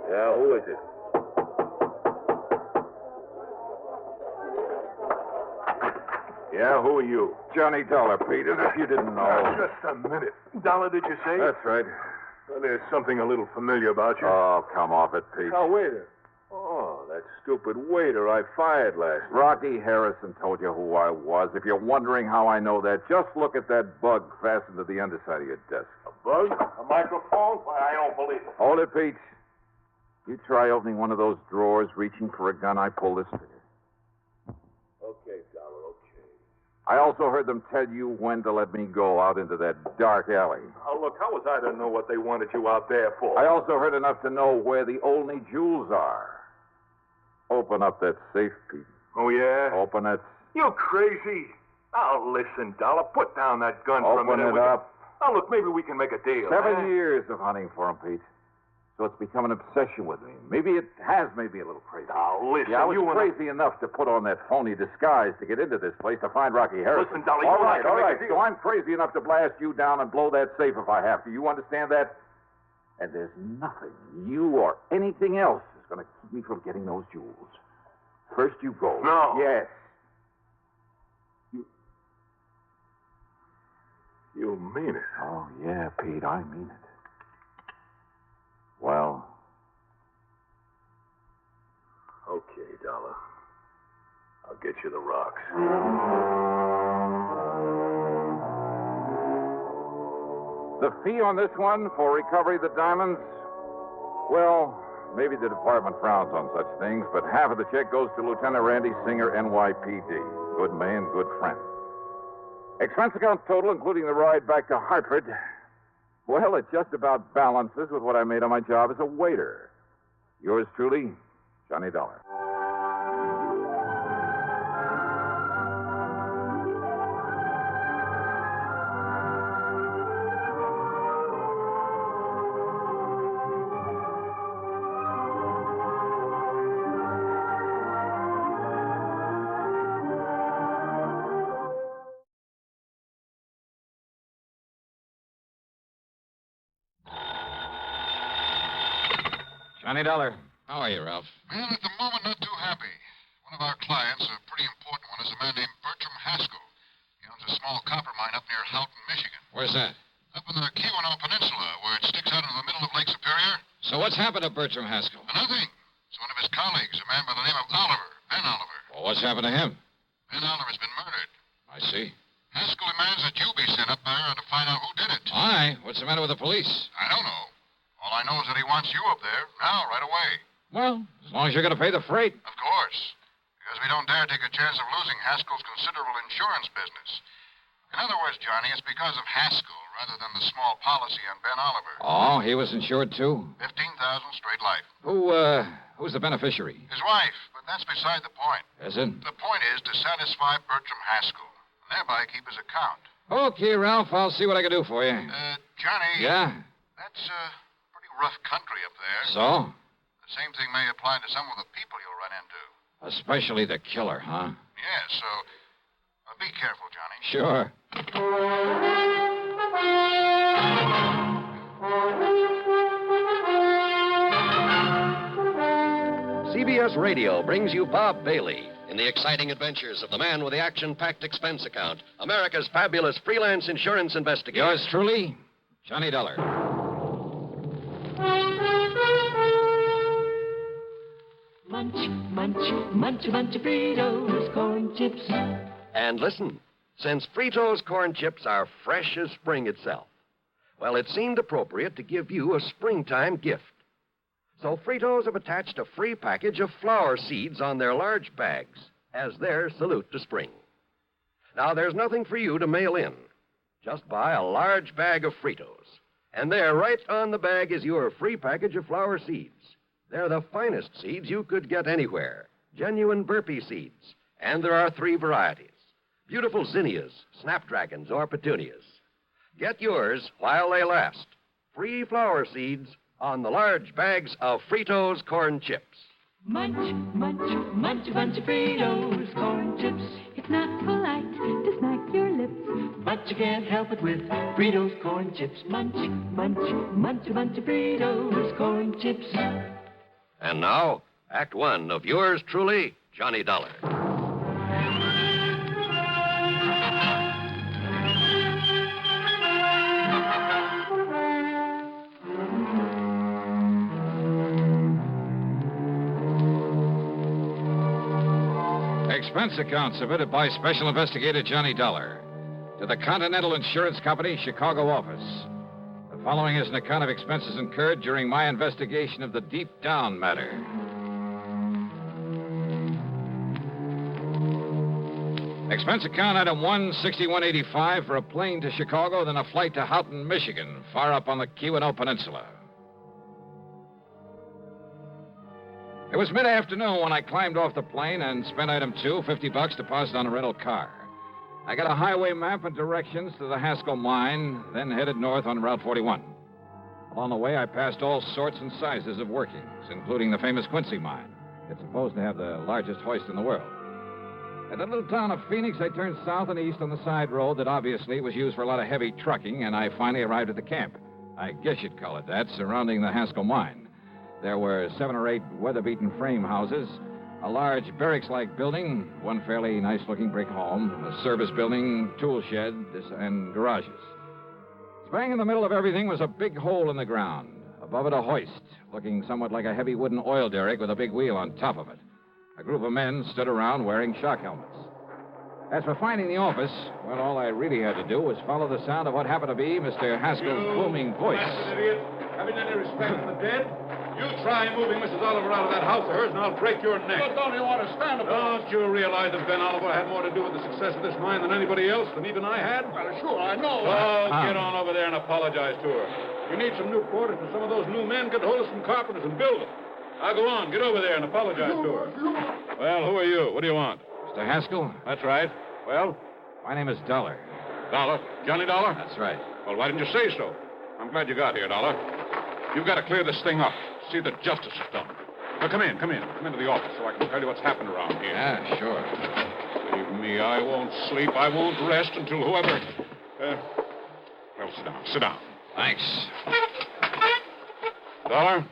Yeah, who is it? Yeah, who are you? Johnny Dollar, Pete, as if you didn't know. Just a minute. Dollar, did you say? That's right. Well, there's something a little familiar about you. Oh, come off it, Pete. Now, waiter. Oh, that stupid waiter I fired last night. Rocky Harrison told you who I was. If you're wondering how I know that, just look at that bug fastened to the underside of your desk. A bug? A microphone? Why, I don't believe it. Hold it, Pete. You try opening one of those drawers, reaching for a gun, I pull this trigger. Okay, Dollar, okay. I also heard them tell you when to let me go out into that dark alley. Oh, look, how was I to know what they wanted you out there for? I also heard enough to know where the only jewels are. Open up that safe, Pete. Oh, yeah? Open it. You crazy? Now, listen, Dollar, put down that gun for a minute. Open it up. Now, look, maybe we can make a deal. 7 years of hunting for him, Pete. So it's become an obsession with me. Maybe it has made me a little crazy. Now, listen, yeah, I was you crazy enough to put on that phony disguise to get into this place to find Rocky Harrison. Listen, Dollar, all you right, and I can all make right. a deal. So I'm crazy enough to blast you down and blow that safe if I have to. You understand that? And there's nothing, you or anything else, is going to keep me from getting those jewels. First you go. No. Yes. You mean it? Oh, yeah, Pete, I mean it. Well... Okay, Dollar. I'll get you the rocks. The fee on this one for recovery of the diamonds? Well, maybe the department frowns on such things, but half of the check goes to Lieutenant Randy Singer, NYPD. Good man, good friend. Expense account total, including the ride back to Hartford, well, it just about balances with what I made on my job as a waiter. Yours truly, Johnny Dollar. Johnny Dollar. How are you, Ralph? Well, at the moment, not too happy. One of our clients, a pretty important one, is a man named Bertram Haskell. He owns a small copper mine up near Houghton, Michigan. Where's that? Up in the Keweenaw Peninsula, where it sticks out in the middle of Lake Superior. So what's happened to Bertram Haskell? Nothing. It's one of his colleagues, a man by the name of Oliver, Ben Oliver. Well, what's happened to him? Ben Oliver's been murdered. I see. Haskell demands that you be up there to find out who did it. Why? What's the matter with the police? I don't know. All I know is that he wants you up there, now, right away. Well, as long as you're going to pay the freight. Of course. Because we don't dare take a chance of losing Haskell's considerable insurance business. In other words, Johnny, it's because of Haskell rather than the small policy on Ben Oliver. Oh, he was insured, too? 15,000 straight life. Who's the beneficiary? His wife, but that's beside the point. Is it? The point is to satisfy Bertram Haskell, and thereby keep his account. Okay, Ralph, I'll see what I can do for you. Johnny. Yeah? That's pretty rough country up there. So? The same thing may apply to some of the people you'll run into. Especially the killer, huh? Yes, so be careful, Johnny. Sure. CBS Radio brings you Bob Bailey in the exciting adventures of the man with the action-packed expense account, America's fabulous freelance insurance investigator. Yours truly, Johnny Dollar. Munch, munch, munch a bunch of Fritos, corn chips. And listen, since Fritos corn chips are fresh as spring itself, well, it seemed appropriate to give you a springtime gift. So Fritos have attached a free package of flower seeds on their large bags as their salute to spring. Now, there's nothing for you to mail in. Just buy a large bag of Fritos. And there, right on the bag, is your free package of flower seeds. They're the finest seeds you could get anywhere. Genuine burpee seeds. And there are 3 varieties. Beautiful zinnias, snapdragons, or petunias. Get yours while they last. Free flower seeds on the large bags of Fritos corn chips. Munch, munch, munch a bunch of Fritos, corn chips. It's not polite to smack your lips, but you can't help it with Fritos corn chips. Munch, munch, munch a bunch of Fritos, corn chips. And now, Act 1 of yours truly, Johnny Dollar. Expense account submitted by Special Investigator Johnny Dollar to the Continental Insurance Company, Chicago office. The following is an account of expenses incurred during my investigation of the Deep Down matter. Expense account item 16185 for a plane to Chicago, then a flight to Houghton, Michigan, far up on the Keweenaw Peninsula. It was mid-afternoon when I climbed off the plane and spent item 2, $50 deposit on a rental car. I got a highway map and directions to the Haskell mine, then headed north on Route 41. Along the way, I passed all sorts and sizes of workings, including the famous Quincy mine. It's supposed to have the largest hoist in the world. At the little town of Phoenix, I turned south and east on the side road that obviously was used for a lot of heavy trucking, and I finally arrived at the camp. I guess you'd call it that, surrounding the Haskell mine. There were 7 or 8 weather-beaten frame houses, a large barracks-like building, one fairly nice-looking brick home, a service building, tool shed, and garages. Bang in the middle of everything was a big hole in the ground. Above it, a hoist, looking somewhat like a heavy wooden oil derrick with a big wheel on top of it. A group of men stood around wearing shock helmets. As for finding the office, well, all I really had to do was follow the sound of what happened to be Mr. Haskell's booming voice. Bastard idiot. Having any respect for the dead? You try moving Mrs. Oliver out of that house of hers, and I'll break your neck. But don't you want to stand up? Don't you realize that Ben Oliver had more to do with the success of this mine than anybody else, than even I had? Well, sure, I know. Oh, get on over there and apologize to her. You need some new quarters for some of those new men. Get hold of some carpenters and build them. Now go on, get over there and apologize to her. Well, who are you? What do you want? Mr. Haskell? That's right. Well? My name is Dollar. Dollar? Johnny Dollar? That's right. Well, why didn't you say so? I'm glad you got here, Dollar. You've got to clear this thing up. See that justice is done. Now, come in. Come into the office so I can tell you what's happened around here. Yeah, sure. Believe me, I won't sleep. I won't rest until whoever... well, sit down. Thanks. Dollar,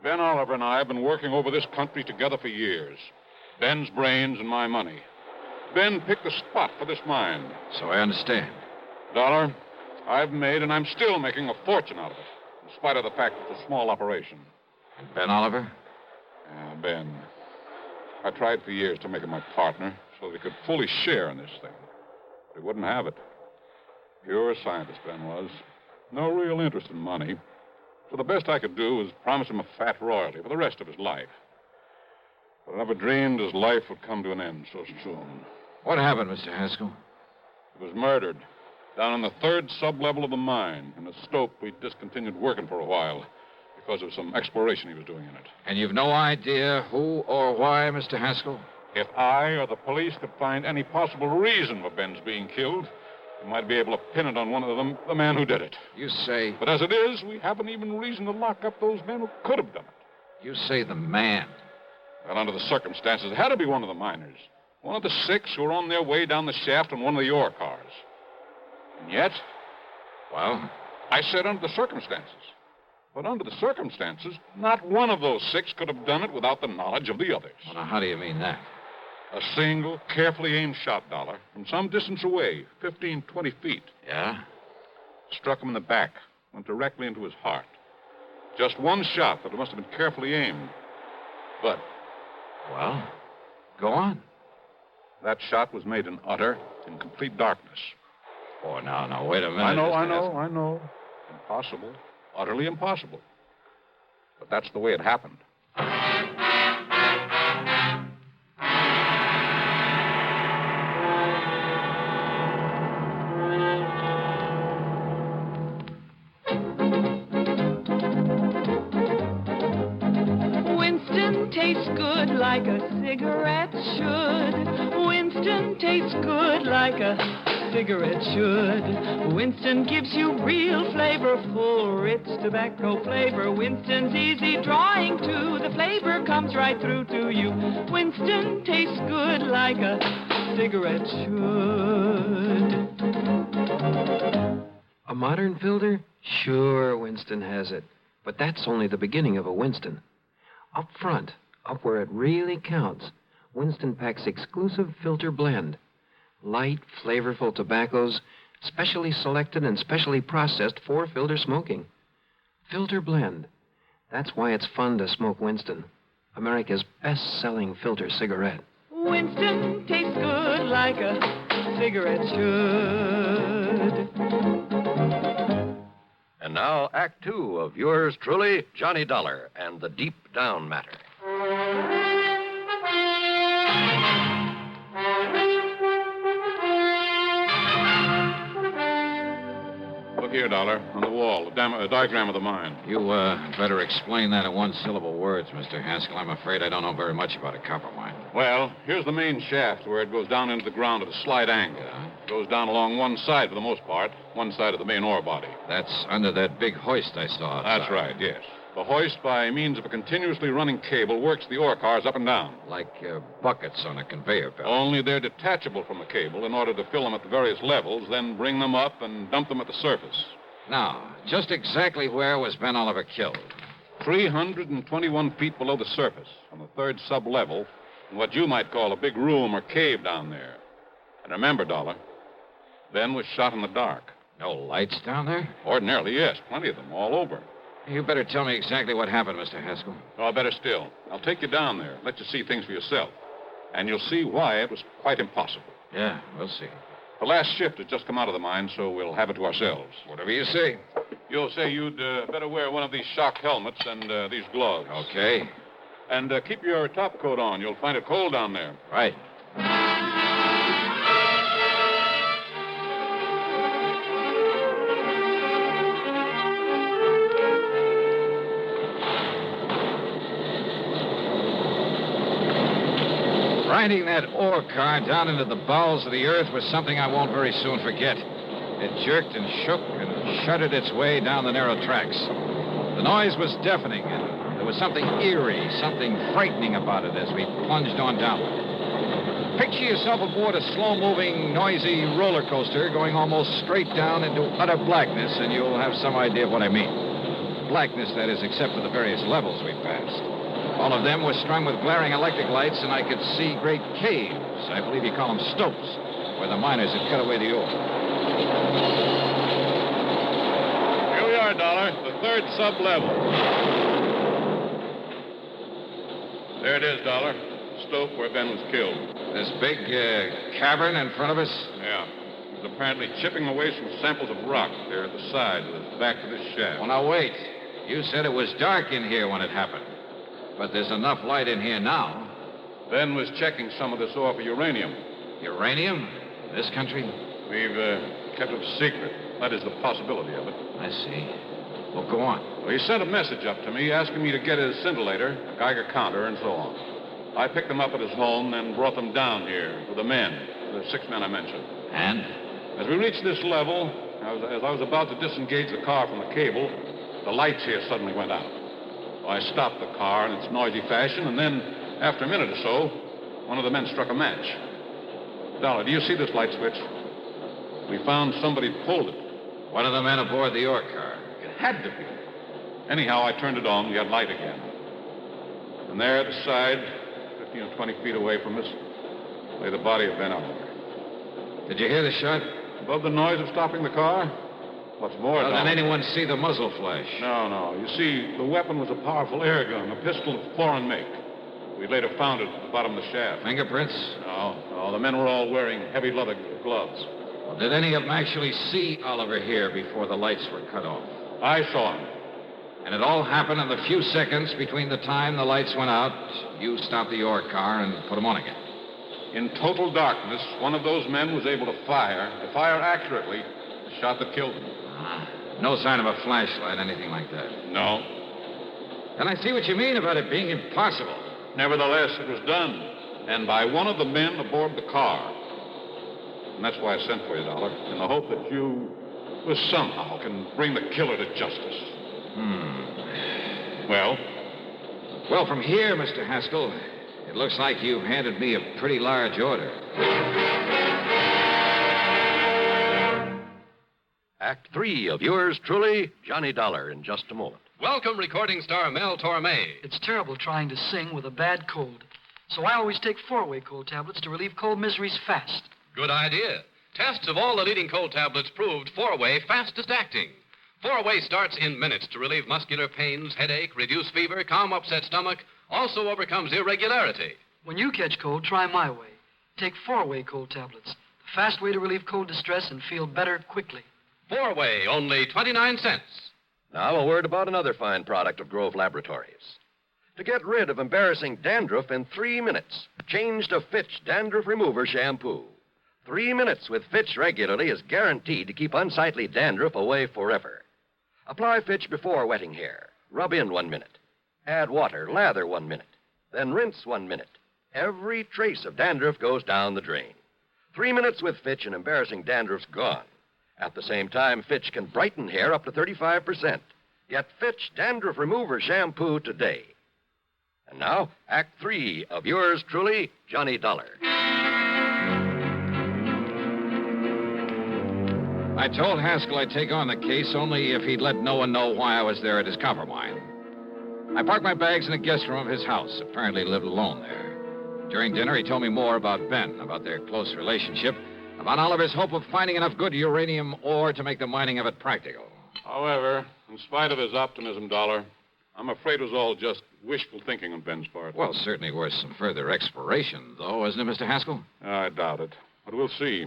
Ben Oliver and I have been working over this country together for years. Ben's brains and my money. Ben picked the spot for this mine. So I understand. Dollar, I've made and I'm still making a fortune out of it, in spite of the fact it's a small operation. And Ben Oliver? Yeah, Ben. I tried for years to make him my partner so that he could fully share in this thing. But he wouldn't have it. Pure scientist, Ben was. No real interest in money. So the best I could do was promise him a fat royalty for the rest of his life. But I never dreamed his life would come to an end so soon. What happened, Mr. Haskell? He was murdered down in the third sub-level of the mine. In a stope we discontinued working for a while because of some exploration he was doing in it. And you've no idea who or why, Mr. Haskell? If I or the police could find any possible reason for Ben's being killed, we might be able to pin it on one of them, the man who did it. You say... But as it is, we haven't even reason to lock up those men who could have done it. You say the man. Well, under the circumstances, it had to be one of the miners. One of the 6 who were on their way down the shaft in one of the ore cars. And yet... Well? I said under the circumstances. But under the circumstances, not one of those 6 could have done it without the knowledge of the others. Well, now, how do you mean that? A single, carefully aimed shot, Dollar, from some distance away, 15, 20 feet. Yeah? Struck him in the back, went directly into his heart. Just one shot, but it must have been carefully aimed. But... Well, go on. That shot was made in utter and complete darkness. Oh, now, wait a minute. I know. Impossible. Utterly impossible. But that's the way it happened. Winston tastes good like a cigarette should. Winston tastes good like a cigarette should. Winston gives you real flavorful, rich tobacco flavor. Winston's easy drawing too. The flavor comes right through to you. Winston tastes good like a cigarette should. A modern filter? Sure, Winston has it. But that's only the beginning of a Winston. Up front, up where it really counts, Winston packs exclusive filter blend. Light, flavorful tobaccos, specially selected and specially processed for filter smoking. Filter blend. That's why it's fun to smoke Winston, America's best-selling filter cigarette. Winston tastes good like a cigarette should. And now, Act 2 of yours truly, Johnny Dollar, and the Deep Down Matter. Look here, Dollar, on the wall, a diagram of the mine. You, better explain that in one-syllable words, Mr. Haskell. I'm afraid I don't know very much about a copper mine. Well, here's the main shaft where it goes down into the ground at a slight angle. It goes down along one side for the most part, one side of the main ore body. That's under that big hoist I saw outside. That's right, yes. The hoist, by means of a continuously running cable, works the ore cars up and down. Like buckets on a conveyor belt. Only they're detachable from the cable in order to fill them at the various levels, then bring them up and dump them at the surface. Now, just exactly where was Ben Oliver killed? 321 feet below the surface, on the third sub-level, in what you might call a big room or cave down there. And remember, Dollar, Ben was shot in the dark. No lights down there? Ordinarily, yes. Plenty of them, all over. You better tell me exactly what happened, Mr. Haskell. Oh, better still. I'll take you down there, let you see things for yourself. And you'll see why it was quite impossible. Yeah, we'll see. The last shift has just come out of the mine, so we'll have it to ourselves. Whatever you say. You'll say you'd better wear one of these shock helmets and these gloves. Okay. And keep your top coat on. You'll find it cold down there. Right. Riding that ore car down into the bowels of the earth was something I won't very soon forget. It jerked and shook and shuddered its way down the narrow tracks. The noise was deafening, and there was something eerie, something frightening about it as we plunged on downward. Picture yourself aboard a slow-moving, noisy roller coaster going almost straight down into utter blackness, and you'll have some idea of what I mean. Blackness, that is, except for the various levels we passed. All of them were strung with glaring electric lights, and I could see great caves. I believe you call them stopes, where the miners had cut away the ore. Here we are, Dollar, the third sub-level. There it is, Dollar. The stope where Ben was killed. This big cavern in front of us? Yeah. was apparently chipping away some samples of rock there at the side of the back of this shaft. Well, now, wait. You said it was dark in here when it happened. But there's enough light in here now. Ben was checking some of this ore for uranium. Uranium? In this country? We've kept it a secret. That is the possibility of it. I see. Well, go on. Well, he sent a message up to me asking me to get his scintillator, a Geiger counter, and so on. I picked them up at his home and brought them down here with the men, the 6 men I mentioned. And? As we reached this level, as I was about to disengage the car from the cable, the lights here suddenly went out. I stopped the car in its noisy fashion, and then, after a minute or so, one of the men struck a match. Dollar, do you see this light switch? We found somebody pulled it. One of the men aboard the ore car. It had to be. Anyhow, I turned it on. We got light again. And there at the side, 15 or 20 feet away from us, lay the body of Ben Oliver. Did you hear the shot? Above the noise of stopping the car? What's more, Well, did anyone see the muzzle flash? No. You see, the weapon was a powerful air gun, a pistol of foreign make. We later found it at the bottom of the shaft. Fingerprints? No. The men were all wearing heavy leather gloves. Well, did any of them actually see Oliver here before the lights were cut off? I saw him. And it all happened in the few seconds between the time the lights went out, you stopped the ore car and put them on again. In total darkness, one of those men was able to fire accurately, the shot that killed him. No sign of a flashlight, anything like that? No. Then I see what you mean about it being impossible. Nevertheless, it was done, and by one of the men aboard the car. And that's why I sent for you, Dollar, in the hope that you, somehow, can bring the killer to justice. Well? Well, from here, Mr. Haskell, it looks like you've handed me a pretty large order. Act 3 of yours truly, Johnny Dollar, in just a moment. Welcome, recording star Mel Torme. It's terrible trying to sing with a bad cold. So I always take 4-way cold tablets to relieve cold miseries fast. Good idea. Tests of all the leading cold tablets proved 4-way fastest acting. 4-way starts in minutes to relieve muscular pains, headache, reduce fever, calm upset stomach, also overcomes irregularity. When you catch cold, try my way. Take 4-way cold tablets. The fast way to relieve cold distress and feel better quickly. 4-way, only 29 cents. Now, a word about another fine product of Grove Laboratories. To get rid of embarrassing dandruff in 3 minutes, change to Fitch Dandruff Remover Shampoo. 3 minutes with Fitch regularly is guaranteed to keep unsightly dandruff away forever. Apply Fitch before wetting hair. Rub in 1 minute. Add water, lather 1 minute. Then rinse 1 minute. Every trace of dandruff goes down the drain. 3 minutes with Fitch and embarrassing dandruff's gone. At the same time, Fitch can brighten hair up to 35%. Get Fitch Dandruff Remover Shampoo today. And now, Act 3 of yours truly, Johnny Dollar. I told Haskell I'd take on the case only if he'd let no one know why I was there at his copper mine. I parked my bags in the guest room of his house. Apparently lived alone there. During dinner, he told me more about Ben, about their close relationship, about Oliver's hope of finding enough good uranium ore to make the mining of it practical. However, in spite of his optimism, Dollar, I'm afraid it was all just wishful thinking on Ben's part. Well, certainly worth some further exploration, though, isn't it, Mr. Haskell? I doubt it. But we'll see.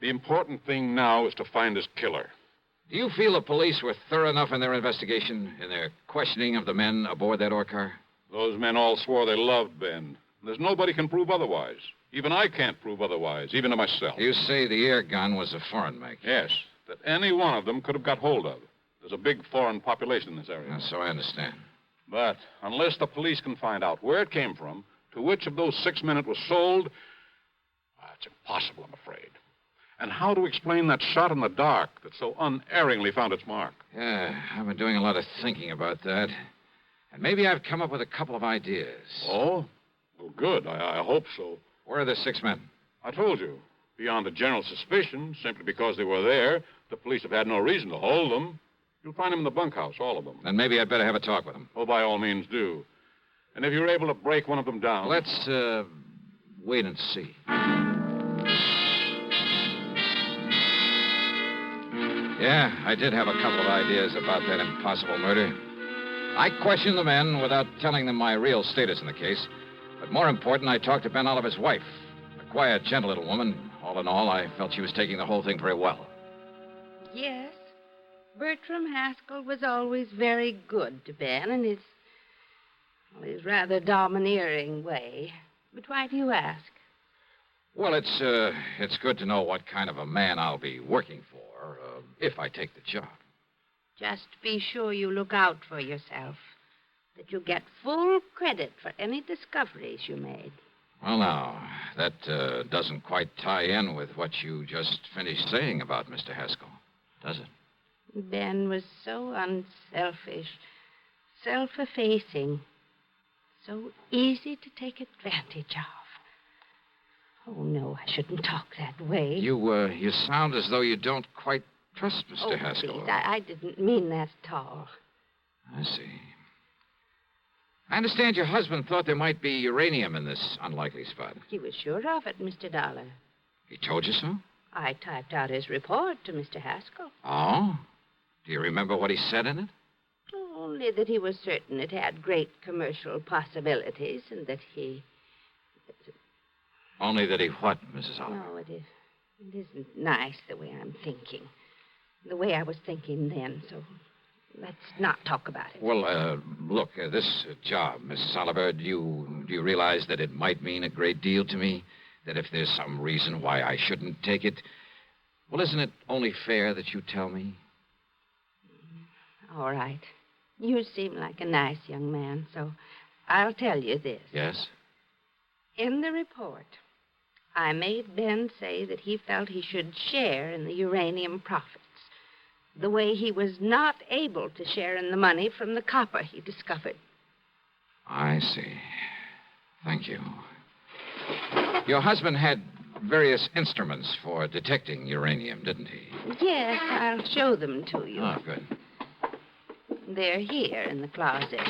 The important thing now is to find his killer. Do you feel the police were thorough enough in their investigation, in their questioning of the men aboard that ore car? Those men all swore they loved Ben. There's nobody can prove otherwise. Even I can't prove otherwise, even to myself. You say the air gun was a foreign make? Yes, that any one of them could have got hold of. There's a big foreign population in this area. So I understand. But unless the police can find out where it came from, to which of those 6 men it was sold, it's impossible, I'm afraid. And how to explain that shot in the dark that so unerringly found its mark? Yeah, I've been doing a lot of thinking about that. And maybe I've come up with a couple of ideas. Oh? Well, good. I hope so. Where are the 6 men? I told you. Beyond a general suspicion, simply because they were there, the police have had no reason to hold them. You'll find them in the bunkhouse, all of them. Then maybe I'd better have a talk with them. Oh, by all means, do. And if you're able to break one of them down... Let's, wait and see. Yeah, I did have a couple of ideas about that impossible murder. I questioned the men without telling them my real status in the case. But more important, I talked to Ben Oliver's wife, a quiet, gentle little woman, All in all, I felt she was taking the whole thing very well. Yes. Bertram Haskell was always very good to Ben in his rather domineering way. But why do you ask? Well, it's good to know what kind of a man I'll be working for if I take the job. Just be sure you look out for yourself, that you get full credit for any discoveries you made. Well, now, that doesn't quite tie in with what you just finished saying about Mr. Haskell, does it? Ben was so unselfish, self-effacing, so easy to take advantage of. Oh, no, I shouldn't talk that way. You sound as though you don't quite trust Mr. Haskell. Please, I didn't mean that at all. I see. I understand your husband thought there might be uranium in this unlikely spot. He was sure of it, Mr. Dollar. He told you so? I typed out his report to Mr. Haskell. Oh? Do you remember what he said in it? Only that he was certain it had great commercial possibilities and that he... Only that he what, Mrs. Oliver? No, it isn't nice the way I'm thinking. The way I was thinking then, so let's not talk about it. Well, look, this job, Mrs. Oliver, do you realize that it might mean a great deal to me? That if there's some reason why I shouldn't take it, well, isn't it only fair that you tell me? All right. You seem like a nice young man, so I'll tell you this. Yes? In the report, I made Ben say that he felt he should share in the uranium profits, the way he was not able to share in the money from the copper he discovered. I see. Thank you. Your husband had various instruments for detecting uranium, didn't he? Yes, I'll show them to you. Oh, good. They're here in the closet.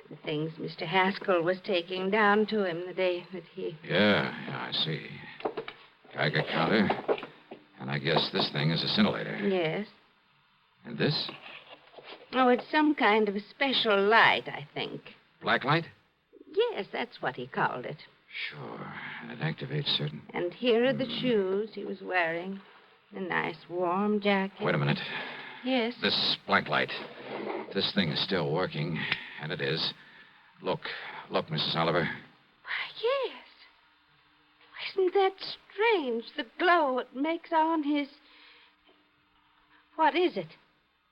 The things Mr. Haskell was taking down to him the day that he... Yeah, I see. Geiger counter. And I guess this thing is a scintillator. Yes. And this? Oh, it's some kind of a special light, I think. Black light? Yes, that's what he called it. Sure. And it activates certain... And here are the shoes he was wearing. A nice warm jacket. Wait a minute. Yes? This black light. This thing is still working. And it is. Look, Mrs. Oliver. Why, yes. Isn't that strange, the glow it makes on his... What is it?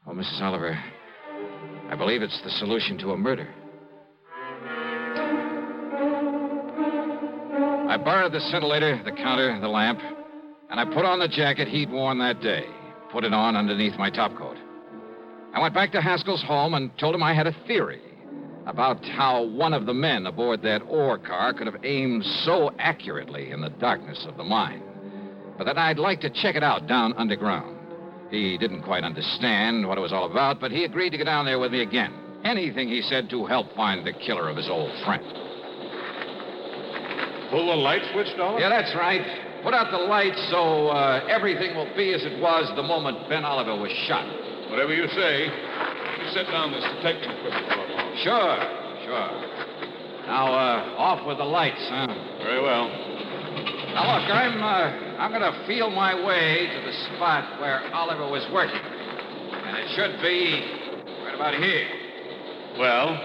Oh, Mrs. Oliver, I believe it's the solution to a murder. I borrowed the scintillator, the counter, the lamp, and I put on the jacket he'd worn that day. Put it on underneath my topcoat. I went back to Haskell's home and told him I had a theory about how one of the men aboard that ore car could have aimed so accurately in the darkness of the mine, but that I'd like to check it out down underground. He didn't quite understand what it was all about, but he agreed to go down there with me again. Anything, he said, to help find the killer of his old friend. Pull the light switch, Dollar? Yeah, that's right. Put out the lights so everything will be as it was the moment Ben Oliver was shot. Whatever you say. You set down this detecting equipment for a moment. Sure. Now, off with the lights, huh? Very well. Now, look, I'm going to feel my way to the spot where Oliver was working. And it should be right about here. Well?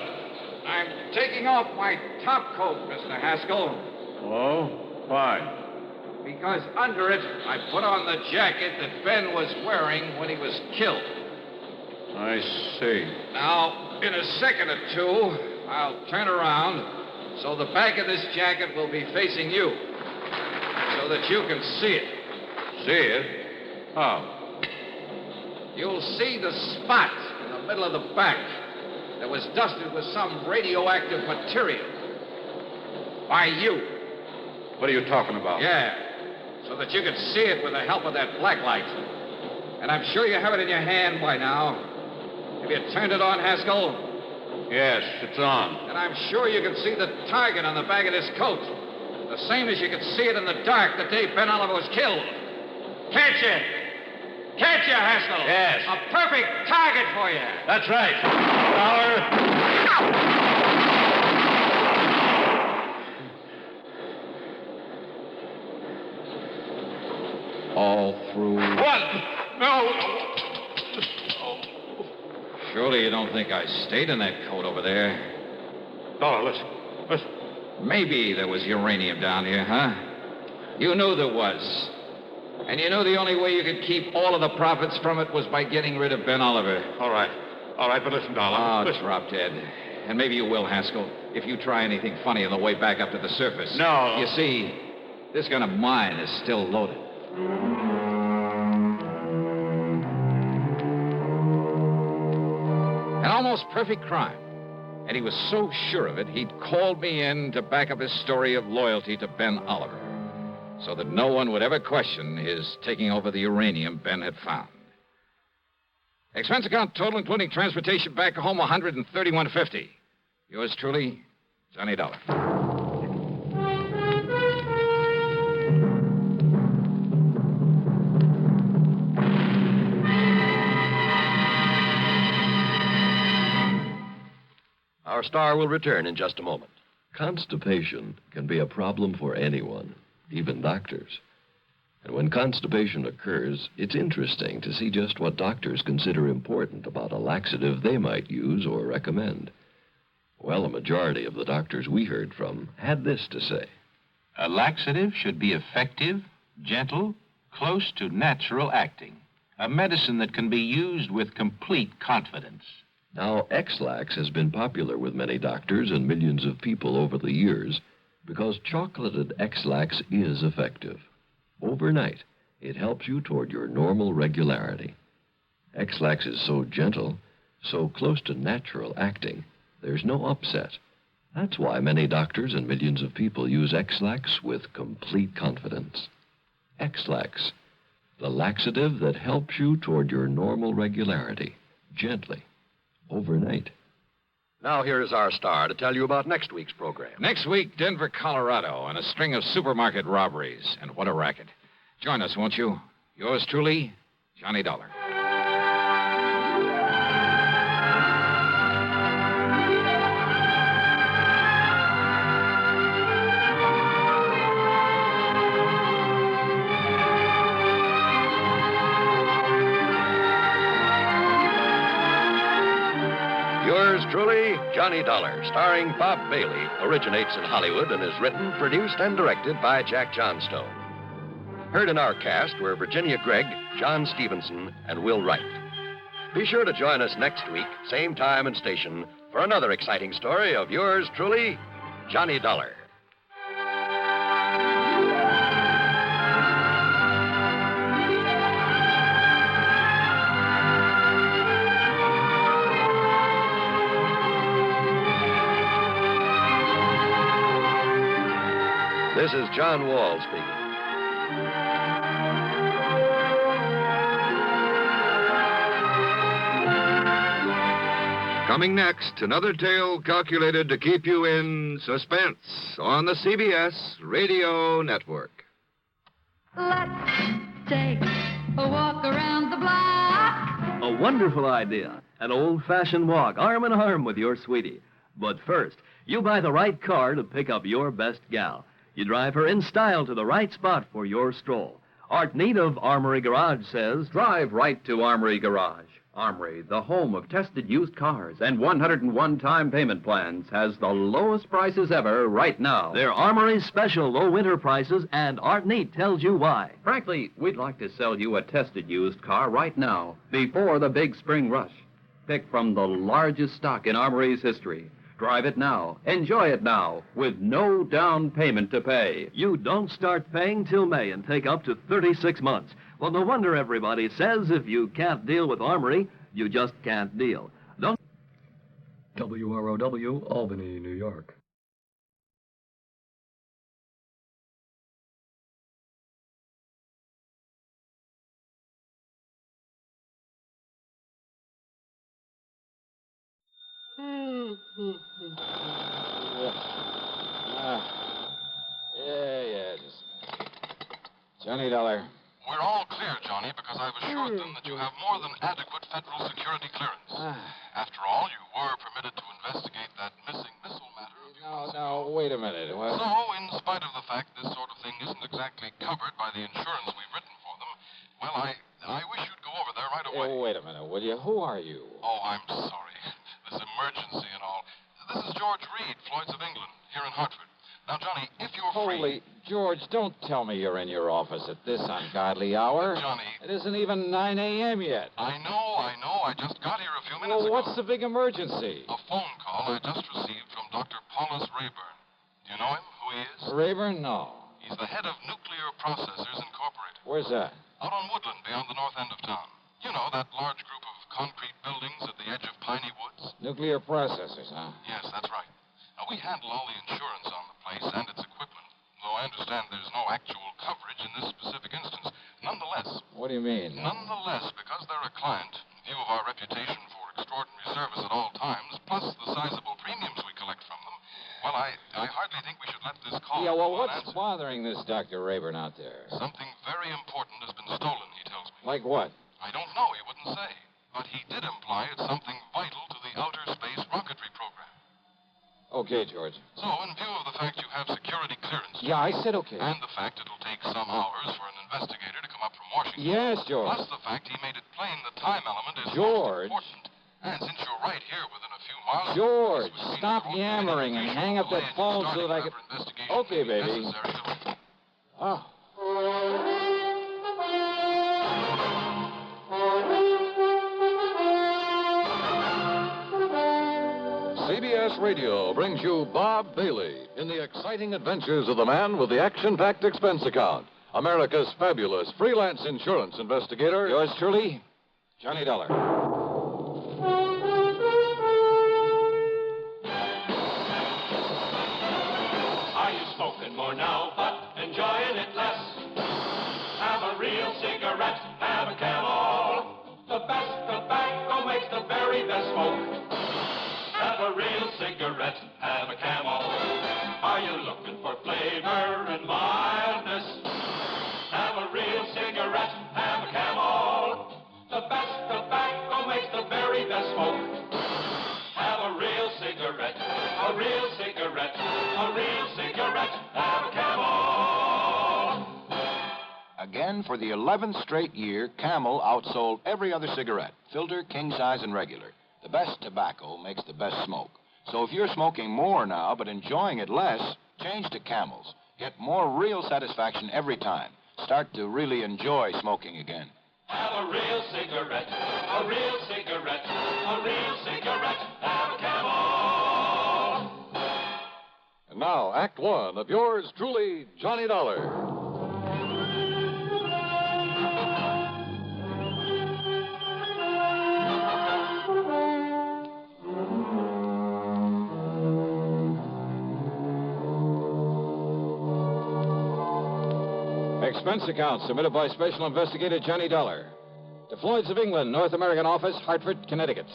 I'm taking off my top coat, Mr. Haskell. Oh, fine. Because under it, I put on the jacket that Ben was wearing when he was killed. I see. Now, in a second or two, I'll turn around so the back of this jacket will be facing you. So that you can see it. See it? How? You'll see the spot in the middle of the back that was dusted with some radioactive material. By you. What are you talking about? Yeah. So that you can see it with the help of that black light. And I'm sure you have it in your hand by now. Have you turned it on, Haskell? Yes, it's on. And I'm sure you can see the target on the back of this coat. The same as you could see it in the dark the day Ben Oliver was killed. Can't you? Can't you, Haskell? Yes. A perfect target for you. That's right. Dollar. all through. What? No! Surely you don't think I stayed in that coat over there? Dollar, listen. Maybe there was uranium down here, huh? You knew there was. And you knew the only way you could keep all of the profits from it was by getting rid of Ben Oliver. All right, but listen, Dollar. Oh, listen. drop dead. And maybe you will, Haskell, if you try anything funny on the way back up to the surface. No. You see, this gun of mine is still loaded. An almost perfect crime. And he was so sure of it, he'd called me in to back up his story of loyalty to Ben Oliver, so that no one would ever question his taking over the uranium Ben had found. Expense account total, including transportation back home, $131.50. Yours truly, Johnny Dollar. Our star will return in just a moment. Constipation can be a problem for anyone, even doctors. And when constipation occurs, it's interesting to see just what doctors consider important about a laxative they might use or recommend. Well, a majority of the doctors we heard from had this to say. A laxative should be effective, gentle, close to natural acting. A medicine that can be used with complete confidence. Now, X-Lax has been popular with many doctors and millions of people over the years because chocolated X-Lax is effective. Overnight, it helps you toward your normal regularity. X-Lax is so gentle, so close to natural acting, there's no upset. That's why many doctors and millions of people use X-Lax with complete confidence. X-Lax, the laxative that helps you toward your normal regularity, gently, overnight. Now here is our star to tell you about next week's program. Next week, Denver, Colorado, and a string of supermarket robberies. And what a racket. Join us, won't you? Yours truly, Johnny Dollar. Yours truly, Johnny Dollar, starring Bob Bailey, originates in Hollywood and is written, produced, and directed by Jack Johnstone. Heard in our cast were Virginia Gregg, John Stevenson, and Will Wright. Be sure to join us next week, same time and station, for another exciting story of yours truly, Johnny Dollar. This is John Wall speaking. Coming next, another tale calculated to keep you in suspense on the CBS Radio Network. Let's take a walk around the block. A wonderful idea. An old-fashioned walk, arm in arm with your sweetie. But first, you buy the right car to pick up your best gal. You drive her in style to the right spot for your stroll. Art Neat of Armory Garage says, drive right to Armory Garage. Armory, the home of tested used cars and 101-time payment plans, has the lowest prices ever right now. They're Armory's special low winter prices, and Art Neat tells you why. Frankly, we'd like to sell you a tested used car right now, before the big spring rush. Pick from the largest stock in Armory's history. Drive it now. Enjoy it now, with no down payment to pay. You don't start paying till May and take up to 36 months. Well, no wonder everybody says if you can't deal with Armory, you just can't deal. Don't... WROW, Albany, New York. Just... Johnny Dollar. We're all clear, Johnny, because I've assured them that you have more than adequate federal security clearance. After all, you were permitted to investigate that missing missile matter. No, wait a minute. What? So, in spite of the fact this sort of thing isn't exactly covered by the insurance we've written for them, way. Wait a minute, will you? Who are you? Oh, I'm sorry. This emergency and all. This is George Reed, Floyd's of England, here in Hartford. Now, Johnny, if you're free... Holy, George, don't tell me you're in your office at this ungodly hour. Johnny... It isn't even 9 a.m. yet. I know. I just got here a few minutes Well, ago. what's the big emergency? A phone call I just received from Dr. Paulus Rayburn. Do you know him, who he is? Rayburn? No. He's the head of Nuclear Processors Incorporated. Where's that? Out on Woodland, beyond the north end of town. You know, that large group of concrete buildings at the edge of Piney Woods? Nuclear processors, huh? Yes, that's right. Now, we handle all the insurance on the place and its equipment, though I understand there's no actual coverage in this specific instance. Nonetheless... What do you mean? Nonetheless, because they're a client, in view of our reputation for extraordinary service at all times, plus the sizable premiums we collect from them, well, I hardly think we should let this call... Yeah, well, what's bothering this Dr. Rayburn out there? Something very important has been stolen, he tells me. Like what? I don't know, he wouldn't say. But he did imply it's something vital to the outer space rocketry program. Okay, George. So, in view of the fact you have security clearance... Yeah, I said okay. And the fact it'll take some hours for an investigator to come up from Washington... Yes, George. Plus the fact he made it plain the time element is George. most important. And since you're right here within a few miles... George, stop yammering and hang up that phone so that I can... Okay, baby. Oh. CBS Radio brings you Bob Bailey in the exciting adventures of the man with the action-packed expense account, America's fabulous freelance insurance investigator. Yours truly, Johnny Dollar. Are you smoking more now, but enjoying it less? Have a real cigarette, have a Camel. The best tobacco makes the very best smoke. Have a real cigarette, have a Camel. Are you looking for flavor and mildness? Have a real cigarette, have a Camel. The best tobacco makes the very best smoke. Have a real cigarette, a real cigarette, a real cigarette, have a Camel. Again, for the 11th straight year, Camel outsold every other cigarette, filter, king size, and regular. The best tobacco makes the best smoke. So if you're smoking more now but enjoying it less, change to Camels. Get more real satisfaction every time. Start to really enjoy smoking again. Have a real cigarette, a real cigarette, a real cigarette, have a Camel. And now, Act One of yours truly, Johnny Dollar. Expense account submitted by Special Investigator Johnny Dollar to Floyd's of England, North American Office, Hartford, Connecticut.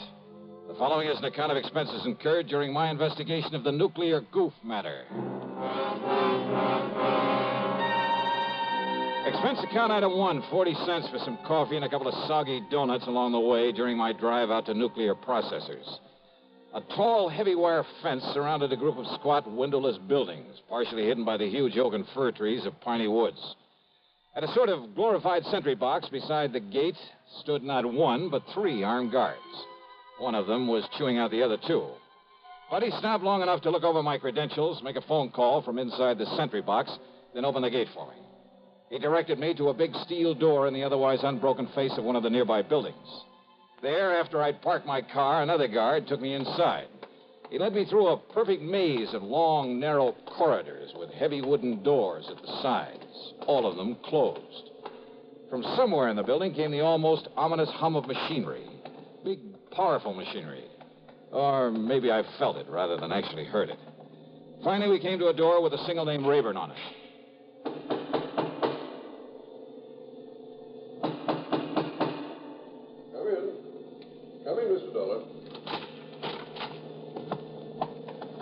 The following is an account of expenses incurred during my investigation of the nuclear goof matter. Expense account item 1, 40 cents for some coffee and a couple of soggy donuts along the way during my drive out to nuclear processors. A tall, heavy wire fence surrounded a group of squat, windowless buildings, partially hidden by the huge oak and fir trees of Piney Woods. At a sort of glorified sentry box beside the gate stood not one, but 3 armed guards. One of them was chewing out the other 2. But he stopped long enough to look over my credentials, make a phone call from inside the sentry box, then open the gate for me. He directed me to a big steel door in the otherwise unbroken face of one of the nearby buildings. There, after I'd parked my car, another guard took me inside. He led me through a perfect maze of long, narrow corridors with heavy wooden doors at the sides, all of them closed. From somewhere in the building came the almost ominous hum of machinery. Big, powerful machinery. Or maybe I felt it rather than actually heard it. Finally, we came to a door with a single name Rayburn on it. Come in, Mr. Dollar.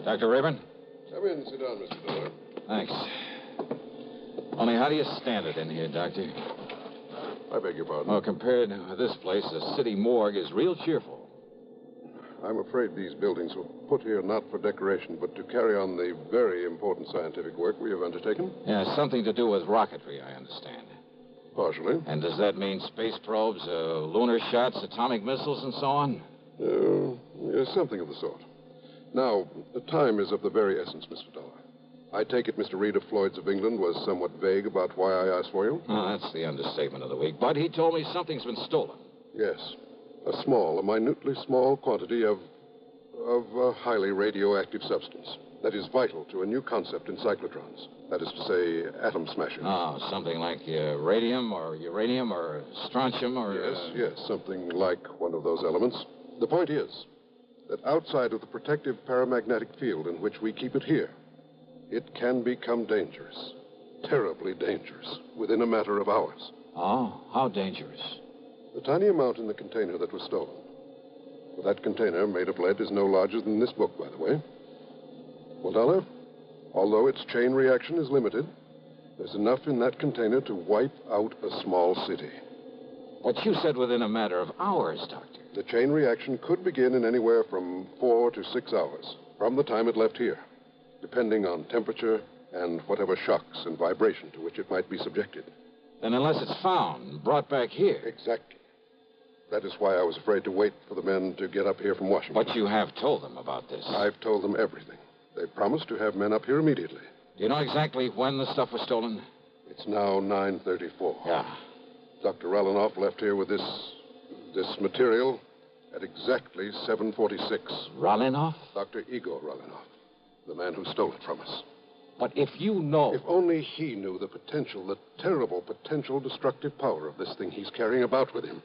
Dr. Rayburn? Come in and sit down, Mr. Dollar. Thanks. Only how do you stand it in here, Doctor? I beg your pardon? Oh, compared with this place, the city morgue is real cheerful. I'm afraid these buildings were put here not for decoration, but to carry on the very important scientific work we have undertaken. Yeah, something to do with rocketry, I understand. Partially. And does that mean space probes, lunar shots, atomic missiles, and so on? Yes, something of the sort. Now, the time is of the very essence, Mr. Dollar. I take it Mr. Reed of Floyd's of England was somewhat vague about why I asked for you? Oh, that's the understatement of the week. But he told me something's been stolen. Yes. A minutely small quantity of a highly radioactive substance that is vital to a new concept in cyclotrons. That is to say, atom smashing. Oh, something like radium or uranium or strontium or... Yes, something like one of those elements. The point is that outside of the protective paramagnetic field in which we keep it here, it can become dangerous. Terribly dangerous. Within a matter of hours. Oh, how dangerous? The tiny amount in the container that was stolen. Well, that container made of lead is no larger than this book, by the way. Well, Dollar, although its chain reaction is limited, there's enough in that container to wipe out a small city. But you said within a matter of hours, Doctor. The chain reaction could begin in anywhere from 4 to 6 hours from the time it left here, depending on temperature and whatever shocks and vibration to which it might be subjected. Then unless it's found, brought back here. Exactly. That is why I was afraid to wait for the men to get up here from Washington. But you have told them about this. I've told them everything. They promised to have men up here immediately. Do you know exactly when the stuff was stolen? It's now 9:34. Yeah. Dr. Rallinoff left here with this material at exactly 7:46. Rallinoff? Dr. Igor Rallinoff, the man who stole it from us. But if you know... If only he knew the potential, the terrible potential destructive power of this thing he's carrying about with him.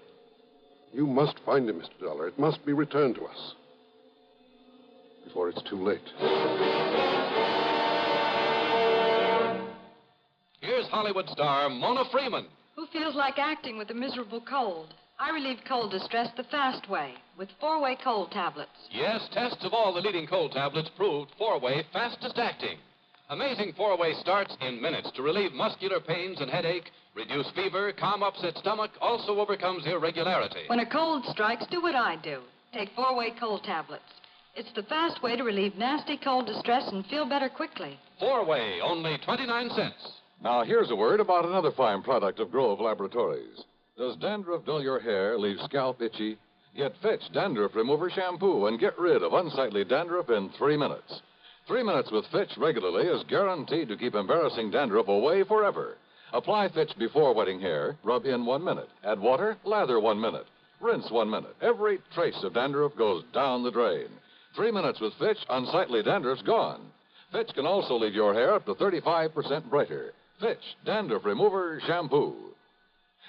You must find him, Mr. Dollar. It must be returned to us before it's too late. Here's Hollywood star Mona Freeman. Who feels like acting with a miserable cold? I relieve cold distress the fast way with 4-way cold tablets. Yes, tests of all the leading cold tablets proved 4-way fastest acting. Amazing 4-way starts in minutes to relieve muscular pains and headache, reduce fever, calm upset stomach, also overcomes irregularity. When a cold strikes, do what I do. Take 4-way cold tablets. It's the fast way to relieve nasty cold distress and feel better quickly. 4-way, only 29 cents. Now, here's a word about another fine product of Grove Laboratories. Does dandruff dull your hair, leave scalp itchy? Get Fitch Dandruff Remover Shampoo and get rid of unsightly dandruff in 3 minutes. 3 minutes with Fitch regularly is guaranteed to keep embarrassing dandruff away forever. Apply Fitch before wetting hair, rub in 1 minute. Add water, lather 1 minute. Rinse 1 minute. Every trace of dandruff goes down the drain. 3 minutes with Fitch, unsightly dandruff's gone. Fitch can also leave your hair up to 35% brighter. Fitch Dandruff Remover Shampoo.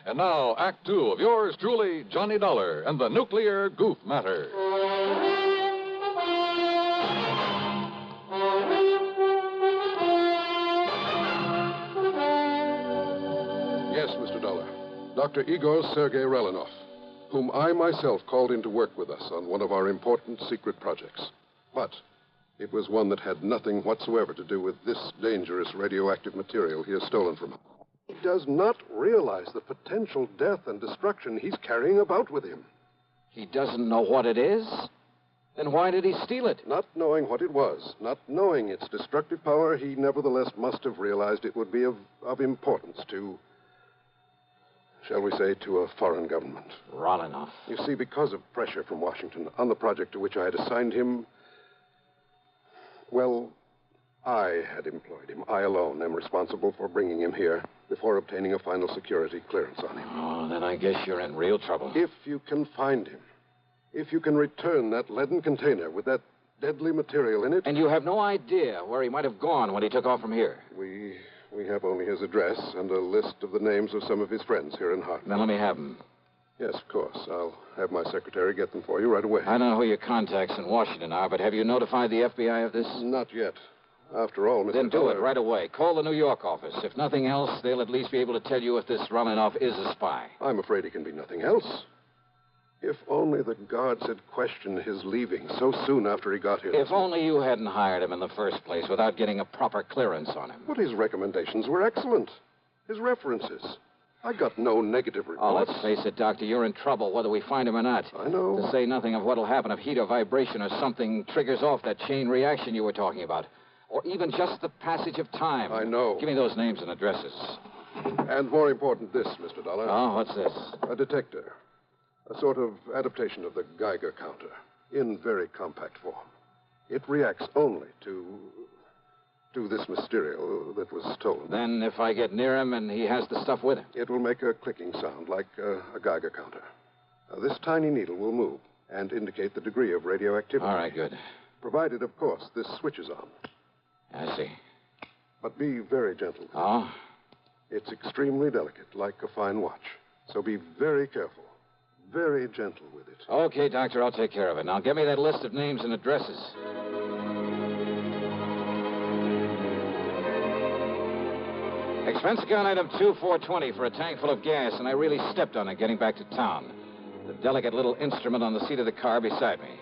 And now, Act 2 of yours truly, Johnny Dollar and the Nuclear Goof Matter. Yes, Mr. Dollar. Dr. Igor Sergei Rallinoff, whom I myself called in to work with us on one of our important secret projects. But it was one that had nothing whatsoever to do with this dangerous radioactive material he has stolen from us. He does not realize the potential death and destruction he's carrying about with him. He doesn't know what it is? Then why did he steal it? Not knowing what it was, not knowing its destructive power, he nevertheless must have realized it would be of importance to, shall we say, to a foreign government. Rallinoff. You see, because of pressure from Washington on the project to which I had assigned him, well, I had employed him. I alone am responsible for bringing him here before obtaining a final security clearance on him. Oh, then I guess you're in real trouble. If you can find him, if you can return that leaden container with that deadly material in it... And you have no idea where he might have gone when he took off from here? We have only his address and a list of the names of some of his friends here in Hartford. Then let me have them. Yes, of course. I'll have my secretary get them for you right away. I don't know who your contacts in Washington are, but have you notified the FBI of this? Not yet. After all, Mr. Then do Dollar... it right away. Call the New York office. If nothing else, they'll at least be able to tell you if this Rallinoff is a spy. I'm afraid he can be nothing else. If only the guards had questioned his leaving so soon after he got here. If only you hadn't hired him in the first place without getting a proper clearance on him. But his recommendations were excellent. His references. I got no negative reports. Oh, let's face it, Doctor. You're in trouble whether we find him or not. I know. To say nothing of what'll happen if heat or vibration or something triggers off that chain reaction you were talking about. Or even just the passage of time. I know. Give me those names and addresses. And more important, this, Mr. Dollar. Oh, what's this? A detector. A sort of adaptation of the Geiger counter, in very compact form. It reacts only to this material that was stolen. Then if I get near him and he has the stuff with him? It will make a clicking sound like a Geiger counter. This tiny needle will move and indicate the degree of radioactivity. All right, good. Provided, of course, this switch is on. I see. But be very gentle. Oh? It's extremely delicate, like a fine watch. So be very careful. Very gentle with it. Okay, Doctor, I'll take care of it. Now, give me that list of names and addresses. Expense account item 2420 for a tank full of gas, and I really stepped on it getting back to town. The delicate little instrument on the seat of the car beside me.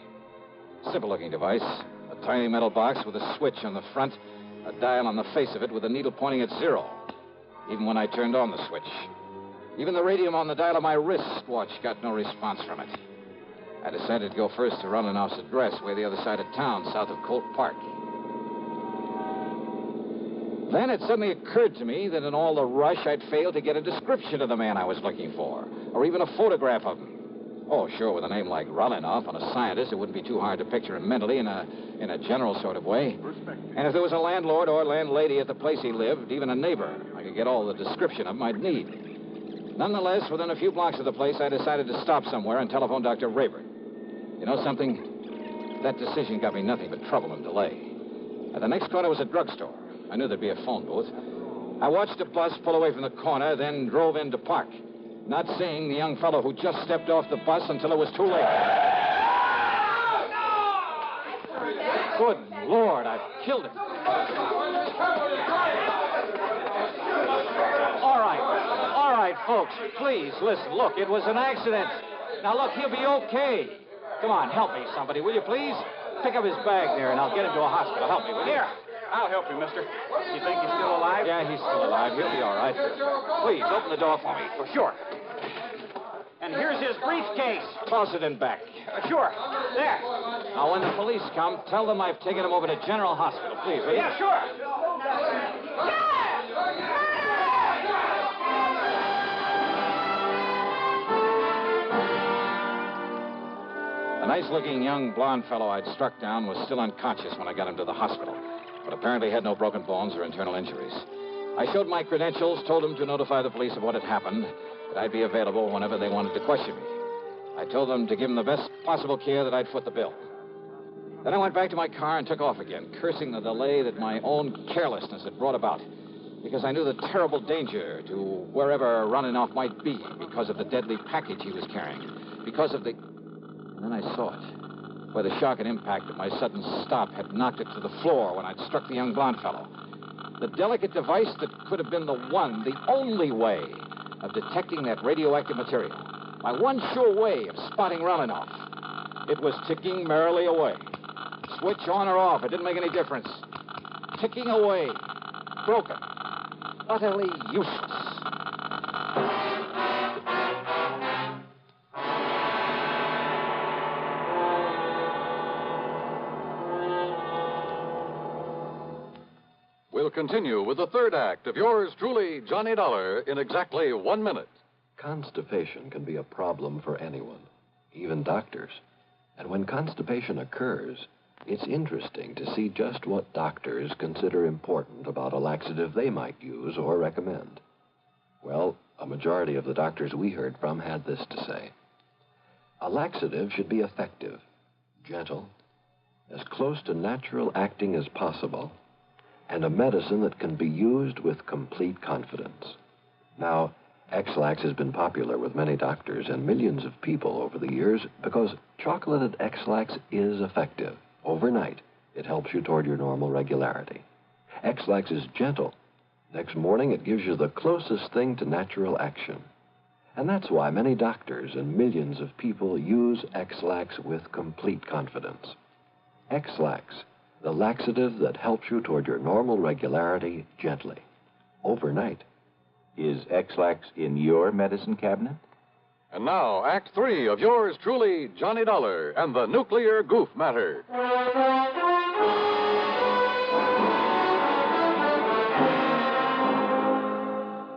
Simple-looking device. A tiny metal box with a switch on the front, a dial on the face of it with a needle pointing at 0. Even when I turned on the switch. Even the radium on the dial of my wristwatch got no response from it. I decided to go first to Runenoff's address, way the other side of town, south of Colt Park. Then it suddenly occurred to me that in all the rush, I'd failed to get a description of the man I was looking for, or even a photograph of him. Oh, sure, with a name like Runenoff and a scientist, it wouldn't be too hard to picture him mentally in a general sort of way. And if there was a landlord or landlady at the place he lived, even a neighbor, I could get all the description of him I'd need. Nonetheless, within a few blocks of the place, I decided to stop somewhere and telephone Dr. Rayburn. You know something? That decision got me nothing but trouble and delay. At the next corner was a drugstore. I knew there'd be a phone booth. I watched a bus pull away from the corner, then drove in to park, not seeing the young fellow who just stepped off the bus until it was too late. Good Lord, I've killed him. All right, folks, please, listen. Look, it was an accident. Now, look, he'll be okay. Come on, help me, somebody, will you, please? Pick up his bag there, and I'll get him to a hospital. Help me, will you? Here, I'll help you, mister. You think he's still alive? Yeah, he's still alive. He'll be all right. Please, open the door for me. For sure. And here's his briefcase. Toss it in back. Sure. There. Now, when the police come, tell them I've taken him over to General Hospital, please, will you? Yeah, sure. The nice-looking young blonde fellow I'd struck down was still unconscious when I got him to the hospital, but apparently had no broken bones or internal injuries. I showed my credentials, told them to notify the police of what had happened, that I'd be available whenever they wanted to question me. I told them to give him the best possible care, that I'd foot the bill. Then I went back to my car and took off again, cursing the delay that my own carelessness had brought about, because I knew the terrible danger to wherever Runenoff might be because of the deadly package he was carrying, because of the... And then I saw it, where the shock and impact of my sudden stop had knocked it to the floor when I'd struck the young blonde fellow. The delicate device that could have been the one, the only way of detecting that radioactive material. My one sure way of spotting Runenoff. It was ticking merrily away. Switch on or off, it didn't make any difference. Ticking away. Broken. Utterly useless. We'll continue with the third act of yours truly, Johnny Dollar, in exactly 1 minute. Constipation can be a problem for anyone, even doctors. And when constipation occurs, it's interesting to see just what doctors consider important about a laxative they might use or recommend. Well, a majority of the doctors we heard from had this to say. A laxative should be effective, gentle, as close to natural acting as possible, and a medicine that can be used with complete confidence. Now, X-Lax has been popular with many doctors and millions of people over the years because chocolated X-Lax is effective. Overnight, it helps you toward your normal regularity. X-Lax is gentle. Next morning, it gives you the closest thing to natural action. And that's why many doctors and millions of people use X-Lax with complete confidence. X-Lax, the laxative that helps you toward your normal regularity gently, overnight. Is X-Lax in your medicine cabinet? And now, Act 3 of yours truly, Johnny Dollar, and the Nuclear Goof Matter.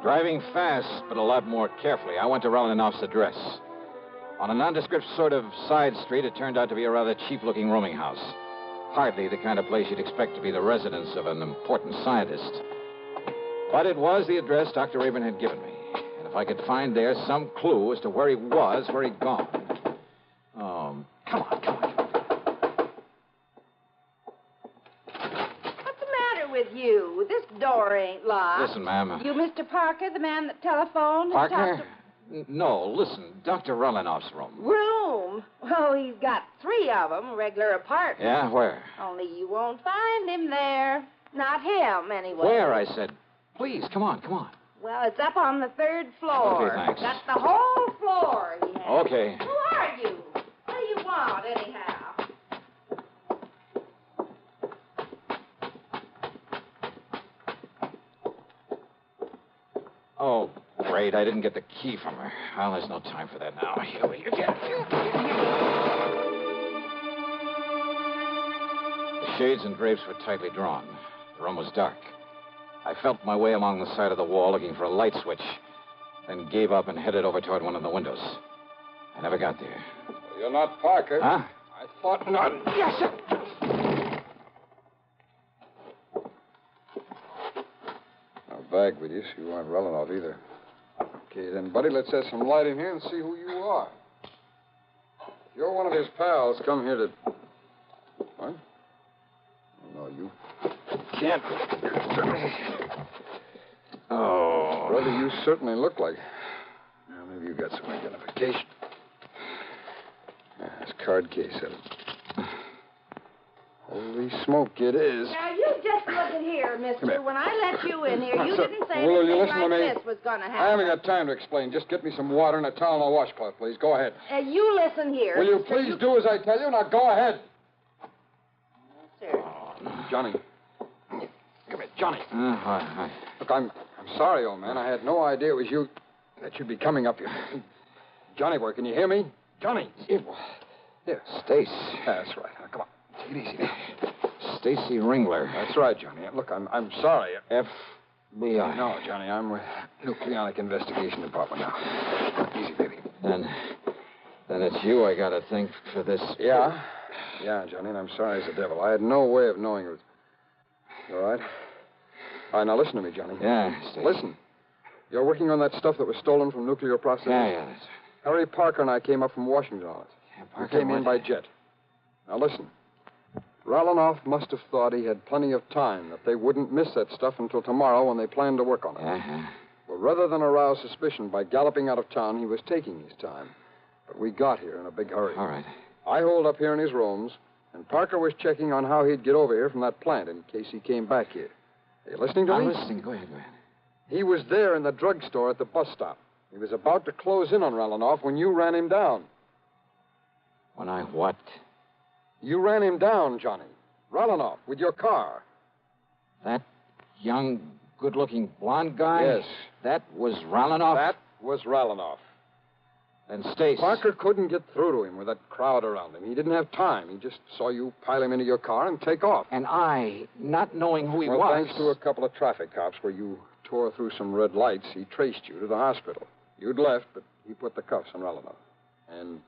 Driving fast, but a lot more carefully, I went to Relanoff's address. On a nondescript sort of side street, it turned out to be a rather cheap-looking rooming house. Hardly the kind of place you'd expect to be the residence of an important scientist. But it was the address Dr. Apron had given me. And if I could find there some clue as to where he was, where he'd gone. Oh, come on. What's the matter with you? This door ain't locked. Listen, ma'am. You Mr. Parker, the man that telephoned? Parker? No, listen. Dr. Relanoff's room. Room? Oh, he's got 3 of them, regular apartments. Yeah, where? Only you won't find him there. Not him, anyway. Where, I said. Please, come on. Well, it's up on the 3rd floor. Okay, thanks. That's the whole floor he has. Okay. Who are you? What do you want, anyhow? Oh, great. I didn't get the key from her. Well, there's no time for that now. Here we go. The shades and drapes were tightly drawn. The room was dark. I felt my way along the side of the wall looking for a light switch, then gave up and headed over toward one of the windows. I never got there. You're not Parker. Huh? I thought not. Yes, sir. No bag with you, so you weren't Relanoff either. Okay, then, buddy, let's have some light in here and see who you are. If you're one of his pals, come here to... What? No, you can't. Oh. Brother, you certainly look like... Now, maybe you got some identification. This card case of it. Holy smoke, it is. Now, you just look at here, mister. Come here. When I let you in here, you Sir, didn't say will you anything listen to like me? this was going to happen. I haven't got time to explain. Just get me some water and a towel and a washcloth, please. Go ahead. You listen here. Will you mister. please do as I tell you? Now, go ahead. Yes, sir. Johnny. Come here, Johnny. Hi. Look, I'm sorry, old man. I had no idea it was you that you'd be coming up here. Johnny boy, can you hear me? Johnny. Here. Stace. That's right. Now, come on. Take it easy now. Stacy Ringler. That's right, Johnny. Look, I'm sorry. FBI. No, Johnny, I'm with Nucleonic Investigation Department now. Easy, baby. Then it's you I gotta thank for this. Yeah, Johnny, and I'm sorry as the devil. I had no way of knowing it was... You all right? All right, now listen to me, Johnny. Yeah, Stacy. Listen. You're working on that stuff that was stolen from nuclear processing? Yeah, that's... Harry Parker and I came up from Washington on it. Yeah, We Parker came in by jet. Now, listen. Relanoff must have thought he had plenty of time, that they wouldn't miss that stuff until tomorrow when they planned to work on it. Uh-huh. Well, rather than arouse suspicion by galloping out of town, he was taking his time. But we got here in a big hurry. All right. I holed up here in his rooms, and Parker was checking on how he'd get over here from that plant in case he came back here. Are you listening to me? I'm listening. Go ahead. He was there in the drugstore at the bus stop. He was about to close in on Relanoff when you ran him down. When I what? You ran him down, Johnny. Relanoff, with your car. That young, good-looking blonde guy? Yes. That was Relanoff? That was Relanoff. And Stace. Parker couldn't get through to him with that crowd around him. He didn't have time. He just saw you pile him into your car and take off. And I, not knowing who he was... Thanks to a couple of traffic cops where you tore through some red lights, he traced you to the hospital. You'd left, but he put the cuffs on Relanoff. And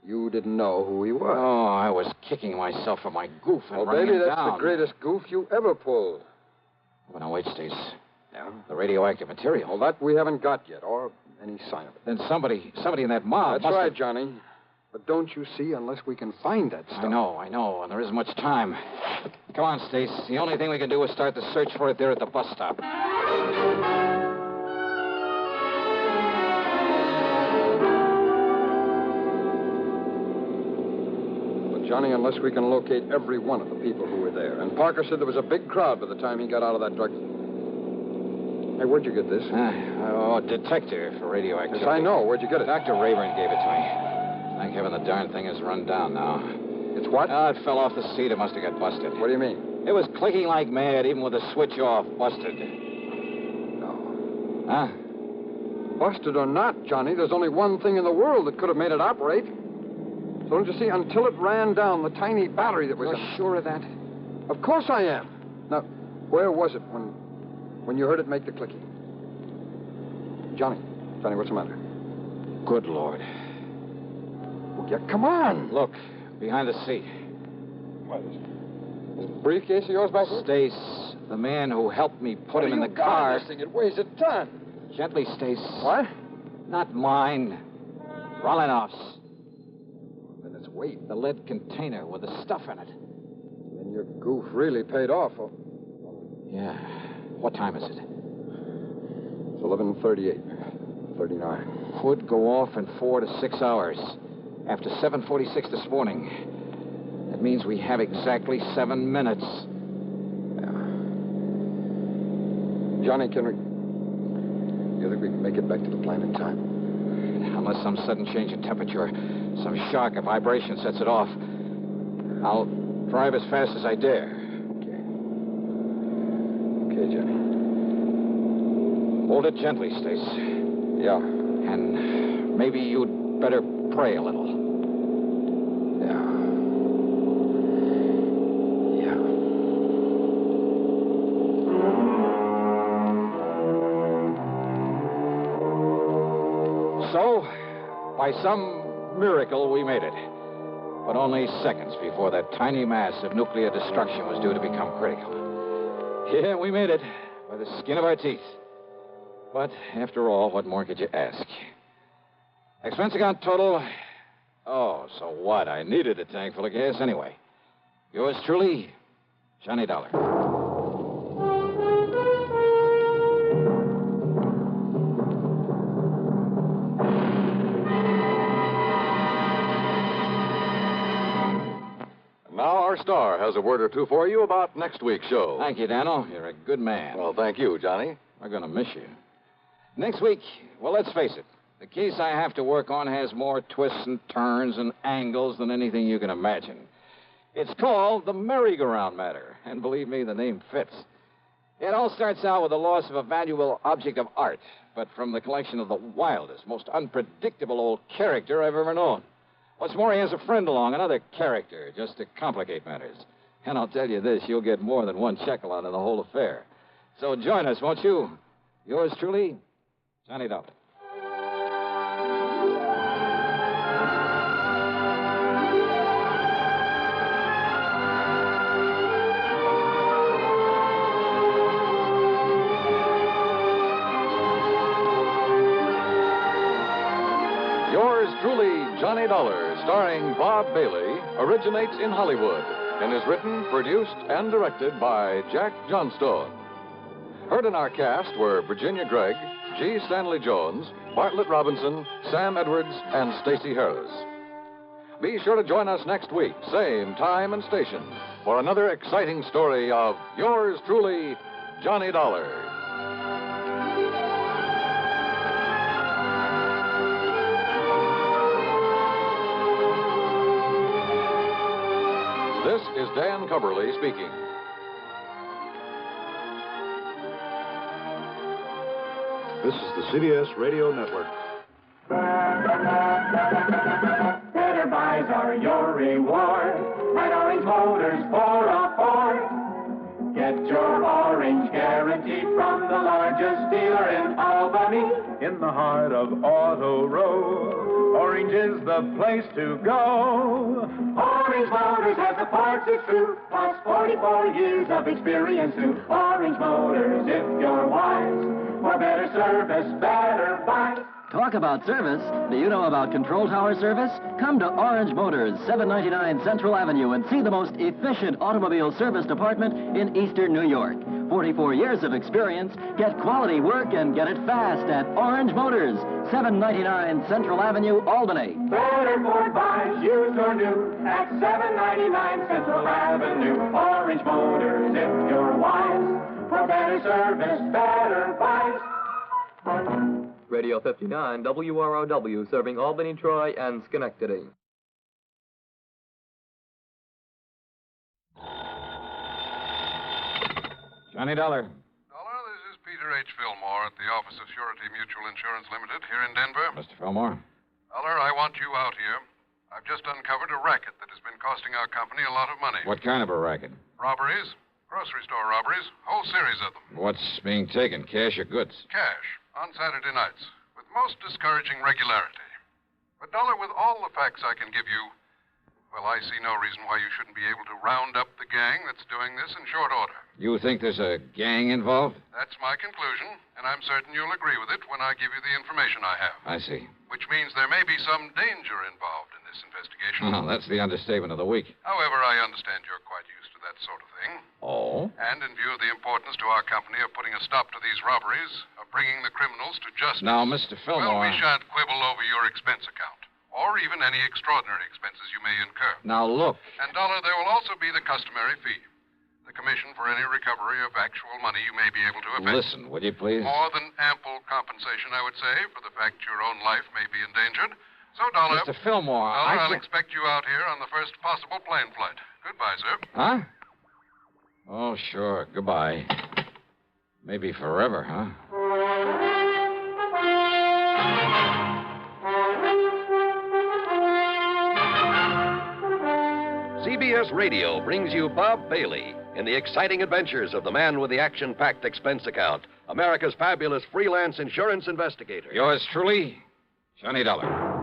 you didn't know who he was. Oh, I was kicking myself for my goof and running baby, him that's down. the greatest goof you ever pulled. Well, now, wait, Stace. Yeah? The radioactive material. Well, that we haven't got yet, or any sign of it. Then somebody in that mob That's right, Johnny. But don't you see, unless we can find that stuff. I know, and there isn't much time. Come on, Stace. The only thing we can do is start the search for it there at the bus stop. Johnny, unless we can locate every one of the people who were there. And Parker said there was a big crowd by the time he got out of that drug... Hey, where'd you get this? Detector for radioactivity. Yes, I know. Where'd you get it? Dr. Rayburn gave it to me. Thank heaven the darn thing is run down now. It's what? Oh, it fell off the seat. It must have got busted. What do you mean? It was clicking like mad, even with the switch off. Busted. No. Huh? Busted or not, Johnny, there's only one thing in the world that could have made it operate. So don't you see, until it ran down the tiny battery that was... You're sure of that? Of course I am. Now, where was it when you heard it make the clicking? Johnny, what's the matter? Good Lord. Oh, yeah, come on. Look, behind the seat. What is it? Is the briefcase of yours back there? Stace, the man who helped me put him in the You got car. this thing. It weighs a ton. Gently, Stace. What? Not mine. Rollinov's. Then its weight, the lead container with the stuff in it. Then your goof really paid off. Oh. Yeah. What time is it? It's 11:38. 39. Could go off in 4 to 6 hours. After 7:46 this morning. That means we have exactly 7 minutes. Yeah. Johnny, you think we can make it back to the plant in time? Unless some sudden change in temperature, some shock or vibration sets it off. I'll drive as fast as I dare. Okay, Johnny. Hold it gently, Stace. Yeah. And maybe you'd better pray a little. So, by some miracle, we made it. But only seconds before that tiny mass of nuclear destruction was due to become critical. Yeah, we made it by the skin of our teeth. But after all, what more could you ask? Expense account total. Oh, so what? I needed a tank full of gas anyway. Yours truly, Johnny Dollar. Now our star has a word or two for you about next week's show. Thank you, Daniel. You're a good man. Well, thank you, Johnny. We're going to miss you. Next week, well, let's face it. The case I have to work on has more twists and turns and angles than anything you can imagine. It's called the merry-go-round matter, and believe me, the name fits. It all starts out with the loss of a valuable object of art, but from the collection of the wildest, most unpredictable old character I've ever known. What's more, he has a friend along, another character, just to complicate matters. And I'll tell you this, you'll get more than one shekel out of the whole affair. So join us, won't you? Yours truly, Johnny Dollar. Yours truly, Johnny Dollar, starring Bob Bailey, originates in Hollywood and is written, produced, and directed by Jack Johnstone. Heard in our cast were Virginia Gregg, G. Stanley Jones, Bartlett Robinson, Sam Edwards, and Stacy Harris. Be sure to join us next week, same time and station, for another exciting story of yours truly, Johnny Dollar. This is Dan Cubberly speaking. This is the CBS Radio Network. Better buys are your reward at Orange Motors 404. Get your orange guaranteed from the largest dealer in Albany. In the heart of Auto Row, Orange is the place to go. Orange Motors has the parts it's true, plus 44 years of experience too. Orange Motors, if you're wise, for better service, better buy. Talk about service. Do you know about Control Tower service? Come to Orange Motors, 799 Central Avenue, and see the most efficient automobile service department in eastern New York. 44 years of experience. Get quality work and get it fast at Orange Motors, 799 Central Avenue, Albany. Better Ford buys, used or new, at 799 Central Avenue. Orange Motors, if you're wise, for better service, better buys. Radio 59, WROW, serving Albany, Troy, and Schenectady. Johnny Dollar. Dollar, this is Peter H. Fillmore at the Office of Surety Mutual Insurance Limited here in Denver. Mr. Fillmore. Dollar, I want you out here. I've just uncovered a racket that has been costing our company a lot of money. What kind of a racket? Robberies, grocery store robberies, whole series of them. What's being taken, cash or goods? Cash. on Saturday nights, with most discouraging regularity. But, Dollar, with all the facts I can give you, well, I see no reason why you shouldn't be able to round up the gang that's doing this in short order. You think there's a gang involved? That's my conclusion, and I'm certain you'll agree with it when I give you the information I have. I see. Which means there may be some danger involved in this investigation. Oh, that's the understatement of the week. However, I understand you're quite used to that sort of thing. Oh? And in view of the importance to our company of putting a stop to these robberies, of bringing the criminals to justice... Now, Mr. Fillmore... Well, we shan't quibble over your expense account, or even any extraordinary expenses you may incur. Now, look. And, Dollar, there will also be the customary fee. The commission for any recovery of actual money you may be able to effect. Listen, would you please? More than ample compensation, I would say, for the fact your own life may be endangered. So, Dollar... Mr. Fillmore, Dollar, I'll can't... expect you out here on the first possible plane flight. Goodbye, sir. Huh? Oh, sure. Goodbye. Maybe forever, huh? CBS Radio brings you Bob Bailey in the exciting adventures of the man with the action-packed expense account, America's fabulous freelance insurance investigator. Yours truly, Johnny Dollar.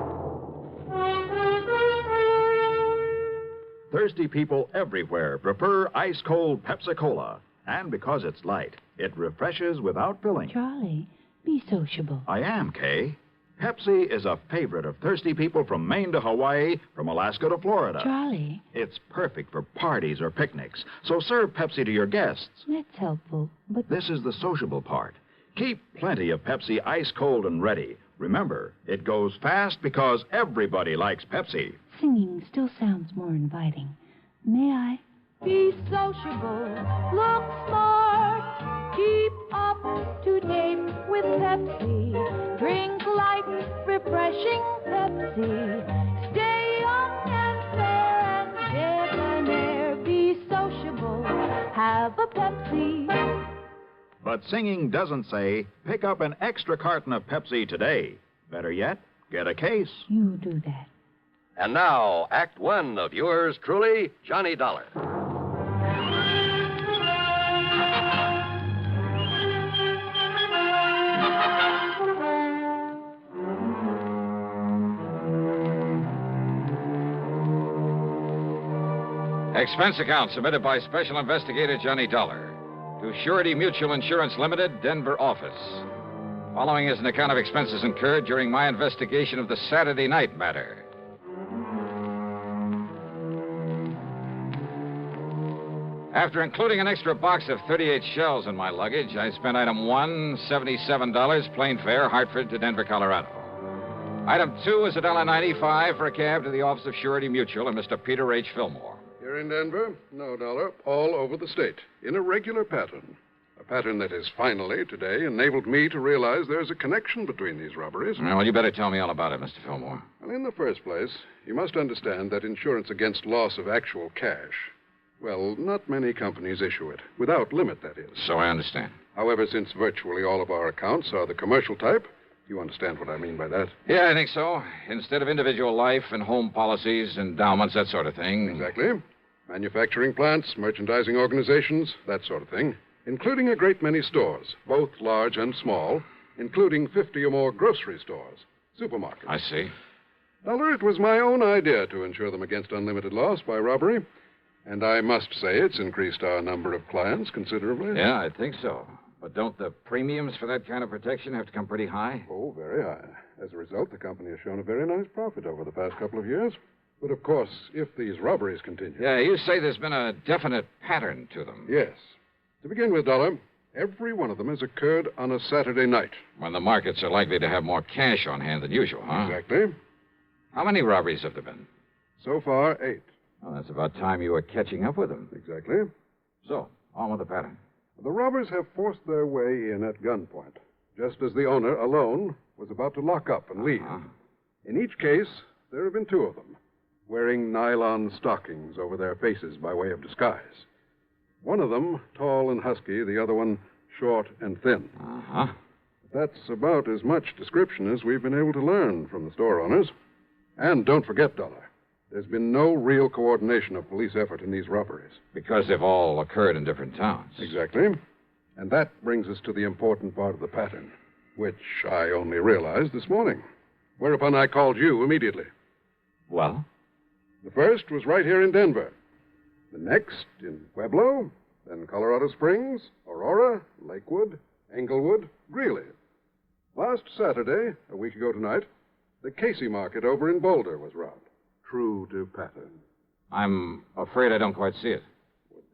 Thirsty people everywhere prefer ice-cold Pepsi-Cola. And because it's light, it refreshes without filling. Charlie, be sociable. I am, Kay. Pepsi is a favorite of thirsty people from Maine to Hawaii, from Alaska to Florida. Charlie. It's perfect for parties or picnics, so serve Pepsi to your guests. That's helpful, but... This is the sociable part. Keep plenty of Pepsi ice-cold and ready. Remember, it goes fast because everybody likes Pepsi. Singing still sounds more inviting. May I? Be sociable, look smart, keep up to date with Pepsi. Drink light, refreshing Pepsi. Stay young and fair and debonair. Be sociable, have a Pepsi. But singing doesn't say, pick up an extra carton of Pepsi today. Better yet, get a case. You do that. And now, Act One of yours truly, Johnny Dollar. Expense account submitted by Special Investigator Johnny Dollar to Surety Mutual Insurance Limited, Denver office. Following is an account of expenses incurred during my investigation of the Saturday night matter. After including an extra box of 38 shells in my luggage, I spent item 1, $77, plane fare, Hartford to Denver, Colorado. Item 2 is $1.95 for a cab to the office of Surety Mutual and Mr. Peter H. Fillmore. Here in Denver? No, Dollar. All over the state, in a regular pattern. A pattern that has finally, today, enabled me to realize there's a connection between these robberies. Well, you better tell me all about it, Mr. Fillmore. Well, in the first place, you must understand that insurance against loss of actual cash, well, not many companies issue it. Without limit, that is. So I understand. However, since virtually all of our accounts are the commercial type, you understand what I mean by that? Yeah, I think so. Instead of individual life and home policies, endowments, that sort of thing. Exactly. Manufacturing plants, merchandising organizations, that sort of thing. Including a great many stores, both large and small, including 50 or more grocery stores, supermarkets. I see. Dollar, it was my own idea to insure them against unlimited loss by robbery. And I must say it's increased our number of clients considerably. Yeah, I think so. But don't the premiums for that kind of protection have to come pretty high? Oh, very high. As a result, the company has shown a very nice profit over the past couple of years. But, of course, if these robberies continue... Yeah, you say there's been a definite pattern to them. Yes. To begin with, Dollar, every one of them has occurred on a Saturday night. When the markets are likely to have more cash on hand than usual, huh? Exactly. How many robberies have there been? So far, 8. Well, that's about time you were catching up with them. Exactly. So, on with the pattern. The robbers have forced their way in at gunpoint, just as the owner, alone, was about to lock up and leave. In each case, there have been 2 of them, wearing nylon stockings over their faces by way of disguise. One of them, tall and husky, the other one, short and thin. That's about as much description as we've been able to learn from the store owners. And don't forget, Dollar, there's been no real coordination of police effort in these robberies. Because they've all occurred in different towns. Exactly. And that brings us to the important part of the pattern. Which I only realized this morning. Whereupon I called you immediately. Well? The first was right here in Denver. The next in Pueblo, then Colorado Springs, Aurora, Lakewood, Englewood, Greeley. Last Saturday, a week ago tonight, the Casey market over in Boulder was robbed. True to pattern. I'm afraid I don't quite see it.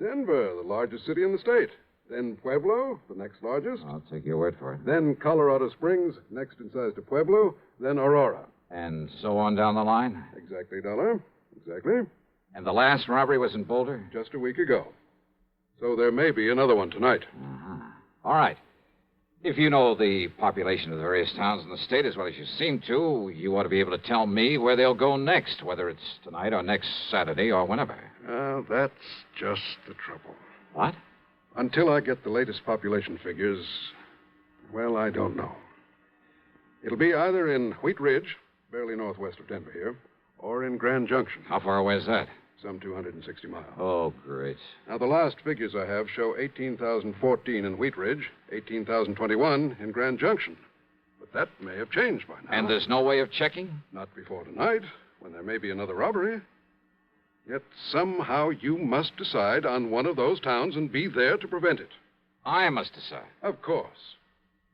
Denver, the largest city in the state. Then Pueblo, the next largest. I'll take your word for it. Then Colorado Springs, next in size to Pueblo. Then Aurora. And so on down the line? Exactly, Dollar. Exactly. And the last robbery was in Boulder? Just a week ago. So there may be another one tonight. Uh-huh. All right. If you know the population of the various towns in the state as well as you seem to, you ought to be able to tell me where they'll go next, whether it's tonight or next Saturday or whenever. That's just the trouble. What? Until I get the latest population figures, well, I don't know. It'll be either in Wheat Ridge, barely northwest of Denver here, or in Grand Junction. How far away is that? Some 260 miles. Oh, great. Now, the last figures I have show 18,014 in Wheat Ridge, 18,021 in Grand Junction. But that may have changed by now. And there's no way of checking? Not before tonight, when there may be another robbery. Yet somehow you must decide on one of those towns and be there to prevent it. I must decide. Of course.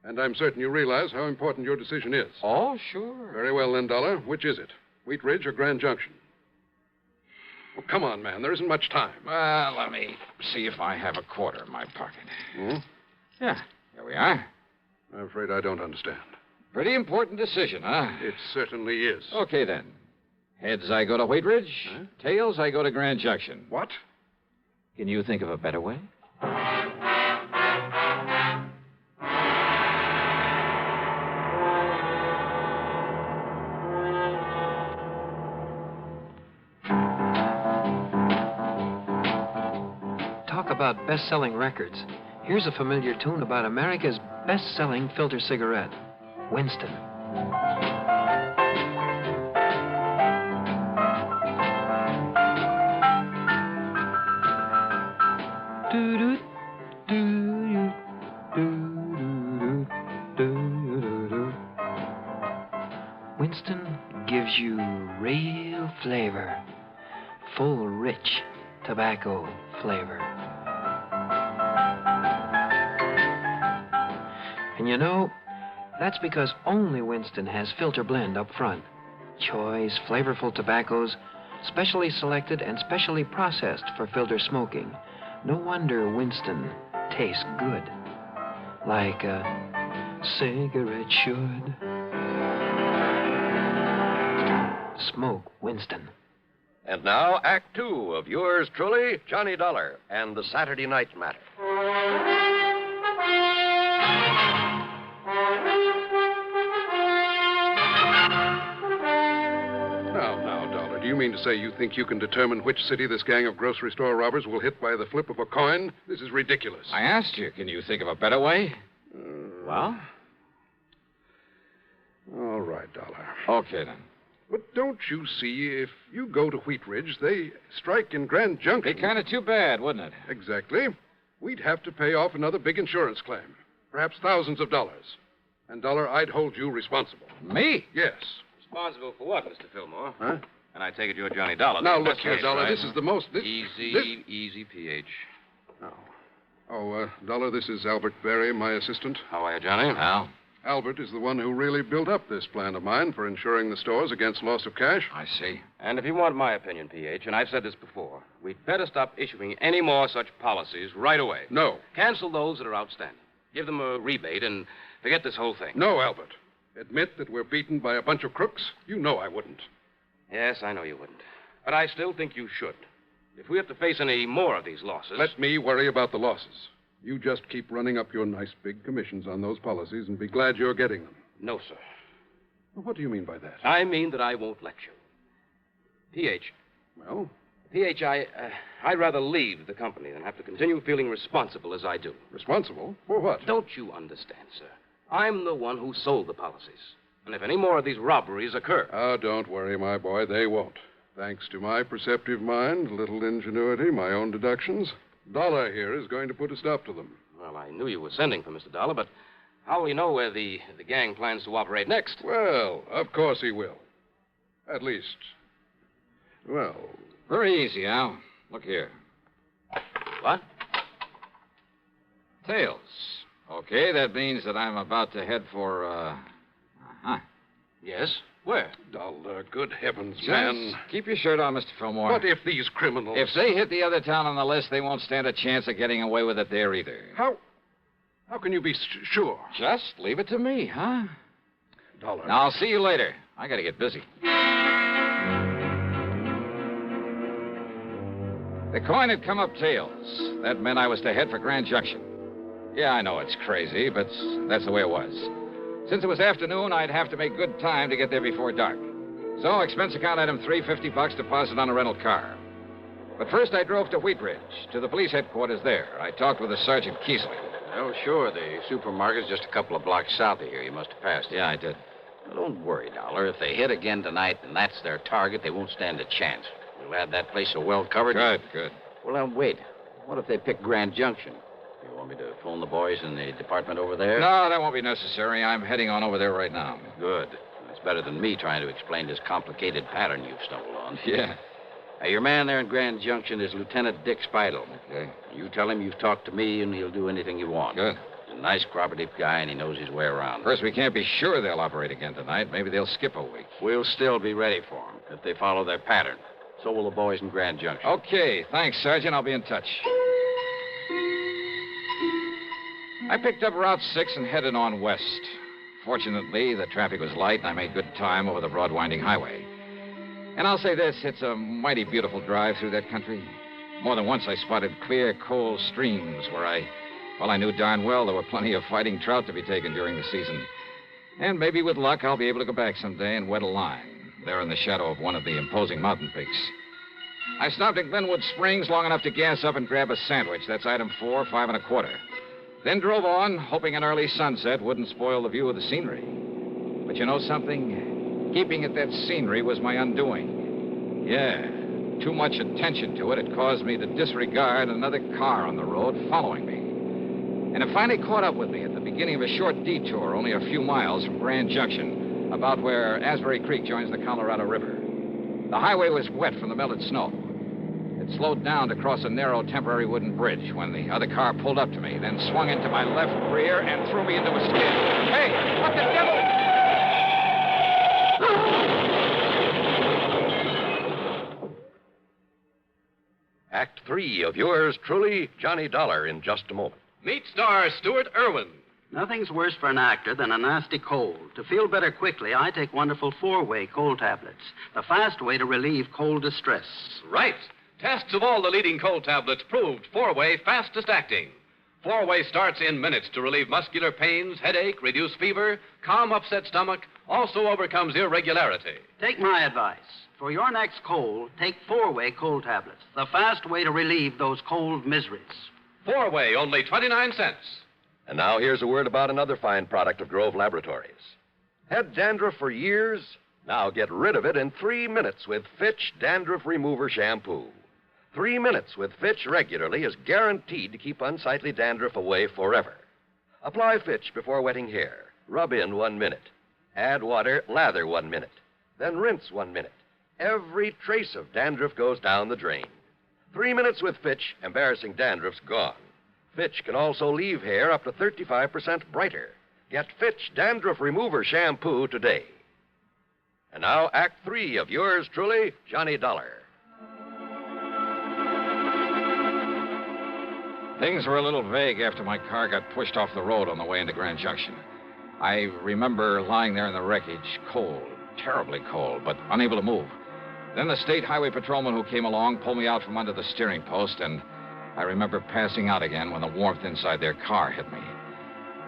And I'm certain you realize how important your decision is. Oh, sure. Very well, then, Dollar. Which is it? Wheat Ridge or Grand Junction? Well, come on, man. There isn't much time. Well, let me see if I have a quarter in my pocket. Hmm? Yeah, here we are. I'm afraid I don't understand. Pretty important decision, huh? It certainly is. Okay, then. Heads, I go to Wheat Ridge. Huh? Tails, I go to Grand Junction. What? Can you think of a better way? Talk about best-selling records. Here's a familiar tune about America's best-selling filter cigarette, Winston. Winston gives you real flavor, full, rich tobacco flavor. And you know, that's because only Winston has filter blend up front. Choice, flavorful tobaccos, specially selected and specially processed for filter smoking. No wonder Winston tastes good, like a cigarette should. Smoke Winston. And now, Act Two of yours truly, Johnny Dollar, and the Saturday Night Matter. Now, Dollar, do you mean to say you think you can determine which city this gang of grocery store robbers will hit by the flip of a coin? This is ridiculous. I asked you, can you think of a better way? Well? All right, Dollar. Okay, then. But don't you see, if you go to Wheat Ridge, they strike in Grand Junction. Be kind of too bad, wouldn't it? Exactly. We'd have to pay off another big insurance claim. Perhaps thousands of dollars. And, Dollar, I'd hold you responsible. Me? Yes. Responsible for what, Mr. Fillmore? Huh? And I take it you're Johnny Dollar. Now, look here, case, Dollar. right? This is the most... Easy, PH. Dollar, this is Albert Berry, my assistant. How are you, Johnny? Al? Albert is the one who really built up this plan of mine for insuring the stores against loss of cash. I see. And if you want my opinion, PH, and I've said this before, we'd better stop issuing any more such policies right away. No. Cancel those that are outstanding. Give them a rebate and forget this whole thing. No, Albert. Admit that we're beaten by a bunch of crooks? You know I wouldn't. Yes, I know you wouldn't. But I still think you should. If we have to face any more of these losses... Let me worry about the losses. You just keep running up your nice big commissions on those policies and be glad you're getting them. No, sir. What do you mean by that? I mean that I won't let you. PH. Well? PH, I'd rather leave the company than have to continue feeling responsible as I do. Responsible? For what? Don't you understand, sir? I'm the one who sold the policies. And if any more of these robberies occur... Oh, don't worry, my boy. They won't. Thanks to my perceptive mind, little ingenuity, my own deductions, Dollar here is going to put a stop to them. Well, I knew you were sending for Mr. Dollar, but How will he know where the gang plans to operate next? Well, of course he will. At least, well... Very easy, Al. Look here. What? Tails. Okay, that means that I'm about to head for, Yes? Where? Dollar, good heavens, Just man. keep your shirt on, Mr. Fillmore. What if these criminals... If they hit the other town on the list, they won't stand a chance of getting away with it there either. How can you be sure? Just leave it to me, huh? Dollar. Now, I'll see you later. I gotta get busy. The coin had come up tails. That meant I was to head for Grand Junction. Yeah, I know it's crazy, but that's the way it was. Since it was afternoon, I'd have to make good time to get there before dark. So, expense account item $350 deposit on a rental car. But first I drove to Wheat Ridge, to the police headquarters there. I talked with a Sergeant Keesley. Oh, sure. The supermarket's just a couple of blocks south of here. You must have passed it. Yeah, I did. Well, don't worry, Dollar. If they hit again tonight and that's their target, they won't stand a chance. We'll have that place so well covered. Good. Well, now, wait. What if they pick Grand Junction? You want me to phone the boys in the department over there? No, that won't be necessary. I'm heading on over there right now. Good. That's better than me trying to explain this complicated pattern you've stumbled on. Yeah. Your man there in Grand Junction is Lieutenant Dick Speidel. Okay. You tell him you've talked to me, and he'll do anything you want. Good. He's a nice, cooperative guy, and he knows his way around. First, we can't be sure they'll operate again tonight. Maybe they'll skip a week. We'll still be ready for them if they follow their pattern. So will the boys in Grand Junction. Okay. Thanks, Sergeant. I'll be in touch. I picked up Route 6 and headed on west. Fortunately, the traffic was light, and I made good time over the broad winding highway. And I'll say this, it's a mighty beautiful drive through that country. More than once I spotted clear, cold streams where I knew darn well there were plenty of fighting trout to be taken during the season. And maybe with luck, I'll be able to go back someday and wet a line, there in the shadow of one of the imposing mountain peaks. I stopped at Glenwood Springs long enough to gas up and grab a sandwich. That's item 4, 5 1/4. Then drove on, hoping an early sunset wouldn't spoil the view of the scenery. But you know something? Keeping at that scenery was my undoing. Yeah, too much attention to it had caused me to disregard another car on the road following me. And it finally caught up with me at the beginning of a short detour, only a few miles from Grand Junction, about where Asbury Creek joins the Colorado River. The highway was wet from the melted snow. It slowed down to cross a narrow temporary wooden bridge when the other car pulled up to me, then swung into my left rear and threw me into a skid. Hey, what the devil? Act 3 of yours truly, Johnny Dollar, in just a moment. Meet star Stuart Irwin. Nothing's worse for an actor than a nasty cold. To feel better quickly, I take wonderful 4-way cold tablets, the fast way to relieve cold distress. Right. Tests of all the leading cold tablets proved 4-way fastest acting. 4-way starts in minutes to relieve muscular pains, headache, reduce fever, calm upset stomach, also overcomes irregularity. Take my advice. For your next cold, take 4-way cold tablets, the fast way to relieve those cold miseries. 4-way, only 29 cents. And now here's a word about another fine product of Grove Laboratories. Had dandruff for years? Now get rid of it in 3 minutes with Fitch Dandruff Remover Shampoo. 3 minutes with Fitch regularly is guaranteed to keep unsightly dandruff away forever. Apply Fitch before wetting hair. Rub in 1 minute. Add water, lather 1 minute. Then rinse 1 minute. Every trace of dandruff goes down the drain. 3 minutes with Fitch, embarrassing dandruff's gone. Fitch can also leave hair up to 35% brighter. Get Fitch Dandruff Remover Shampoo today. And now, Act 3 of yours truly, Johnny Dollar. Things were a little vague after my car got pushed off the road on the way into Grand Junction. I remember lying there in the wreckage, cold, terribly cold, but unable to move. Then the state highway patrolman who came along pulled me out from under the steering post, and I remember passing out again when the warmth inside their car hit me.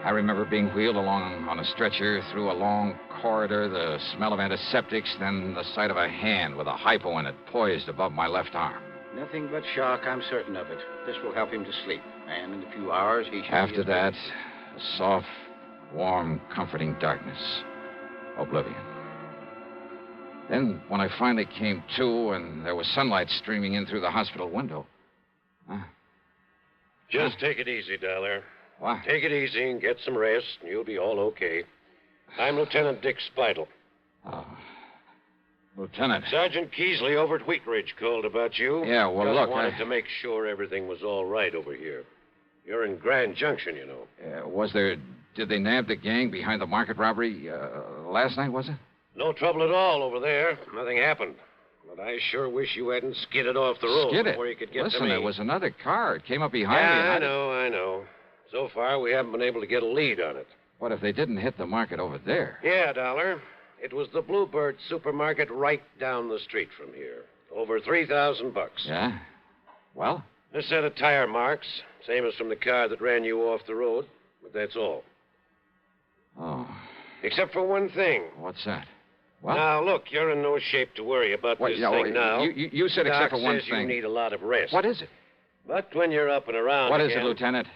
I remember being wheeled along on a stretcher through a long corridor, the smell of antiseptics, then the sight of a hand with a hypo in it poised above my left arm. Nothing but shock, I'm certain of it. This will help him to sleep. And in a few hours, he should After that, a soft, warm, comforting darkness. Oblivion. Then, when I finally came to and there was sunlight streaming in through the hospital window... Just take it easy, Dollar. What? Take it easy and get some rest, and you'll be all okay. I'm Lieutenant Dick Spidle. Oh. Lieutenant. Sergeant Keesley over at Wheat Ridge called about you. Yeah, well, Just look, wanted to make sure everything was all right over here. You're in Grand Junction, you know. Did they nab the gang behind the market robbery last night, was it? No trouble at all over there. Nothing happened. But I sure wish you hadn't skidded off the road Skidded? before you could get Listen, to me. there was another car. It came up behind me. Yeah, And I know. So far, we haven't been able to get a lead on it. What if they didn't hit the market over there? Yeah, Dollar. It was the Bluebird supermarket right down the street from here. Over $3,000. Yeah? Well? A set of tire marks, same as from the car that ran you off the road. But that's all. Oh. Except for one thing. What's that? What? Now, look, you're in no shape to worry about this thing now. You said except for one says thing. You need a lot of rest. What is it? But when you're up and around What again... is it, Lieutenant?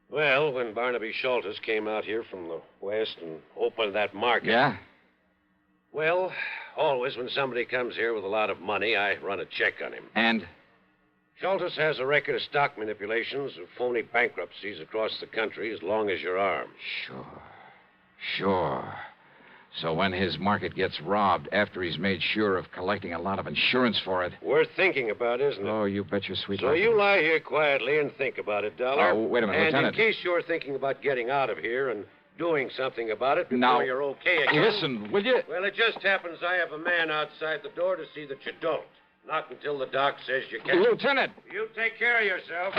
Well, when Barnaby Schultes came out here from the west and opened that market... Yeah? Well, always when somebody comes here with a lot of money, I run a check on him. And? Schultes has a record of stock manipulations of phony bankruptcies across the country as long as your arm. Sure. So when his market gets robbed after he's made sure of collecting a lot of insurance for it... Worth thinking about, isn't it? Oh, you bet your sweet So life. you lie here quietly and think about it, Dollar. Oh, wait a minute, and Lieutenant. In case you're thinking about getting out of here and doing something about it before Now, you're okay again... Listen, will you... Well, it just happens I have a man outside the door to see that you don't. Not until the doc says you can. Lieutenant! You take care of yourself.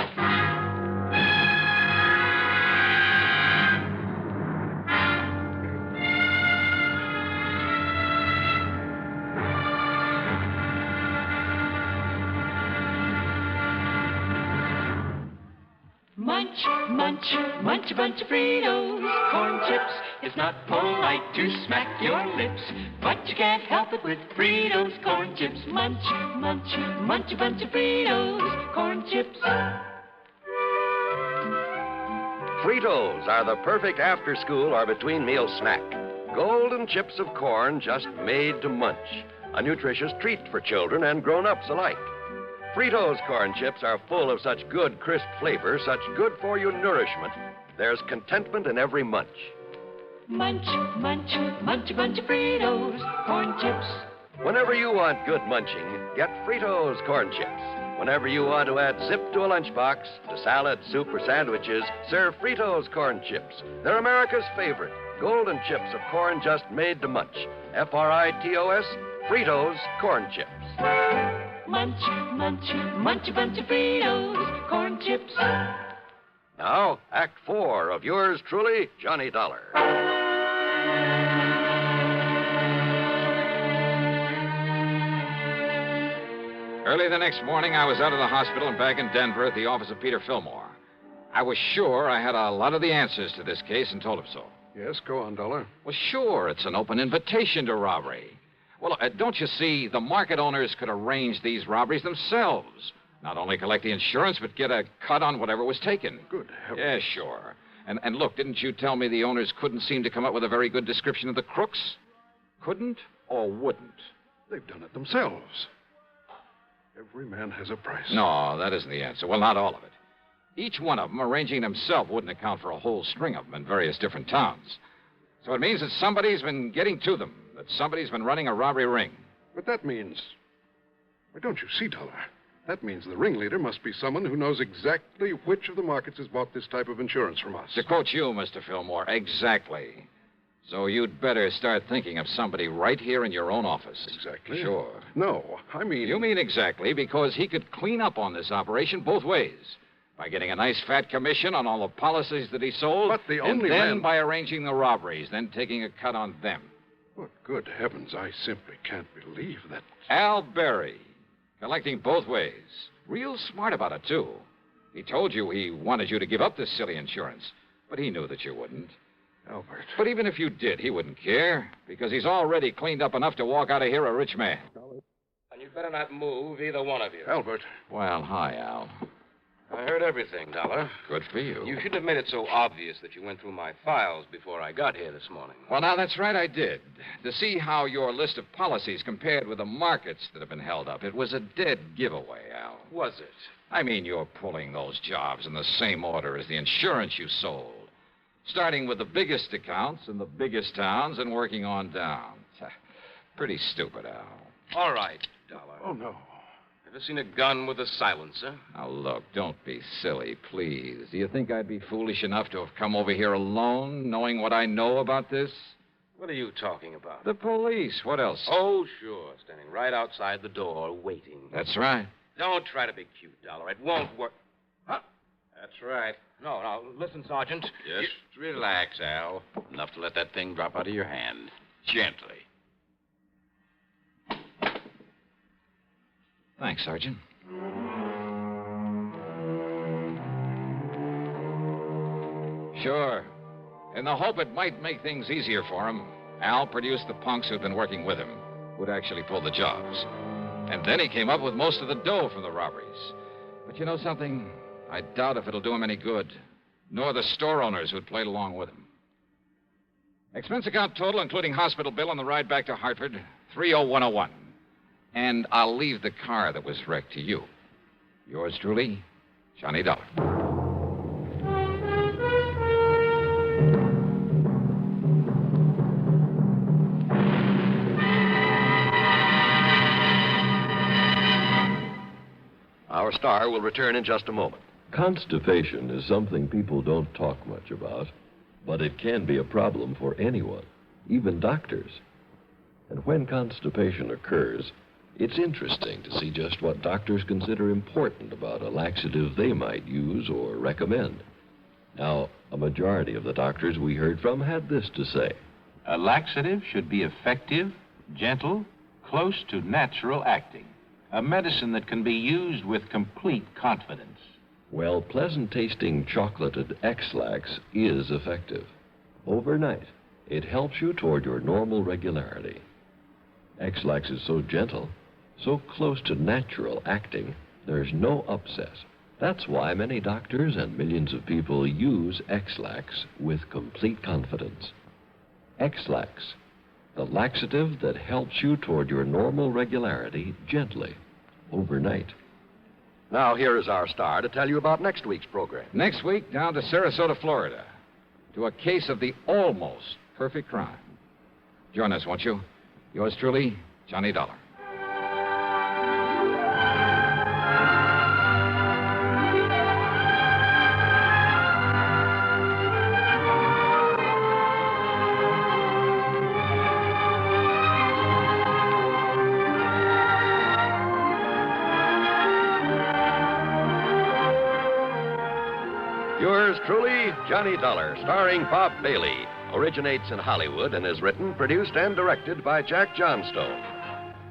Munch, munch, munch a bunch of Fritos, corn chips. It's not polite to smack your lips, but you can't help it with Fritos, corn chips. Munch, munch, munch a bunch of Fritos, corn chips. Fritos are the perfect after-school or between-meal snack. Golden chips of corn just made to munch. A nutritious treat for children and grown-ups alike. Fritos corn chips are full of such good, crisp flavor, such good-for-you nourishment. There's contentment in every munch. Munch, munch, munch a bunch of Fritos, corn chips. Whenever you want good munching, get Fritos corn chips. Whenever you want to add zip to a lunchbox, to salad, soup, or sandwiches, serve Fritos corn chips. They're America's favorite. Golden chips of corn just made to munch. Fritos, Fritos corn chips. Munch, munch, munch a bunch of Fritos, corn chips. Now, Act 4 of yours truly, Johnny Dollar. Early the next morning, I was out of the hospital and back in Denver at the office of Peter Fillmore. I was sure I had a lot of the answers to this case and told him so. Yes, go on, Dollar. Well, sure, it's an open invitation to robbery. Well, don't you see, the market owners could arrange these robberies themselves. Not only collect the insurance, but get a cut on whatever was taken. Good heavens. Yeah, sure. And look, didn't you tell me the owners couldn't seem to come up with a very good description of the crooks? Couldn't or wouldn't? They've done it themselves. Every man has a price. No, that isn't the answer. Well, not all of it. Each one of them arranging themselves wouldn't account for a whole string of them in various different towns. So it means that somebody's been getting to them, that somebody's been running a robbery ring. But that means... Well, don't you see, Dollar? That means the ringleader must be someone who knows exactly which of the markets has bought this type of insurance from us. To quote you, Mr. Fillmore, exactly. So you'd better start thinking of somebody right here in your own office. Exactly? Sure. No, I mean... You mean exactly, because he could clean up on this operation both ways. By getting a nice fat commission on all the policies that he sold. But the only and then man... by arranging the robberies, then taking a cut on them. Oh, good heavens, I simply can't believe that... Al Berry, collecting both ways. Real smart about it, too. He told you he wanted you to give up this silly insurance, but he knew that you wouldn't. Albert. But even if you did, he wouldn't care, because he's already cleaned up enough to walk out of here a rich man. And you'd better not move, either one of you. Albert. Well, hi, Al. I heard everything, Dollar. Good for you. You shouldn't have made it so obvious that you went through my files before I got here this morning. Well, now, that's right, I did. To see how your list of policies compared with the markets that have been held up. It was a dead giveaway, Al. Was it? I mean, you're pulling those jobs in the same order as the insurance you sold. Starting with the biggest accounts in the biggest towns and working on down. Pretty stupid, Al. All right, Dollar. Oh, no. Ever seen a gun with a silencer? Now, look, don't be silly, please. Do you think I'd be foolish enough to have come over here alone, knowing what I know about this? What are you talking about? The police. What else? Oh, sure. Standing right outside the door, waiting. That's right. Don't try to be cute, Dollar. It won't work. Huh? That's right. No, listen, Sergeant. Just relax, Al. Enough to let that thing drop out of your hand. Gently. Thanks, Sergeant. Sure. In the hope it might make things easier for him, Al produced the punks who'd been working with him, who'd actually pulled the jobs. And then he came up with most of the dough from the robberies. But you know something? I doubt if it'll do him any good, nor the store owners who'd played along with him. Expense account total, including hospital bill on the ride back to Hartford, $30101. And I'll leave the car that was wrecked to you. Yours truly, Johnny Dollar. Our star will return in just a moment. Constipation is something people don't talk much about, but it can be a problem for anyone, even doctors. And when constipation occurs, it's interesting to see just what doctors consider important about a laxative they might use or recommend. Now, a majority of the doctors we heard from had this to say. A laxative should be effective, gentle, close to natural acting. A medicine that can be used with complete confidence. Well, pleasant-tasting chocolated X-Lax is effective. Overnight, it helps you toward your normal regularity. X-Lax is so gentle, so close to natural acting, there's no upset. That's why many doctors and millions of people use X-Lax with complete confidence. X-Lax, the laxative that helps you toward your normal regularity gently, overnight. Now, here is our star to tell you about next week's program. Next week, down to Sarasota, Florida, to a case of the almost perfect crime. Join us, won't you? Yours truly, Johnny Dollar. Yours truly, Johnny Dollar, starring Bob Bailey, originates in Hollywood and is written, produced, and directed by Jack Johnstone.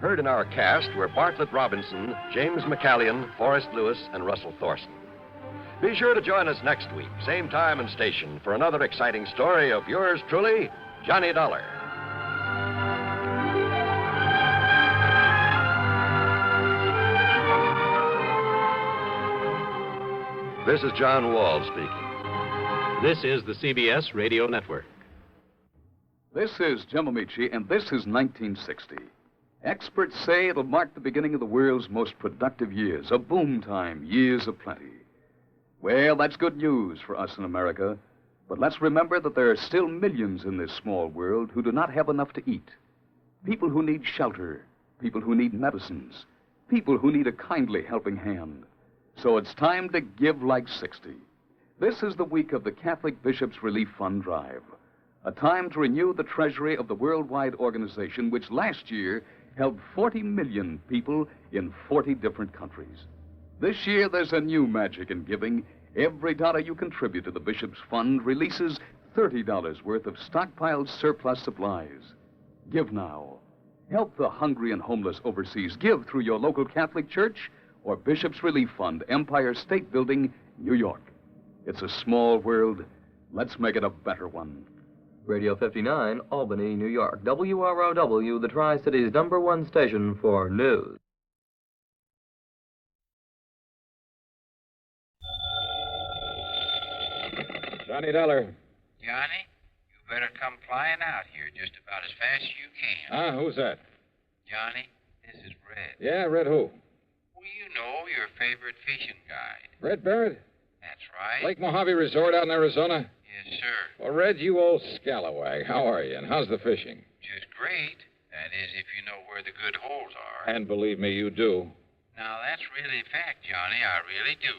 Heard in our cast were Bartlett Robinson, James McCallion, Forrest Lewis, and Russell Thorson. Be sure to join us next week, same time and station, for another exciting story of yours truly, Johnny Dollar. This is John Wall speaking. This is the CBS Radio Network. This is Jim Amici, and this is 1960. Experts say it'll mark the beginning of the world's most productive years, a boom time, years of plenty. Well, that's good news for us in America, but let's remember that there are still millions in this small world who do not have enough to eat. People who need shelter, people who need medicines, people who need a kindly helping hand. So it's time to give like 60. This is the week of the Catholic Bishops' Relief Fund Drive, a time to renew the treasury of the worldwide organization which last year helped 40 million people in 40 different countries. This year, there's a new magic in giving. Every dollar you contribute to the Bishops' Fund releases $30 worth of stockpiled surplus supplies. Give now. Help the hungry and homeless overseas. Give through your local Catholic church or Bishops' Relief Fund, Empire State Building, New York. It's a small world. Let's make it a better one. Radio 59, Albany, New York. WROW, the Tri-City's #1 station for news. Johnny Dollar. Johnny, you better come flying out here just about as fast as you can. Who's that? Johnny, this is Red. Yeah, Red who? Well, you know, your favorite fishing guide. Red Barrett? That's right. Lake Mojave Resort out in Arizona? Yes, sir. Well, Red, you old scalawag. How are you, and how's the fishing? Just great. That is, if you know where the good holes are. And believe me, you do. Now, that's really a fact, Johnny. I really do.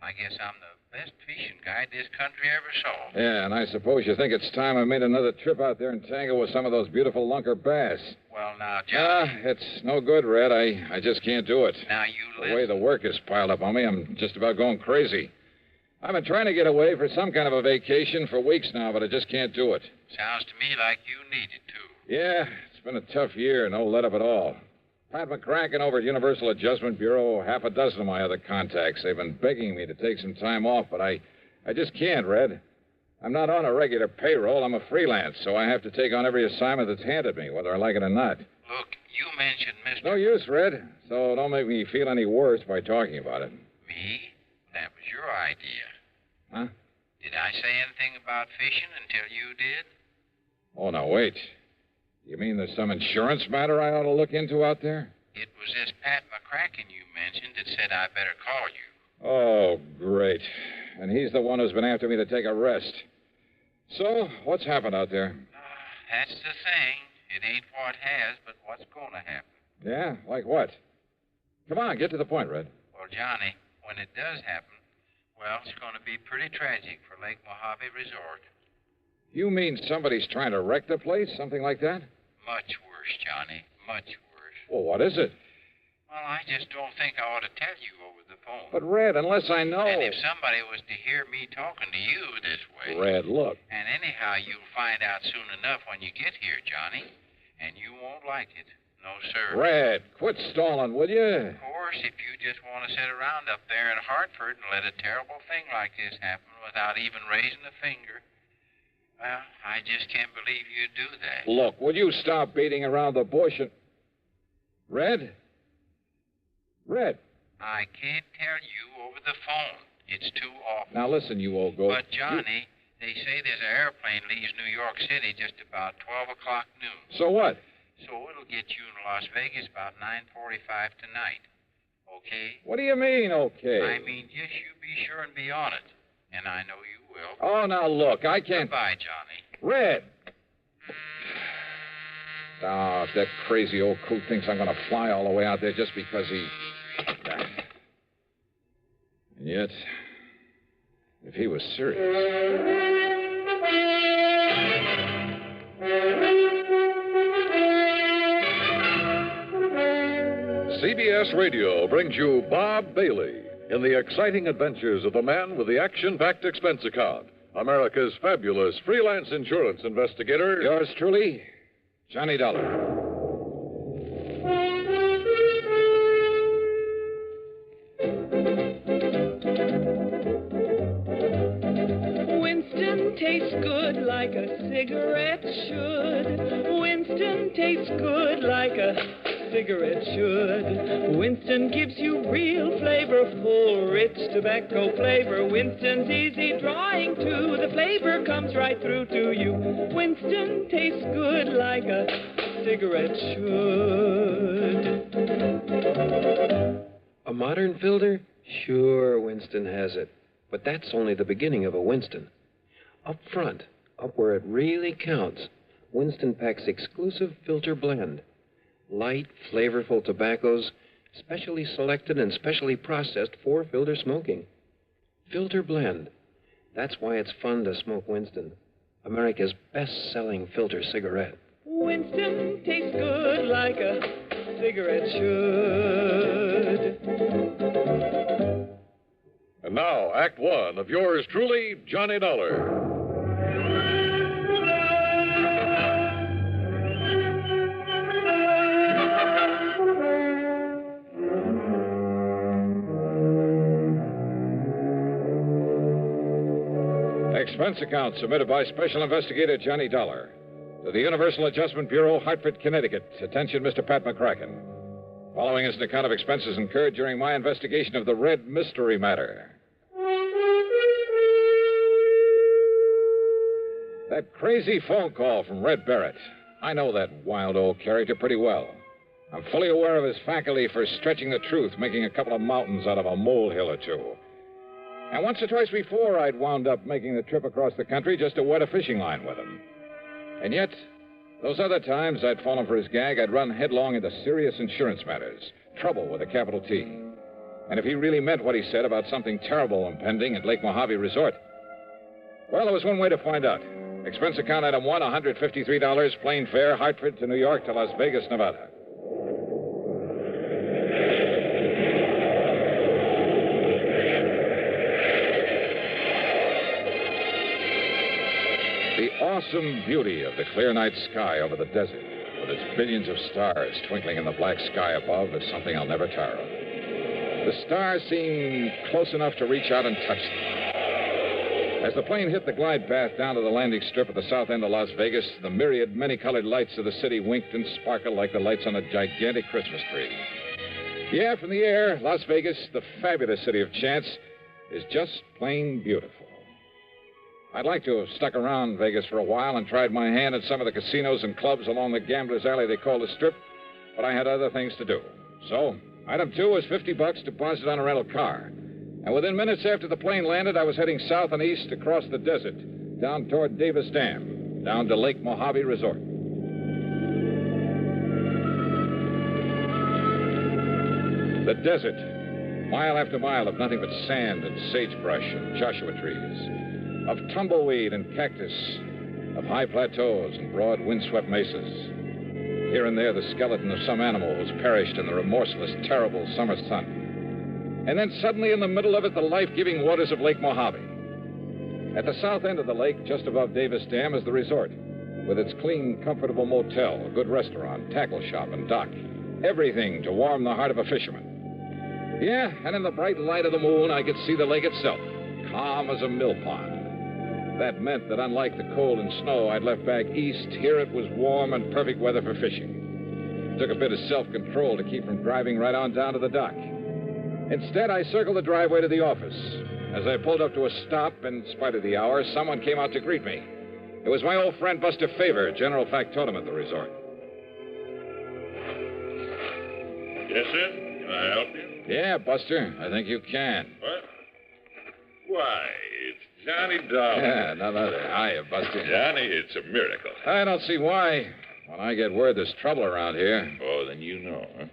I guess I'm the best fishing guide this country ever saw. Yeah, and I suppose you think it's time I made another trip out there and tangle with some of those beautiful lunker bass. Well, now, Johnny... It's no good, Red. I just can't do it. Now, you listen. The way the work is piled up on me, I'm just about going crazy. I've been trying to get away for some kind of a vacation for weeks now, but I just can't do it. Sounds to me like you need it to. Yeah, it's been a tough year, no let up at all. Pat McCracken over at Universal Adjustment Bureau, half a dozen of my other contacts. They've been begging me to take some time off, but I just can't, Red. I'm not on a regular payroll. I'm a freelance, so I have to take on every assignment that's handed me, whether I like it or not. Look, you mentioned Mr. No use, Red. So don't make me feel any worse by talking about it. Me? That was your idea. Huh? Did I say anything about fishing until you did? Oh, no, wait. You mean there's some insurance matter I ought to look into out there? It was this Pat McCracken you mentioned that said I better call you. Oh, great. And he's the one who's been after me to take a rest. So, what's happened out there? That's the thing. It ain't what has, but what's going to happen. Yeah? Like what? Come on, get to the point, Red. Well, Johnny, when it does happen, well, it's going to be pretty tragic for Lake Mojave Resort. You mean somebody's trying to wreck the place? Something like that? Much worse, Johnny. Much worse. Well, what is it? Well, I just don't think I ought to tell you over the phone. But, Red, unless I know... And if somebody was to hear me talking to you this way... Red, look. And anyhow, you'll find out soon enough when you get here, Johnny. And you won't like it. No, sir. Red, quit stalling, will you? Of course, if you just want to sit around up there in Hartford and let a terrible thing like this happen without even raising a finger... Well, I just can't believe you'd do that. Look, will you stop beating around the bush and... Red? Red? I can't tell you over the phone. It's too awful. Now listen, you old goat. But, Johnny, they say there's an airplane leaves New York City just about 12 o'clock noon. So what? So it'll get you in Las Vegas about 9:45 tonight. Okay? What do you mean, okay? I mean, just you be sure and be on it. And I know you will. Oh, now look, I can't... Goodbye, Johnny. Red! Oh, if that crazy old coot thinks I'm going to fly all the way out there just because he... And yet, if he was serious... CBS Radio brings you Bob Bailey in the exciting adventures of the man with the action-packed expense account, America's fabulous freelance insurance investigator. Yours truly, Johnny Dollar. Winston tastes good like a cigarette should. Winston tastes good like a cigarette should. Winston gives you real flavorful, rich tobacco flavor. Winston's easy drawing too. The flavor comes right through to you. Winston tastes good like a cigarette should. A modern filter? Sure, Winston has it. But that's only the beginning of a Winston. Up front, up where it really counts, Winston packs exclusive filter blend. Light, flavorful tobaccos, specially selected and specially processed for filter smoking. Filter blend. That's why it's fun to smoke Winston, America's best-selling filter cigarette. Winston tastes good like a cigarette should. And now, Act One of yours truly, Johnny Dollar. Expense account submitted by Special Investigator Johnny Dollar to the Universal Adjustment Bureau, Hartford, Connecticut. Attention, Mr. Pat McCracken. Following is an account of expenses incurred during my investigation of the Red Mystery Matter. That crazy phone call from Red Barrett. I know that wild old character pretty well. I'm fully aware of his faculty for stretching the truth, making a couple of mountains out of a molehill or two. And once or twice before, I'd wound up making the trip across the country just to wet a fishing line with him. And yet, those other times I'd fallen for his gag, I'd run headlong into serious insurance matters. Trouble with a capital T. And if he really meant what he said about something terrible impending at Lake Mojave Resort, well, there was one way to find out. Expense account item 1, $153, plane fare, Hartford to New York to Las Vegas, Nevada. The awesome beauty of the clear night sky over the desert, with its billions of stars twinkling in the black sky above, is something I'll never tire of. The stars seem close enough to reach out and touch them. As the plane hit the glide path down to the landing strip at the south end of Las Vegas, the myriad many-colored lights of the city winked and sparkled like the lights on a gigantic Christmas tree. Yeah, from the air, Las Vegas, the fabulous city of chance, is just plain beautiful. I'd like to have stuck around Vegas for a while and tried my hand at some of the casinos and clubs along the gambler's alley they call the Strip, but I had other things to do. So, item 2 was $50 deposited on a rental car. And within minutes after the plane landed, I was heading south and east across the desert, down toward Davis Dam, down to Lake Mojave Resort. The desert, mile after mile of nothing but sand and sagebrush and Joshua trees, of tumbleweed and cactus, of high plateaus and broad windswept mesas. Here and there, the skeleton of some animal was perished in the remorseless, terrible summer sun. And then suddenly in the middle of it, the life-giving waters of Lake Mojave. At the south end of the lake, just above Davis Dam, is the resort, with its clean, comfortable motel, a good restaurant, tackle shop, and dock. Everything to warm the heart of a fisherman. Yeah, and in the bright light of the moon, I could see the lake itself, calm as a mill pond. That meant that unlike the cold and snow I'd left back east, here it was warm and perfect weather for fishing. It took a bit of self-control to keep from driving right on down to the dock. Instead, I circled the driveway to the office. As I pulled up to a stop, in spite of the hour, someone came out to greet me. It was my old friend Buster Favor, general factotum at the resort. Yes, sir? Can I help you? Yeah, Buster, I think you can. What? Why, it's Johnny Dollar. Yeah, none other. Hiya, Buster. Johnny, it's a miracle. I don't see why. When I get word there's trouble around here. Oh, then you know, huh?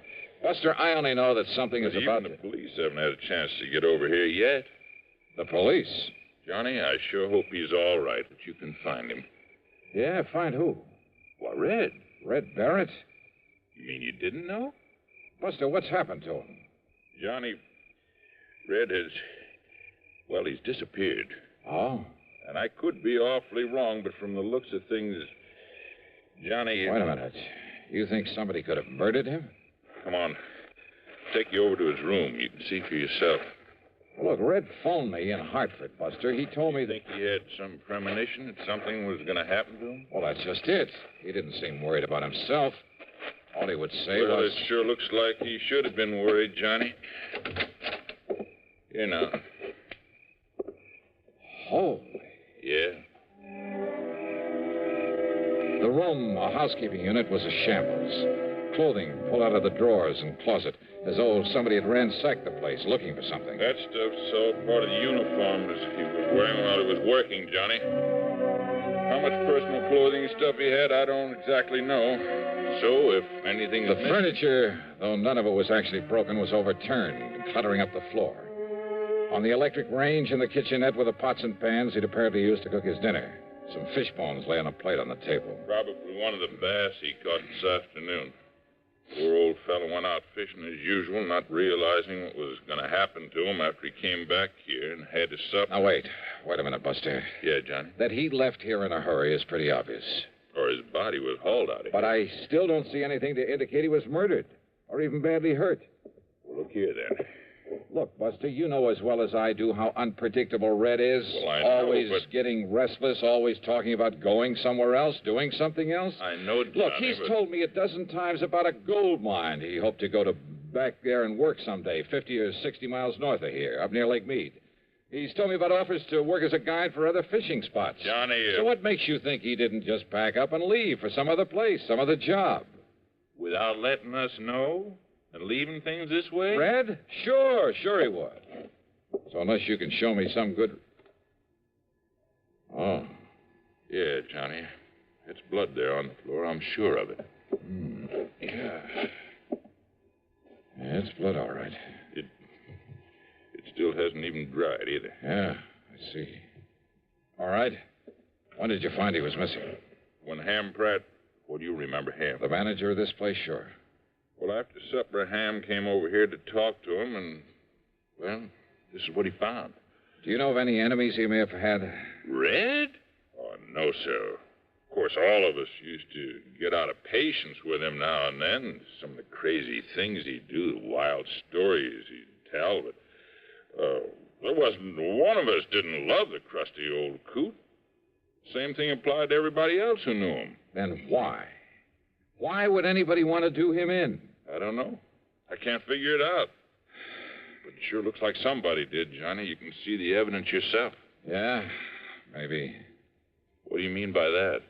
Buster, I only know that something is about to... Even the police haven't had a chance to get over here yet. The police? Johnny, I sure hope he's all right, that you can find him. Yeah, find who? Why, Red. Red Barrett? You mean you didn't know? Buster, what's happened to him? Johnny, Red has... Well, he's disappeared. Oh? And I could be awfully wrong, but from the looks of things, Johnny... Wait a minute. You think somebody could have murdered him? Come on. Take you over to his room. You can see for yourself. Well, look, Red phoned me in Hartford, Buster. He told me that... Think he had some premonition that something was going to happen to him? Well, that's just it. He didn't seem worried about himself. All he would say well, was... it sure looks like he should have been worried, Johnny. Here now. Holy. Yeah. The room, a housekeeping unit, was a shambles. Clothing pulled out of the drawers and closet, as though somebody had ransacked the place looking for something. That stuff's all part of the uniform that he was wearing while he was working, Johnny. How much personal clothing and stuff he had, I don't exactly know. So, if anything... The furniture, though none of it was actually broken, was overturned, cluttering up the floor. On the electric range in the kitchenette were the pots and pans he'd apparently used to cook his dinner. Some fish bones lay on a plate on the table. Probably one of the bass he caught this afternoon. Poor old fellow went out fishing as usual, not realizing what was going to happen to him after he came back here and had his supper. Now, wait a minute, Buster. Yeah, Johnny? That he left here in a hurry is pretty obvious. Or his body was hauled out of here. But I still don't see anything to indicate he was murdered, or even badly hurt. Well, look here, then. Look, Buster, you know as well as I do how unpredictable Red is. Well, I know, always but... getting restless, always talking about going somewhere else, doing something else. I know, Johnny, Look, he's told me a dozen times about a gold mine he hoped to go to back there and work someday, 50 or 60 miles north of here, up near Lake Mead. He's told me about offers to work as a guide for other fishing spots. Johnny... So what makes you think he didn't just pack up and leave for some other place, some other job? Without letting us know? And leaving things this way? Red? Sure he would. So unless you can show me some good... Oh. Yeah, Johnny. It's blood there on the floor. I'm sure of it. Yeah, it's blood, all right. It still hasn't even dried either. Yeah, I see. All right. When did you find he was missing? When Ham Pratt... Well, do you remember Ham? The manager of this place, sure. Well, after supper, Ham came over here to talk to him, and... Well, this is what he found. Do you know of any enemies he may have had? Red? Oh, no, sir. Of course, all of us used to get out of patience with him now and then. Some of the crazy things he'd do, the wild stories he'd tell, but there wasn't one of us didn't love the crusty old coot. Same thing applied to everybody else who knew him. Then why? Why would anybody want to do him in? I don't know. I can't figure it out. But it sure looks like somebody did, Johnny. You can see the evidence yourself. Yeah, maybe. What do you mean by that?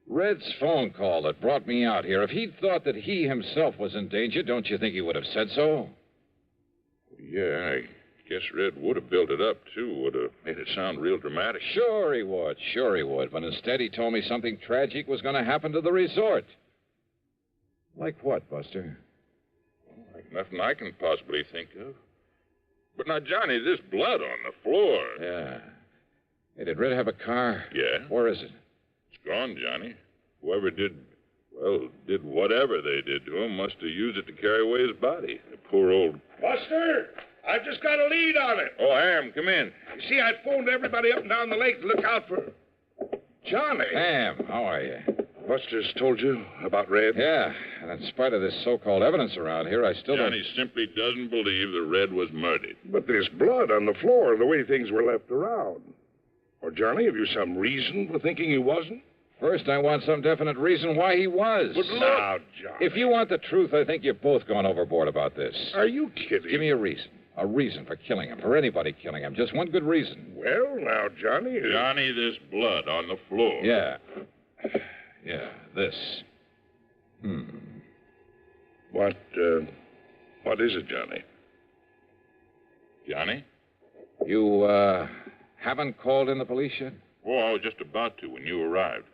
Red's phone call that brought me out here. If he'd thought that he himself was in danger, don't you think he would have said so? Yeah, I guess Red would have built it up, too. Would have made it sound real dramatic. Sure he would. But instead he told me something tragic was going to happen to the resort. Like what, Buster? Like nothing I can possibly think of. But now, Johnny, this blood on the floor. Yeah. Hey, did Red have a car? Yeah. Where is it? It's gone, Johnny. Whoever did whatever they did to him must have used it to carry away his body. The poor old... Buster! I've just got a lead on it. Oh, Ham, come in. You see, I'd phoned everybody up and down the lake to look out for... Johnny. Ham, how are you? Buster's told you about Red? Yeah, and in spite of this so-called evidence around here, I still Johnny simply doesn't believe that Red was murdered. But there's blood on the floor and the way things were left around. Or, Johnny, have you some reason for thinking he wasn't? First, I want some definite reason why he was. But look... Now, Johnny... If you want the truth, I think you've both gone overboard about this. Are you kidding? Give me a reason. A reason for killing him, for anybody killing him. Just one good reason. Well, now, Johnny... Johnny, this blood on the floor. Yeah. Yeah, this. What is it, Johnny? Johnny? You, haven't called in the police yet? Oh, I was just about to when you arrived.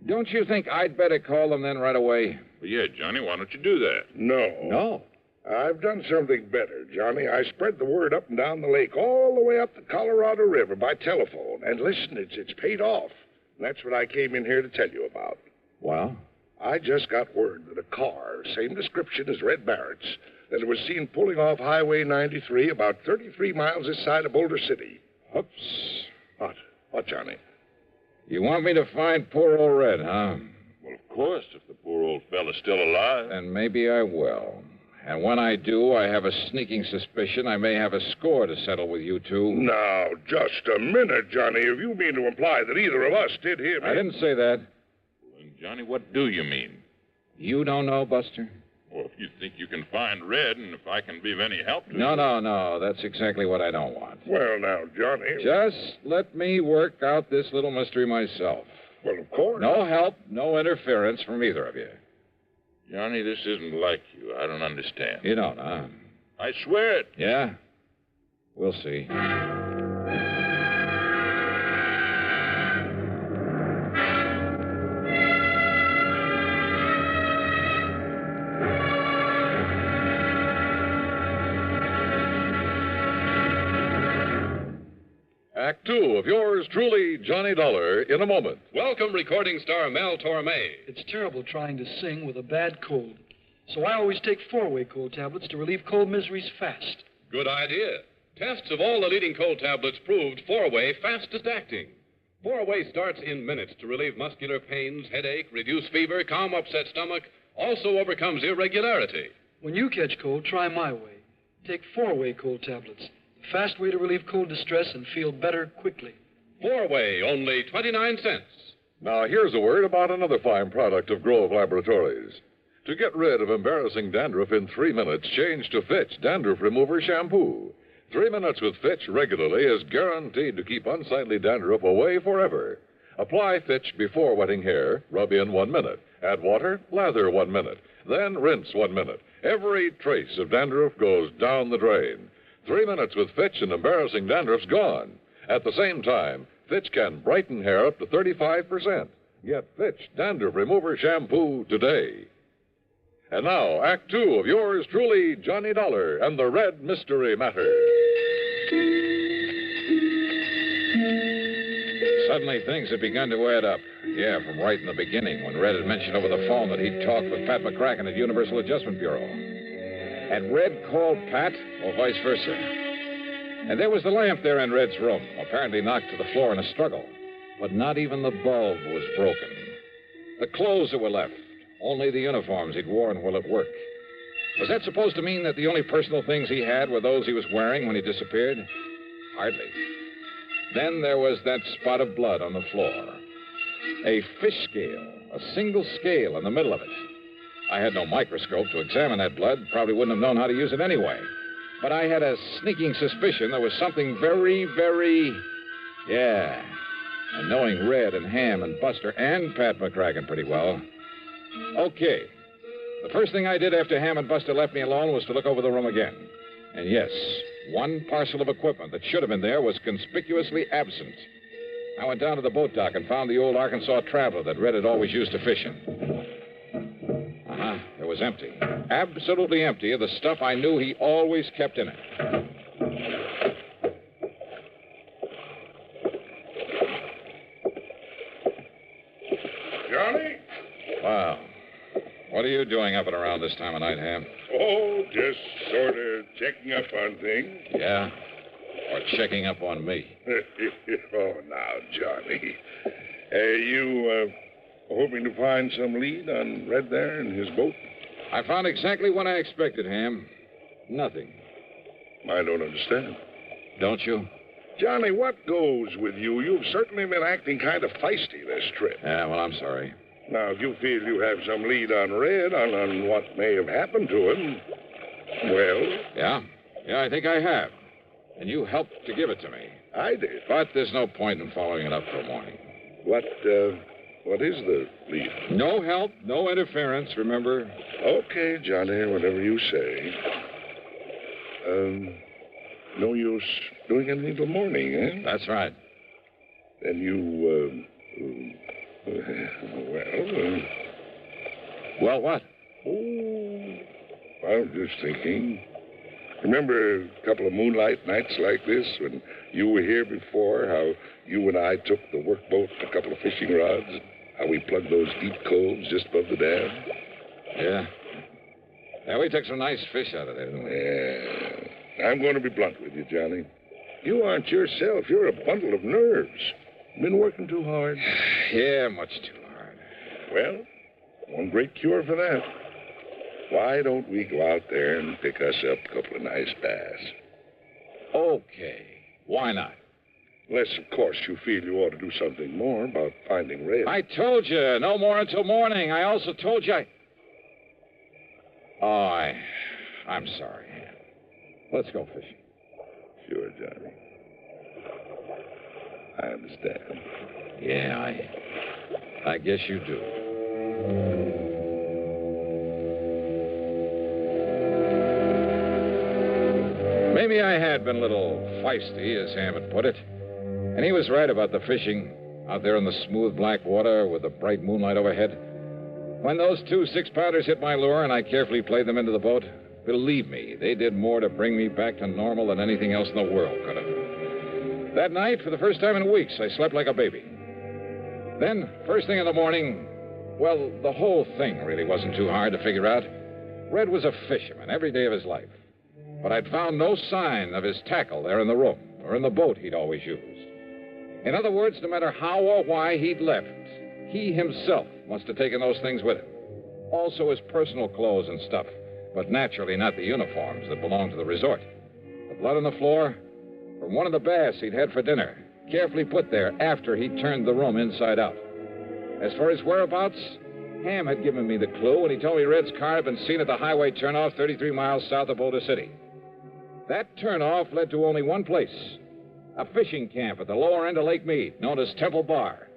Don't you think I'd better call them then right away? Well, yeah, Johnny, why don't you do that? No. I've done something better, Johnny. I spread the word up and down the lake, all the way up the Colorado River by telephone. And listen, it's paid off. And that's what I came in here to tell you about. Well? I just got word that a car, same description as Red Barrett's, that it was seen pulling off Highway 93 about 33 miles this side of Boulder City. Oops. What, Johnny? You want me to find poor old Red, huh? Well, of course, if the poor old fella's still alive. Then maybe I will. And when I do, I have a sneaking suspicion I may have a score to settle with you two. Now, just a minute, Johnny. If you mean to imply that either of us did him... I didn't say that. Well, Johnny, what do you mean? You don't know, Buster? Well, if you think you can find Red, and if I can be of any help to you... No. That's exactly what I don't want. Well, now, Johnny... Just let me work out this little mystery myself. Well, of course. No help, no interference from either of you. Johnny, this isn't like you. I don't understand. You don't, huh? I swear it. Yeah? We'll see. Act two of yours truly, Johnny Dollar, in a moment. Welcome, recording star Mel Torme. It's terrible trying to sing with a bad cold. So I always take 4-way cold tablets to relieve cold miseries fast. Good idea. Tests of all the leading cold tablets proved 4-way fastest acting. 4-way starts in minutes to relieve muscular pains, headache, reduce fever, calm upset stomach, also overcomes irregularity. When you catch cold, try my way. Take 4-way cold tablets. The fast way to relieve cold distress and feel better quickly. 4-way, only 29 cents. Now, here's a word about another fine product of Grove Laboratories. To get rid of embarrassing dandruff in 3 minutes, change to Fitch Dandruff Remover Shampoo. 3 minutes with Fitch regularly is guaranteed to keep unsightly dandruff away forever. Apply Fitch before wetting hair, rub in 1 minute. Add water, lather 1 minute. Then rinse 1 minute. Every trace of dandruff goes down the drain. 3 minutes with Fitch and embarrassing dandruff's gone. At the same time, Fitch can brighten hair up to 35%. Get Fitch Dandruff Remover Shampoo today. And now, Act 2 of yours truly, Johnny Dollar and the Red Mystery Matter. Suddenly, things had begun to add up. Yeah, from right in the beginning, when Red had mentioned over the phone that he'd talked with Pat McCracken at Universal Adjustment Bureau. Had Red called Pat, or vice versa? And there was the lamp there in Red's room, apparently knocked to the floor in a struggle. But not even the bulb was broken. The clothes that were left, only the uniforms he'd worn while at work. Was that supposed to mean that the only personal things he had were those he was wearing when he disappeared? Hardly. Then there was that spot of blood on the floor. A fish scale, a single scale in the middle of it. I had no microscope to examine that blood, probably wouldn't have known how to use it anyway. But I had a sneaking suspicion there was something very, very... Yeah. And knowing Red and Ham and Buster and Pat McCracken pretty well. Okay. The first thing I did after Ham and Buster left me alone was to look over the room again. And yes, one parcel of equipment that should have been there was conspicuously absent. I went down to the boat dock and found the old Arkansas Traveler that Red had always used to fish in. It was empty. Absolutely empty of the stuff I knew he always kept in it. Johnny? Wow. What are you doing up and around this time of night, Ham? Oh, just sort of checking up on things. Yeah? Or checking up on me? Oh, now, Johnny. You hoping to find some lead on Red there and his boat? I found exactly what I expected, Ham. Nothing. I don't understand. Don't you? Johnny, what goes with you? You've certainly been acting kind of feisty this trip. Yeah, well, I'm sorry. Now, if you feel you have some lead on Red, on what may have happened to him, well... Yeah, I think I have. And you helped to give it to me. I did. But there's no point in following it up till morning. What is the lead? No help, no interference, remember? Okay, Johnny, whatever you say. No use doing anything till morning, eh? That's right. Then you, Well, what? Oh, I was just thinking. Remember a couple of moonlight nights like this when you were here before, how you and I took the workboat and a couple of fishing rods, how we plugged those deep coves just above the dam? Yeah. Yeah, we took some nice fish out of there, didn't we? Yeah. I'm going to be blunt with you, Johnny. You aren't yourself. You're a bundle of nerves. Been working too hard? Yeah, much too hard. Well, one great cure for that. Why don't we go out there and pick us up a couple of nice bass? Okay. Why not? Unless, of course, you feel you ought to do something more about finding Red. I told you, no more until morning. I also told you I'm sorry. Let's go fishing. Sure, Johnny. I understand. Yeah, I guess you do. Maybe I had been a little feisty, as Ham had put it. And he was right about the fishing out there in the smooth black water with the bright moonlight overhead. When those 2 6-pounders hit my lure and I carefully played them into the boat, believe me, they did more to bring me back to normal than anything else in the world could have. That night, for the first time in weeks, I slept like a baby. Then, first thing in the morning, well, the whole thing really wasn't too hard to figure out. Red was a fisherman every day of his life. But I'd found no sign of his tackle there in the room or in the boat he'd always used. In other words, no matter how or why he'd left, he himself must have taken those things with him. Also his personal clothes and stuff, but naturally not the uniforms that belonged to the resort. The blood on the floor from one of the bass he'd had for dinner, carefully put there after he'd turned the room inside out. As for his whereabouts, Ham had given me the clue when he told me Red's car had been seen at the highway turnoff 33 miles south of Boulder City. That turnoff led to only one place, a fishing camp at the lower end of Lake Mead, known as Temple Bar.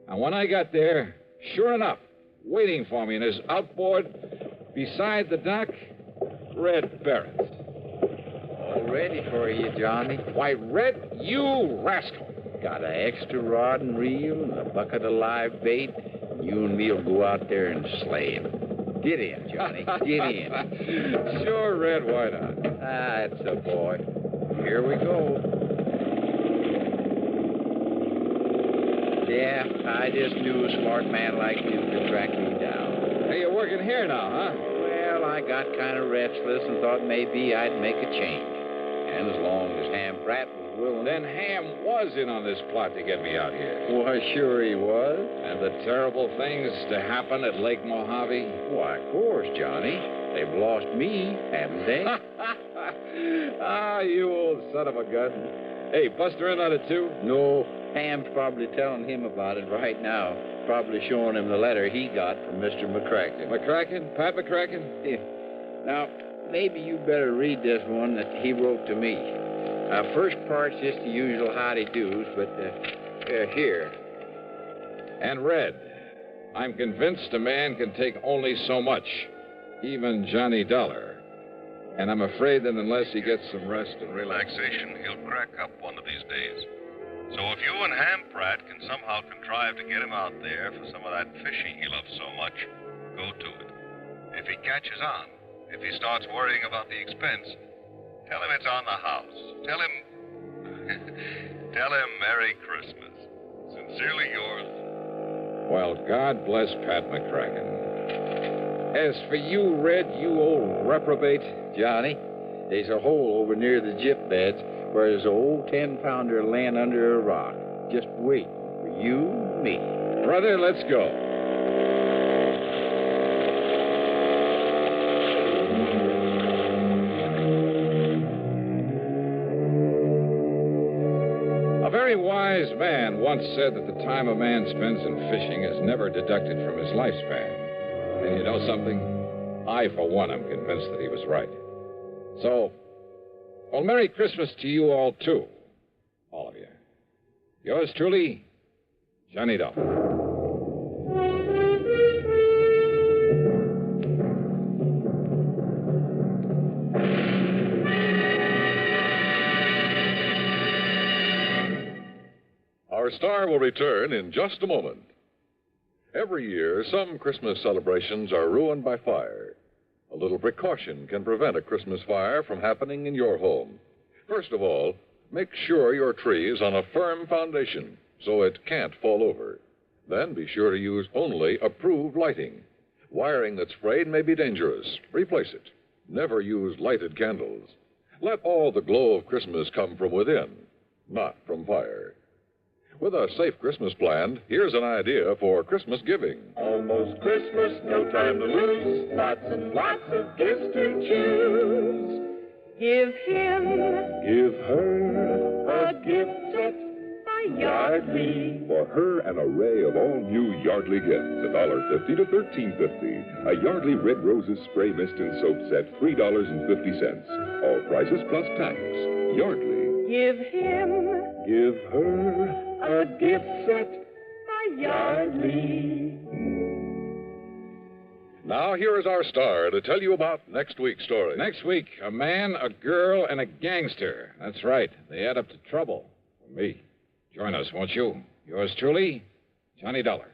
And when I got there, sure enough, waiting for me in his outboard beside the dock, Red Barrett. All ready for you, Johnny. Why, Red, you rascal. Got an extra rod and reel and a bucket of live bait. You and me'll go out there and slay him. Get in, Johnny. Get in. Sure, Red, why not? That's a boy. Here we go. Yeah, I just knew a smart man like you could track me down. Hey, you're working here now, huh? Well, I got kind of restless and thought maybe I'd make a change. And as long as Ham Pratt was willing... Then Ham was in on this plot to get me out here. Why, sure he was. And the terrible things to happen at Lake Mojave? Why, of course, Johnny. They've lost me, haven't they? Ah, you old son of a gun. Hey, Buster in on it, too? No, Ham's probably telling him about it right now. Probably showing him the letter he got from Mr. McCracken. McCracken? Pat McCracken? Yeah. Now, maybe you better read this one that he wrote to me. First part's just the usual howdy-do's, but here. And Red, I'm convinced a man can take only so much, even Johnny Dollar. And I'm afraid that unless he gets some rest and relaxation, he'll crack up one of these days. So if you and Ham Pratt can somehow contrive to get him out there for some of that fishing he loves so much, go to it. If he catches on, if he starts worrying about the expense, tell him it's on the house. Tell him... tell him Merry Christmas. Sincerely yours. Well, God bless Pat McCracken. As for you, Red, you old reprobate... Johnny, there's a hole over near the gyp beds where there's an old 10-pounder laying under a rock, just waiting for you and me. Brother, let's go. A very wise man once said that the time a man spends in fishing is never deducted from his lifespan. And you know something? I, for one, am convinced that he was right. So, well, Merry Christmas to you all, too. All of you. Yours truly, Johnny Dollar. Our star will return in just a moment. Every year, some Christmas celebrations are ruined by fire. A little precaution can prevent a Christmas fire from happening in your home. First of all, make sure your tree is on a firm foundation so it can't fall over. Then be sure to use only approved lighting. Wiring that's frayed may be dangerous. Replace it. Never use lighted candles. Let all the glow of Christmas come from within, not from fire. With a safe Christmas planned, here's an idea for Christmas giving. Almost Christmas, no time to lose. Lots and lots of gifts to choose. Give him, Give her a gift set by Yardley. For her an array of all new Yardley gifts, $1.50 to $13.50. A Yardley Red Roses spray mist and soap set, $3.50. All prices plus tax. Yardley. Give him, Give her a gift set by Yardley. Now, here is our star to tell you about next week's story. Next week, a man, a girl, and a gangster. That's right. They add up to trouble. For me. Join us, won't you? Yours truly, Johnny Dollar.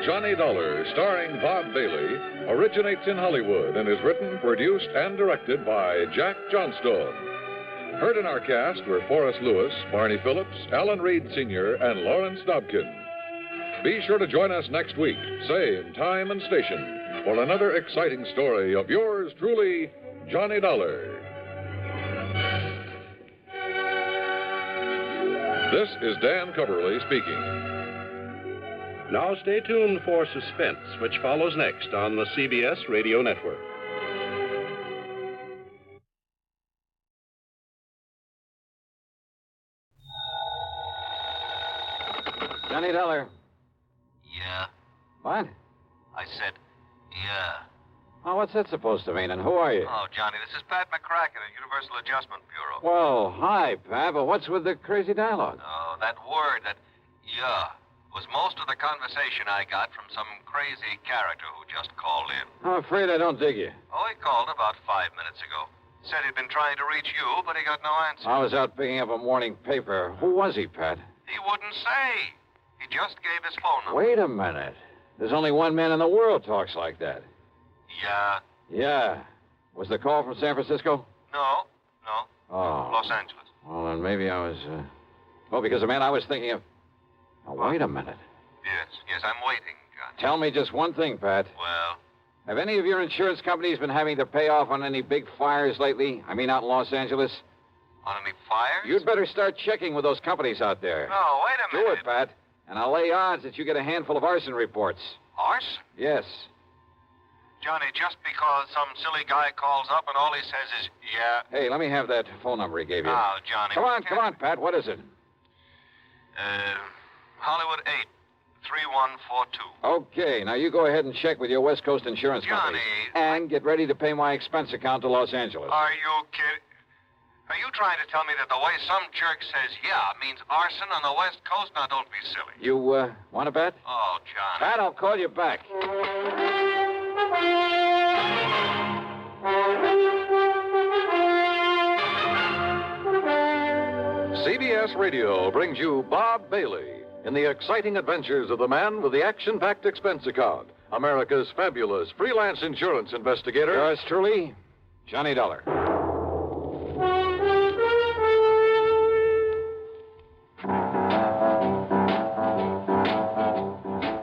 Johnny Dollar, starring Bob Bailey, originates in Hollywood and is written, produced, and directed by Jack Johnstone. Heard in our cast were Forrest Lewis, Barney Phillips, Alan Reed Sr., and Lawrence Dobkin. Be sure to join us next week, same time and station, for another exciting story of yours truly, Johnny Dollar. This is Dan Coverly speaking. Now stay tuned for Suspense, which follows next on the CBS Radio Network. Johnny Dollar. Yeah? What? I said, yeah. Oh, what's that supposed to mean, and who are you? Oh, Johnny, this is Pat McCracken at Universal Adjustment Bureau. Well, hi, Pat, but what's with the crazy dialogue? Oh, that word, that yeah, was most of the conversation I got from some crazy character who just called in. I'm afraid I don't dig you. Oh, he called about 5 minutes ago. Said he'd been trying to reach you, but he got no answer. I was out picking up a morning paper. Who was he, Pat? He wouldn't say. He just gave his phone number. Wait a minute. There's only one man in the world talks like that. Yeah? Yeah. Was the call from San Francisco? No. Oh. Los Angeles. Well, then maybe I was, Oh, because the man I was thinking of... Oh, wait a minute. Yes, I'm waiting, John. Tell me just one thing, Pat. Well? Have any of your insurance companies been having to pay off on any big fires lately? I mean, out in Los Angeles? On any fires? You'd better start checking with those companies out there. No, wait a minute. Do it, Pat. And I'll lay odds that you get a handful of arson reports. Arson? Yes. Johnny, just because some silly guy calls up and all he says is, yeah. Hey, let me have that phone number he gave you. Now, Johnny. Come on, Pat. What is it? Hollywood 8, 3142. Okay, now you go ahead and check with your West Coast insurance company. And get ready to pay my expense account to Los Angeles. Are you kidding? Are you trying to tell me that the way some jerk says yeah means arson on the West Coast? Now, don't be silly. You, want to bet? Oh, Johnny. Pat, I'll call you back. CBS Radio brings you Bob Bailey in the exciting adventures of the man with the action-packed expense account, America's fabulous freelance insurance investigator. Yours truly, Johnny Dollar.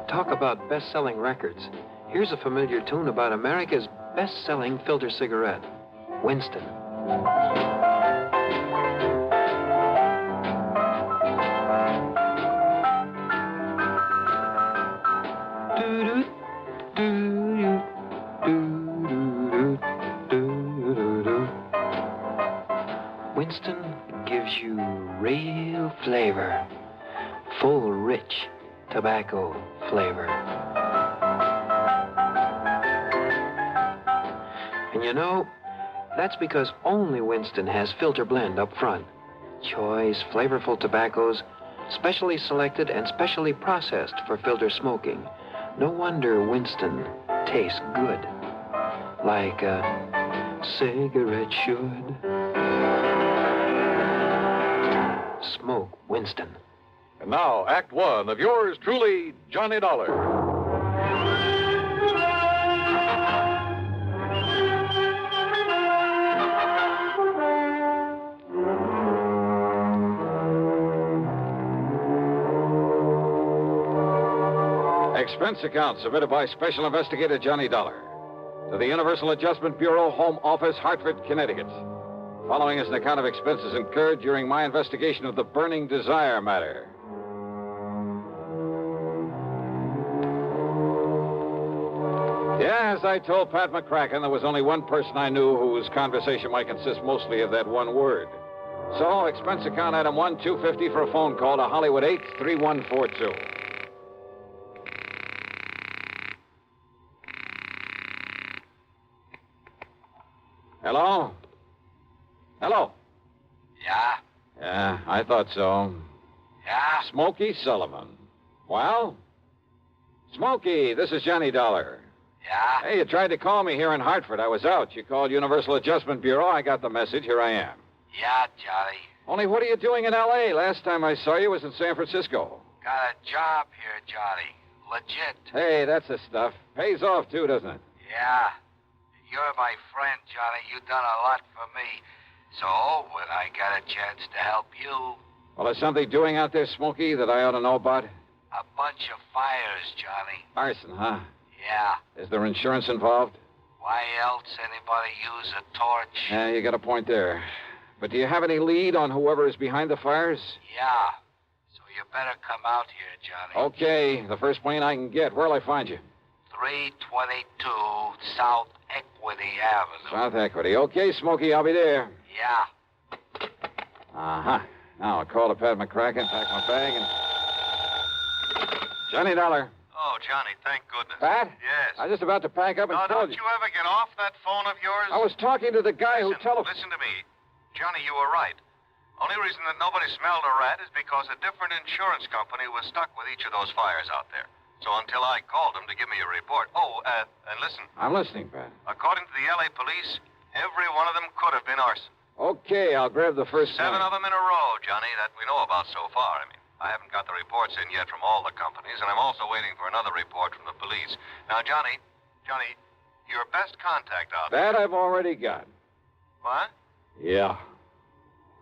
Talk about best-selling records. Here's a familiar tune about America's best-selling filter cigarette, Winston. Winston gives you real flavor, full, rich tobacco flavor. And you know, that's because only Winston has filter blend up front. Choice, flavorful tobaccos, specially selected and specially processed for filter smoking. No wonder Winston tastes good, like a cigarette should. Smoke Winston. And now, Act One of yours truly, Johnny Dollar. Expense account submitted by Special Investigator Johnny Dollar to the Universal Adjustment Bureau, Home Office, Hartford, Connecticut. Following is an account of expenses incurred during my investigation of the Burning Desire matter. Yeah, as I told Pat McCracken, there was only one person I knew whose conversation might consist mostly of that one word. So, expense account item 1, $250 for a phone call to Hollywood 8, 3142. Hello? Hello? Yeah? Yeah, I thought so. Yeah? Smokey Sullivan. Well? Smokey, this is Johnny Dollar. Yeah? Hey, you tried to call me here in Hartford. I was out. You called Universal Adjustment Bureau. I got the message. Here I am. Yeah, Johnny. Only what are you doing in L.A.? Last time I saw you was in San Francisco. Got a job here, Johnny. Legit. Hey, that's the stuff. Pays off, too, doesn't it? Yeah. You're my friend, Johnny. You've done a lot for me. So, when I got a chance to help you... Well, is something doing out there, Smokey, that I ought to know about? A bunch of fires, Johnny. Arson, huh? Yeah. Is there insurance involved? Why else anybody use a torch? Yeah, you got a point there. But do you have any lead on whoever is behind the fires? Yeah. So you better come out here, Johnny. Okay. The first plane I can get. Where'll I find you? 322 South Equity Avenue. South Equity. Okay, Smokey, I'll be there. Yeah. Uh-huh. Now I'll call to Pat McCracken, pack my bag, and... Johnny Dollar. Oh, Johnny, thank goodness. Pat? Yes. I was just about to pack up and Now, call don't you ever get off that phone of yours? I was talking to the guy who telephoned. Listen to me. Johnny, you were right. Only reason that nobody smelled a rat is because a different insurance company was stuck with each of those fires out there. So until I called them to give me a report. Oh, and listen. I'm listening, Pat. According to the L.A. police, every one of them could have been arson. Okay, I'll grab the first 7 one. of them in a row, Johnny, that we know about so far. I mean, I haven't got the reports in yet from all the companies, and I'm also waiting for another report from the police. Now, Johnny, your best contact out there. That I've already got. What? Yeah.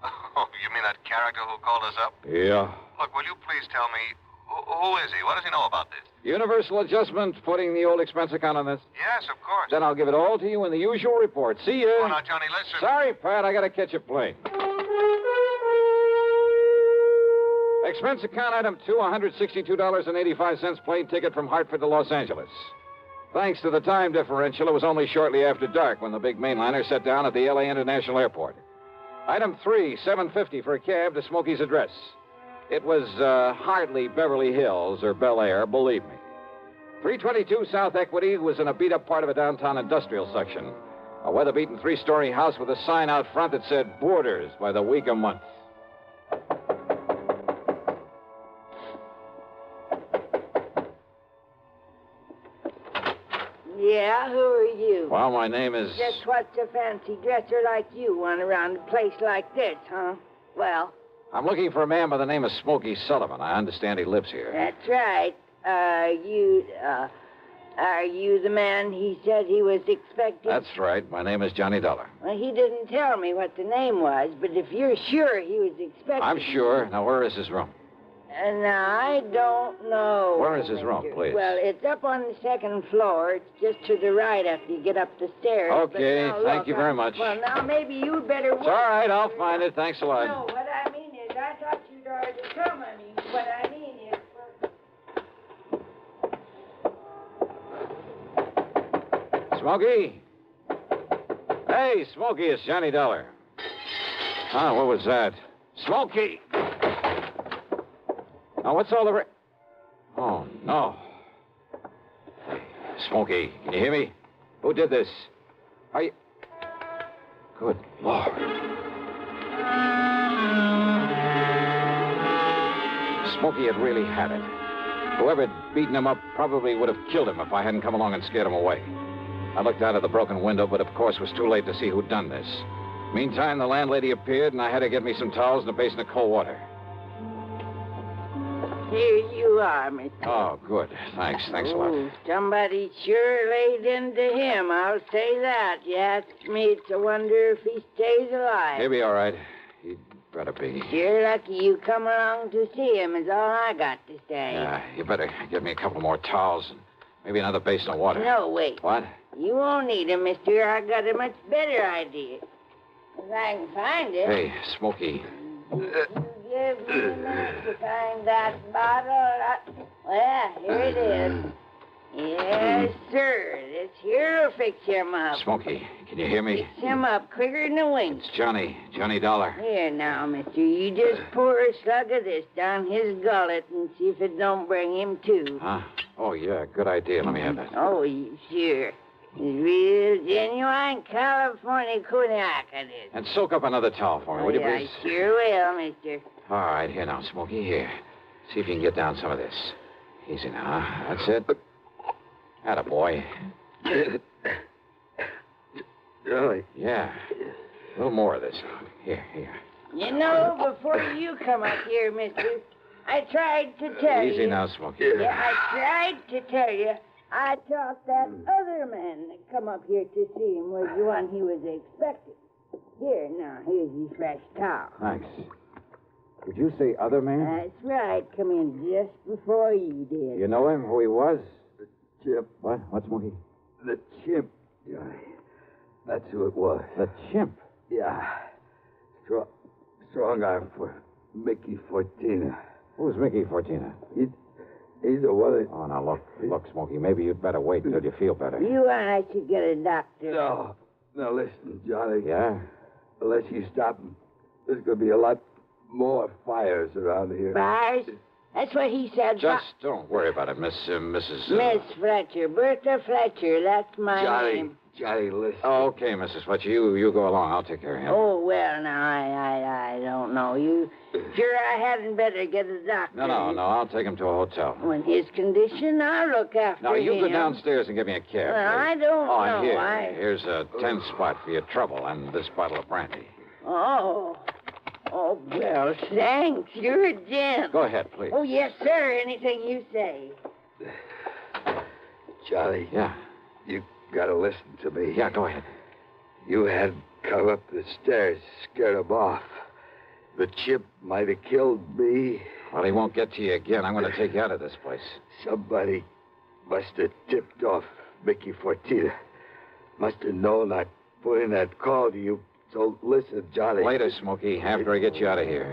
Oh, you mean that character who called us up? Yeah. Look, will you please tell me, who is he? What does he know about this? Universal adjustment, putting the old expense account on this? Yes, of course. Then I'll give it all to you in the usual report. See ya. Oh, now, Johnny, listen. Sorry, Pat, I gotta catch a plane. Expense account item 2, $162.85 plane ticket from Hartford to Los Angeles. Thanks to the time differential, it was only shortly after dark when the big mainliner set down at the L.A. International Airport. Item 3, $7.50 for a cab to Smokey's address. It was hardly Beverly Hills or Bel Air, believe me. 322 South Equity was in a beat-up part of a downtown industrial section. A weather-beaten 3-story house with a sign out front that said Boarders by the week a month. Yeah, who are you? Well, my name is... Just what's a fancy dresser like you want around a place like this, huh? Well... I'm looking for a man by the name of Smokey Sullivan. I understand he lives here. That's right. Are you the man he said he was expecting? That's right. My name is Johnny Dollar. Well, he didn't tell me what the name was, but if you're sure he was expecting... I'm sure. Now, where is his room? I don't know. Where is his room, please? Well, it's up on the 2nd floor. It's just to the right after you get up the stairs. Okay, But now, thank look, you very much. Well, now maybe you'd better... It's all right, I'll find it. Thanks a lot. No, what I mean is, I thought you'd already come. What I mean is... Smokey? Hey, Smokey, it's Johnny Dollar. Oh, what was that? Smokey! Now, what's all the... Oh, no. Smokey, can you hear me? Who did this? Are you... Good Lord. Smokey had really had it. Whoever had beaten him up probably would have killed him if I hadn't come along and scared him away. I looked out of the broken window, but of course was too late to see who'd done this. Meantime, the landlady appeared, and I had to get me some towels and a basin of cold water. Here you are, Mr. Oh, good. Thanks a lot. Somebody sure laid into him, I'll say that. You ask me, it's a wonder if he stays alive. He'll be all right. He'd better be. You're lucky you come along to see him, is all I got to say. Yeah, you better get me a couple more towels and maybe another basin of water. No, wait. What? You won't need them, mister. I got a much better idea. If I can find it. Hey, Smokey. Give me a minute to find that bottle. Well, here it is. Yes, sir. This here'll fix him up. Smokey, can you hear me? Fix him up quicker than a wink. It's Johnny Dollar. Here now, mister. You just pour a slug of this down his gullet and see if it don't bring him to. Huh? Oh, yeah, good idea. Let me have that. Oh, sure. It's real genuine California cognac, it is. And soak up another towel for me, will you, please? I sure will, mister. All right, here now, Smokey, here. See if you can get down some of this. Easy now, huh? That's it. Attaboy. Johnny. Yeah. A little more of this. Here. You know, before you come up here, mister, I tried to tell you. Easy now, Smokey. Yeah, I tried to tell you. I thought that other man that come up here to see him was the one he was expecting. Here, now, here's your fresh towel. Thanks. Did you say other man? That's right. Come in just before you did. You know him, who he was? The chimp. What? What, Smokey? The chimp, Johnny. That's who it was. The chimp? Yeah. Strong arm for Mickey Fortina. Who's Mickey Fortina? He's the one that... Oh, now, look, Smokey, maybe you'd better wait until you feel better. You and I should get a doctor. No. Now, listen, Johnny. Yeah? Unless you stop him, there's going to be a lot more fires around here. Fires? That's what he said. Just don't worry about it, Mrs. Miss Fletcher. Bertha Fletcher. That's my name. Johnny, listen. Oh, okay, Mrs. Fletcher. You go along. I'll take care of him. Oh, well, now, I don't know. You sure I hadn't better get a doctor? No. I'll take him to a hotel. In his condition, I'll look after him. Now, you go downstairs and get me a cab. Well, I don't know. Here's a 10 spot for your trouble and this bottle of brandy. Oh, well, thanks. You're a gent. Go ahead, please. Oh, yes, sir. Anything you say. Charlie. Yeah? You gotta listen to me. Yeah, go ahead. You had come up the stairs, scared him off. The chip might have killed me. Well, he won't get to you again. I'm going to take you out of this place. Somebody must have tipped off Mickey Fortina. Must have known I'd put in that call to you. So listen, Johnny. Later, Smokey, after I get you out of here.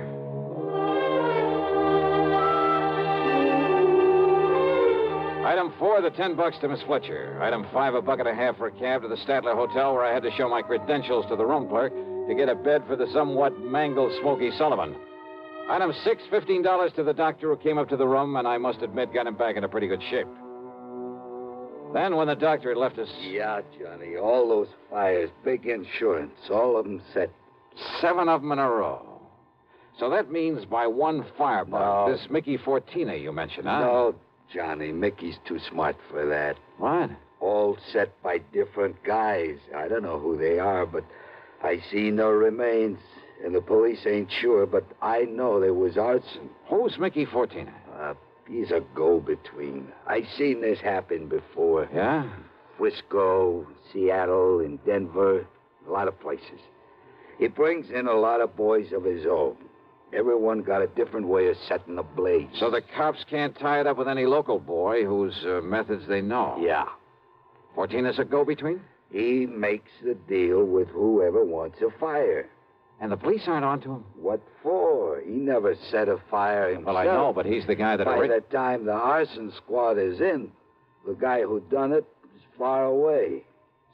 Item 4, the $10 to Miss Fletcher. Item 5, $1.50 for a cab to the Statler Hotel, where I had to show my credentials to the room clerk to get a bed for the somewhat mangled Smokey Sullivan. Item 6, $15 to the doctor who came up to the room, and I must admit got him back in a pretty good shape. Then, when the doctor had left us... Yeah, Johnny, all those fires, big insurance, all of them set. 7 of them in a row. So that means by one firebug, this Mickey Fortina you mentioned, huh? No, Johnny, Mickey's too smart for that. What? All set by different guys. I don't know who they are, but I see no remains. And the police ain't sure, but I know there was arson. Who's Mickey Fortina? He's a go-between. I seen this happen before. Yeah? Frisco, Seattle, and Denver, a lot of places. He brings in a lot of boys of his own. Everyone got a different way of setting the blaze. So the cops can't tie it up with any local boy whose methods they know? Yeah. Fortina's a go-between? He makes the deal with whoever wants a fire. And the police aren't onto him? What for? He never set a fire himself. Well, I know, but he's the guy that... By the time the arson squad is in, the guy who done it is far away.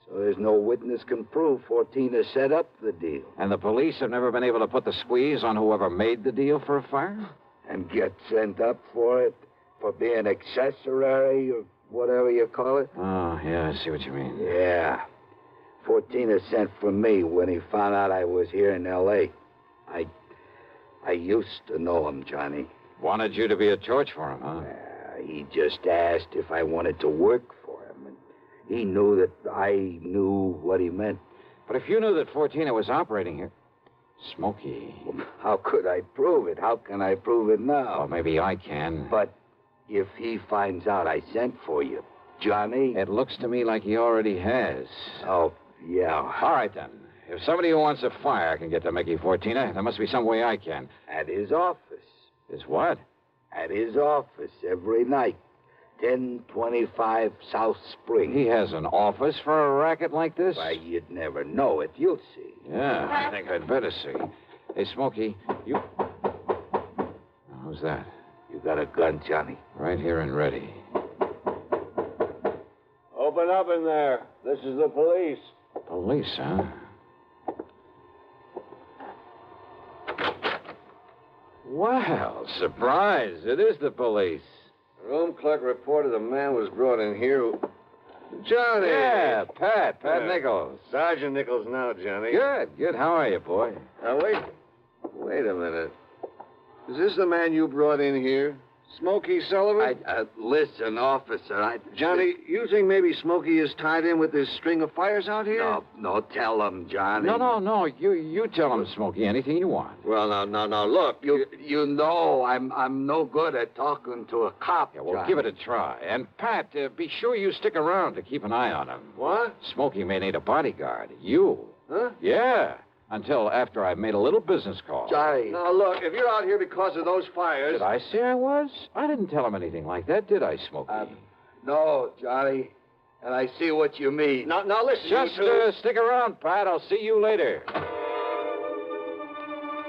So there's no witness can prove Fortina set up the deal. And the police have never been able to put the squeeze on whoever made the deal for a fire? And get sent up for it? For being accessory or whatever you call it? Oh, yeah, I see what you mean. Yeah. Fortina sent for me when he found out I was here in L.A. I used to know him, Johnny. Wanted you to be a torch for him, huh? He just asked if I wanted to work for him, and he knew that I knew what he meant. But if you knew that Fortina was operating here... Smokey... How could I prove it? How can I prove it now? Well, maybe I can. But if he finds out I sent for you, Johnny... It looks to me like he already has. Oh, yeah. All right, then. If somebody who wants a fire can get to Mickey Fortina, there must be some way I can. At his office. His what? At his office every night. 1025 South Spring. He has an office for a racket like this? Why, you'd never know it. You'll see. Yeah, I think I'd better see. Hey, Smokey, you... Who's that? You got a gun, Johnny? Right here and ready. Open up in there. This is the police. Police, huh? Well, surprise. It is the police. The room clerk reported a man was brought in here who... Johnny! Yeah, Pat Nichols. Sergeant Nichols now, Johnny. Good. How are you, boy? Now, wait a minute. Is this the man you brought in here? Smokey Sullivan? Listen, officer, Johnny, you think maybe Smokey is tied in with this string of fires out here? No, tell him, Johnny. No. You tell him, Smokey, anything you want. Well, now, look. You know I'm no good at talking to a cop, Yeah, well, Johnny. give it a try. And, Pat, be sure you stick around to keep an eye on him. What? Smokey may need a bodyguard. You. Huh? Yeah. Until after I've made a little business call. Johnny. Now, look, if you're out here because of those fires... Did I say I was? I didn't tell him anything like that, did I, Smokey? No, Johnny. And I see what you mean. Now listen, Just you two... stick around, Pat. I'll see you later.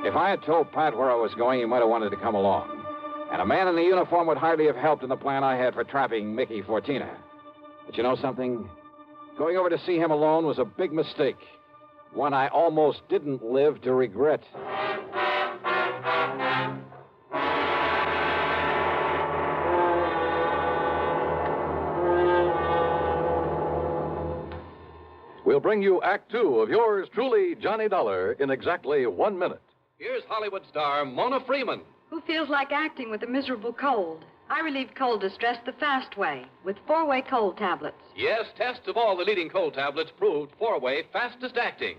If I had told Pat where I was going, he might have wanted to come along. And a man in the uniform would hardly have helped in the plan I had for trapping Mickey Fortina. But you know something? Going over to see him alone was a big mistake. One I almost didn't live to regret. bring you Act Two of yours truly, Johnny Dollar, in exactly 1 minute. Here's Hollywood star Mona Freeman. Who feels like acting with a miserable cold? I relieve cold distress the fast way with 4-way cold tablets. Yes, tests of all the leading cold tablets proved 4-way fastest acting.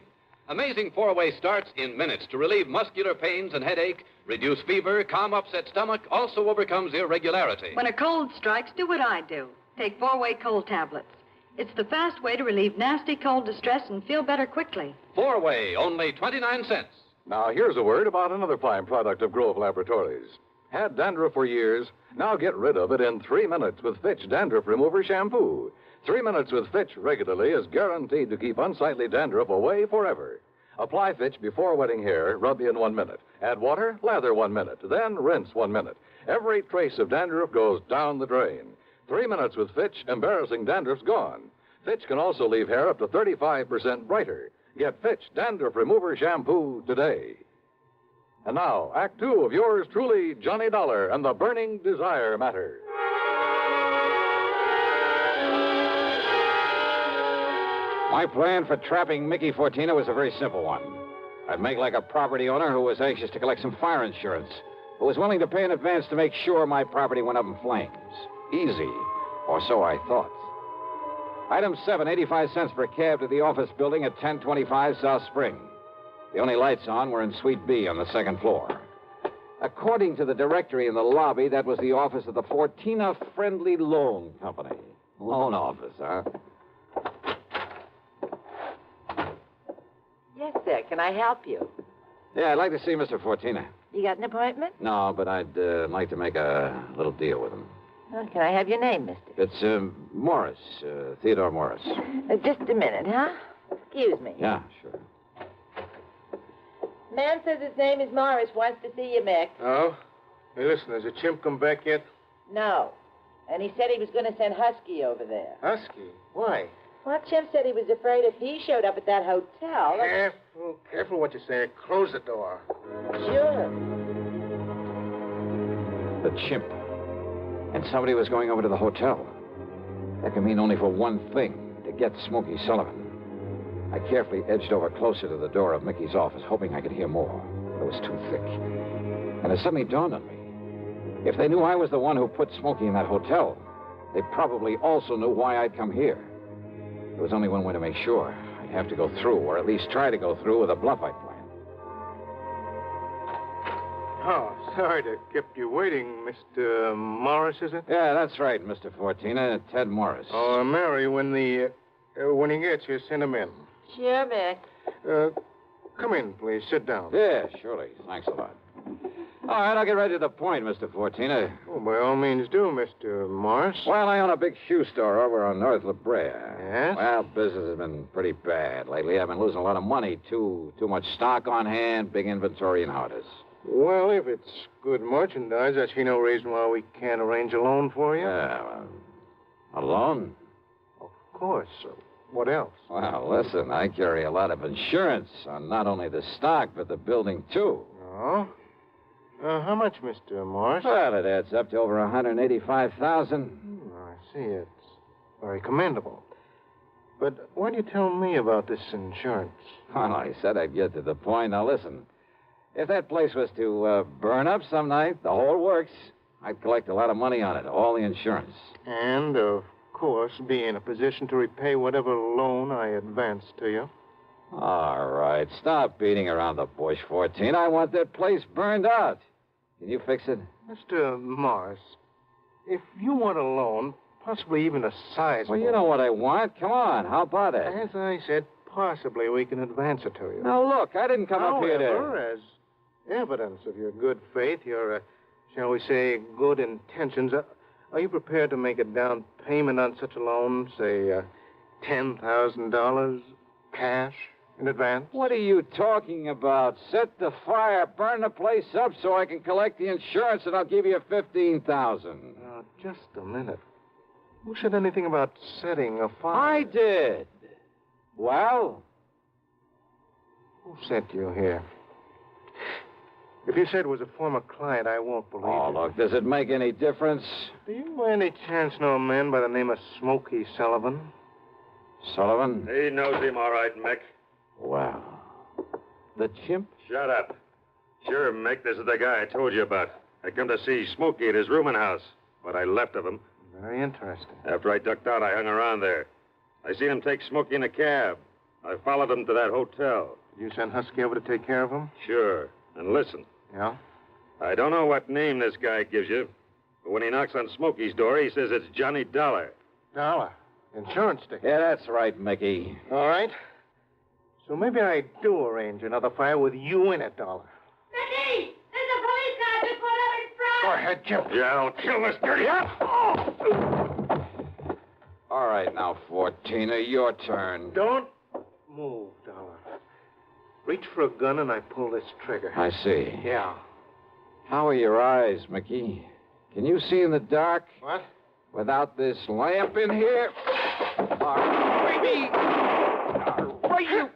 Amazing 4-way starts in minutes to relieve muscular pains and headache, reduce fever, calm upset stomach, also overcomes irregularity. When a cold strikes, do what I do. Take 4-way cold tablets. It's the fast way to relieve nasty cold distress and feel better quickly. 4-way, only 29 cents. Now, here's a word about another fine product of Grove Laboratories. Had dandruff for years? Now get rid of it in 3 minutes with Fitch Dandruff Remover Shampoo. 3 minutes with Fitch regularly is guaranteed to keep unsightly dandruff away forever. Apply Fitch before wetting hair, rub in 1 minute. Add water, lather 1 minute, then rinse 1 minute. Every trace of dandruff goes down the drain. 3 minutes with Fitch, embarrassing dandruff's gone. Fitch can also leave hair up to 35% brighter. Get Fitch Dandruff Remover Shampoo today. And now, Act Two of yours truly, Johnny Dollar and the Burning Desire Matter. My plan for trapping Mickey Fortina was a very simple one. I'd make like a property owner who was anxious to collect some fire insurance, who was willing to pay in advance to make sure my property went up in flames. Easy, or so I thought. Item 7, 85 cents per cab to the office building at 1025 South Spring. The only lights on were in Suite B on the second floor. According to the directory in the lobby, that was the office of the Fortina Friendly Loan Company. Loan office, huh? Yes, sir. Can I help you? Yeah, I'd like to see Mr. Fortina. You got an appointment? No, but I'd like to make a little deal with him. Well, can I have your name, mister? It's Morris, Theodore Morris. Just a minute, huh? Excuse me. Yeah, sure. Man says his name is Morris. Wants to see you, Mick. Oh? Hey, listen, has the chimp come back yet? No. And he said he was going to send Husky over there. Husky? Why? Well, Chimp said he was afraid if he showed up at that hotel... Careful what you say. Close the door. Sure. The chimp. And somebody was going over to the hotel. That can mean only for one thing, to get Smokey Sullivan. I carefully edged over closer to the door of Mickey's office, hoping I could hear more. But it was too thick. And it suddenly dawned on me. If they knew I was the one who put Smokey in that hotel, they probably also knew why I'd come here. There was only one way to make sure. I'd have to go through, or at least try to go through with a bluff I'd planned. Oh, sorry to keep you waiting, Mr. Morris, is it? Yeah, that's right, Mr. Fortina. Ted Morris. Oh, Mary, when he gets here, send him in. Sure, Mick. Come in, please. Sit down. Yeah, surely. Thanks a lot. All right, I'll get right to the point, Mr. Fortina. Oh, by all means do, Mr. Morris. Well, I own a big shoe store over on North La Brea. Yes? Well, business has been pretty bad lately. I've been losing a lot of money. Too much stock on hand, big inventory and hardest. Well, if it's good merchandise, I see no reason why we can't arrange a loan for you. Yeah, well, a loan? Of course. What else? Well, listen, I carry a lot of insurance on not only the stock, but the building, too. Oh? How much, Mr. Morris? Well, it adds up to over $185,000. I see. It's very commendable. But why do you tell me about this insurance? Well, I said I'd get to the point. Now, listen. If that place was to burn up some night, the whole works, I'd collect a lot of money on it, all the insurance. And, of course, be in a position to repay whatever loan I advance to you. All right, stop beating around the bush, 14. I want that place burned out. Can you fix it? Mr. Morris, if you want a loan, possibly even a sizable... Well, you know what I want. Come on, how about it? As I said, possibly we can advance it to you. Now, look, I didn't come up here to... However, as evidence of your good faith, your, shall we say, good intentions, are you prepared to make a down payment on such a loan, say, $10,000 cash? In advance? What are you talking about? Set the fire, burn the place up so I can collect the insurance, and I'll give you $15,000. Just a minute. Who said anything about setting a fire? I did. Well? Who sent you here? If you said it was a former client, I won't believe it. Oh, look, does it make any difference? Do you by any chance know a man by the name of Smokey Sullivan? Sullivan? He knows him all right, Mick. Wow. The chimp? Shut up. Sure, Mick, this is the guy I told you about. I come to see Smokey at his rooming house. What I left of him. Very interesting. After I ducked out, I hung around there. I seen him take Smokey in a cab. I followed him to that hotel. Did you send Husky over to take care of him? Sure. And listen. Yeah? I don't know what name this guy gives you, but when he knocks on Smokey's door, he says it's Johnny Dollar. Dollar? Insurance ticket? Yeah, that's right, Mickey. All right. So maybe I do arrange another fire with you in it, Dollar. Mickey! There's a police car just pulled up in front! Go ahead, Chimp. Yeah, I'll kill this dirty All right, now, 14er, your turn. Don't move, Dollar. Reach for a gun and I pull this trigger. I see. Yeah. How are your eyes, Mickey? Can you see in the dark? What? Without this lamp in here? All righty. All right, you.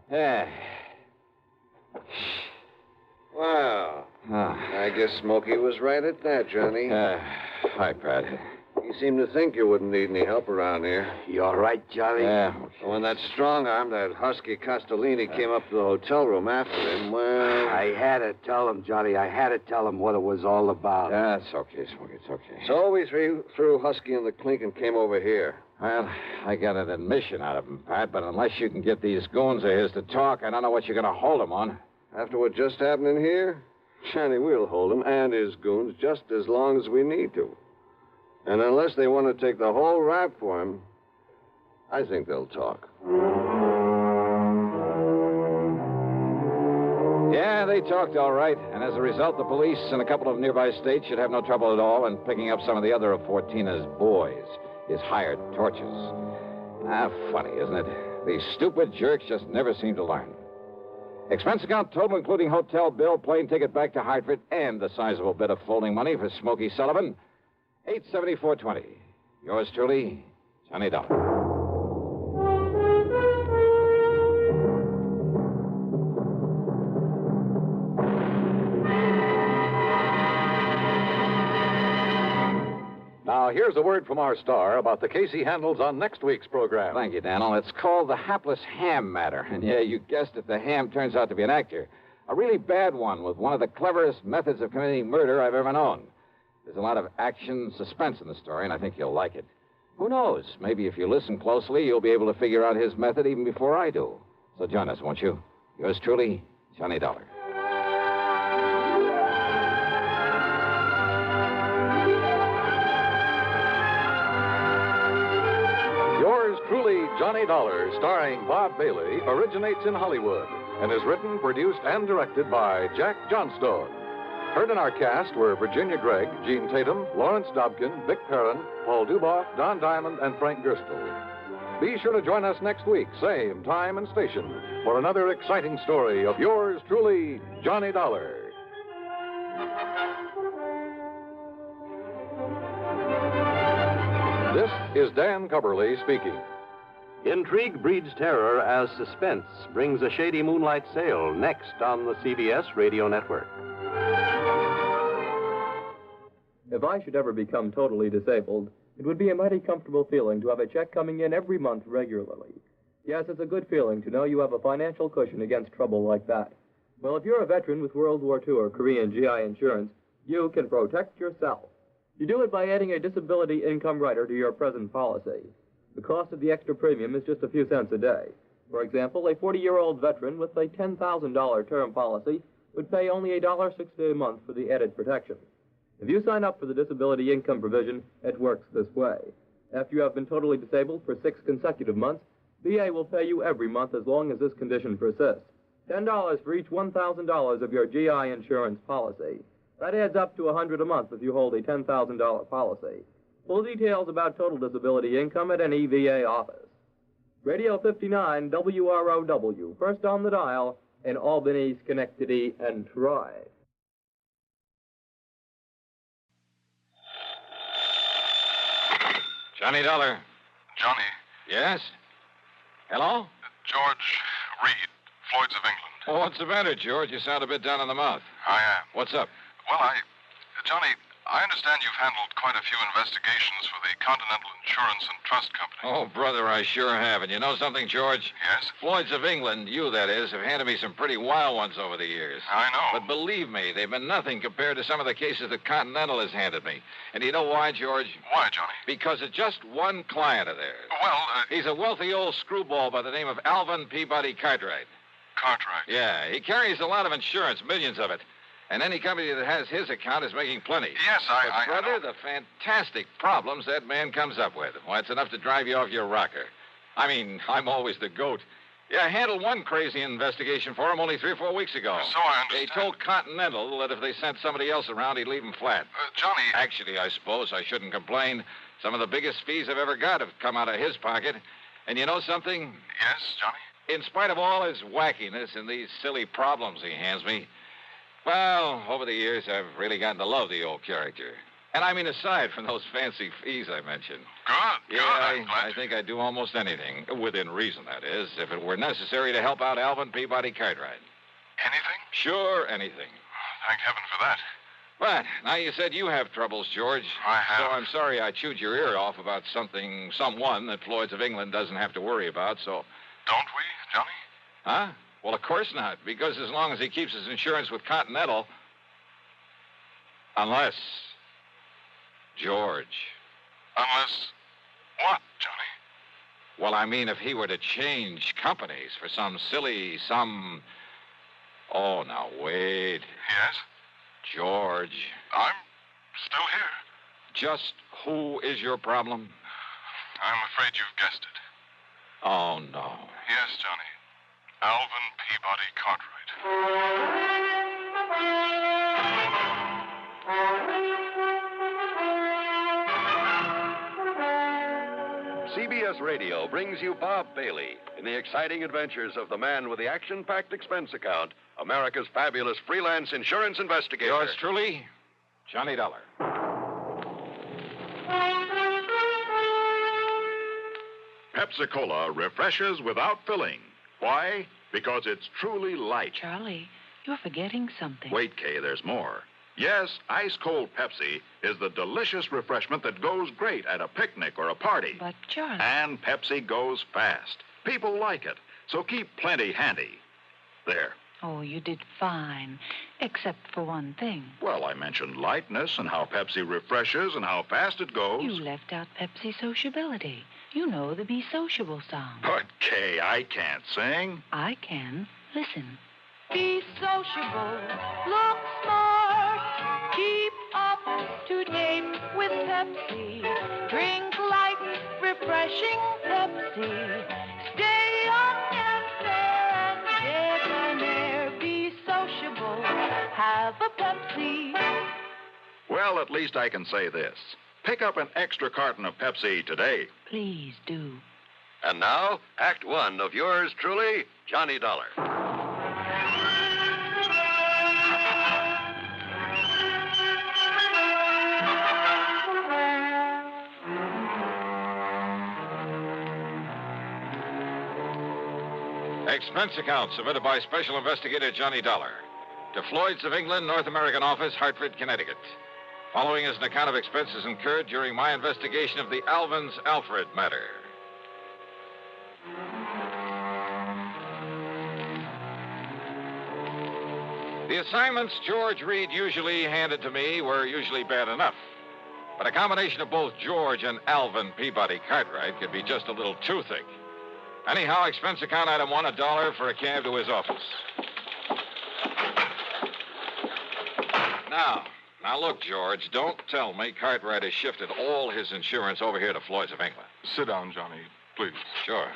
Yeah. Wow. I guess Smokey was right at that, Johnny. Hi, Pat. You seem to think you wouldn't need any help around here. You all right, Johnny? Yeah. When that strong arm, that husky Castellini, came up to the hotel room after him, well... I had to tell him, Johnny. I had to tell him what it was all about. Yeah, it's okay, Smokey. It's okay. So we threw Husky in the clink and came over here. Well, I got an admission out of him, Pat, but unless you can get these goons of his to talk, I don't know what you're going to hold them on. After what just happened in here, Johnny, we'll hold him and his goons just as long as we need to. And unless they want to take the whole rap for him, I think they'll talk. Yeah, they talked all right. And as a result, the police in a couple of nearby states should have no trouble at all in picking up some of the other of Fortina's boys, his hired torches. Funny, isn't it? These stupid jerks just never seem to learn. Expense account total, including hotel bill, plane ticket back to Hartford, and the sizable bit of folding money for Smokey Sullivan. $874.20. Yours truly, Johnny Dollar. Now, here's a word from our star about the case he handles on next week's program. Thank you, Daniel. It's called the hapless ham matter. And yeah, you guessed it, the ham turns out to be an actor. A really bad one with one of the cleverest methods of committing murder I've ever known. There's a lot of action, suspense in the story, and I think you'll like it. Who knows? Maybe if you listen closely, you'll be able to figure out his method even before I do. So join us, won't you? Yours truly, Johnny Dollar. Yours truly, Johnny Dollar, starring Bob Bailey, originates in Hollywood and is written, produced, and directed by Jack Johnstone. Heard in our cast were Virginia Gregg, Gene Tatum, Lawrence Dobkin, Vic Perrin, Paul Duboff, Don Diamond, and Frank Gerstle. Be sure to join us next week, same time and station, for another exciting story of yours truly, Johnny Dollar. This is Dan Cubberly speaking. Intrigue breeds terror as suspense brings a shady moonlight sail next on the CBS Radio Network. If I should ever become totally disabled, it would be a mighty comfortable feeling to have a check coming in every month regularly. Yes, it's a good feeling to know you have a financial cushion against trouble like that. Well, if you're a veteran with World War II or Korean GI insurance, you can protect yourself. You do it by adding a disability income rider to your present policy. The cost of the extra premium is just a few cents a day. For example, a 40-year-old veteran with a $10,000 term policy would pay only $1.60 a month for the added protection. If you sign up for the disability income provision, it works this way. After you have been totally disabled for 6 consecutive months, VA will pay you every month as long as this condition persists. $10 for each $1,000 of your GI insurance policy. That adds up to $100 a month if you hold a $10,000 policy. Full details about total disability income at any VA office. Radio 59 WROW, first on the dial in Albany, Schenectady, and Troy. Johnny Dollar. Johnny, Yes? Hello? George Reed, Floyd's of England. Oh, what's the matter, George? You sound a bit down in the mouth. I am. What's up? Well, Johnny, I understand you've handled quite a few investigations for the Continental Insurance and Trust Company. Oh, brother, I sure have. And you know something, George? Yes? Floyd's of England, you that is, have handed me some pretty wild ones over the years. I know. But believe me, they've been nothing compared to some of the cases that Continental has handed me. And you know why, George? Why, Johnny? Because of just one client of theirs. Well, He's a wealthy old screwball by the name of Alvin Peabody Cartwright. Cartwright? Yeah, he carries a lot of insurance, millions of it. And any company that has his account is making plenty. Yes, But, brother, the fantastic problems that man comes up with. Why, it's enough to drive you off your rocker. I mean, I'm always the goat. Yeah, I handled one crazy investigation for him only 3 or 4 weeks ago. So I understand. They told Continental that if they sent somebody else around, he'd leave them flat. Johnny... Actually, I suppose I shouldn't complain. Some of the biggest fees I've ever got have come out of his pocket. And you know something? Yes, Johnny? In spite of all his wackiness and these silly problems he hands me, well, over the years, I've really gotten to love the old character. And I mean, aside from those fancy fees I mentioned. Good, Yeah, I think I'd do almost anything, within reason, that is, if it were necessary to help out Alvin Peabody Cartwright. Anything? Sure, anything. Thank heaven for that. But now you said you have troubles, George. I have. So I'm sorry I chewed your ear off about someone that Floyd's of England doesn't have to worry about, so... Don't we, Johnny? Huh? Well, of course not, because as long as he keeps his insurance with Continental... Unless... George. Unless... what, Johnny? Well, I mean, if he were to change companies for some... Oh, now, wait. Yes? George. I'm still here. Just who is your problem? I'm afraid you've guessed it. Oh, no. Yes, Johnny. Alvin Peabody Cartwright. CBS Radio brings you Bob Bailey in the exciting adventures of the man with the action-packed expense account, America's fabulous freelance insurance investigator. Yours truly, Johnny Dollar. Pepsi-Cola refreshes without filling. Why? Because it's truly light. Charlie, you're forgetting something. Wait, Kay, there's more. Yes, ice-cold Pepsi is the delicious refreshment that goes great at a picnic or a party. But, Charlie... And Pepsi goes fast. People like it, so keep plenty handy. There. Oh, you did fine, except for one thing. Well, I mentioned lightness and how Pepsi refreshes and how fast it goes. You left out Pepsi sociability. You know the Be Sociable song. But, Kay, I can't sing. I can. Listen. Be sociable, look smart, keep up to date with Pepsi. Drink light, refreshing Pepsi. Stay young and fair and debonair. Be sociable, have a Pepsi. Well, at least I can say this. Pick up an extra carton of Pepsi today. Please do. And now, Act One of yours truly, Johnny Dollar. Expense account submitted by Special Investigator Johnny Dollar to Floyd's of England, North American Office, Hartford, Connecticut. Following is an account of expenses incurred during my investigation of the Alvin's Alfred matter. The assignments George Reed usually handed to me were usually bad enough. But a combination of both George and Alvin Peabody Cartwright could be just a little too thick. Anyhow, expense account item one, $1 for a cab to his office. Now look, George, don't tell me Cartwright has shifted all his insurance over here to Floyd's of England. Sit down, Johnny, please. Sure.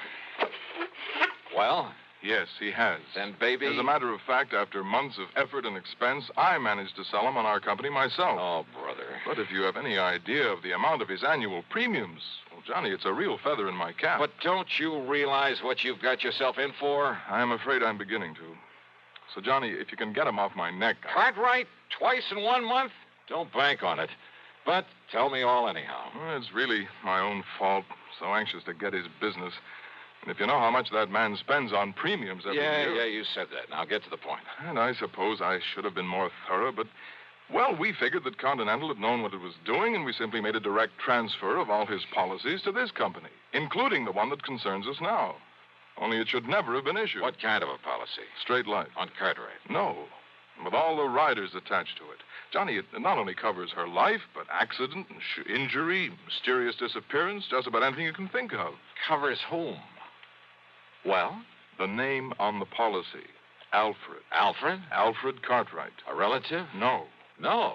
Well? Yes, he has. Then, baby... As a matter of fact, after months of effort and expense, I managed to sell him on our company myself. Oh, brother. But if you have any idea of the amount of his annual premiums, well, Johnny, it's a real feather in my cap. But don't you realize what you've got yourself in for? I'm afraid I'm beginning to. So, Johnny, if you can get him off my neck... Cartwright? Twice in 1 month? Don't bank on it. But tell me all anyhow. Well, it's really my own fault. So anxious to get his business. And if you know how much that man spends on premiums every year... Yeah, you said that. Now get to the point. And I suppose I should have been more thorough, but... Well, we figured that Continental had known what it was doing, and we simply made a direct transfer of all his policies to this company, including the one that concerns us now. Only it should never have been issued. What kind of a policy? Straight life. On Cartwright? No. With all the riders attached to it. Johnny, it not only covers her life, but accident, injury, mysterious disappearance, just about anything you can think of. Covers whom? Well? The name on the policy. Alfred. Alfred? Alfred Cartwright. A relative? No. No.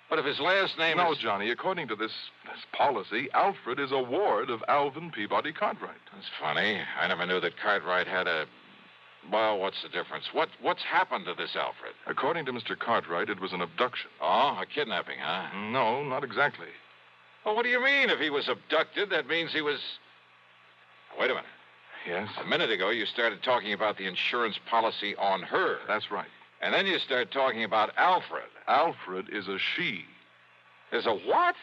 But if his last name No, is... Johnny, according to this policy, Alfred is a ward of Alvin Peabody Cartwright. That's funny. I never knew that Cartwright had a... Well, what's the difference? What's happened to this Alfred? According to Mr. Cartwright, it was an abduction. Oh, a kidnapping, huh? No, not exactly. Well, what do you mean? If he was abducted, that means he was... Wait a minute. Yes? A minute ago, you started talking about the insurance policy on her. That's right. And then you started talking about Alfred. Alfred is a she. Is a what?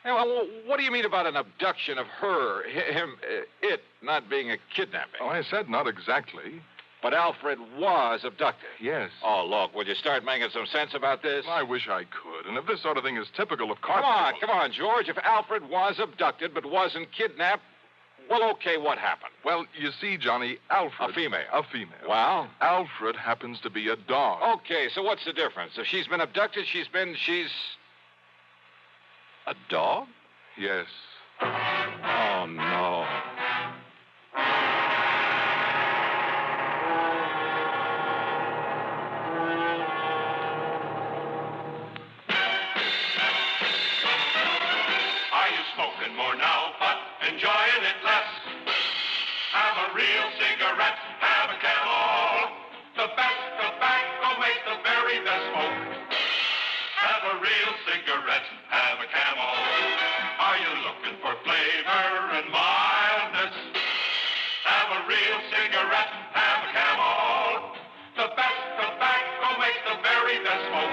Hey, well, what do you mean about an abduction of her, him, it not being a kidnapping? Oh, I said not exactly. But Alfred was abducted. Yes. Oh, look, will you start making some sense about this? I wish I could. And if this sort of thing is typical of Cartwright... Come on, George. If Alfred was abducted but wasn't kidnapped, well, okay, what happened? Well, you see, Johnny, Alfred... A female. A female. Well? Alfred happens to be a dog. Okay, so what's the difference? If she's been abducted, she's... A dog? Yes. Oh, no. Are you smoking more now, but enjoying it less? Have a real cigarette, have a Camel. The best tobacco makes the very best smoke. Have a real cigarette, have a Camel. Are you looking for flavor and mildness? Have a real cigarette, have a Camel. The best tobacco makes the very best smoke.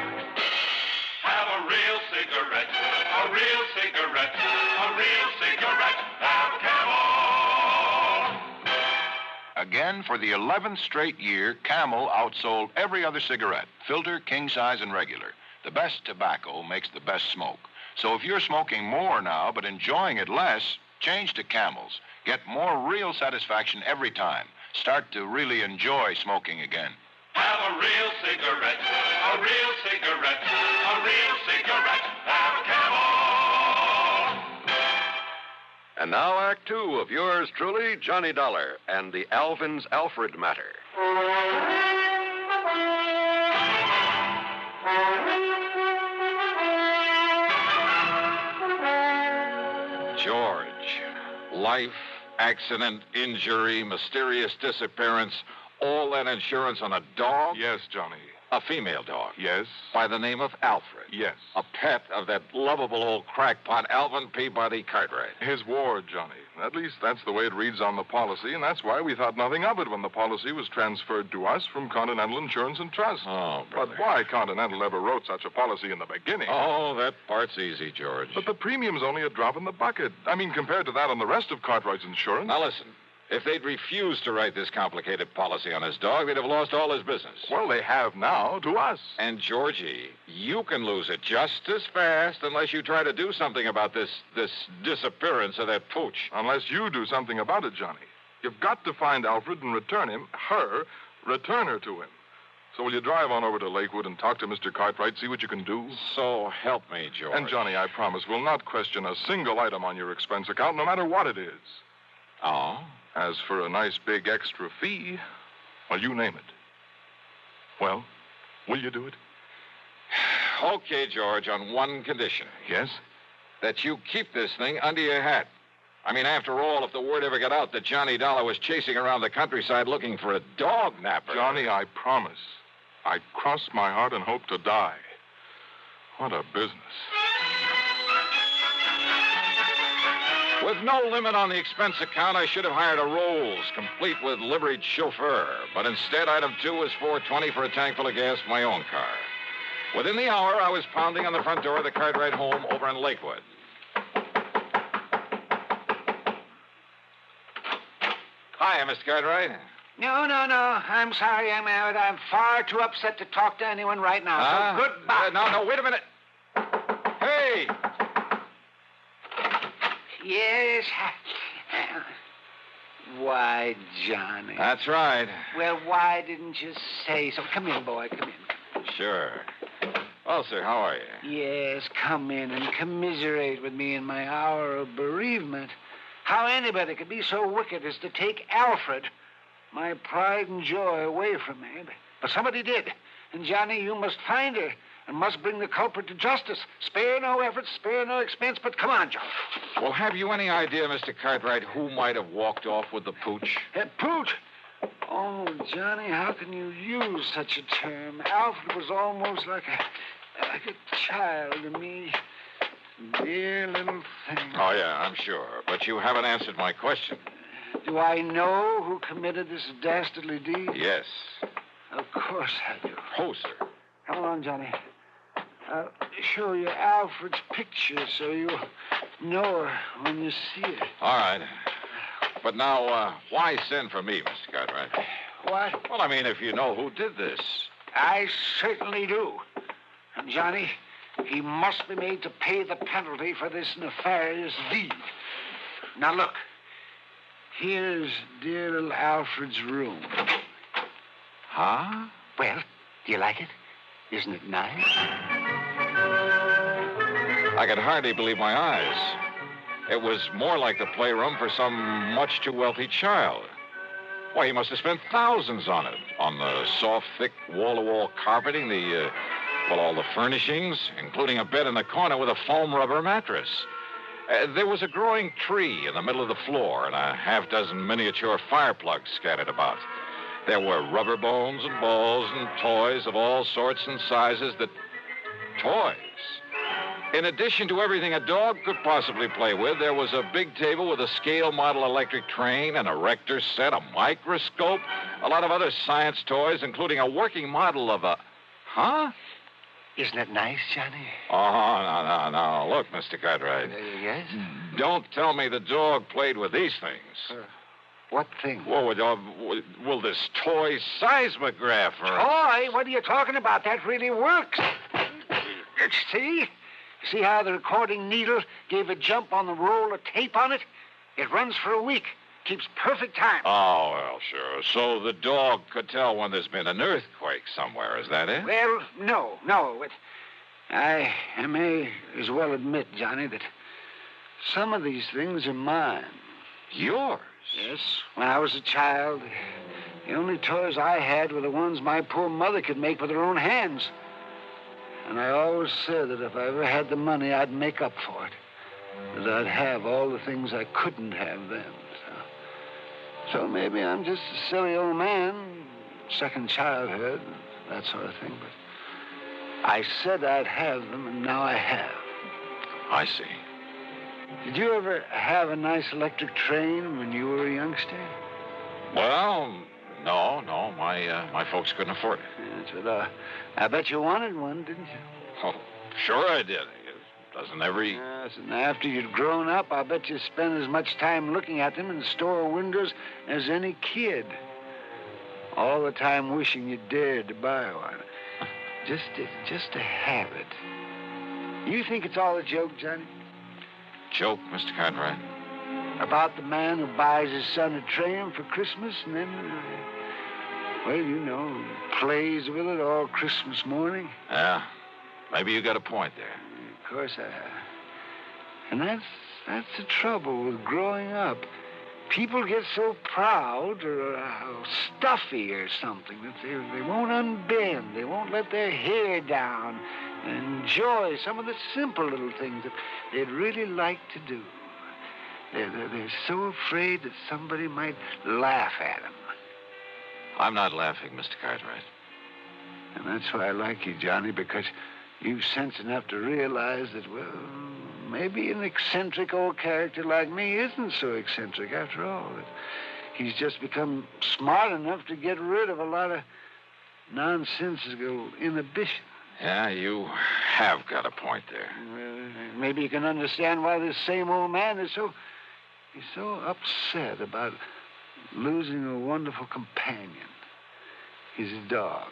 Have a real cigarette, a real cigarette, a real cigarette, have a Camel. Again, for the 11th straight year, Camel outsold every other cigarette, filter, king size, and regular. The best tobacco makes the best smoke. So if you're smoking more now but enjoying it less, change to Camels. Get more real satisfaction every time. Start to really enjoy smoking again. Have a real cigarette, a real cigarette, a real cigarette, have a Camel. And now Act Two of yours truly, Johnny Dollar, and the Alvin's Alfred matter. George, life, accident, injury, mysterious disappearance, all that insurance on a dog? Yes, Johnny. A female dog? Yes. By the name of Alfred? Yes. A pet of that lovable old crackpot, Alvin Peabody Cartwright? His ward, Johnny. At least that's the way it reads on the policy, and that's why we thought nothing of it when the policy was transferred to us from Continental Insurance and Trust. Oh, brother. But why Continental ever wrote such a policy in the beginning? Oh, that part's easy, George. But the premium's only a drop in the bucket. I mean, compared to that on the rest of Cartwright's insurance. Now, listen. If they'd refused to write this complicated policy on his dog, they'd have lost all his business. Well, they have now, to us. And, Georgie, you can lose it just as fast unless you try to do something about this disappearance of that pooch. Unless you do something about it, Johnny. You've got to find Alfred and return her to him. So will you drive on over to Lakewood and talk to Mr. Cartwright, see what you can do? So help me, George. And, Johnny, I promise we'll not question a single item on your expense account, no matter what it is. Oh? As for a nice big extra fee, well, you name it. Well, will you do it? Okay, George, on one condition. Yes? That you keep this thing under your hat. I mean, after all, if the word ever got out that Johnny Dollar was chasing around the countryside looking for a dog napper... Johnny, I promise. I cross my heart and hope to die. What a business. With no limit on the expense account, I should have hired a Rolls, complete with liveried chauffeur. But instead, item 2 was $4.20 for a tank full of gas for my own car. Within the hour, I was pounding on the front door of the Cartwright home over in Lakewood. Hiya, Mr. Cartwright. No. I'm sorry, Young Man, but I'm far too upset to talk to anyone right now. So goodbye. No, wait a minute. Hey! Yes. Why, Johnny? That's right. Well, why didn't you say so? Come in, boy. Come in. Sure. Well, sir, how are you? Yes, come in and commiserate with me in my hour of bereavement. How anybody could be so wicked as to take Alfred, my pride and joy, away from me. But somebody did. And, Johnny, you must find her and must bring the culprit to justice. Spare no effort, spare no expense, but come on, John. Well, have you any idea, Mr. Cartwright, who might have walked off with the pooch? Pooch? Oh, Johnny, how can you use such a term? Alfred was almost like a child to me. Dear little thing. Oh, yeah, I'm sure. But you haven't answered my question. Do I know who committed this dastardly deed? Yes. Of course I do. Oh, sir. Come along, Johnny. I'll show you Alfred's picture so you'll know her when you see it. All right. But now, why send for me, Mr. Cartwright? What? Well, I mean, if you know who did this. I certainly do. And, Johnny, he must be made to pay the penalty for this nefarious deed. Now, look. Here's dear little Alfred's room. Huh? Well, do you like it? Isn't it nice? I could hardly believe my eyes. It was more like the playroom for some much too wealthy child. Why, he must have spent thousands on it. On the soft, thick, wall-to-wall carpeting, all the furnishings, including a bed in the corner with a foam rubber mattress. There was a growing tree in the middle of the floor and a half-dozen miniature fire plugs scattered about. There were rubber bones and balls and toys of all sorts and sizes Toys. In addition to everything a dog could possibly play with, there was a big table with a scale model electric train, an erector set, a microscope, a lot of other science toys, including a working model of a... Huh? Isn't it nice, Johnny? Oh, no. Look, Mr. Cartwright. Yes? Don't tell me the dog played with these things. What thing? Well, will this toy seismograph or... Toy? What are you talking about? That really works. See? See how the recording needle gave a jump on the roll of tape on it? It runs for a week. Keeps perfect time. Oh, well, sure. So the dog could tell when there's been an earthquake somewhere. Is that it? Well, no. But I may as well admit, Johnny, that some of these things are mine. Yours? Yes. When I was a child, the only toys I had were the ones my poor mother could make with her own hands. And I always said that if I ever had the money, I'd make up for it. That I'd have all the things I couldn't have then. So maybe I'm just a silly old man, second childhood, that sort of thing. But I said I'd have them, and now I have. I see. Did you ever have a nice electric train when you were a youngster? Well, no. My folks couldn't afford it. Yes, but I bet you wanted one, didn't you? Oh, sure I did. Doesn't every... Yes, and after you'd grown up, I bet you spent as much time looking at them in store windows as any kid. All the time wishing you dared to buy one. Just to have it. You think it's all a joke, Johnny? Joke, Mr. Cartwright? About the man who buys his son a train for Christmas and then, plays with it all Christmas morning? Yeah, maybe you got a point there. Of course I have. And that's the trouble with growing up. People get so proud or stuffy or something that they won't unbend. They won't let their hair down and enjoy some of the simple little things that they'd really like to do. They're so afraid that somebody might laugh at them. I'm not laughing, Mr. Cartwright. And that's why I like you, Johnny, because you've sense enough to realize that, well, maybe an eccentric old character like me isn't so eccentric after all. That he's just become smart enough to get rid of a lot of nonsensical inhibition. Yeah, you have got a point there. Maybe you can understand why this same old man is so upset about losing a wonderful companion, his dog.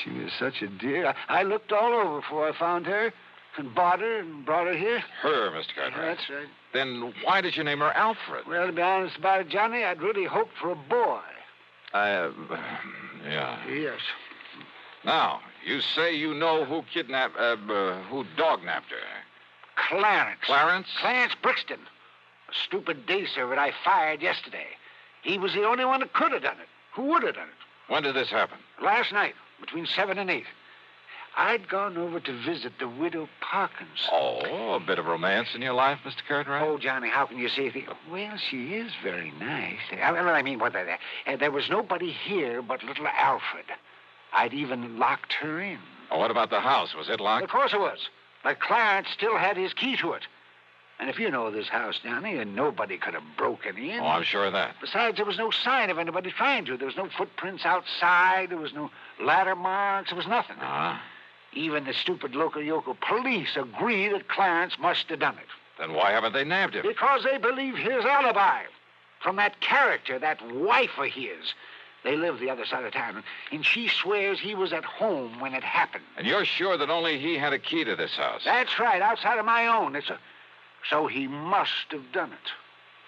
She was such a dear. I looked all over before I found her and bought her and brought her here. Her, Mr. Cartwright. That's right. Then why did you name her Alfred? Well, to be honest about it, Johnny, I'd really hoped for a boy. Yeah. Yes. Now, you say you know who who dog-napped her. Clarence. Clarence? Clarence Brixton. A stupid day servant I fired yesterday. He was the only one that could have done it. Who would have done it? When did this happen? Last night, between 7 and 8. I'd gone over to visit the widow Parkins. Oh, a bit of romance in your life, Mr. Cartwright? Oh, Johnny, how can you say anything? Well, she is very nice. I mean, there was nobody here but little Alfred. I'd even locked her in. Oh, what about the house? Was it locked? Of course it was. But Clarence still had his key to it. And if you know this house, Johnny, and nobody could have broken in. Oh, I'm sure of that. Besides, there was no sign of anybody trying to. There was no footprints outside. There was no ladder marks. There was nothing. Uh-huh. Even the stupid local police agree that Clarence must have done it. Then why haven't they nabbed him? Because they believe his alibi. From that character, that wife of his. They live the other side of town, and she swears he was at home when it happened. And you're sure that only he had a key to this house? That's right, outside of my own. So he must have done it.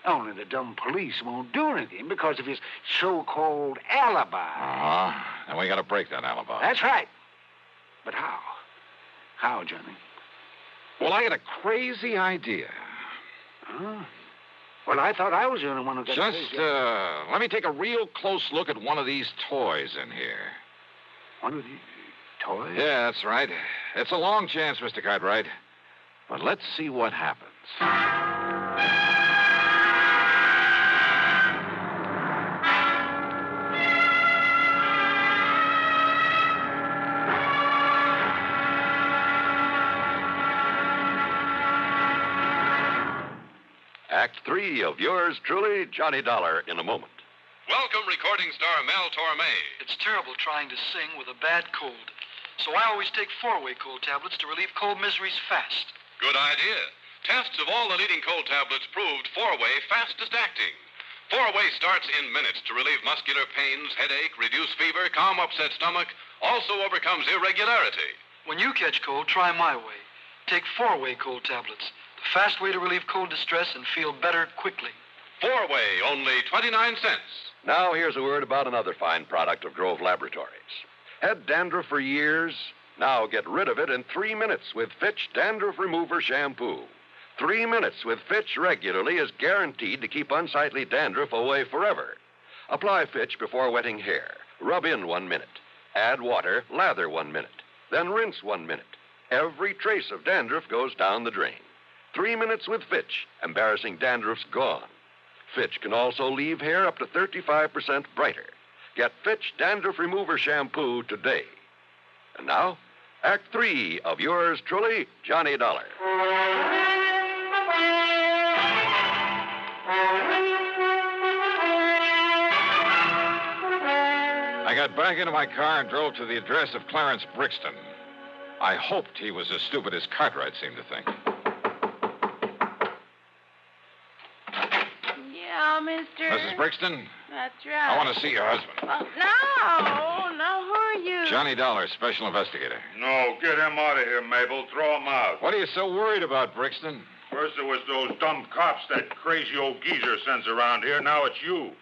Only the dumb police won't do anything because of his so-called alibi. Uh-huh. And we got to break that alibi. That's right. But how? How, Johnny? Well, I got a crazy idea. Huh? Well, I thought I was the only one who got Just, let me take a real close look at one of these toys in here. One of these toys? Yeah, that's right. It's a long chance, Mr. Cartwright. But let's see what happens. Act 3 of yours truly, Johnny Dollar, in a moment. Welcome, recording star Mel Torme. It's terrible trying to sing with a bad cold. So I always take 4-way cold tablets to relieve cold miseries fast. Good idea. Tests of all the leading cold tablets proved 4-way fastest acting. 4-way starts in minutes to relieve muscular pains, headache, reduce fever, calm upset stomach, also overcomes irregularity. When you catch cold, try my way. Take 4-way cold tablets. The fast way to relieve cold distress and feel better quickly. 4-way, only 29 cents. Now, here's a word about another fine product of Grove Laboratories. Had dandruff for years? Now get rid of it in 3 minutes with Fitch Dandruff Remover Shampoo. 3 minutes with Fitch regularly is guaranteed to keep unsightly dandruff away forever. Apply Fitch before wetting hair. Rub in 1 minute. Add water, lather 1 minute. Then rinse 1 minute. Every trace of dandruff goes down the drain. 3 minutes with Fitch. Embarrassing dandruff's gone. Fitch can also leave hair up to 35% brighter. Get Fitch Dandruff Remover Shampoo today. And now, Act 3 of yours truly, Johnny Dollar. I got back into my car and drove to the address of Clarence Brixton. I hoped he was as stupid as Cartwright seemed to think. Yeah, mister. Mrs. Brixton, That's right. I want to see your husband. No, who are you? Johnny Dollar, special investigator. No, get him out of here, Mabel. Throw him out. What are you so worried about, Brixton? First there was those dumb cops that crazy old geezer sends around here. Now it's you.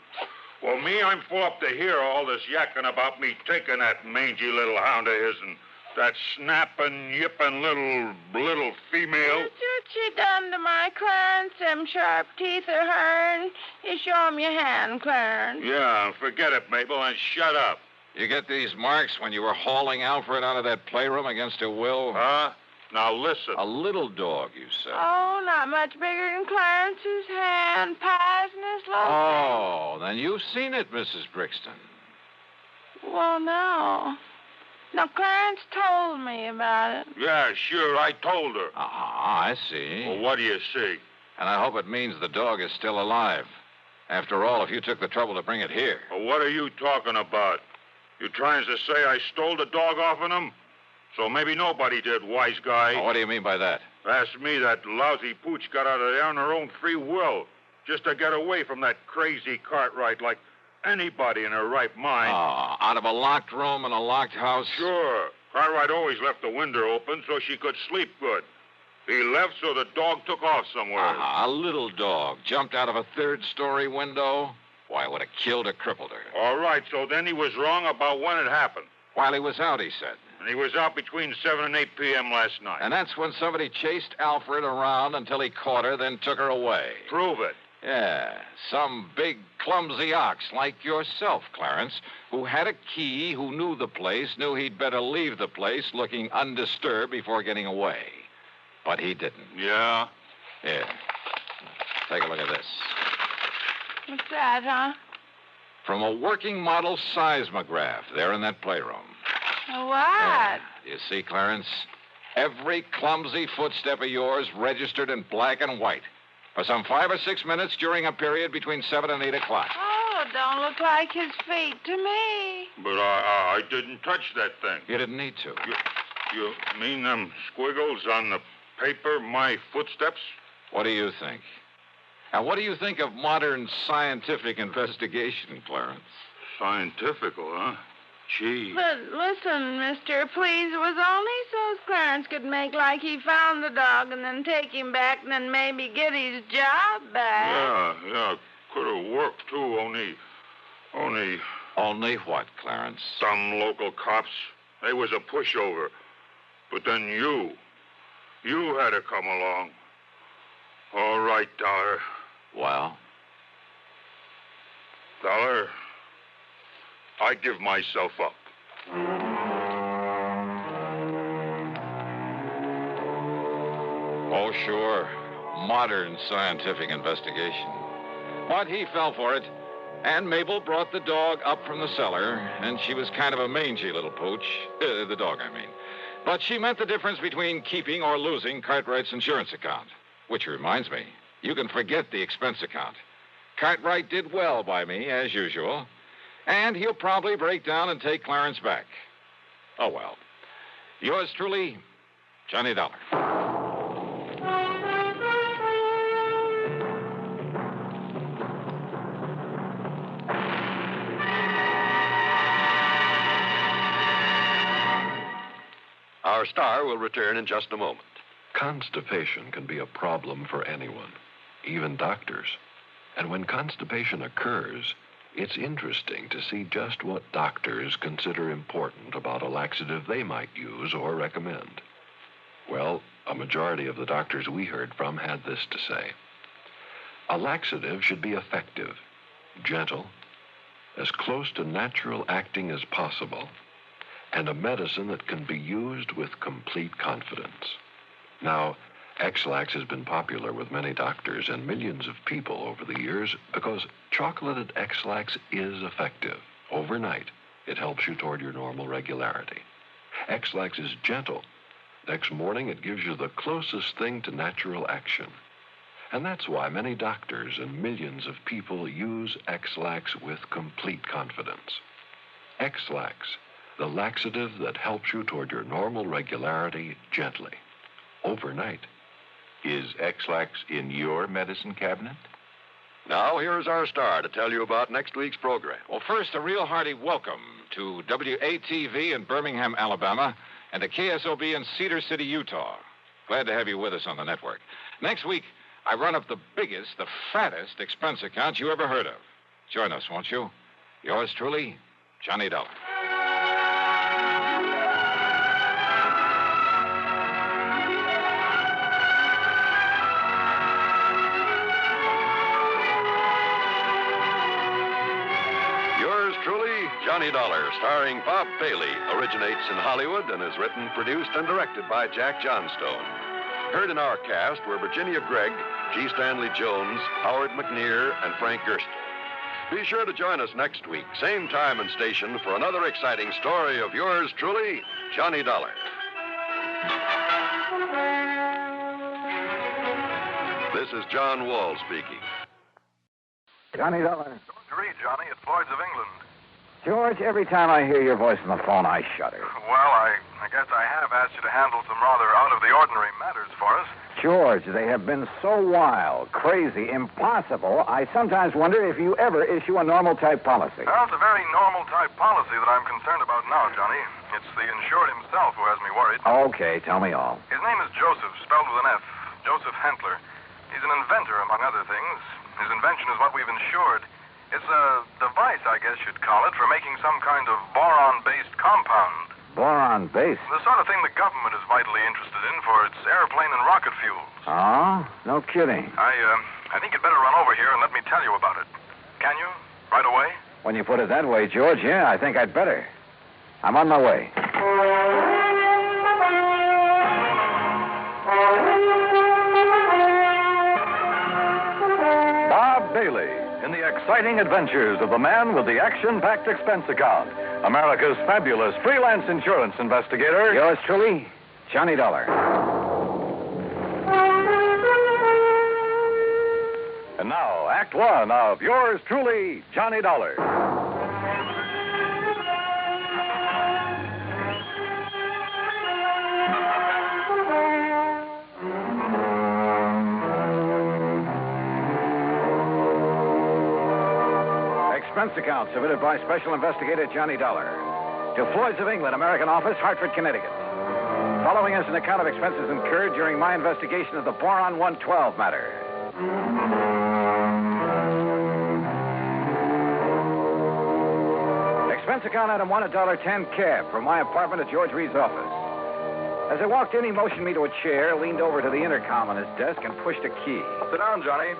Well, me, I'm full up to here all this yakking about me taking that mangy little hound of his and that snapping, yipping little female. What you done to my Clarence? Them sharp teeth are hern. You show him your hand, Clarence. Yeah, forget it, Mabel, and shut up. You get these marks when you were hauling Alfred out of that playroom against her will? Huh? Now listen. A little dog, you said. Oh, not much bigger than Clarence's hand. Pies in his little Oh, then you've seen it, Mrs. Brixton. Well, no. Now, Clarence told me about it. Yeah, sure, I told her. I see. Well, what do you see? And I hope it means the dog is still alive. After all, if you took the trouble to bring it here. Well, what are you talking about? You trying to say I stole the dog off of him? So maybe nobody did, wise guy. What do you mean by that? Ask me, that lousy pooch got out of there on her own free will. just to get away from that crazy Cartwright like anybody in her right mind. Oh, out of a locked room in a locked house? Sure. Cartwright always left the window open so she could sleep good. He left so the dog took off somewhere. A little dog jumped out of a third-story window? Why, it would have killed or crippled her. All right, so then he was wrong about when it happened. While he was out, he said. And he was out between 7 and 8 p.m. last night. And that's when somebody chased Alfred around until he caught her, then took her away. Prove it. Yeah, some big, clumsy ox like yourself, Clarence, who had a key, who knew the place, knew he'd better leave the place looking undisturbed before getting away. But he didn't. Yeah? Here. Take a look at this. What's that, huh? From a working model seismograph there in that playroom. What? Yeah. You see, Clarence? Every clumsy footstep of yours registered in black and white for some 5 or 6 minutes during a period between 7 and 8 o'clock. Oh, don't look like his feet to me. But I didn't touch that thing. You didn't need to. You mean them squiggles on the paper, my footsteps? What do you think? And what do you think of modern scientific investigation, Clarence? Scientifical, huh? Gee. But listen, mister, please, it was only so Clarence could make like he found the dog and then take him back and then maybe get his job back. Yeah, could have worked, too, only... Only what, Clarence? Some local cops. They was a pushover. But then you had to come along. All right, Dollar. Well? Dollar, I give myself up. Oh, sure. Modern scientific investigation. But he fell for it. And Mabel brought the dog up from the cellar, and she was kind of a mangy little pooch. The dog, I mean. But she meant the difference between keeping or losing Cartwright's insurance account. Which reminds me, you can forget the expense account. Cartwright did well by me, as usual. And he'll probably break down and take Clarence back. Oh, well. Yours truly, Johnny Dollar. Our star will return in just a moment. Constipation can be a problem for anyone, even doctors. And when constipation occurs, it's interesting to see just what doctors consider important about a laxative they might use or recommend. Well, a majority of the doctors we heard from had this to say. A laxative should be effective, gentle, as close to natural acting as possible, and a medicine that can be used with complete confidence. Now, X-Lax has been popular with many doctors and millions of people over the years because chocolated X-Lax is effective. Overnight, it helps you toward your normal regularity. X-Lax is gentle. Next morning, it gives you the closest thing to natural action. And that's why many doctors and millions of people use X-Lax with complete confidence. X-Lax, the laxative that helps you toward your normal regularity gently, overnight. Is X-Lax in your medicine cabinet? Now, here's our star to tell you about next week's program. Well, first, a real hearty welcome to WATV in Birmingham, Alabama, and to KSOB in Cedar City, Utah. Glad to have you with us on the network. Next week, I run up the biggest, the fattest expense account you ever heard of. Join us, won't you? Yours truly, Johnny Dollar. Johnny Dollar, starring Bob Bailey, originates in Hollywood and is written, produced, and directed by Jack Johnstone. Heard in our cast were Virginia Gregg, G. Stanley Jones, Howard McNear, and Frank Gerstle. Be sure to join us next week, same time and station, for another exciting story of yours truly, Johnny Dollar. This is John Wall speaking. Johnny Dollar. Going to read, Johnny, at Floyd's of England. George, every time I hear your voice on the phone, I shudder. Well, I guess I have asked you to handle some rather out-of-the-ordinary matters for us. George, they have been so wild, crazy, impossible, I sometimes wonder if you ever issue a normal-type policy. Well, it's a very normal-type policy that I'm concerned about now, Johnny. It's the insured himself who has me worried. Okay, tell me all. His name is Joseph, spelled with an F. Joseph Hentler. He's an inventor, among other things. His invention is what we've insured. It's a device, I guess you'd call it, for making some kind of boron-based compound. Boron-based? The sort of thing the government is vitally interested in for its airplane and rocket fuels. Oh? No kidding. I think you'd better run over here and let me tell you about it. Can you? Right away? When you put it that way, George, yeah, I think I'd better. I'm on my way. Bob Bailey in the exciting adventures of the man with the action-packed expense account, America's fabulous freelance insurance investigator. Yours truly, Johnny Dollar. And now, Act One of yours truly, Johnny Dollar. Expense account submitted by Special Investigator Johnny Dollar to Floyd's of England, American Office, Hartford, Connecticut. Following is an account of expenses incurred during my investigation of the Boron 112 matter. Expense account item 1, $1.10 cab from my apartment to George Reed's office. As I walked in, he motioned me to a chair, leaned over to the intercom on his desk, and pushed a key. Sit down, Johnny.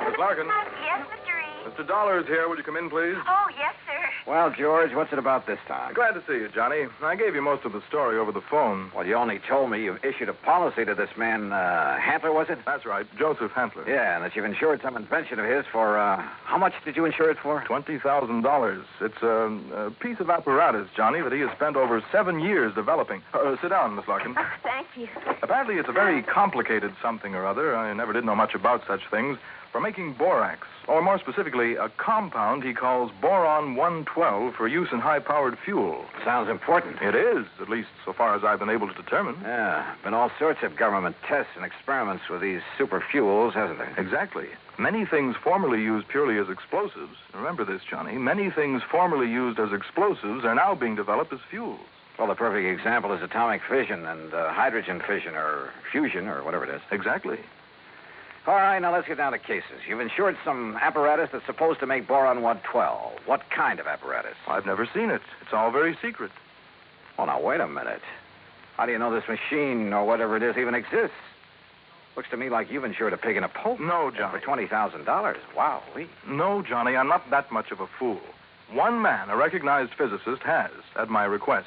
Miss Larkin. Yes, Mr. Reed. Mr. Dollar is here. Will you come in, please? Oh, yes, sir. Well, George, what's it about this time? Glad to see you, Johnny. I gave you most of the story over the phone. Well, you only told me you've issued a policy to this man, Hantler, was it? That's right, Joseph Hentler. Yeah, and that you've insured some invention of his for, how much did you insure it for? $20,000. It's a piece of apparatus, Johnny, that he has spent over 7 years developing. Sit down, Miss Larkin. Oh, thank you. Apparently, it's a very complicated something or other. I never did know much about such things. For making borax, or more specifically, a compound he calls boron 112 for use in high-powered fuel. Sounds important. It is, at least so far as I've been able to determine. Yeah, been all sorts of government tests and experiments with these super fuels, hasn't there? Exactly. Many things formerly used purely as explosives, remember this, Johnny, many things formerly used as explosives are now being developed as fuels. Well, the perfect example is atomic fission and hydrogen fission or fusion or whatever it is. Exactly. All right, now let's get down to cases. You've insured some apparatus that's supposed to make boron 112. What kind of apparatus? I've never seen it. It's all very secret. Well, now, wait a minute. How do you know this machine or whatever it is even exists? Looks to me like you've insured a pig in a poke. No, Johnny. For $20,000. Wow. No, Johnny, I'm not that much of a fool. One man, a recognized physicist, has, at my request.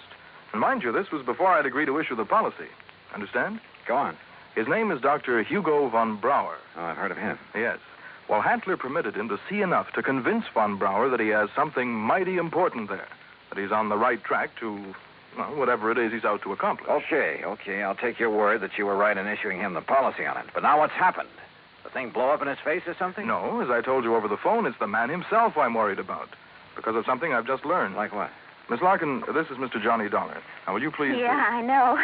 And mind you, this was before I'd agree to issue the policy. Understand? Go on. His name is Dr. Hugo von Brauer. Oh, I've heard of him. Yes. Well, Hantler permitted him to see enough to convince von Brauer that he has something mighty important there, that he's on the right track to, well, whatever it is he's out to accomplish. Okay. I'll take your word that you were right in issuing him the policy on it. But now what's happened? The thing blow up in his face or something? No, as I told you over the phone, it's the man himself I'm worried about, because of something I've just learned. Like what? Miss Larkin, this is Mr. Johnny Dollar. Now, will you please... Yeah, I know.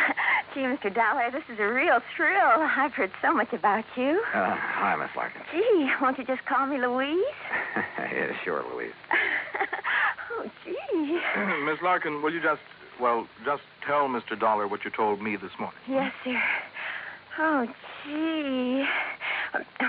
Gee, Mr. Dollar, this is a real thrill. I've heard so much about you. Hi, Miss Larkin. Gee, won't you just call me Louise? Yeah, sure, Louise. Oh, gee. Miss Larkin, will you just tell Mr. Dollar what you told me this morning? Yes, sir. Oh, gee.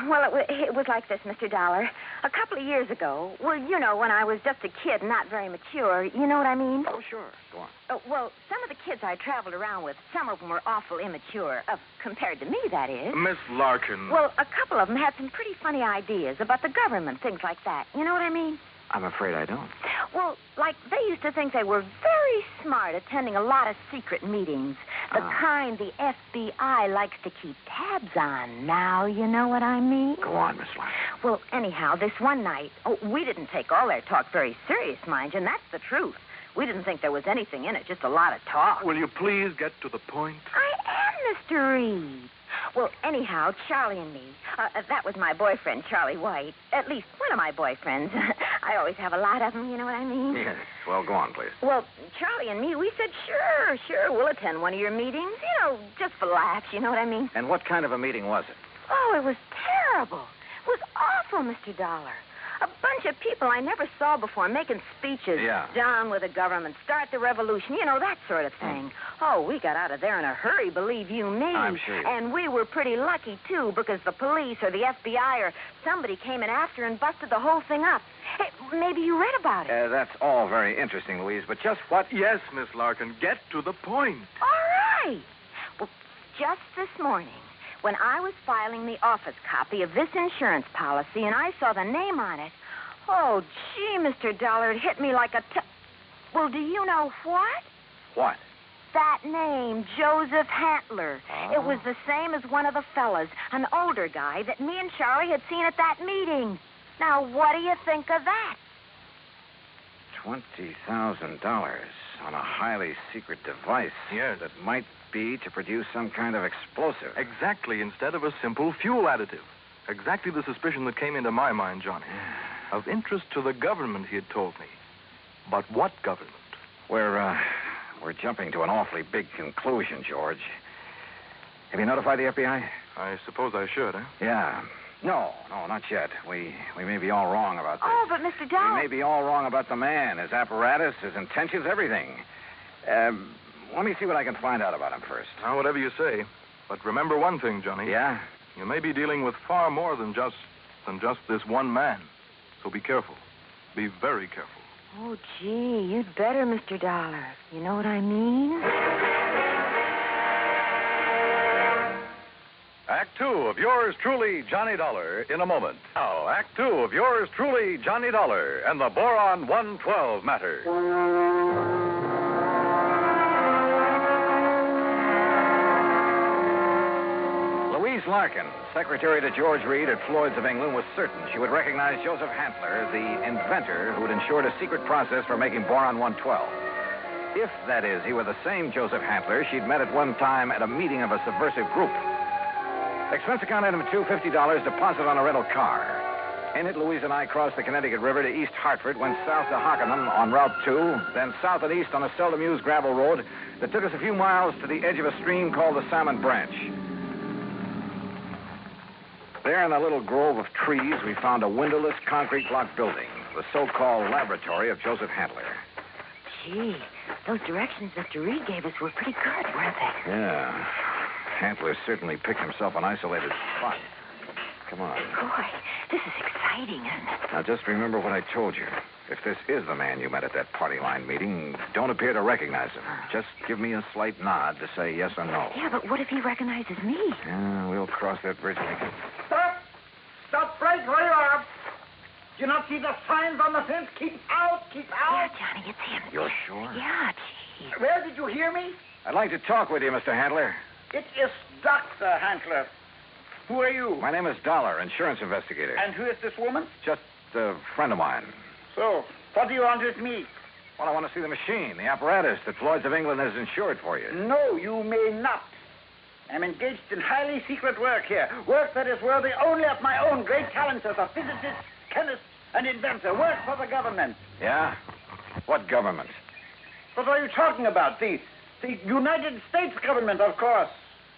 Well, it was like this, Mr. Dollar. A couple of years ago, well, you know, when I was just a kid, not very mature, you know what I mean? Oh, sure. Go on. Well, some of the kids I traveled around with, some of them were awful immature, compared to me, that is. Miss Larkin. Well, a couple of them had some pretty funny ideas about the government, things like that. You know what I mean? I'm afraid I don't. Well, like, they used to think they were very smart attending a lot of secret meetings. The kind the FBI likes to keep tabs on. Now, you know what I mean? Go on, Miss Larkin. Well, anyhow, this one night, we didn't take all their talk very serious, mind you, and that's the truth. We didn't think there was anything in it, just a lot of talk. Will you please get to the point? I am, Mr. Reed. Well, anyhow, Charlie and me, that was my boyfriend, Charlie White. At least one of my boyfriends. I always have a lot of them, you know what I mean? Yes. Well, go on, please. Well, Charlie and me, we said, sure, we'll attend one of your meetings. Just for laughs, you know what I mean? And what kind of a meeting was it? Oh, it was terrible. It was awful, Mr. Dollar. A bunch of people I never saw before making speeches. Yeah. Down with the government, start the revolution, that sort of thing. Oh, we got out of there in a hurry, believe you me. I'm sure. And we were pretty lucky, too, because the police or the FBI or somebody came in after and busted the whole thing up. Hey, maybe you read about it. That's all very interesting, Louise, but just what... Yes, Miss Larkin, get to the point. All right. Well, just this morning, when I was filing the office copy of this insurance policy and I saw the name on it, oh, gee, Mr. Dollar, it hit me like a... Well, do you know what? What? That name, Joseph Hantler. Oh. It was the same as one of the fellas, an older guy that me and Charlie had seen at that meeting. Now, what do you think of that? $20,000 on a highly secret device. Yes. That might be to produce some kind of explosive. Exactly, instead of a simple fuel additive. Exactly the suspicion that came into my mind, Johnny. Of interest to the government, he had told me. But what government? We're jumping to an awfully big conclusion, George. Have you notified the FBI? I suppose I should, huh? Yeah. No, not yet. We may be all wrong about this. Oh, but Mr. Dollar... We may be all wrong about the man, his apparatus, his intentions, everything. Let me see what I can find out about him first. Now, whatever you say. But remember one thing, Johnny. Yeah? You may be dealing with far more than just this one man. So be careful. Be very careful. Oh, gee, you'd better, Mr. Dollar. You know what I mean? Act 2 of yours truly, Johnny Dollar, in a moment. Now, Act 2 of yours truly, Johnny Dollar, and the Boron 112 matter. Louise Larkin, secretary to George Reed at Floyd's of England, was certain she would recognize Joseph Hantler, the inventor who had ensured a secret process for making Boron 112. If, that is, he were the same Joseph Hantler she'd met at one time at a meeting of a subversive group. Expense account item 2, $50, deposit on a rental car. In it, Louise and I crossed the Connecticut River to East Hartford, went south to Hockenham on Route 2, then south and east on a seldom used gravel road that took us a few miles to the edge of a stream called the Salmon Branch. There in a little grove of trees, we found a windowless concrete block building, the so-called laboratory of Joseph Hantler. Gee, those directions Mr. Reed gave us were pretty good, weren't they? Yeah. Hantler certainly picked himself an isolated spot. Come on. Boy, this is exciting, isn't it? Now, just remember what I told you. If this is the man you met at that party line meeting, don't appear to recognize him. Just give me a slight nod to say yes or no. Yeah, but what if he recognizes me? Yeah, we'll cross that bridge when we get... Stop! Stop right where you are. Do you not see the signs on the fence? Keep out! Keep out! Yeah, Johnny, it's him. You're sure? Yeah, gee. Where did you hear me? I'd like to talk with you, Mr. Hantler. It is Dr. Hantler. Who are you? My name is Dollar, insurance investigator. And who is this woman? Just a friend of mine. So, what do you want with me? Well, I want to see the machine, the apparatus that Floyd's of England has insured for you. No, you may not. I'm engaged in highly secret work here. Work that is worthy only of my own great talents as a physicist, chemist, and inventor. Work for the government. Yeah? What government? What are you talking about? The United States government, of course.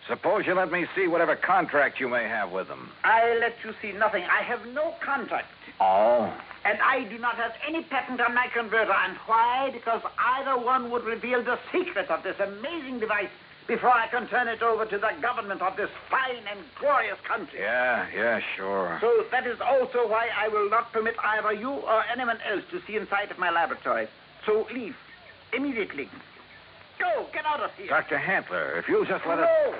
Suppose you let me see whatever contract you may have with them. I let you see nothing. I have no contract. Oh? And I do not have any patent on my converter. And why? Because either one would reveal the secret of this amazing device before I can turn it over to the government of this fine and glorious country. Yeah, sure. So that is also why I will not permit either you or anyone else to see inside of my laboratory. So leave. Immediately. Go, get out of here. Dr. Hantler, if you'll just let us... No.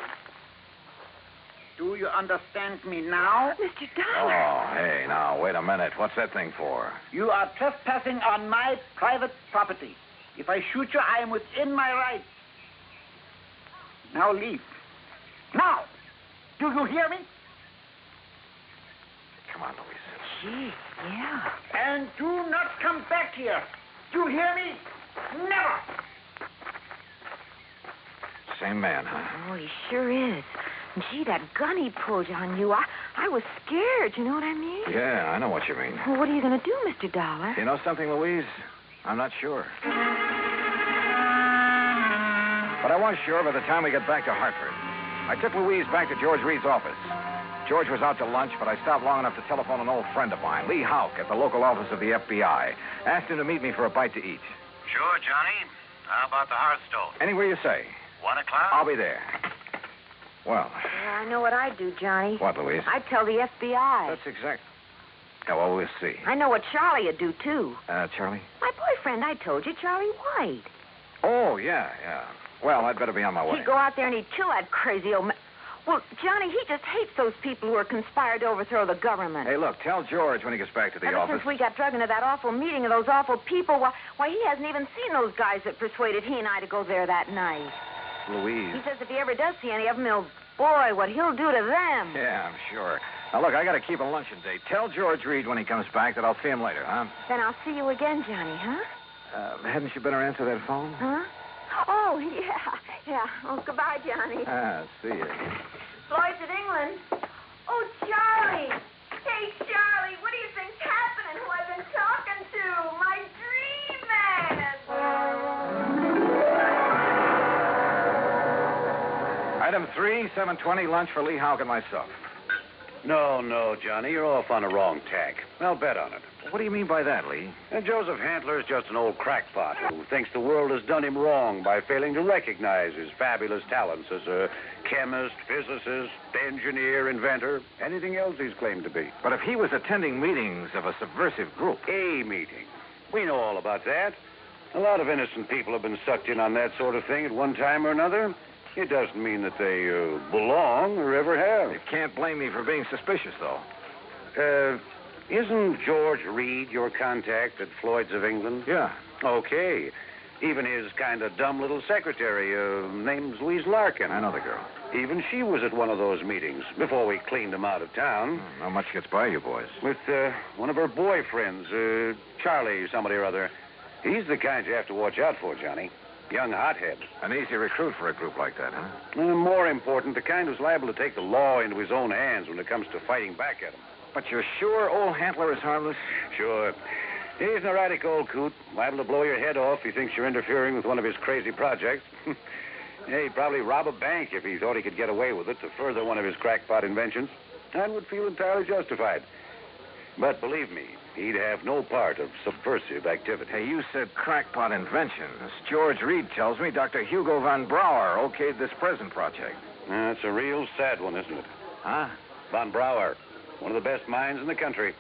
Do you understand me now? Mr. Dollar. Oh, hey, now, wait a minute. What's that thing for? You are trespassing on my private property. If I shoot you, I am within my rights. Now leave. Now! Do you hear me? Come on, Louise. Gee, yeah. And do not come back here. Do you hear me? Never! Same man, huh? Oh, he sure is. Gee, that gun he pulled on you, I was scared, you know what I mean? Yeah, I know what you mean. Well, what are you going to do, Mr. Dollar? You know something, Louise? I'm not sure. But I was sure by the time we got back to Hartford. I took Louise back to George Reed's office. George was out to lunch, but I stopped long enough to telephone an old friend of mine, Lee Houck, at the local office of the FBI. Asked him to meet me for a bite to eat. Sure, Johnny. How about the Hearthstone? Anywhere you say. 1 o'clock? I'll be there. Well. Yeah, I know what I'd do, Johnny. What, Louise? I'd tell the FBI. That's exact. Yeah, well, we'll see. I know what Charlie would do, too. Charlie? My boyfriend, I told you, Charlie White. Oh, yeah. Well, I'd better be on my way. He'd go out there and he'd kill that crazy old man. Well, Johnny, he just hates those people who are conspired to overthrow the government. Hey, look, tell George when he gets back to the Ever office. since we got drug into that awful meeting of those awful people, why, he hasn't even seen those guys that persuaded he and I to go there that night. Louise. He says if he ever does see any of them, boy, what he'll do to them. Yeah, I'm sure. Now, look, I got to keep a luncheon date. Tell George Reed when he comes back that I'll see him later, huh? Then I'll see you again, Johnny, huh? Hadn't you better answer that phone? Huh? Oh, yeah. Oh, goodbye, Johnny. See you. Lloyd's of England. Oh, Charlie. Hey, Charlie, what do you think's happening? Who I've been talking to? My dream man. Item 3, 7:20, lunch for Lee Houck and myself. No, Johnny, you're off on the wrong tack. I'll bet on it. What do you mean by that, Lee? And Joseph Handler's just an old crackpot who thinks the world has done him wrong by failing to recognize his fabulous talents as a chemist, physicist, engineer, inventor, anything else he's claimed to be. But if he was attending meetings of a subversive group... A meeting. We know all about that. A lot of innocent people have been sucked in on that sort of thing at one time or another. It doesn't mean that they belong or ever have. You can't blame me for being suspicious, though. Isn't George Reed your contact at Floyd's of England? Yeah. Okay. Even his kind of dumb little secretary, name's Louise Larkin. I know the girl. Even she was at one of those meetings before we cleaned him out of town. Not much gets by you boys. With one of her boyfriends, Charlie somebody or other. He's the kind you have to watch out for, Johnny. Young hothead. An easy recruit for a group like that, huh? More important, the kind who's liable to take the law into his own hands when it comes to fighting back at him. But you're sure old Handler is harmless? Sure. He's an erratic old coot, liable to blow your head off if he thinks you're interfering with one of his crazy projects. He'd probably rob a bank if he thought he could get away with it to further one of his crackpot inventions, and would feel entirely justified. But believe me, he'd have no part of subversive activity. Hey, you said crackpot inventions. George Reed tells me Dr. Hugo von Brauer okayed this present project. It's a real sad one, isn't it? Huh? Von Brauer, one of the best minds in the country.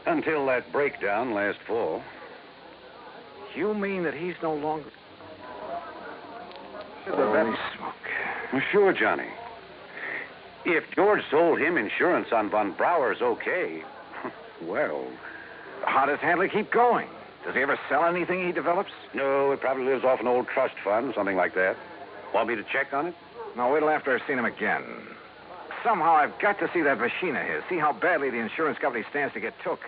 Until that breakdown last fall. You mean that he's no longer... Holy smoke. Well, sure, Johnny. If George sold him insurance on Von Brauer's okay, well... How does Handler keep going? Does he ever sell anything he develops? No, it probably lives off an old trust fund, something like that. Want me to check on it? No, wait till after I've seen him again. Somehow I've got to see that machine of his, see how badly the insurance company stands to get took.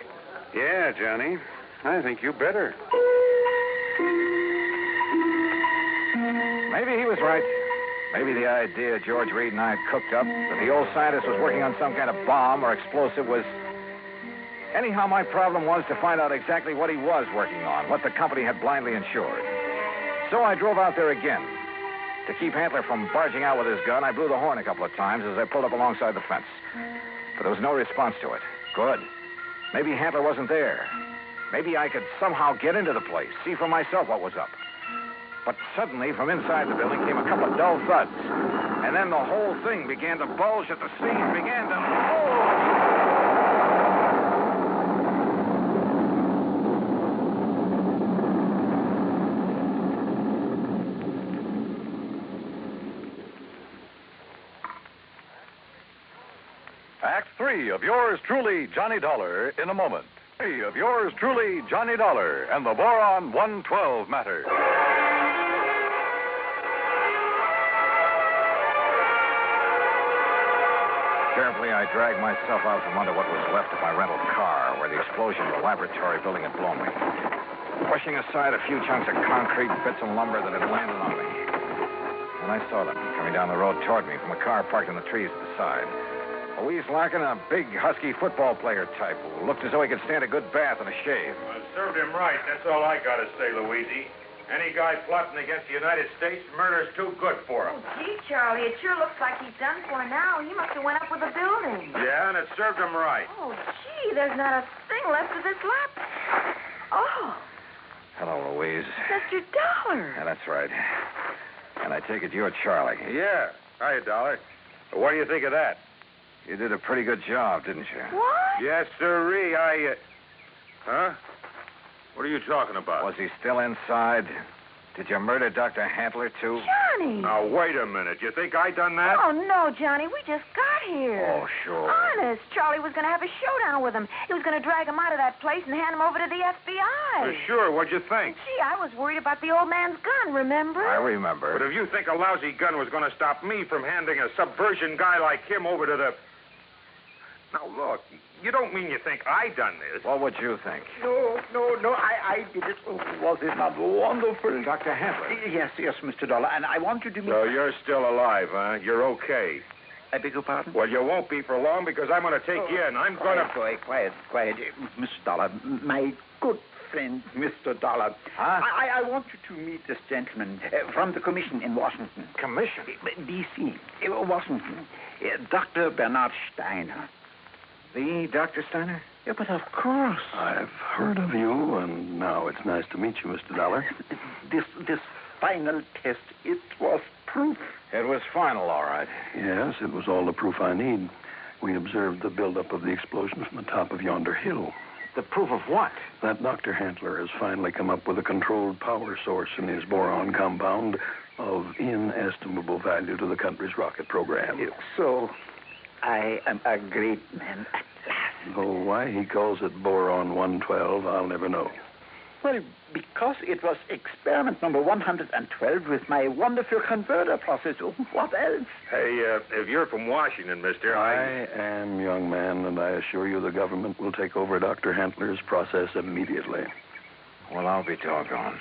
Yeah, Johnny. I think you better. Maybe he was right. Maybe the idea George Reed and I had cooked up, that the old scientist was working on some kind of bomb or explosive was... Anyhow, my problem was to find out exactly what he was working on, what the company had blindly insured. So I drove out there again. To keep Handler from barging out with his gun, I blew the horn a couple of times as I pulled up alongside the fence. But there was no response to it. Good. Maybe Handler wasn't there. Maybe I could somehow get into the place, see for myself what was up. But suddenly, from inside the building came a couple of dull thuds. And then the whole thing began to bulge at the seams, began to... Oh! Act 3 of yours truly, Johnny Dollar, in a moment. 3 of yours truly, Johnny Dollar, and the Boron 112 matter. Carefully, I dragged myself out from under what was left of my rental car, where the explosion of the laboratory building had blown me, pushing aside a few chunks of concrete, bits of lumber that had landed on me. and I saw them coming down the road toward me from a car parked in the trees at the side. Louise Larkin, a big, husky football player type who looked as though he could stand a good bath and a shave. Well, served him right. That's all I got to say, Louise. Any guy plotting against the United States, murder's too good for him. Oh, gee, Charlie, it sure looks like he's done for now. He must have went up with the building. Yeah, and it served him right. Oh, gee, there's not a thing left of this lap. Oh, Hello, Louise. Mr. Dollar. Yeah, that's right. And I take it you're Charlie. Yeah. Hiya, Dollar. What do you think of that? You did a pretty good job, didn't you? What? Yes, sirree. Huh? What are you talking about? Was he still inside? Did you murder Dr. Handler, too? Johnny. Now, wait a minute. You think I done that? Oh, no, Johnny. We just got here. Oh, sure. Honest. Charlie was going to have a showdown with him. He was going to drag him out of that place and hand him over to the FBI. Sure. What'd you think? Gee, I was worried about the old man's gun, remember? I remember. But if you think a lousy gun was going to stop me from handing a subversion guy like him over to the... Now, look, you don't mean you think I done this. What would you think? No, I did it. Oh, was it not wonderful? Dr. Handler. Yes, Mr. Dollar, and I want you to meet... So you're still alive, huh? You're okay. I beg your pardon? Well, you won't be for long because I'm going to take you in. I'm going to... Quiet. Mr. Dollar, my good friend, Mr. Dollar. Huh? I want you to meet this gentleman from the commission in Washington. Commission? D.C., Washington. Dr. Bernard Steiner. The Dr. Steiner? Yeah, but of course. I've heard of you, and now it's nice to meet you, Mr. Dollar. This final test, it was proof. It was final, all right. Yes, it was all the proof I need. We observed the buildup of the explosion from the top of yonder hill. The proof of what? That Dr. Handler has finally come up with a controlled power source in his boron compound of inestimable value to the country's rocket program. So, I am a great man at last. Though why he calls it boron 112, I'll never know. Well, because it was experiment number 112 with my wonderful converter process. What else? Hey, if you're from Washington, mister, I am, young man, and I assure you the government will take over Dr. Handler's process immediately. Well, I'll be doggone.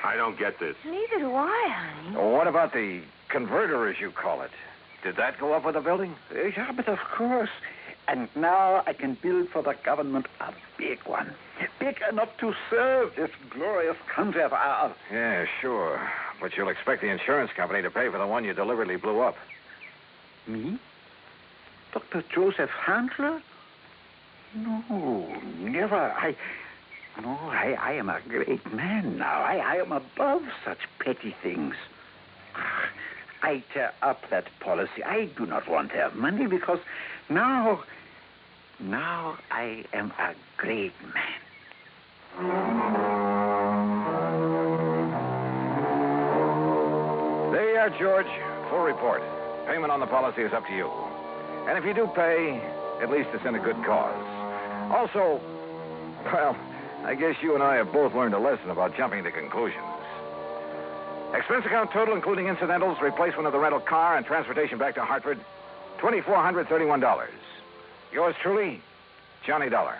I don't get this. Neither do I, honey. Well, what about the converter, as you call it? Did that go up with the building? Yeah, but of course. And now I can build for the government a big one. Big enough to serve this glorious country of ours. Yeah, sure. But you'll expect the insurance company to pay for the one you deliberately blew up. Me? Dr. Joseph Handler? No, never. I am a great man now. I am above such petty things. I tear up that policy. I do not want their money because now I am a great man. There you are, George. Full report. Payment on the policy is up to you. And if you do pay, at least it's in a good cause. Also, well, I guess you and I have both learned a lesson about jumping to conclusions. Expense account total, including incidentals, replacement of the rental car, and transportation back to Hartford, $2,431. Yours truly, Johnny Dollar.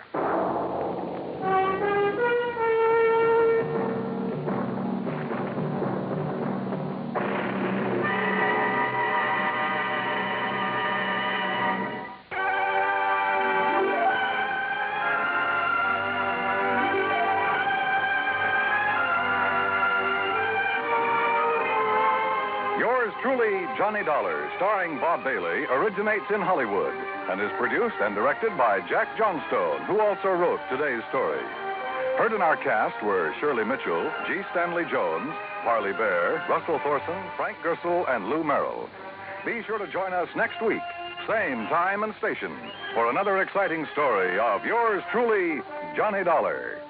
Truly, Johnny Dollar, starring Bob Bailey, originates in Hollywood and is produced and directed by Jack Johnstone, who also wrote today's story. Heard in our cast were Shirley Mitchell, G. Stanley Jones, Parley Bear, Russell Thorson, Frank Gersel, and Lou Merrill. Be sure to join us next week, same time and station, for another exciting story of yours truly, Johnny Dollar.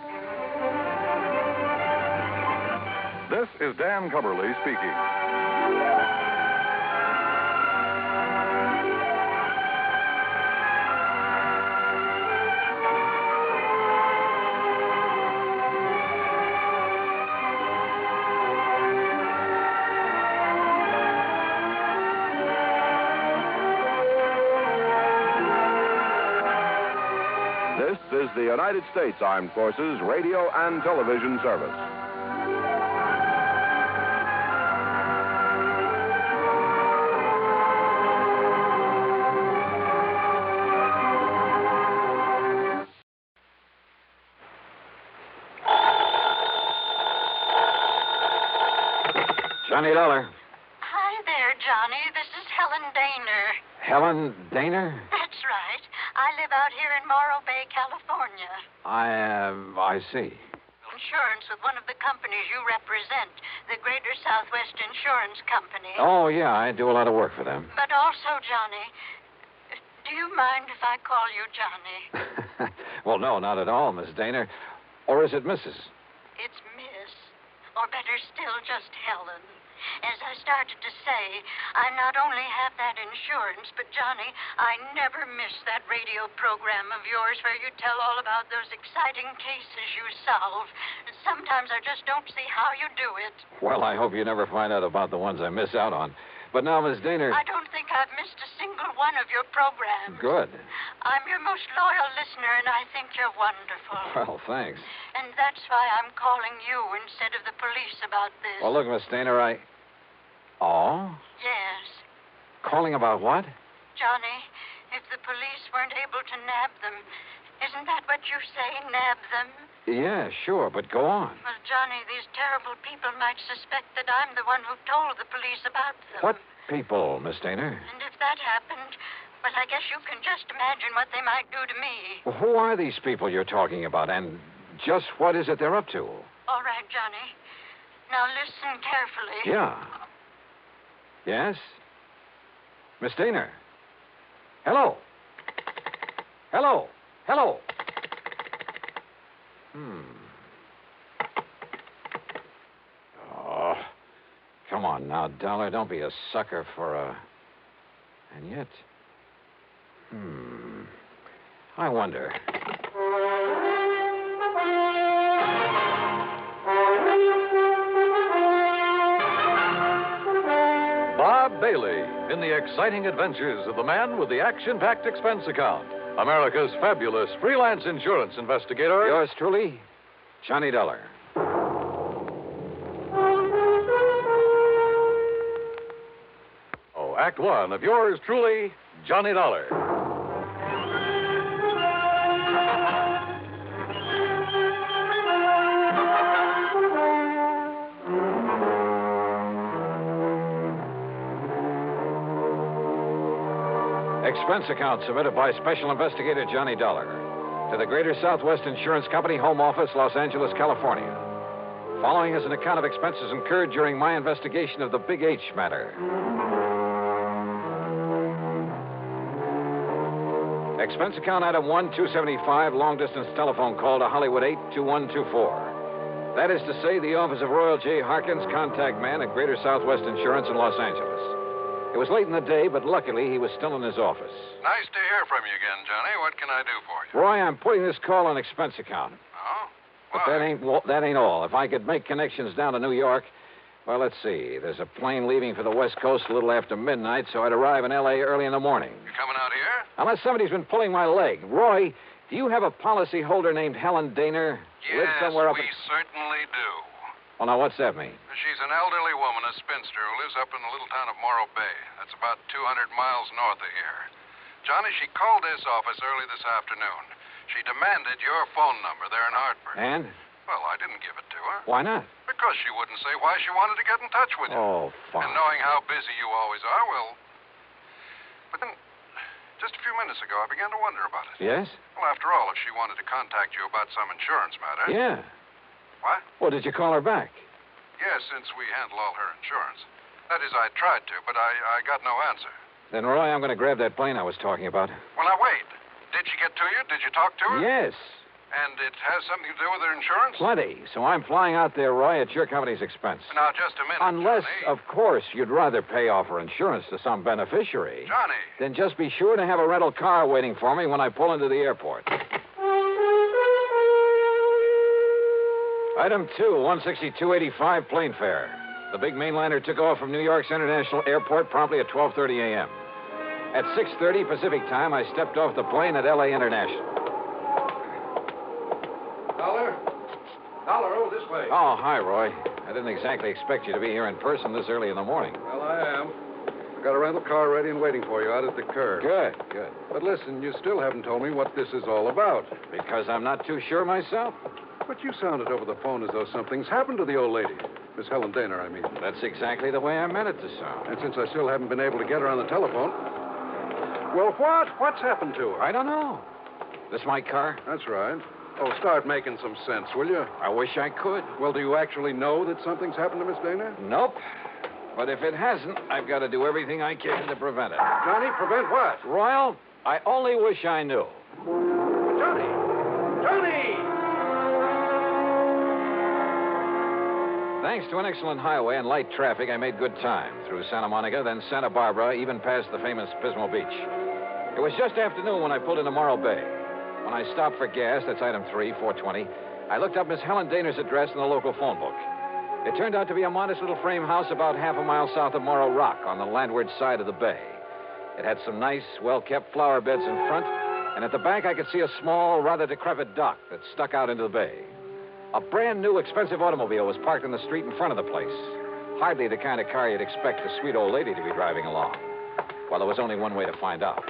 This is Dan Cubberly speaking. This is the United States Armed Forces Radio and Television Service. Johnny Dollar. Hi there, Johnny. This is Helen Daner. Helen Daner? That's right. I live out here in Morro Bay, California. I see. Insurance with one of the companies you represent, the Greater Southwest Insurance Company. Oh, yeah, I do a lot of work for them. But also, Johnny, do you mind if I call you Johnny? Well, no, not at all, Miss Daner. Or is it Mrs.? It's Miss. Or better still, just Helen. As I started to say, I not only have that insurance, but, Johnny, I never miss that radio program of yours where you tell all about those exciting cases you solve. Sometimes I just don't see how you do it. Well, I hope you never find out about the ones I miss out on. But now, Miss Daner... I don't think I've missed a single one of your programs. Good. I'm your most loyal listener, and I think you're wonderful. Well, thanks. And that's why I'm calling you instead of the police about this. Well, look, Miss Daner, Oh? Yes. Calling about what? Johnny, if the police weren't able to nab them, isn't that what you say, nab them? Yeah, sure, but go on. Well, Johnny, these terrible people might suspect that I'm the one who told the police about them. What people, Miss Daner? And if that happened, well, I guess you can just imagine what they might do to me. Well, who are these people you're talking about, and just what is it they're up to? All right, Johnny. Now listen carefully. Yeah. Yes? Miss Daner? Hello? Hello? Hello? Oh, come on now, Dollar. Don't be a sucker for a... And yet... I wonder... Bob Bailey in the exciting adventures of the man with the action-packed expense account. America's fabulous freelance insurance investigator. Yours truly, Johnny Dollar. Oh, Act One of yours truly, Johnny Dollar. Expense account submitted by Special Investigator Johnny Dollar to the Greater Southwest Insurance Company, Home Office, Los Angeles, California. Following is an account of expenses incurred during my investigation of the Big H matter. Expense account item 1, 275, long-distance telephone call to Hollywood 82124. That is to say, the office of Royal J. Harkins, contact man at Greater Southwest Insurance in Los Angeles. It was late in the day, but luckily he was still in his office. Nice to hear from you again, Johnny. What can I do for you? Roy, I'm putting this call on expense account. Oh? But that ain't all. If I could make connections down to New York, well, let's see. There's a plane leaving for the West Coast a little after midnight, so I'd arrive in L.A. early in the morning. You coming out here? Unless somebody's been pulling my leg. Roy, do you have a policy holder named Helen Daner? Yes, somewhere up we certainly do. Well, now, what's that mean? She's an elderly woman, a spinster, who lives up in the little town of Morro Bay. That's about 200 miles north of here. Johnny, she called this office early this afternoon. She demanded your phone number there in Hartford. And? Well, I didn't give it to her. Why not? Because she wouldn't say why she wanted to get in touch with you. Oh, fine. And knowing how busy you always are, well... But then, just a few minutes ago, I began to wonder about it. Yes? Well, after all, if she wanted to contact you about some insurance matter... Yeah. What? Well, did you call her back? Yes, since we handle all her insurance. That is, I tried to, but I got no answer. Then, Roy, I'm going to grab that plane I was talking about. Well, now, wait. Did she get to you? Did you talk to her? Yes. And it has something to do with her insurance? Plenty. So I'm flying out there, Roy, at your company's expense. Now, just a minute, Unless, Johnny. of course, you'd rather pay off her insurance to some beneficiary. Johnny. Then just be sure to have a rental car waiting for me when I pull into the airport. Item 2, 162.85 plane fare. The big mainliner took off from New York's International Airport promptly at 12:30 a.m. At 6:30 Pacific time, I stepped off the plane at L.A. International. Dollar, oh, this way. Oh, hi, Roy. I didn't exactly expect you to be here in person this early in the morning. Well, I am. I got a rental car ready and waiting for you out at the curb. Good, good. But listen, you still haven't told me what this is all about. Because I'm not too sure myself. But you sounded over the phone as though something's happened to the old lady. Miss Helen Dana, I mean. That's exactly the way I meant it to sound. And since I still haven't been able to get her on the telephone. Well, what? What's happened to her? I don't know. This my car? That's right. Oh, start making some sense, will you? I wish I could. Well, do you actually know that something's happened to Miss Dana? Nope. But if it hasn't, I've got to do everything I can to prevent it. Johnny, prevent what? Royal, I only wish I knew. Johnny! Johnny! Thanks to an excellent highway and light traffic, I made good time through Santa Monica, then Santa Barbara, even past the famous Pismo Beach. It was just afternoon when I pulled into Morro Bay. When I stopped for gas, that's item 3, 420, I looked up Miss Helen Dana's address in the local phone book. It turned out to be a modest little frame house about half a mile south of Morro Rock on the landward side of the bay. It had some nice, well-kept flower beds in front, and at the back I could see a small, rather decrepit dock that stuck out into the bay. A brand-new, expensive automobile was parked in the street in front of the place. Hardly the kind of car you'd expect a sweet old lady to be driving along. Well, there was only one way to find out.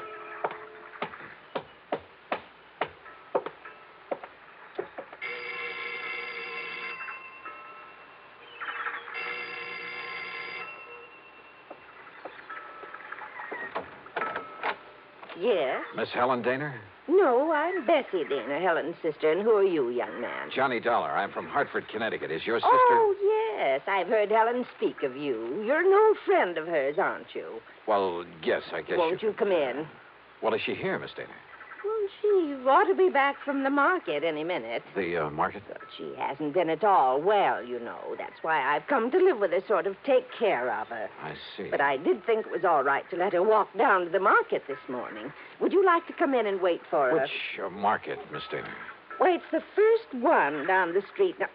Yes? Miss Helen Dana? No, I'm Bessie Dana, Helen's sister. And who are you, young man? Johnny Dollar. I'm from Hartford, Connecticut. Is your sister? Oh, yes. I've heard Helen speak of you. You're an old friend of hers, aren't you? Well, yes, I guess. Won't you come in? Well, is she here, Miss Dana? Well, she ought to be back from the market any minute. The market? But she hasn't been at all well, you know. That's why I've come to live with her, sort of take care of her. I see. But I did think it was all right to let her walk down to the market this morning. Would you like to come in and wait for her? Which market, Miss Dana? Well, it's the first one down the street. Now,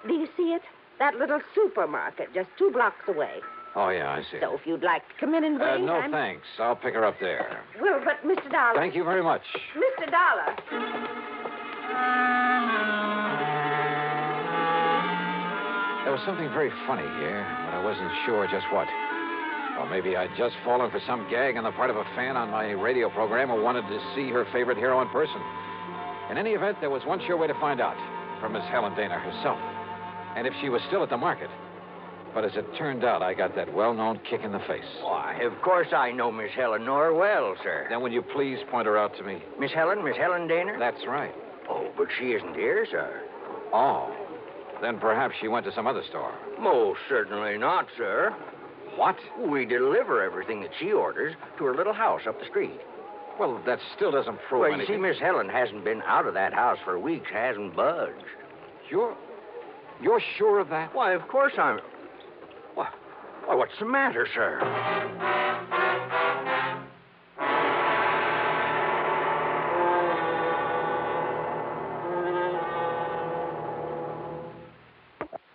do you see it? That little supermarket just 2 blocks away. Oh, yeah, I see. So if you'd like to come in and wait... No, thanks. I'll pick her up there. Well, but Mr. Dollar... Thank you very much. Mr. Dollar... There was something very funny here, but I wasn't sure just what. Or maybe I'd just fallen for some gag on the part of a fan on my radio program who wanted to see her favorite hero in person. In any event, there was one sure way to find out, from Miss Helen Dana herself. And if she was still at the market. But as it turned out, I got that well-known kick in the face. Why, of course I know Miss Helen Nor well, sir. Then will you please point her out to me? Miss Helen Dana? That's right. Oh, but she isn't here, sir. Oh. Then perhaps she went to some other store. Most certainly not, sir. What? We deliver everything that she orders to her little house up the street. Well, that still doesn't prove well, anything. You see, Miss Helen hasn't been out of that house for weeks, hasn't budged. You're sure of that? Why, of course I'm... Why, what's the matter, sir?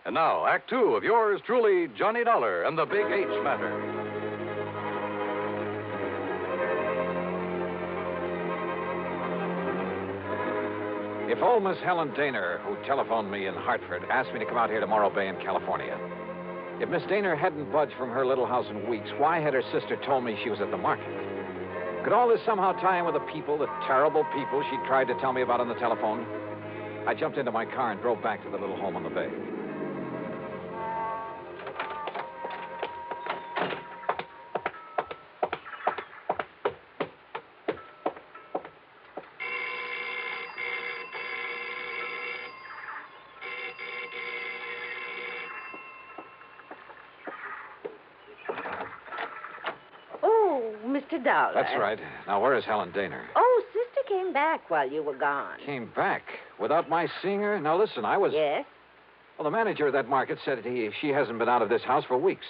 And now, Act 2 of yours truly, Johnny Dollar and the Big H Matter. If old Miss Helen Dana, who telephoned me in Hartford, asked me to come out here to Morro Bay in California, if Miss Dana hadn't budged from her little house in weeks, why had her sister told me she was at the market? Could all this somehow tie in with the terrible people she tried to tell me about on the telephone? I jumped into my car and drove back to the little home on the bay. Mr. Dollar. That's right. Now, where is Helen Dana? Oh, Sister came back while you were gone. Came back? Without my seeing her? Now, listen, I was... Yes? Well, the manager of that market said she hasn't been out of this house for weeks.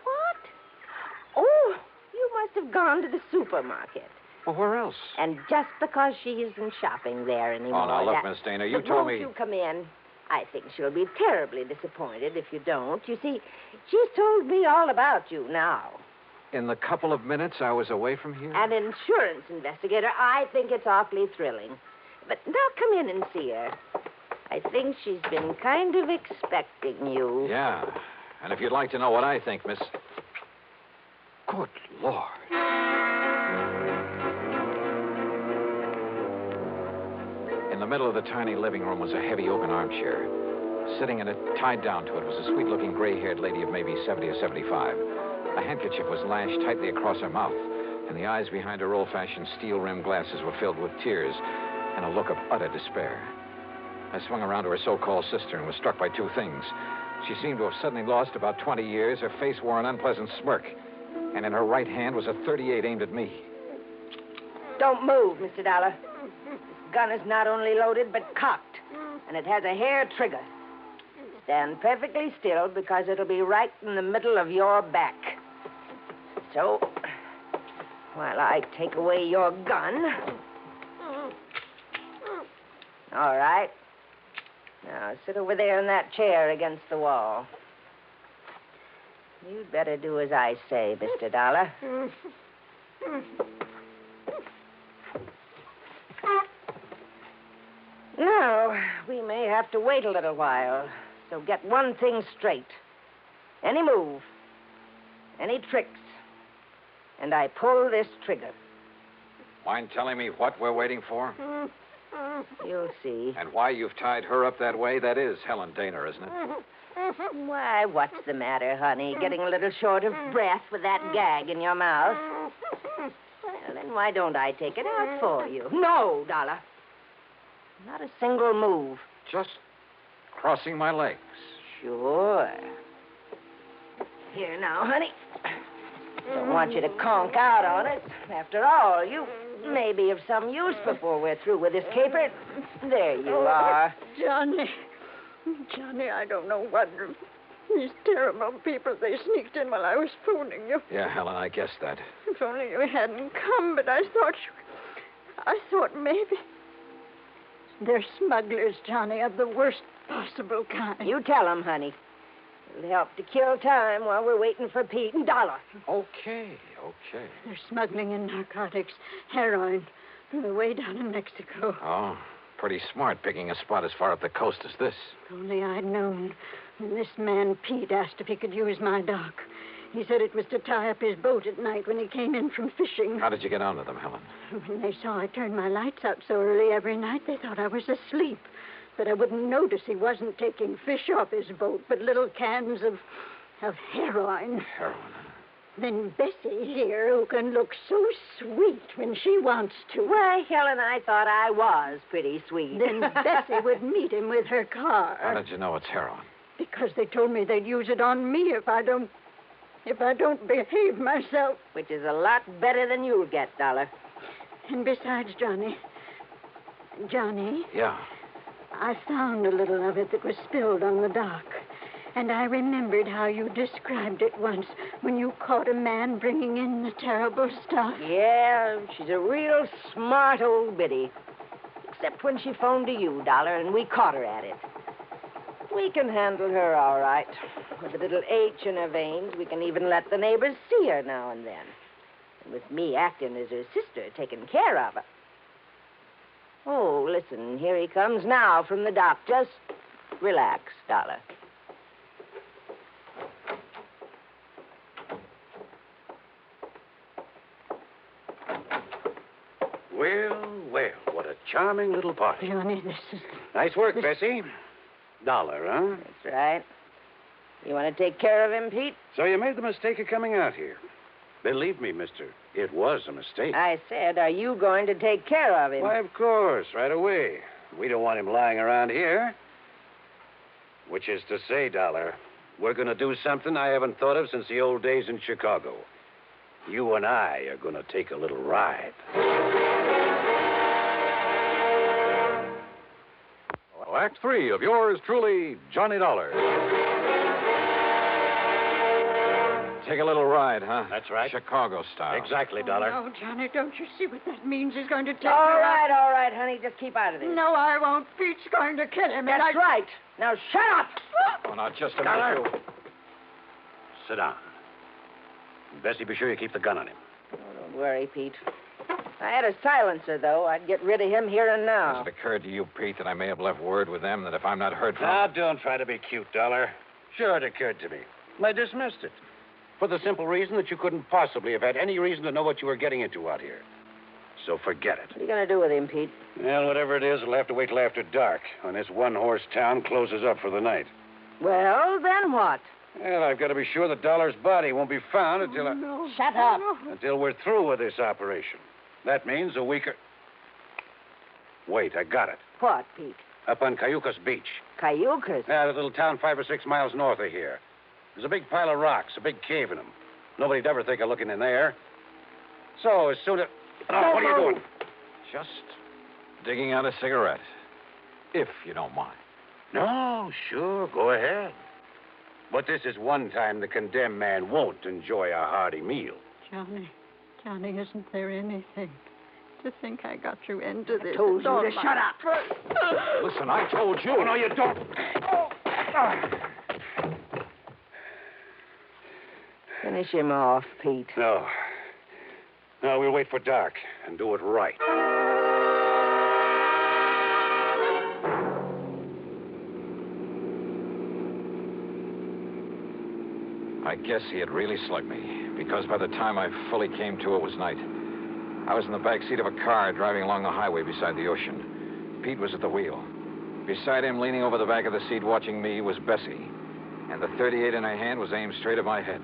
What? Oh, you must have gone to the supermarket. Well, where else? And just because she isn't shopping there anymore. Oh, now, look, Miss Dana, you told me... Won't you come in? I think she'll be terribly disappointed if you don't. You see, she's told me all about you now. In the couple of minutes I was away from here? An insurance investigator. I think it's awfully thrilling. But now come in and see her. I think she's been kind of expecting you. Yeah. And if you'd like to know what I think, Miss... Good Lord. In the middle of the tiny living room was a heavy oaken armchair. Sitting in it, tied down to it, was a sweet-looking gray-haired lady of maybe 70 or 75. A handkerchief was lashed tightly across her mouth, and the eyes behind her old-fashioned steel-rimmed glasses were filled with tears and a look of utter despair. I swung around to her so-called sister and was struck by two things. She seemed to have suddenly lost about 20 years. Her face wore an unpleasant smirk, and in her right hand was a .38 aimed at me. Don't move, Mr. Dollar. This gun is not only loaded, but cocked, and it has a hair trigger. Stand perfectly still, because it'll be right in the middle of your back. So, while I take away your gun... All right. Now, sit over there in that chair against the wall. You'd better do as I say, Mr. Dollar. Now, we may have to wait a little while. So get one thing straight. Any move, any tricks, and I pull this trigger. Mind telling me what we're waiting for? You'll see. And why you've tied her up that way? That is Helen Daner, isn't it? Why, what's the matter, honey? Getting a little short of breath with that gag in your mouth? Well, then why don't I take it out for you? No, Dollar. Not a single move. Just crossing my legs. Sure. Here now, honey. Don't want you to conk out on it. After all, you may be of some use before we're through with this caper. There you are. Johnny, I don't know what. These terrible people, they sneaked in while I was phoning you. Yeah, Helen, I guessed that. If only you hadn't come, but I thought maybe. They're smugglers, Johnny, of the worst possible kind. You tell them, honey. It'll help to kill time while we're waiting for Pete and Dollar. Okay. They're smuggling in narcotics, heroin, from the way down in Mexico. Oh, pretty smart picking a spot as far up the coast as this. If only I'd known. When this man, Pete, asked if he could use my dock. He said it was to tie up his boat at night when he came in from fishing. How did you get onto them, Helen? When they saw I turned my lights out so early every night, they thought I was asleep. That I wouldn't notice he wasn't taking fish off his boat, but little cans of heroin. Heroin? Then Bessie here, who can look so sweet when she wants to. Why, Helen, I thought I was pretty sweet. Then Bessie would meet him with her car. How did you know it's heroin? Because they told me they'd use it on me if I don't behave myself. Which is a lot better than you'll get, Dollar. And besides, Johnny. Yeah? I found a little of it that was spilled on the dock. And I remembered how you described it once when you caught a man bringing in the terrible stuff. Yeah, she's a real smart old biddy. Except when she phoned to you, Dollar, and we caught her at it. We can handle her all right. With a little H in her veins, we can even let the neighbors see her now and then. And with me acting as her sister, taking care of her. Oh, listen, here he comes now from the dock. Just relax, Dollar. Well, what a charming little party. Johnny, this is... Nice work, Bessie. Dollar, huh? That's right. You want to take care of him, Pete? So you made the mistake of coming out here. Believe me, mister, it was a mistake. I said, are you going to take care of him? Why, of course, right away. We don't want him lying around here. Which is to say, Dollar, we're going to do something I haven't thought of since the old days in Chicago. You and I are going to take a little ride. Act 3 of yours truly, Johnny Dollar. Take a little ride, huh? That's right. Chicago style. Exactly, Dollar. Oh, Johnny, don't you see what that means? He's going to take All her right, out. all right, honey. Just keep out of this. No, I won't. Pete's going to kill him. That's right. Now, shut up. Oh, now, just a Dollar. minute. Sit down. Bessie, be sure you keep the gun on him. Oh, don't worry, Pete. I had a silencer, though. I'd get rid of him here and now. Has it occurred to you, Pete, that I may have left word with them that if I'm not heard from... Now, don't try to be cute, Dollar. Sure, it occurred to me. I dismissed it. For the simple reason that you couldn't possibly have had any reason to know what you were getting into out here. so forget it. What are you going to do with him, Pete? Well, whatever it is, it'll have to wait till after dark, when this one-horse town closes up for the night. Well, then what? Well, I've got to be sure that Dollar's body won't be found until Shut up. until we're through with this operation. That means a week or... Wait, I got it. What, Pete? Up on Cayucas Beach. Cayucas? Yeah, that little town 5 or 6 miles north of here. There's a big pile of rocks, a big cave in them. Nobody'd ever think of looking in there. So, as soon as... Oh, what are you doing? Just digging out a cigarette, if you don't mind. No, sure, go ahead. But this is one time the condemned man won't enjoy a hearty meal. Johnny, isn't there anything? To think I got you into this. I told you to shut up. Listen, I told you. Oh, no, you don't. Finish him off, Pete. No. No, we'll wait for dark and do it right. I guess he had really slugged me, because by the time I fully came to, it was night. I was in the back seat of a car driving along the highway beside the ocean. Pete was at the wheel. Beside him, leaning over the back of the seat watching me, was Bessie. And the .38 in her hand was aimed straight at my head.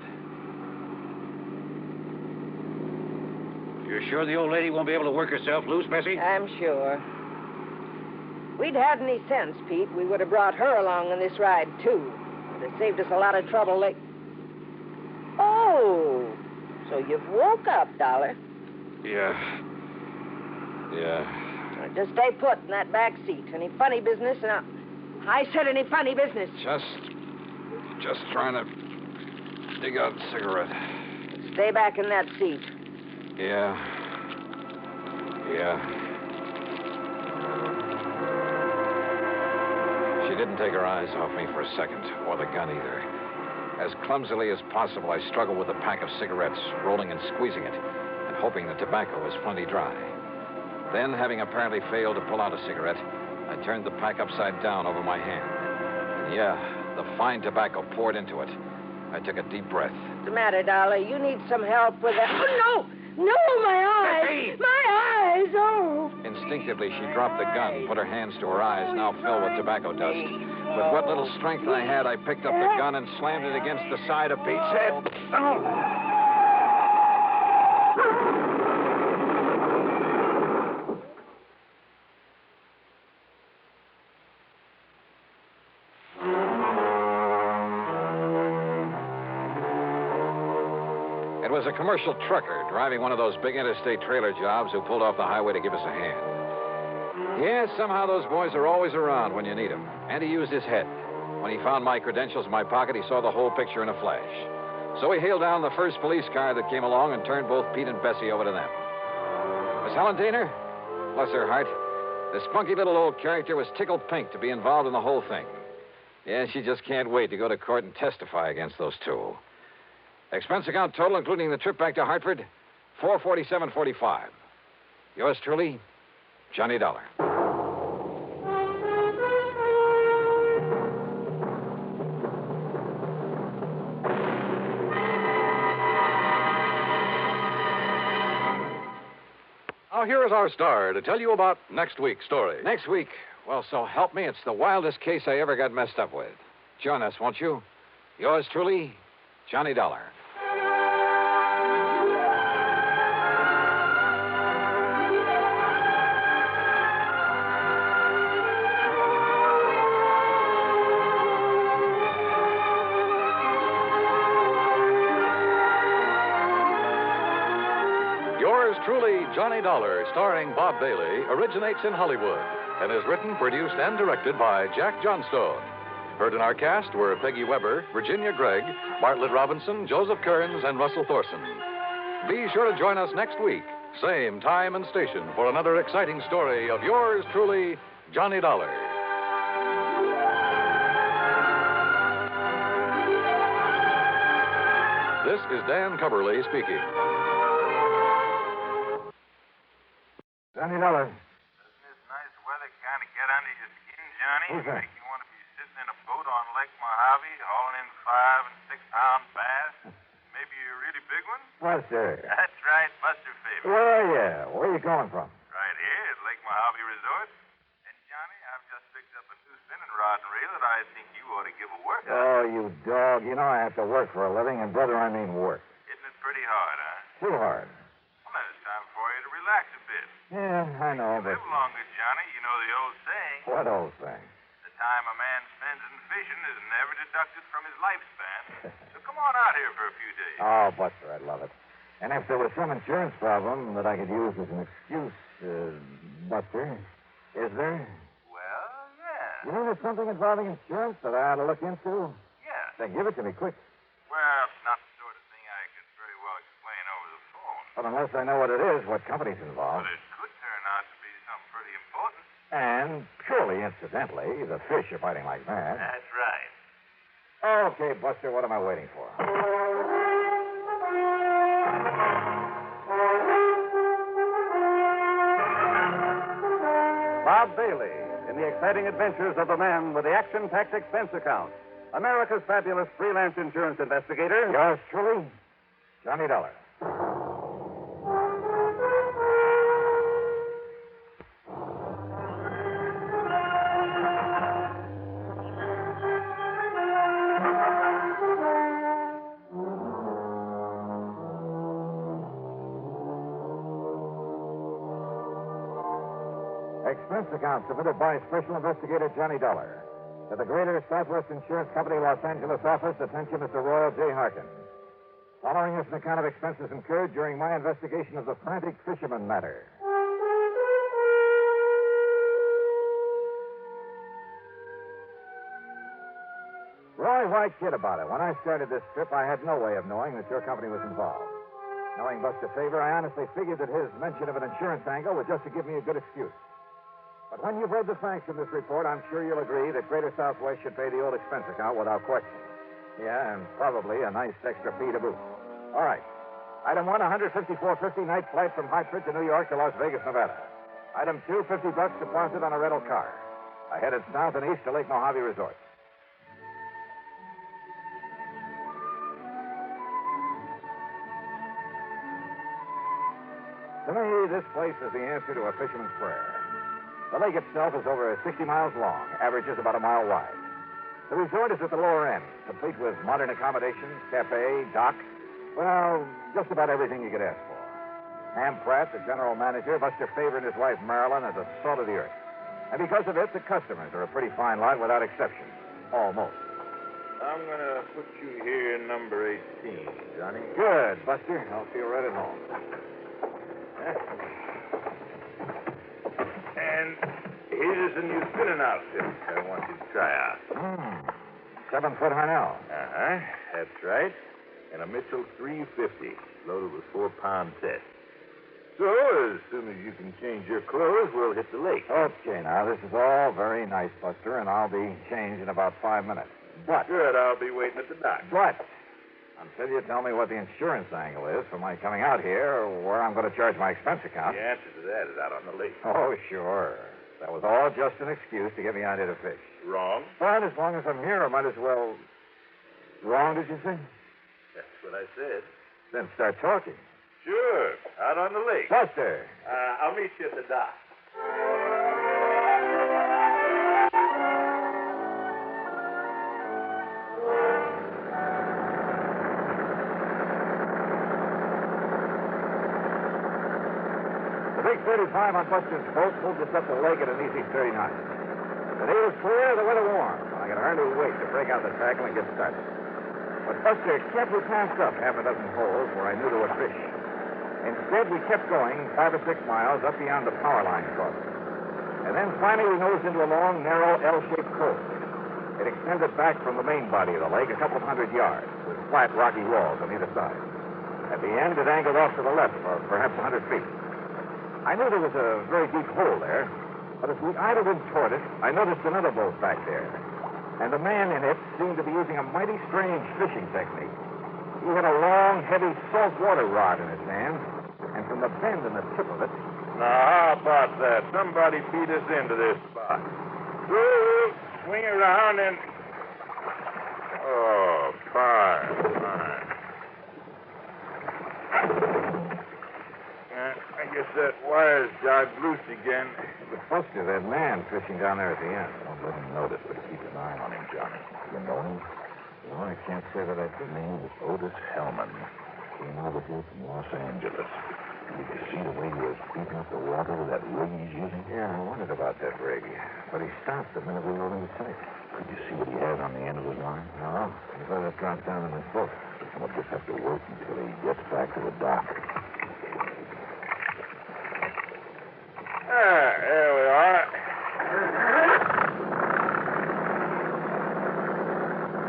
You're sure the old lady won't be able to work herself loose, Bessie? I'm sure. If we'd had any sense, Pete, we would have brought her along on this ride, too. It would have saved us a lot of trouble. Oh, so you've woke up, Dollar. Yeah. Well, just stay put in that back seat. Any funny business? And I said any funny business. Just trying to dig out a cigarette. Stay back in that seat. Yeah. She didn't take her eyes off me for a second, or the gun either. As clumsily as possible, I struggled with a pack of cigarettes, rolling and squeezing it, and hoping the tobacco was plenty dry. Then, having apparently failed to pull out a cigarette, I turned the pack upside down over my hand. And yeah, the fine tobacco poured into it. I took a deep breath. What's the matter, Dollar? You need some help with that. Oh, no! No, my eyes! My eyes! Oh! Instinctively, she dropped the gun, put her hands to her eyes, now filled with tobacco dust. With what little strength I had, I picked up the gun and slammed it against the side of Pete's head. Oh! It was a commercial trucker driving one of those big interstate trailer jobs who pulled off the highway to give us a hand. Yeah, somehow those boys are always around when you need them. And he used his head. When he found my credentials in my pocket, he saw the whole picture in a flash. So he hailed down the first police car that came along and turned both Pete and Bessie over to them. Miss Helen Daner? Bless her heart. The spunky little old character was tickled pink to be involved in the whole thing. Yeah, she just can't wait to go to court and testify against those two. Expense account total, including the trip back to Hartford, $447.45. Yours truly, Johnny Dollar. Now, here is our star to tell you about next week's story. Next week? Well, so help me, it's the wildest case I ever got messed up with. Join us, won't you? Yours truly, Johnny Dollar. Yours truly, Johnny Dollar, starring Bob Bailey, originates in Hollywood and is written, produced, and directed by Jack Johnstone. Heard in our cast were Peggy Weber, Virginia Gregg, Bartlett Robinson, Joseph Kearns, and Russell Thorson. Be sure to join us next week, same time and station, for another exciting story of yours truly, Johnny Dollar. This is Dan Coverly speaking. Johnny Dollar. Doesn't this nice weather kind of get under your skin, Johnny? Who's that? Make you want to be sitting in a boat on Lake Mojave, hauling in 5- and 6-pound bass? Maybe you're really big one? Buster. That's right, Buster Faber. Where are you? Where are you calling from? Right here at Lake Mojave Resort. And, Johnny, I've just picked up a new spinning rod and reel that I think you ought to give a workout. Oh, you dog. You know I have to work for a living, and, brother, I mean work. Isn't it pretty hard, huh? Too hard. Well, then it's time for you to relax a bit. Yeah, I know, but... Live longer, Johnny. You know the old saying. What old thing? The time a man spends in fishing is never deducted from his lifespan. So come on out here for a few days. Oh, Buster, I'd love it. And if there was some insurance problem that I could use as an excuse, Buster, is there? Well, yeah. You mean there's something involving insurance that I ought to look into? Yeah. Then give it to me, quick. Well, it's not the sort of thing I could very well explain over the phone. But unless I know what it is, what company's involved. But it could turn out to be something pretty important. And purely incidentally, the fish are biting like mad. That's right. Okay, Buster, what am I waiting for? Bob Bailey in the exciting adventures of the man with the action-packed expense account. America's fabulous freelance insurance investigator. Yours truly, Johnny Dollar. Expense account submitted by Special Investigator Johnny Dollar to the Greater Southwest Insurance Company, Los Angeles office. Attention, Mr. Royal J. Harkin. Following is an account of expenses incurred during my investigation of the frantic fisherman matter. Roy, why kid about it? When I started this trip, I had no way of knowing that your company was involved. Knowing Buster Faber, I honestly figured that his mention of an insurance angle was just to give me a good excuse. But when you've read the facts in this report, I'm sure you'll agree that Greater Southwest should pay the old expense account without question. Yeah, and probably a nice extra fee to boot. All right. Item 1, $154.50 night flight from Hartford to New York to Las Vegas, Nevada. Item 2, $50 deposit on a rental car. I headed south and east to Lake Mojave Resort. To me, this place is the answer to a fisherman's prayer. The lake itself is over 60 miles long, averages about a mile wide. The resort is at the lower end, complete with modern accommodations, cafe, dock. Well, just about everything you could ask for. Ham Pratt, the general manager, Buster Faber and his wife Marilyn are the salt of the earth. And because of it, the customers are a pretty fine lot without exception. Almost. I'm going to put you here number 18, Johnny. Good, Buster. I'll feel right at home. And here's a new spinning outfit I want you to try out. 7-foot Harnell. Uh-huh. That's right. And a Mitchell 350, loaded with 4 Ponsett. So, as soon as you can change your clothes, we'll hit the lake. Okay, now, this is all very nice, Buster, and I'll be changed in about 5 minutes. But... Good, I'll be waiting at the dock. But... until you tell me what the insurance angle is for my coming out here, or where I'm going to charge my expense account. The answer to that is out on the lake. Oh, sure. That was all just an excuse to get me out here to fish. Wrong? But as long as I'm here, I might as well... Wrong, did you say? That's what I said. Then start talking. Sure, out on the lake. Buster! I'll meet you at the dock. The big 35 on Buster's boat moved us up the lake at an easy 30 knots. The day was clear, the weather warm. I could hardly wait to break out the tackle and get started. But Buster carefully passed up half a dozen holes where I knew there were fish. Instead, we kept going 5 or 6 miles up beyond the power line crossing. And then finally we nosed into a long, narrow, L-shaped cove. It extended back from the main body of the lake a couple of 100 yards, with flat, rocky walls on either side. At the end, it angled off to the left for perhaps 100 feet. I knew there was a very deep hole there, but as we idled in toward it, I noticed another boat back there. And the man in it seemed to be using a mighty strange fishing technique. He had a long, heavy saltwater rod in his hand, and from the bend in the tip of it... Now, how about that? Somebody feed us into this spot. So, swing around and... Oh, fine. I guess that wire's jogged loose again. But Buster, that man fishing down there at the end. Don't let him notice, but keep an eye on him, Johnny. You know him? No, I can't say that I do. His name is Otis Hellman. Came over here from Los Angeles. Did you see the way he was beating up the water with that rig he's using? Yeah, I wondered about that rig. But he stopped the minute we were in sight. Could you see what he has on the end of his line? No. He let it drop down in his boat. We'll just have to wait until he gets back to the dock. There we are.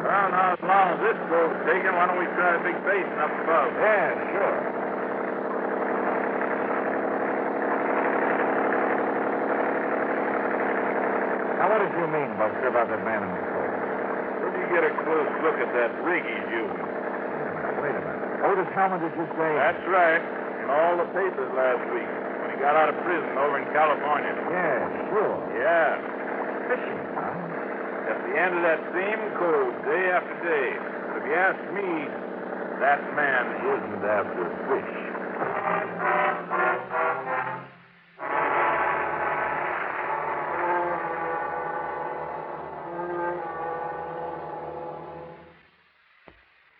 Well, now, as long as this boat's taken, why don't we try a big basin up above? Yeah, sure. Now, what did you mean, Buster, about that man in the boat? Where do you get a close look at that rig he's using? Wait a minute. Otis Hellman, did you say? That's right. In all the papers last week. When he got out of prison over in California. Yeah, sure. Yeah. Fishing, huh? At the end of that same cove, day after day. But if you ask me, that man isn't after fish.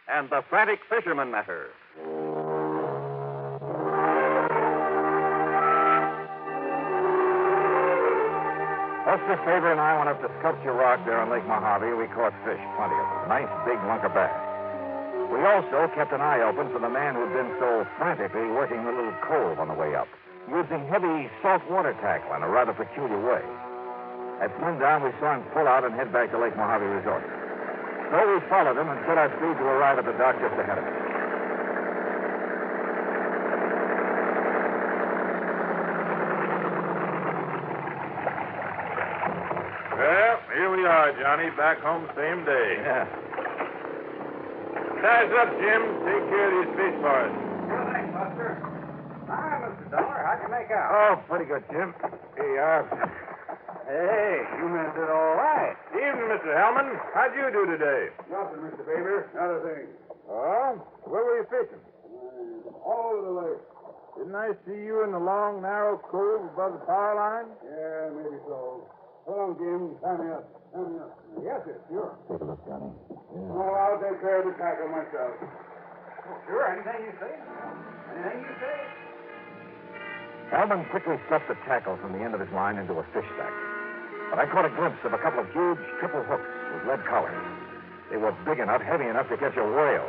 And the Frantic Fisherman Matter. Buster Faber and I went up to Sculpture Rock there on Lake Mojave. We caught fish, plenty of them. Nice big lunker bass. We also kept an eye open for the man who'd been so frantically working the little cove on the way up, using heavy saltwater tackle in a rather peculiar way. At sundown, we saw him pull out and head back to Lake Mojave Resort. So we followed him and set our speed to arrive at the dock just ahead of us. Well, here we are, Johnny. Back home same day. Yeah. Size up, Jim. Take care of these fish for us. Sure thing, Buster. Hi, Mr. Dollar. How'd you make out? Oh, pretty good, Jim. Here you are. Hey, you made it all right. Evening, Mr. Hellman. How'd you do today? Nothing, Mr. Faber. Not a thing. Oh? Where were you fishing? All over the lake. Didn't I see you in the long, narrow cove above the power line? Yeah, maybe so. Hold on, Jim. Tie me up. Tie me up. Yes, sir. Sure. Take a look, Johnny. Oh, I'll take care of the tackle myself. Oh, sure. Anything you say. Anything you say. Hellman quickly stuffed the tackle from the end of his line into a fish sack. But I caught a glimpse of a couple of huge triple hooks with lead collars. They were big enough, heavy enough to catch a whale.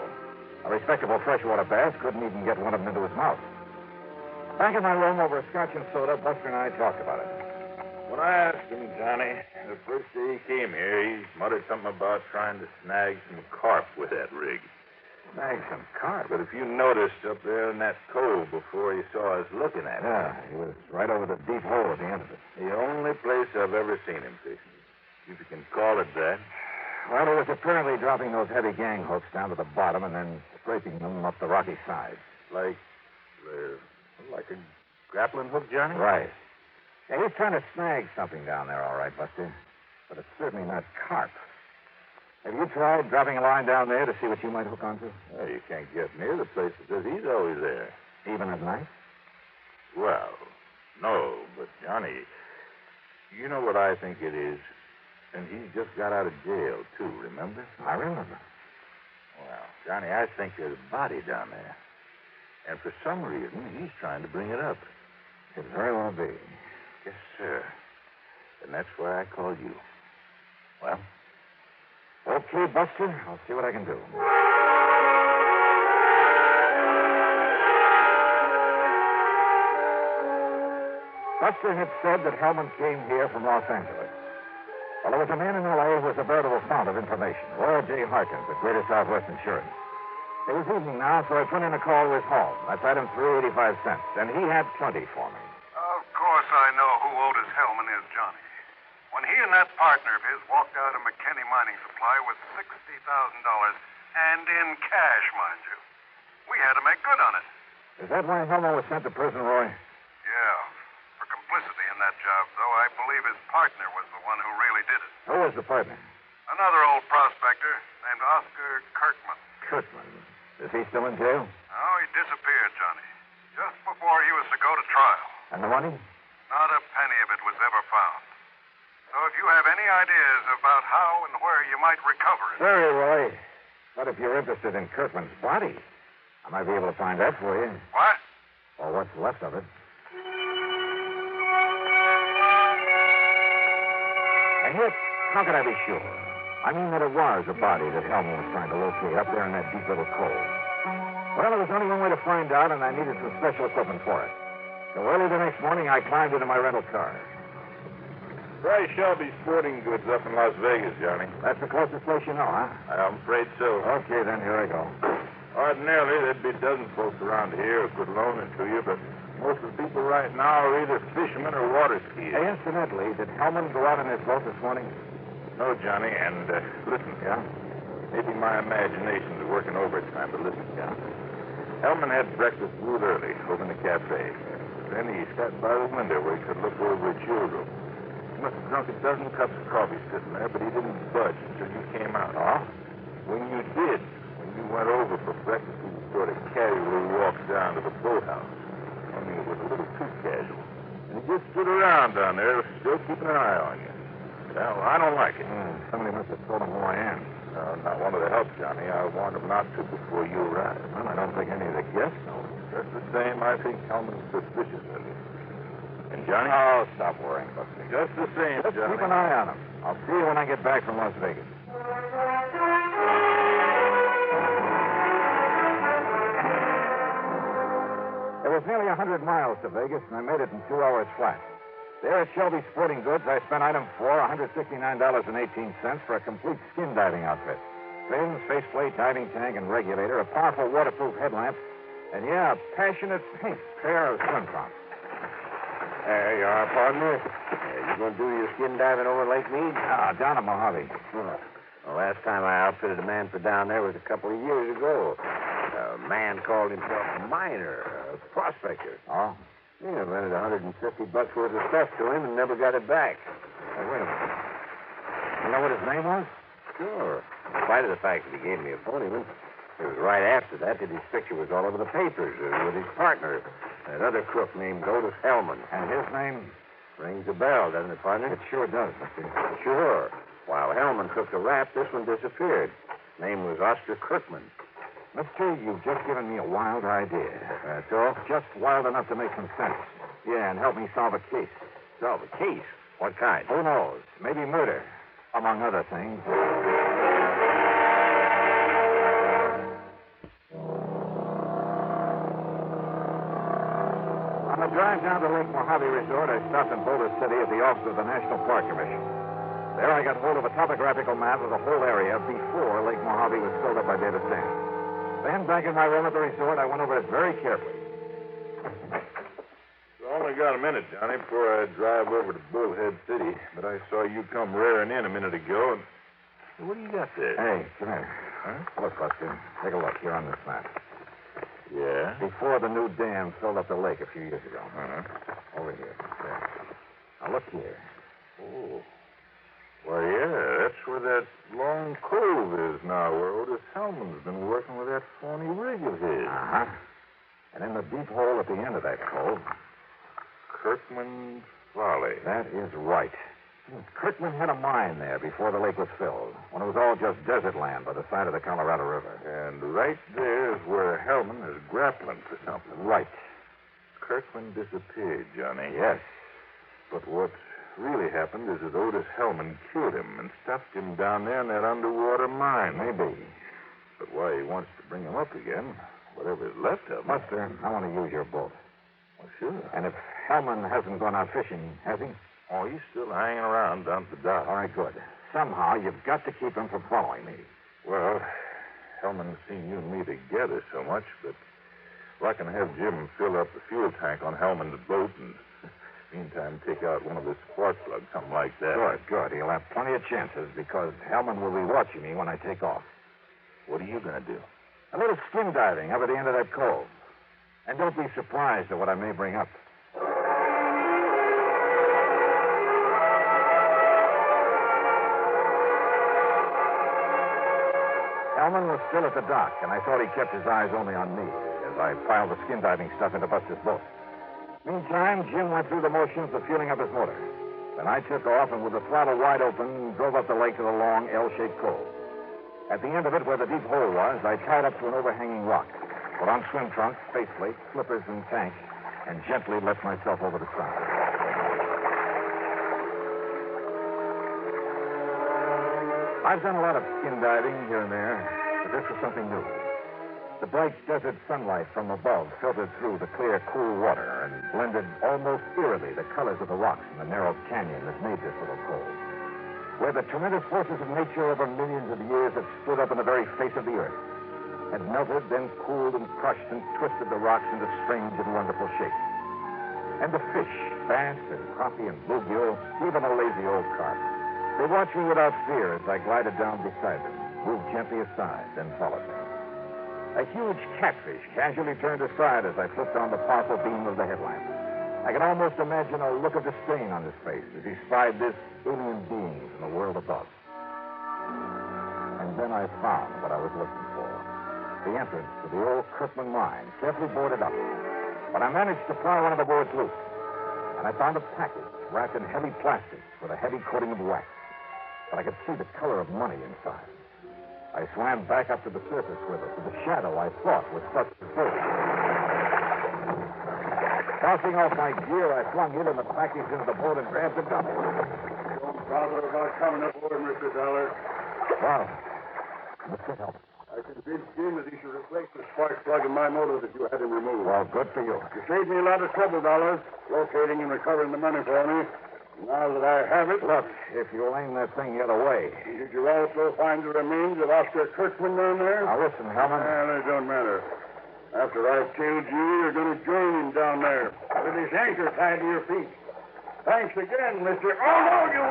A respectable freshwater bass couldn't even get one of them into his mouth. Back in my room over a scotch and soda, Buster and I talked about it. When I asked him, Johnny, the first day he came here, he muttered something about trying to snag some carp with that rig. Snag some carp? But if you noticed up there in that cove before he saw us looking at it. Yeah, he was right over the deep hole at the end of it. The only place I've ever seen him fishing. If you can call it that. Well, he was apparently dropping those heavy gang hooks down to the bottom and then scraping them up the rocky sides. Like a grappling hook, Johnny? Right. Yeah, he's trying to snag something down there, all right, Buster. But it's certainly not carp. Have you tried dropping a line down there to see what you might hook onto? Well, you can't get near the place because he's always there. Even at night? Well, no, but Johnny, you know what I think it is? And he just got out of jail, too, remember? I remember. Well, Johnny, I think there's a body down there. And for some reason, he's trying to bring it up. It very well be. Yes, sir. And that's why I called you. Well? Okay, Buster. I'll see what I can do. Buster had said that Hellman came here from Los Angeles. Well, there was a man in L.A. who was a veritable fount of information. Royal J. Harkins, at Greater Southwest Insurance. It was evening now, so I put in a call to his home. I paid him $3.85, and he had plenty for me. Of course I know who Otis Hellman is, Johnny. When he and that partner of his walked out of McKinney Mining Supply with $60,000, and in cash, mind you, we had to make good on it. Is that why Hellman was sent to prison, Roy? Yeah. For complicity in that job, though, I believe his partner was the one who really did it. Who was the partner? Another old prospector named Oscar Kirkman. Kirkman. Is he still in jail? Oh, he disappeared, Johnny, just before he was to go to trial. And the money? Not a penny of it was ever found. So if you have any ideas about how and where you might recover it... Sorry, Roy. But if you're interested in Kirkman's body, I might be able to find that for you. What? Or what's left of it. And yet, how could I be sure? I mean that it was a body that Hellman was trying to locate up there in that deep little cove. Well, there was only one way to find out, and I needed some special equipment for it. So early the next morning, I climbed into my rental car. Price Shelby Sporting Goods up in Las Vegas, Johnny. That's the closest place you know, huh? I'm afraid so. Okay, then, here I go. Ordinarily, there'd be dozens folks around here who could loan it to you, but most of the people right now are either fishermen or water skiers. Hey, incidentally, did Hellman go out in his boat this morning? No, Johnny, and listen. Yeah? Maybe my imagination's working overtime, but listen. Yeah? Hellman had breakfast real early over in the cafe. Then he sat by the window where he could look over at your room. He must have drunk a dozen cups of coffee sitting there, but he didn't budge until you came out. Oh? When you did, when you went over for breakfast, he sort of casually walked down to the boathouse. I mean, it was a little too casual. And he just stood around down there, still keeping an eye on you. Well, I don't like it. Somebody must have told him who I am. Not one of the help, Johnny. I warned him not to before you arrived. Well, I don't think any of the guests know. Just the same, I think Hellman's suspicious of you. And Johnny? Oh, stop worrying about me. Just the same, Just Johnny. keep an eye on him. I'll see you when I get back from Las Vegas. It was nearly 100 miles to Vegas, and I made it in 2 hours flat. There at Shelby Sporting Goods, I spent item 4, $169.18 for a complete skin diving outfit. Fins, faceplate, diving tank, and regulator, a powerful waterproof headlamp, and, yeah, a passionate pink pair of swim trunks. There you are, partner. You going to do your skin diving over Lake Mead? Down at Mojave. The last time I outfitted a man for down there was a couple of years ago. A man called himself a miner, a prospector. Oh? Yeah, rented $150 worth of stuff to him and never got it back. Hey, wait a minute. You know what his name was? Sure. In spite of the fact that he gave me a phony one, it was right after that his picture was all over the papers with his partner, that other crook named Gault Hellman. And his name? Rings a bell, doesn't it, partner? It sure does, Mr. Sure. While Hellman took the rap, this one disappeared. His name was Oscar Kirkman. Mister, you've just given me a wild idea. That's all? Just wild enough to make some sense. Yeah, and help me solve a case. Solve a case? What kind? Who knows? Maybe murder, among other things. On the drive down to Lake Mojave Resort, I stopped in Boulder City at the office of the National Park Commission. There I got hold of a topographical map of the whole area before Lake Mojave was filled up by Davis Dam. Then, back in my room at the resort, I went over it very carefully. I only got a minute, Johnny, before I drive over to Bullhead City. But I saw you come rearing in a minute ago, and... What do you got there? Hey, come here. Huh? Look, Buster. Take a look here on this map. Yeah? Before the new dam filled up the lake a few years ago. Uh-huh. Over here. There. Now, look here. Oh. Why, yeah, that's where that long cove is now, where Otis Hellman's been working with that phony rig of his. Uh-huh. And in the deep hole at the end of that cove... Kirkman's Folly. That is right. Kirkman had a mine there before the lake was filled, when it was all just desert land by the side of the Colorado River. And right there is where Hellman is grappling for something. Right. Kirkman disappeared, Johnny. Yes. But what's really happened is that Otis Hellman killed him and stuffed him down there in that underwater mine. Maybe. But why he wants to bring him up again, whatever is left of him... Buster, I want to use your boat. Well, sure. And if Hellman hasn't gone out fishing, has he? Oh, he's still hanging around down at the dock. All right, good. Somehow, you've got to keep him from following me. Well, Hellman's seen you and me together so much, but I can have Jim fill up the fuel tank on Hellman's boat and, meantime, take out one of his spark plugs, something like that. Good. He'll have plenty of chances because Hellman will be watching me when I take off. What are you going to do? A little skin diving up at the end of that cove. And don't be surprised at what I may bring up. Hellman was still at the dock, and I thought he kept his eyes only on me, as I piled the skin diving stuff into Buster's boat. Meantime, Jim went through the motions of fueling up his motor. Then I took off and with the throttle wide open, drove up the lake to the long L-shaped cove. At the end of it, where the deep hole was, I tied up to an overhanging rock, put on swim trunks, faceplate, slippers, and tank, and gently let myself over the side. I've done a lot of skin diving here and there, but this was something new. The bright desert sunlight from above filtered through the clear, cool water and blended almost eerily the colors of the rocks in the narrow canyon that made this little cove, where the tremendous forces of nature over millions of years had stood up in the very face of the earth, had melted, then cooled and crushed and twisted the rocks into strange and wonderful shapes. And the fish, bass and crappie and bluegill, even a lazy old carp, they watched me without fear as I glided down beside them, moved gently aside, then followed me. A huge catfish casually turned aside as I flipped on the powerful beam of the headlamp. I could almost imagine a look of disdain on his face as he spied this alien being from the world above. And then I found what I was looking for. The entrance to the old Kirkman mine, carefully boarded up. But I managed to pry one of the boards loose. And I found a package wrapped in heavy plastic with a heavy coating of wax. But I could see the color of money inside. I swam back up to the surface with it, to the shadow I thought was Buster's boat. Tossing off my gear, I flung it and the package into the boat and grabbed the gun. Don't bother about coming aboard, Mr. Dollar. Wow. Mr. Help. I convinced Jim that he should replace the spark plug in my motor that you had him removed. Well, good for you. You saved me a lot of trouble, Dollars, locating and recovering the money for me. Now that I have it... Look, if you'll aim that thing the other way... Did you also find the remains of Oscar Kirkman down there? Now, listen, Helen... Well, it don't matter. After I've killed you, you're going to join him down there with his anchor tied to your feet. Thanks again, Mr... Oh, no, you...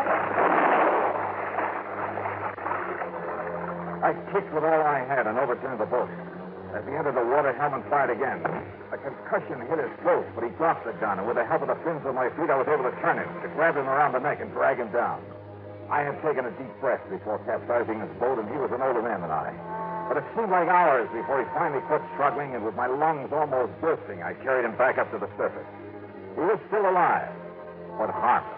I kicked with all I had and overturned the boat. As he entered the water, Hellman fired again. A concussion hit his throat, but he dropped the gun, and with the help of the fins of my feet, I was able to turn him, to grab him around the neck and drag him down. I had taken a deep breath before capsizing his boat, and he was an older man than I. But it seemed like hours before he finally quit struggling, and with my lungs almost bursting, I carried him back up to the surface. He was still alive, but harmless.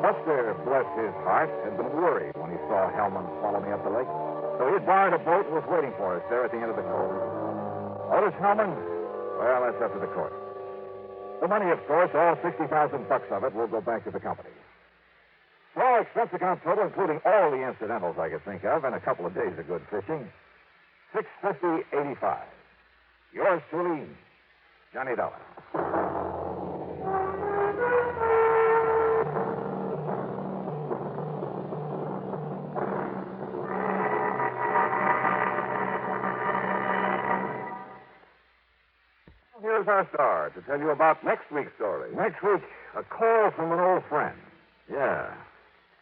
Buster, bless his heart, had been worried when he saw Hellman follow me up the lake. So he had borrowed a boat and was waiting for us there at the end of the cove. Otis Hellman? Well, that's up to the court. The money, of course, all $60,000 of it will go back to the company. Well, expense account total, including all the incidentals I could think of, and a couple of days of good fishing, $650.85. Yours truly, Johnny Dollar. Here's our star to tell you about next week's story. Next week, a call from an old friend. Yeah,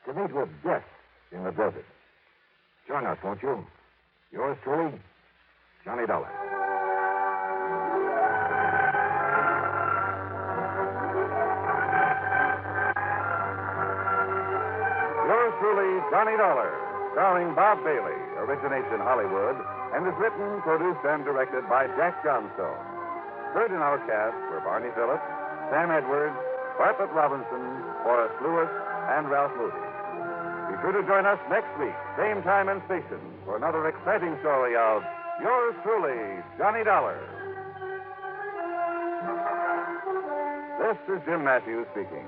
to meet with death in the desert. Join us, won't you? Yours truly, Johnny Dollar. Yours truly, Johnny Dollar, starring Bob Bailey, originates in Hollywood and is written, produced, and directed by Jack Johnstone. Heard in our cast were Barney Phillips, Sam Edwards, Bartlett Robinson, Forrest Lewis, and Ralph Moody. Be sure to join us next week, same time and station, for another exciting story of yours truly, Johnny Dollar. This is Jim Matthews speaking.